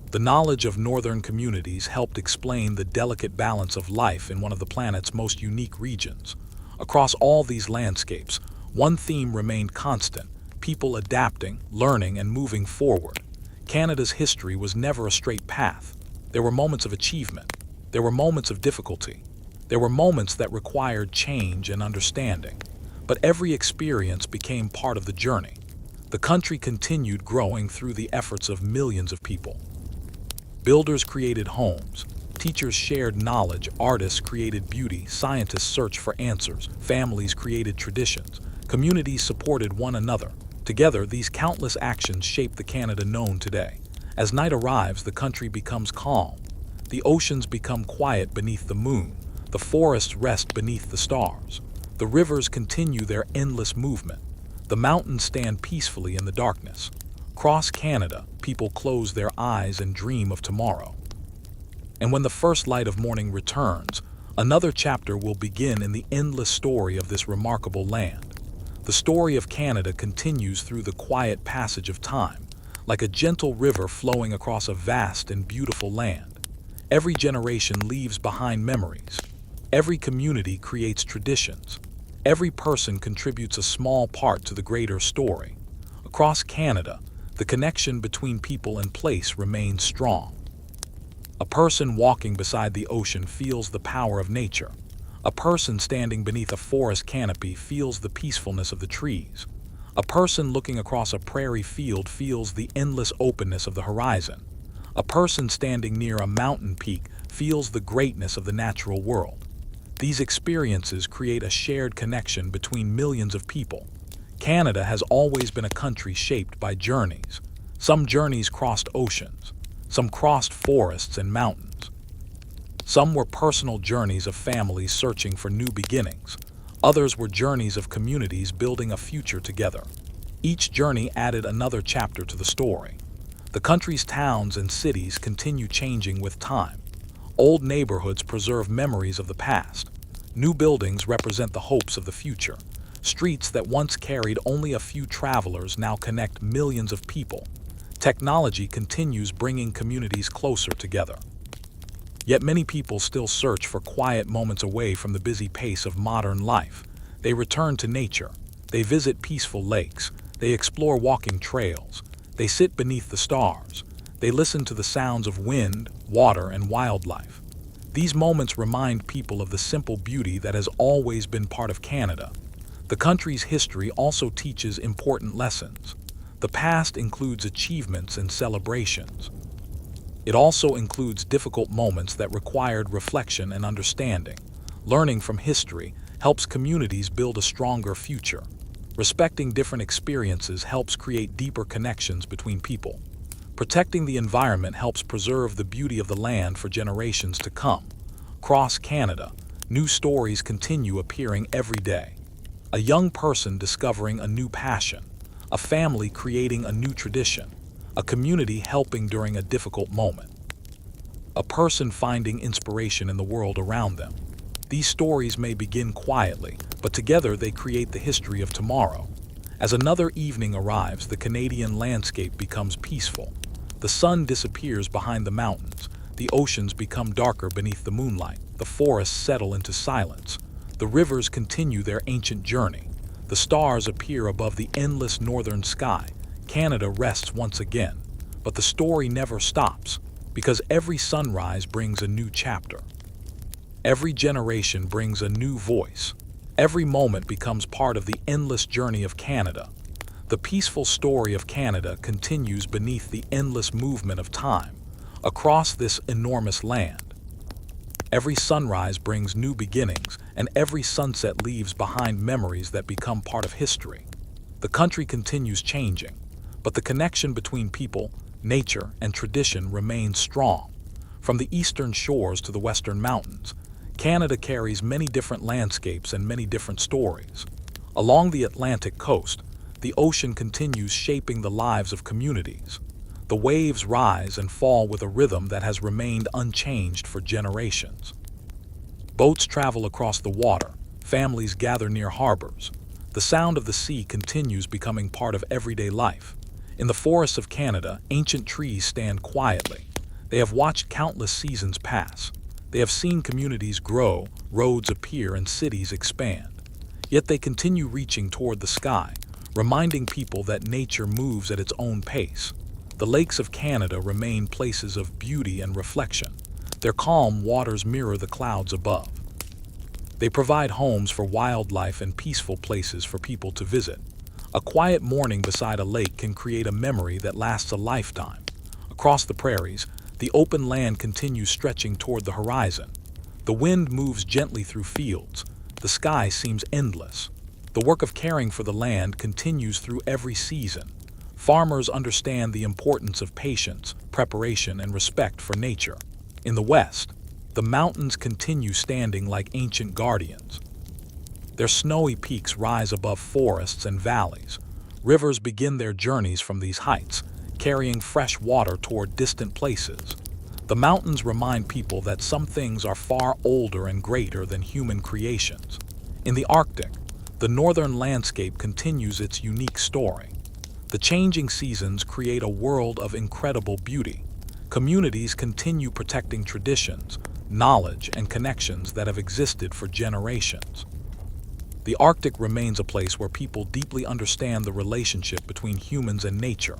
The knowledge of northern communities helped explain the delicate balance of life in one of the planet's most unique regions. Across all these landscapes, one theme remained constant: people adapting, learning, and moving forward. Canada's history was never a straight path. There were moments of achievement. There were moments of difficulty. There were moments that required change and understanding. But every experience became part of the journey. The country continued growing through the efforts of millions of people. Builders created homes. Teachers shared knowledge. Artists created beauty. Scientists searched for answers. Families created traditions. Communities supported one another. Together, these countless actions shaped the Canada known today. As night arrives, the country becomes calm. The oceans become quiet beneath the moon. The forests rest beneath the stars. The rivers continue their endless movement. The mountains stand peacefully in the darkness. Across Canada, people close their eyes and dream of tomorrow. And when the first light of morning returns, another chapter will begin in the endless story of this remarkable land. The story of Canada continues through the quiet passage of time, like a gentle river flowing across a vast and beautiful land. Every generation leaves behind memories. Every community creates traditions. Every person contributes a small part to the greater story. Across Canada, the connection between people and place remains strong. A person walking beside the ocean feels the power of nature. A person standing beneath a forest canopy feels the peacefulness of the trees. A person looking across a prairie field feels the endless openness of the horizon. A person standing near a mountain peak feels the greatness of the natural world. These experiences create a shared connection between millions of people. Canada has always been a country shaped by journeys. Some journeys crossed oceans. Some crossed forests and mountains. Some were personal journeys of families searching for new beginnings. Others were journeys of communities building a future together. Each journey added another chapter to the story. The country's towns and cities continue changing with time. Old neighborhoods preserve memories of the past. New buildings represent the hopes of the future. Streets that once carried only a few travelers now connect millions of people. Technology continues bringing communities closer together. Yet many people still search for quiet moments away from the busy pace of modern life. They return to nature. They visit peaceful lakes. They explore walking trails. They sit beneath the stars. They listen to the sounds of wind, water, and wildlife. These moments remind people of the simple beauty that has always been part of Canada. The country's history also teaches important lessons. The past includes achievements and celebrations. It also includes difficult moments that required reflection and understanding. Learning from history helps communities build a stronger future. Respecting different experiences helps create deeper connections between people. Protecting the environment helps preserve the beauty of the land for generations to come. Across Canada, new stories continue appearing every day. A young person discovering a new passion, a family creating a new tradition, a community helping during a difficult moment, a person finding inspiration in the world around them. These stories may begin quietly, but together they create the history of tomorrow. As another evening arrives, the Canadian landscape becomes peaceful. The sun disappears behind the mountains. The oceans become darker beneath the moonlight. The forests settle into silence. The rivers continue their ancient journey. The stars appear above the endless northern sky. Canada rests once again. But the story never stops, because every sunrise brings a new chapter. Every generation brings a new voice. Every moment becomes part of the endless journey of Canada. The peaceful story of Canada continues beneath the endless movement of time, across this enormous land. Every sunrise brings new beginnings, and every sunset leaves behind memories that become part of history. The country continues changing, but the connection between people, nature, and tradition remains strong. From the eastern shores to the western mountains, Canada carries many different landscapes and many different stories. Along the Atlantic coast, the ocean continues shaping the lives of communities. The waves rise and fall with a rhythm that has remained unchanged for generations. Boats travel across the water, families gather near harbors. The sound of the sea continues becoming part of everyday life. In the forests of Canada, ancient trees stand quietly. They have watched countless seasons pass. They have seen communities grow, roads appear, and cities expand. Yet they continue reaching toward the sky, reminding people that nature moves at its own pace. The lakes of Canada remain places of beauty and reflection. Their calm waters mirror the clouds above. They provide homes for wildlife and peaceful places for people to visit. A quiet morning beside a lake can create a memory that lasts a lifetime. Across the prairies, the open land continues stretching toward the horizon. The wind moves gently through fields. The sky seems endless. The work of caring for the land continues through every season. Farmers understand the importance of patience, preparation, and respect for nature. In the west, the mountains continue standing like ancient guardians. Their snowy peaks rise above forests and valleys. Rivers begin their journeys from these heights, carrying fresh water toward distant places. The mountains remind people that some things are far older and greater than human creations. In the Arctic, the northern landscape continues its unique story. The changing seasons create a world of incredible beauty. Communities continue protecting traditions, knowledge, and connections that have existed for generations. The Arctic remains a place where people deeply understand the relationship between humans and nature.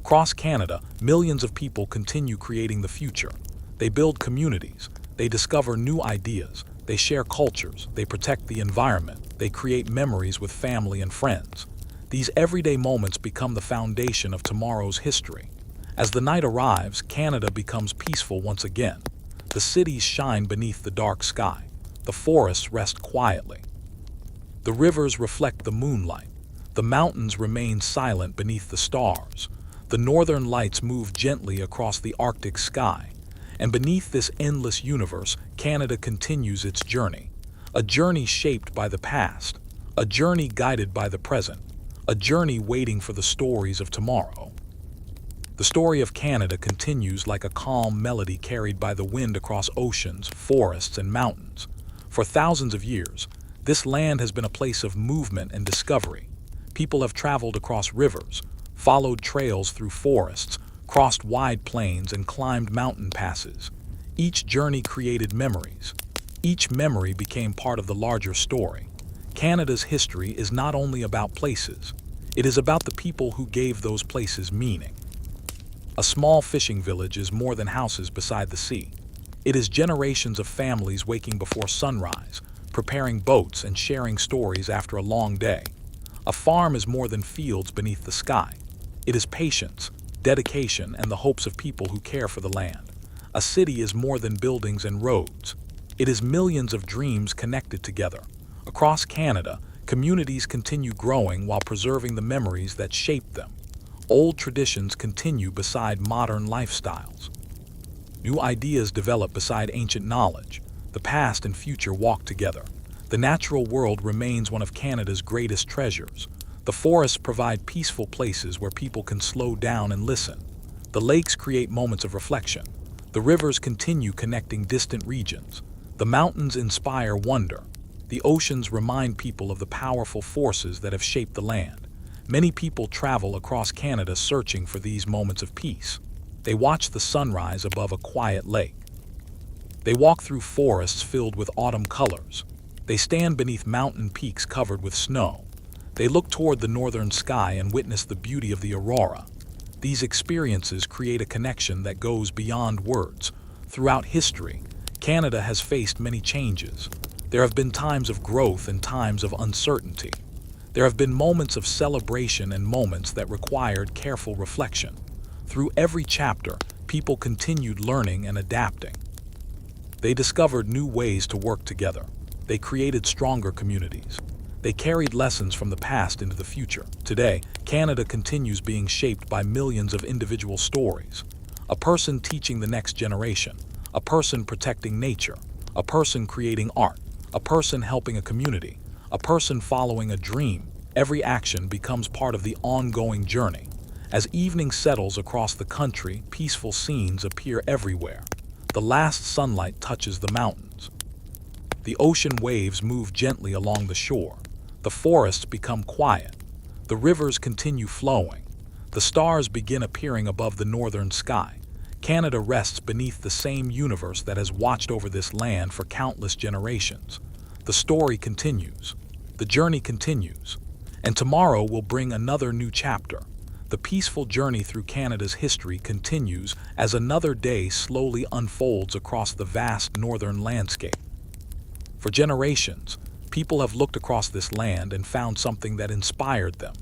Across Canada, millions of people continue creating the future. They build communities, they discover new ideas, they share cultures, they protect the environment, they create memories with family and friends. These everyday moments become the foundation of tomorrow's history. As the night arrives, Canada becomes peaceful once again. The cities shine beneath the dark sky. The forests rest quietly. The rivers reflect the moonlight. The mountains remain silent beneath the stars. The northern lights move gently across the Arctic sky. And beneath this endless universe, Canada continues its journey. A journey shaped by the past. A journey guided by the present. A journey waiting for the stories of tomorrow. The story of Canada continues like a calm melody carried by the wind across oceans, forests, and mountains. For thousands of years, this land has been a place of movement and discovery. People have traveled across rivers, followed trails through forests, crossed wide plains, and climbed mountain passes. Each journey created memories. Each memory became part of the larger story. Canada's history is not only about places, it is about the people who gave those places meaning. A small fishing village is more than houses beside the sea. It is generations of families waking before sunrise, preparing boats and sharing stories after a long day. A farm is more than fields beneath the sky. It is patience, dedication, and the hopes of people who care for the land. A city is more than buildings and roads. It is millions of dreams connected together. Across Canada, communities continue growing while preserving the memories that shaped them. Old traditions continue beside modern lifestyles. New ideas develop beside ancient knowledge. The past and future walk together. The natural world remains one of Canada's greatest treasures. The forests provide peaceful places where people can slow down and listen. The lakes create moments of reflection. The rivers continue connecting distant regions. The mountains inspire wonder. The oceans remind people of the powerful forces that have shaped the land. Many people travel across Canada searching for these moments of peace. They watch the sunrise above a quiet lake. They walk through forests filled with autumn colors. They stand beneath mountain peaks covered with snow. They look toward the northern sky and witness the beauty of the aurora. These experiences create a connection that goes beyond words. Throughout history, Canada has faced many changes. There have been times of growth and times of uncertainty. There have been moments of celebration and moments that required careful reflection. Through every chapter, people continued learning and adapting. They discovered new ways to work together. They created stronger communities. They carried lessons from the past into the future. Today, Canada continues being shaped by millions of individual stories. A person teaching the next generation. a person protecting nature, a person creating art, a person helping a community, a person following a dream. Every action becomes part of the ongoing journey. As evening settles across the country, peaceful scenes appear everywhere. The last sunlight touches the mountains. The ocean waves move gently along the shore. The forests become quiet. The rivers continue flowing. The stars begin appearing above the northern sky. Canada rests beneath the same universe that has watched over this land for countless generations. The story continues. The journey continues. And tomorrow will bring another new chapter. The peaceful journey through Canada's history continues as another day slowly unfolds across the vast northern landscape. For generations, people have looked across this land and found something that inspired them.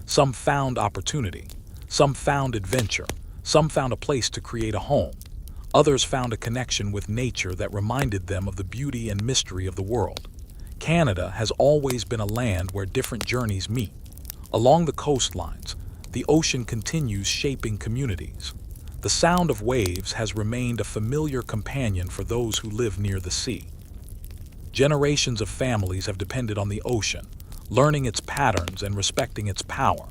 Some found opportunity. Some found adventure. Some found a place to create a home. Others found a connection with nature that reminded them of the beauty and mystery of the world. Canada has always been a land where different journeys meet. Along the coastlines, the ocean continues shaping communities. The sound of waves has remained a familiar companion for those who live near the sea. Generations of families have depended on the ocean, learning its patterns and respecting its power.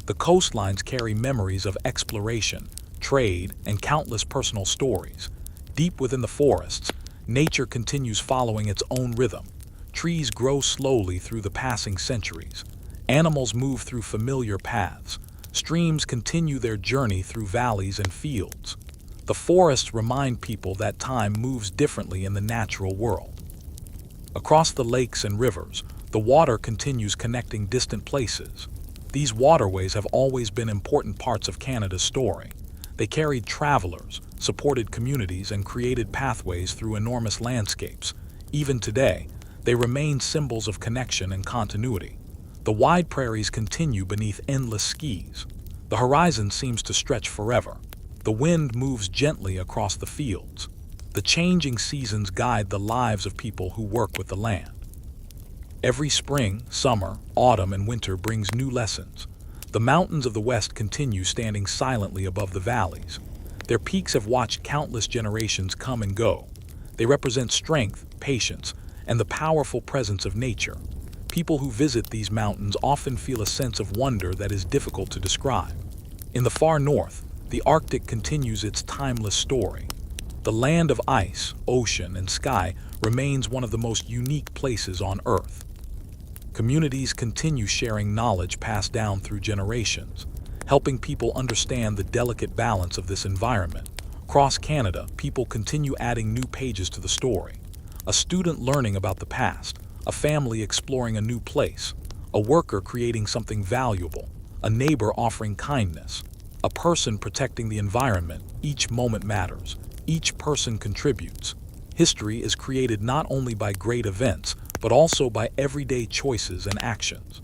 The coastlines carry memories of exploration, trade, and countless personal stories. Deep within the forests, nature continues following its own rhythm. Trees grow slowly through the passing centuries. Animals move through familiar paths. Streams continue their journey through valleys and fields. The forests remind people that time moves differently in the natural world. Across the lakes and rivers, the water continues connecting distant places. These waterways have always been important parts of Canada's story. They carried travelers, supported communities, and created pathways through enormous landscapes. Even today, they remain symbols of connection and continuity. The wide prairies continue beneath endless skies. The horizon seems to stretch forever. The wind moves gently across the fields. The changing seasons guide the lives of people who work with the land. Every spring, summer, autumn, and winter brings new lessons. The mountains of the West continue standing silently above the valleys. Their peaks have watched countless generations come and go. They represent strength, patience, and the powerful presence of nature. People who visit these mountains often feel a sense of wonder that is difficult to describe. In the far north, the Arctic continues its timeless story. The land of ice, ocean, and sky remains one of the most unique places on Earth. Communities continue sharing knowledge passed down through generations, helping people understand the delicate balance of this environment. Across Canada, people continue adding new pages to the story. A student learning about the past, a family exploring a new place, a worker creating something valuable, a neighbor offering kindness, a person protecting the environment. Each moment matters. Each person contributes. History is created not only by great events, but also by everyday choices and actions.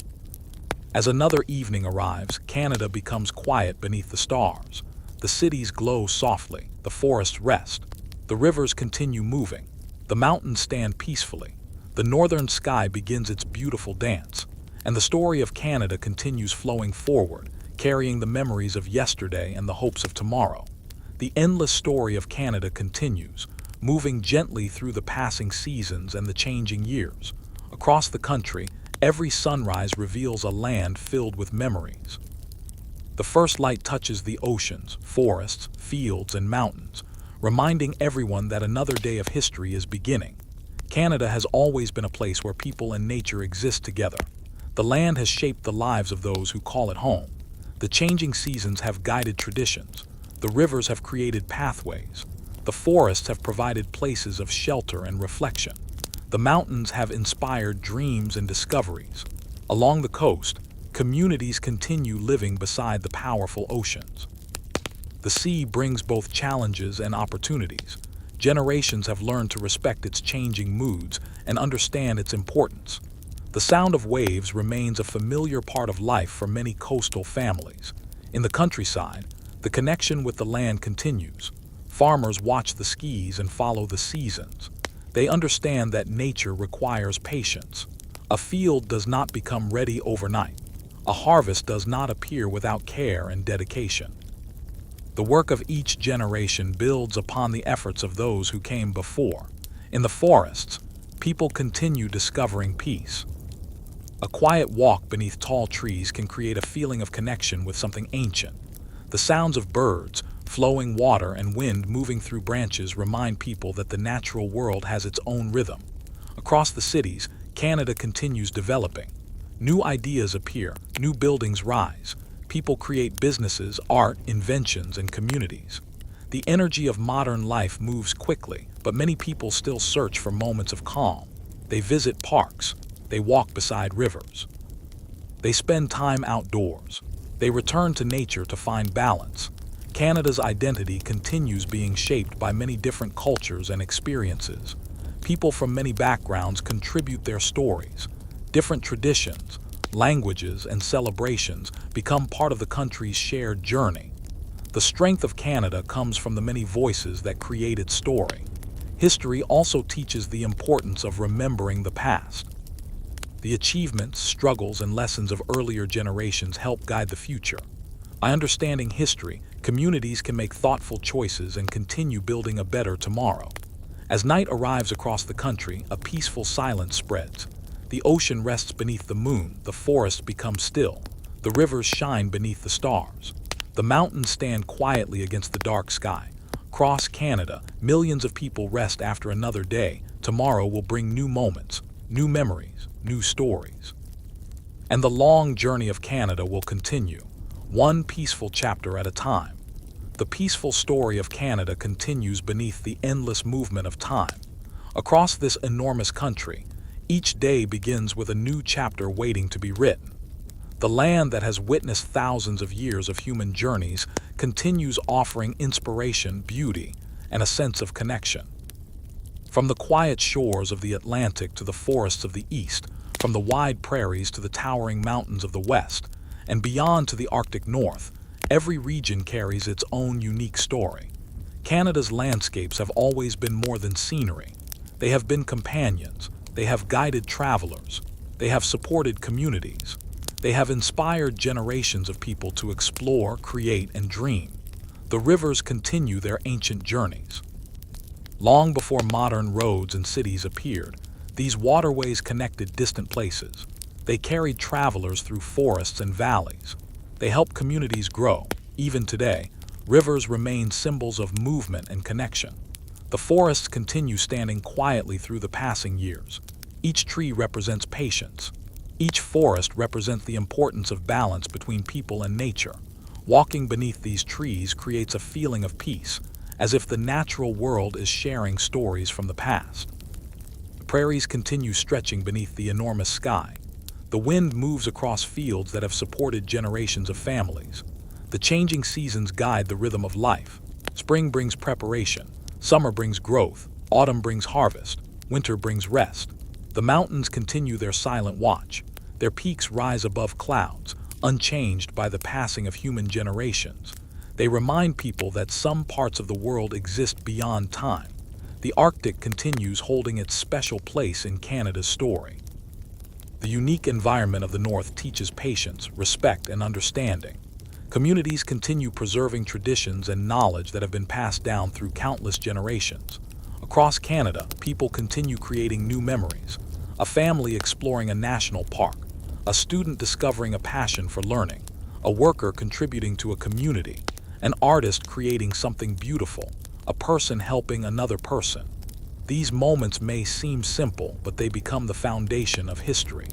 As another evening arrives, Canada becomes quiet beneath the stars. The cities glow softly, the forests rest, the rivers continue moving, the mountains stand peacefully. The northern sky begins its beautiful dance, and the story of Canada continues flowing forward, carrying the memories of yesterday and the hopes of tomorrow. The endless story of Canada continues, moving gently through the passing seasons and the changing years. Across the country, every sunrise reveals a land filled with memories. The first light touches the oceans, forests, fields, and mountains, reminding everyone that another day of history is beginning. Canada has always been a place where people and nature exist together. The land has shaped the lives of those who call it home. The changing seasons have guided traditions. The rivers have created pathways. The forests have provided places of shelter and reflection. The mountains have inspired dreams and discoveries. Along the coast, communities continue living beside the powerful oceans. The sea brings both challenges and opportunities. Generations have learned to respect its changing moods and understand its importance. The sound of waves remains a familiar part of life for many coastal families. In the countryside, the connection with the land continues. Farmers watch the skies and follow the seasons. They understand that nature requires patience. A field does not become ready overnight. A harvest does not appear without care and dedication. The work of each generation builds upon the efforts of those who came before. In the forests, people continue discovering peace. A quiet walk beneath tall trees can create a feeling of connection with something ancient. The sounds of birds, flowing water, and wind moving through branches remind people that the natural world has its own rhythm. Across the cities, Canada continues developing. New ideas appear, new buildings rise. People create businesses, art, inventions, and communities. The energy of modern life moves quickly, but many people still search for moments of calm. They visit parks. They walk beside rivers. They spend time outdoors. They return to nature to find balance. Canada's identity continues being shaped by many different cultures and experiences. People from many backgrounds contribute their stories. Different traditions, languages, and celebrations become part of the country's shared journey. The strength of Canada comes from the many voices that create its story. History also teaches the importance of remembering the past. The achievements, struggles, and lessons of earlier generations help guide the future. By understanding history, communities can make thoughtful choices and continue building a better tomorrow. As night arrives across the country, a peaceful silence spreads. The ocean rests beneath the moon, the forests become still, the rivers shine beneath the stars. The mountains stand quietly against the dark sky. Across Canada, millions of people rest after another day. Tomorrow will bring new moments, new memories, new stories. And the long journey of Canada will continue, one peaceful chapter at a time. The peaceful story of Canada continues beneath the endless movement of time. Across this enormous country, each day begins with a new chapter waiting to be written. The land that has witnessed thousands of years of human journeys continues offering inspiration, beauty, and a sense of connection. From the quiet shores of the Atlantic to the forests of the East, from the wide prairies to the towering mountains of the West, and beyond to the Arctic North, every region carries its own unique story. Canada's landscapes have always been more than scenery. They have been companions. They have guided travelers. They have supported communities. They have inspired generations of people to explore, create, and dream. The rivers continue their ancient journeys. Long before modern roads and cities appeared, these waterways connected distant places. They carried travelers through forests and valleys. They helped communities grow. Even today, rivers remain symbols of movement and connection. The forests continue standing quietly through the passing years. Each tree represents patience. Each forest represents the importance of balance between people and nature. Walking beneath these trees creates a feeling of peace, as if the natural world is sharing stories from the past. The prairies continue stretching beneath the enormous sky. The wind moves across fields that have supported generations of families. The changing seasons guide the rhythm of life. Spring brings preparation. Summer brings growth. Autumn brings harvest. Winter brings rest. The mountains continue their silent watch. Their peaks rise above clouds, unchanged by the passing of human generations. They remind people that some parts of the world exist beyond time. The Arctic continues holding its special place in Canada's story. The unique environment of the North teaches patience, respect, and understanding. Communities continue preserving traditions and knowledge that have been passed down through countless generations. Across Canada, people continue creating new memories. A family exploring a national park, a student discovering a passion for learning, a worker contributing to a community, an artist creating something beautiful, a person helping another person. These moments may seem simple, but they become the foundation of history.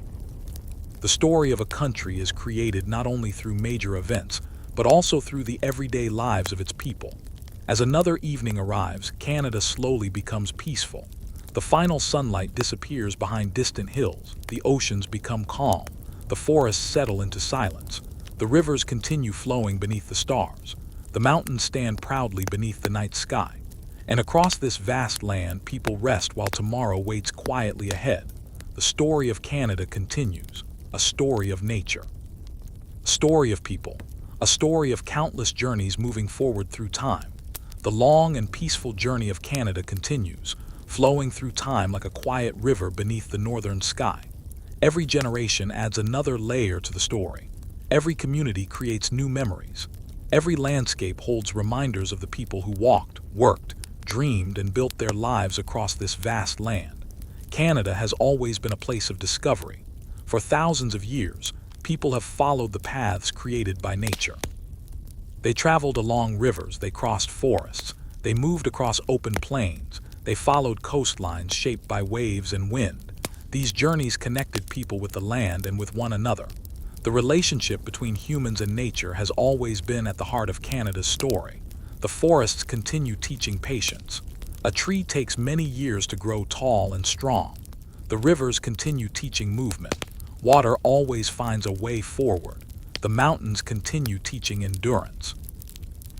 The story of a country is created not only through major events, but also through the everyday lives of its people. As another evening arrives, Canada slowly becomes peaceful. The final sunlight disappears behind distant hills, the oceans become calm, the forests settle into silence, the rivers continue flowing beneath the stars, the mountains stand proudly beneath the night sky. And across this vast land, people rest while tomorrow waits quietly ahead. The story of Canada continues, a story of nature, a story of people, a story of countless journeys moving forward through time. The long and peaceful journey of Canada continues, flowing through time like a quiet river beneath the northern sky. Every generation adds another layer to the story. Every community creates new memories. Every landscape holds reminders of the people who walked, worked, dreamed, and built their lives across this vast land. Canada has always been a place of discovery. For thousands of years, people have followed the paths created by nature. They traveled along rivers, they crossed forests, they moved across open plains, they followed coastlines shaped by waves and wind. These journeys connected people with the land and with one another. The relationship between humans and nature has always been at the heart of Canada's story. The forests continue teaching patience. A tree takes many years to grow tall and strong. The rivers continue teaching movement. Water always finds a way forward. The mountains continue teaching endurance.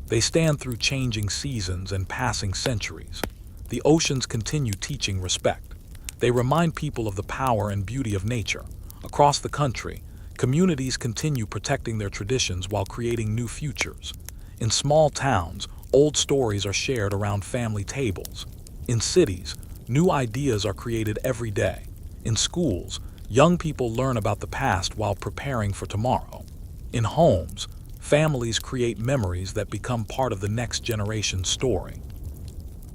They stand through changing seasons and passing centuries. The oceans continue teaching respect. They remind people of the power and beauty of nature. Across the country, communities continue protecting their traditions while creating new futures. In small towns, old stories are shared around family tables. In cities, new ideas are created every day. In schools, young people learn about the past while preparing for tomorrow. In homes, families create memories that become part of the next generation's story.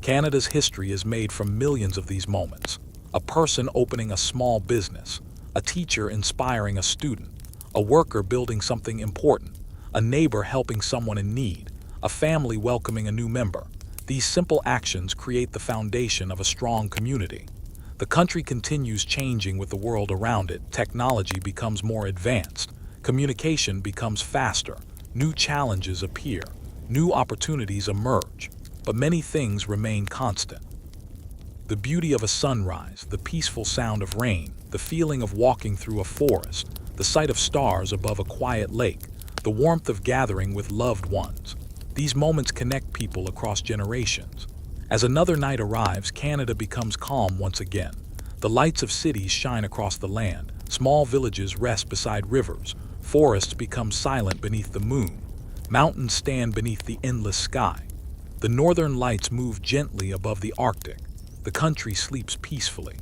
Canada's history is made from millions of these moments. A person opening a small business, a teacher inspiring a student, a worker building something important, a neighbor helping someone in need, a family welcoming a new member. These simple actions create the foundation of a strong community. The country continues changing with the world around it. Technology becomes more advanced. Communication becomes faster. New challenges appear. New opportunities emerge. But many things remain constant. The beauty of a sunrise, the peaceful sound of rain, the feeling of walking through a forest, the sight of stars above a quiet lake, the warmth of gathering with loved ones. These moments connect people across generations. As another night arrives, Canada becomes calm once again. The lights of cities shine across the land. Small villages rest beside rivers. Forests become silent beneath the moon. Mountains stand beneath the endless sky. The northern lights move gently above the Arctic. The country sleeps peacefully.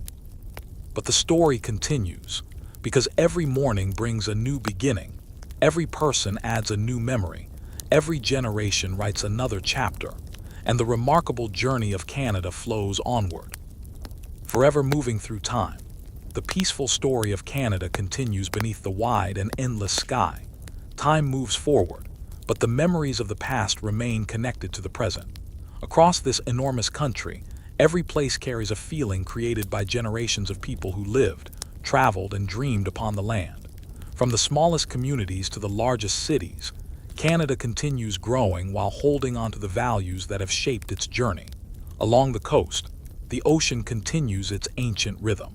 But the story continues, because every morning brings a new beginning. Every person adds a new memory. Every generation writes another chapter. And the remarkable journey of Canada flows onward, forever moving through time. The peaceful story of Canada continues beneath the wide and endless sky. Time moves forward, but the memories of the past remain connected to the present. Across this enormous country, every place carries a feeling created by generations of people who lived, traveled, and dreamed upon the land. From the smallest communities to the largest cities, Canada continues growing while holding on to the values that have shaped its journey. Along the coast, the ocean continues its ancient rhythm.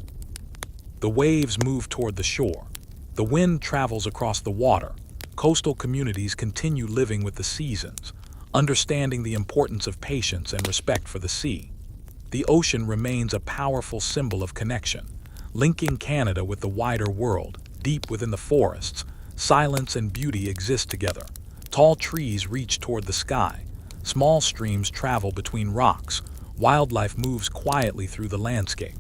The waves move toward the shore. The wind travels across the water. Coastal communities continue living with the seasons, understanding the importance of patience and respect for the sea. The ocean remains a powerful symbol of connection, linking Canada with the wider world. Deep within the forests, silence and beauty exist together. Tall trees reach toward the sky. Small streams travel between rocks. Wildlife moves quietly through the landscape.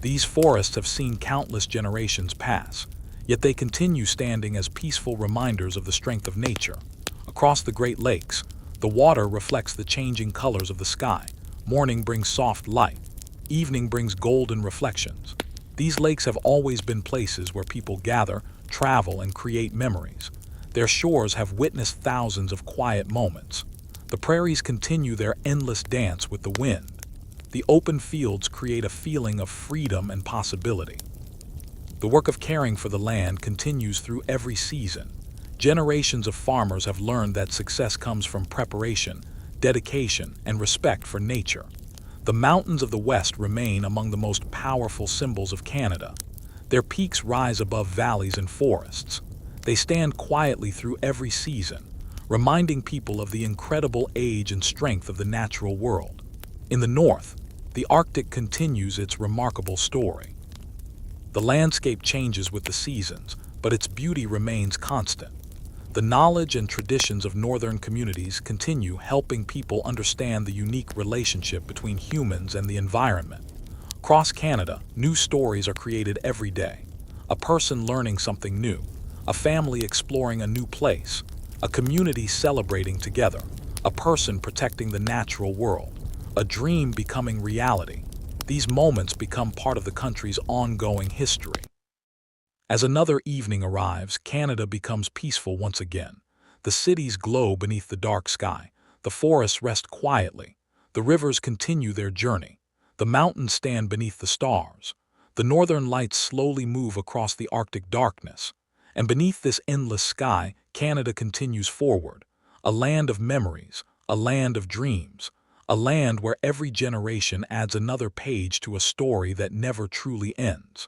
These forests have seen countless generations pass, yet they continue standing as peaceful reminders of the strength of nature. Across the Great Lakes, the water reflects the changing colors of the sky. Morning brings soft light. Evening brings golden reflections. These lakes have always been places where people gather, travel, and create memories. Their shores have witnessed thousands of quiet moments. The prairies continue their endless dance with the wind. The open fields create a feeling of freedom and possibility. The work of caring for the land continues through every season. Generations of farmers have learned that success comes from preparation, dedication, and respect for nature. The mountains of the West remain among the most powerful symbols of Canada. Their peaks rise above valleys and forests. They stand quietly through every season, reminding people of the incredible age and strength of the natural world. In the north, the Arctic continues its remarkable story. The landscape changes with the seasons, but its beauty remains constant. The knowledge and traditions of northern communities continue, helping people understand the unique relationship between humans and the environment. Across Canada, new stories are created every day. A person learning something new, a family exploring a new place, a community celebrating together, a person protecting the natural world, a dream becoming reality. These moments become part of the country's ongoing history. As another evening arrives, Canada becomes peaceful once again. The cities glow beneath the dark sky, the forests rest quietly, the rivers continue their journey, the mountains stand beneath the stars, the northern lights slowly move across the Arctic darkness, and beneath this endless sky, Canada continues forward, a land of memories, a land of dreams, a land where every generation adds another page to a story that never truly ends.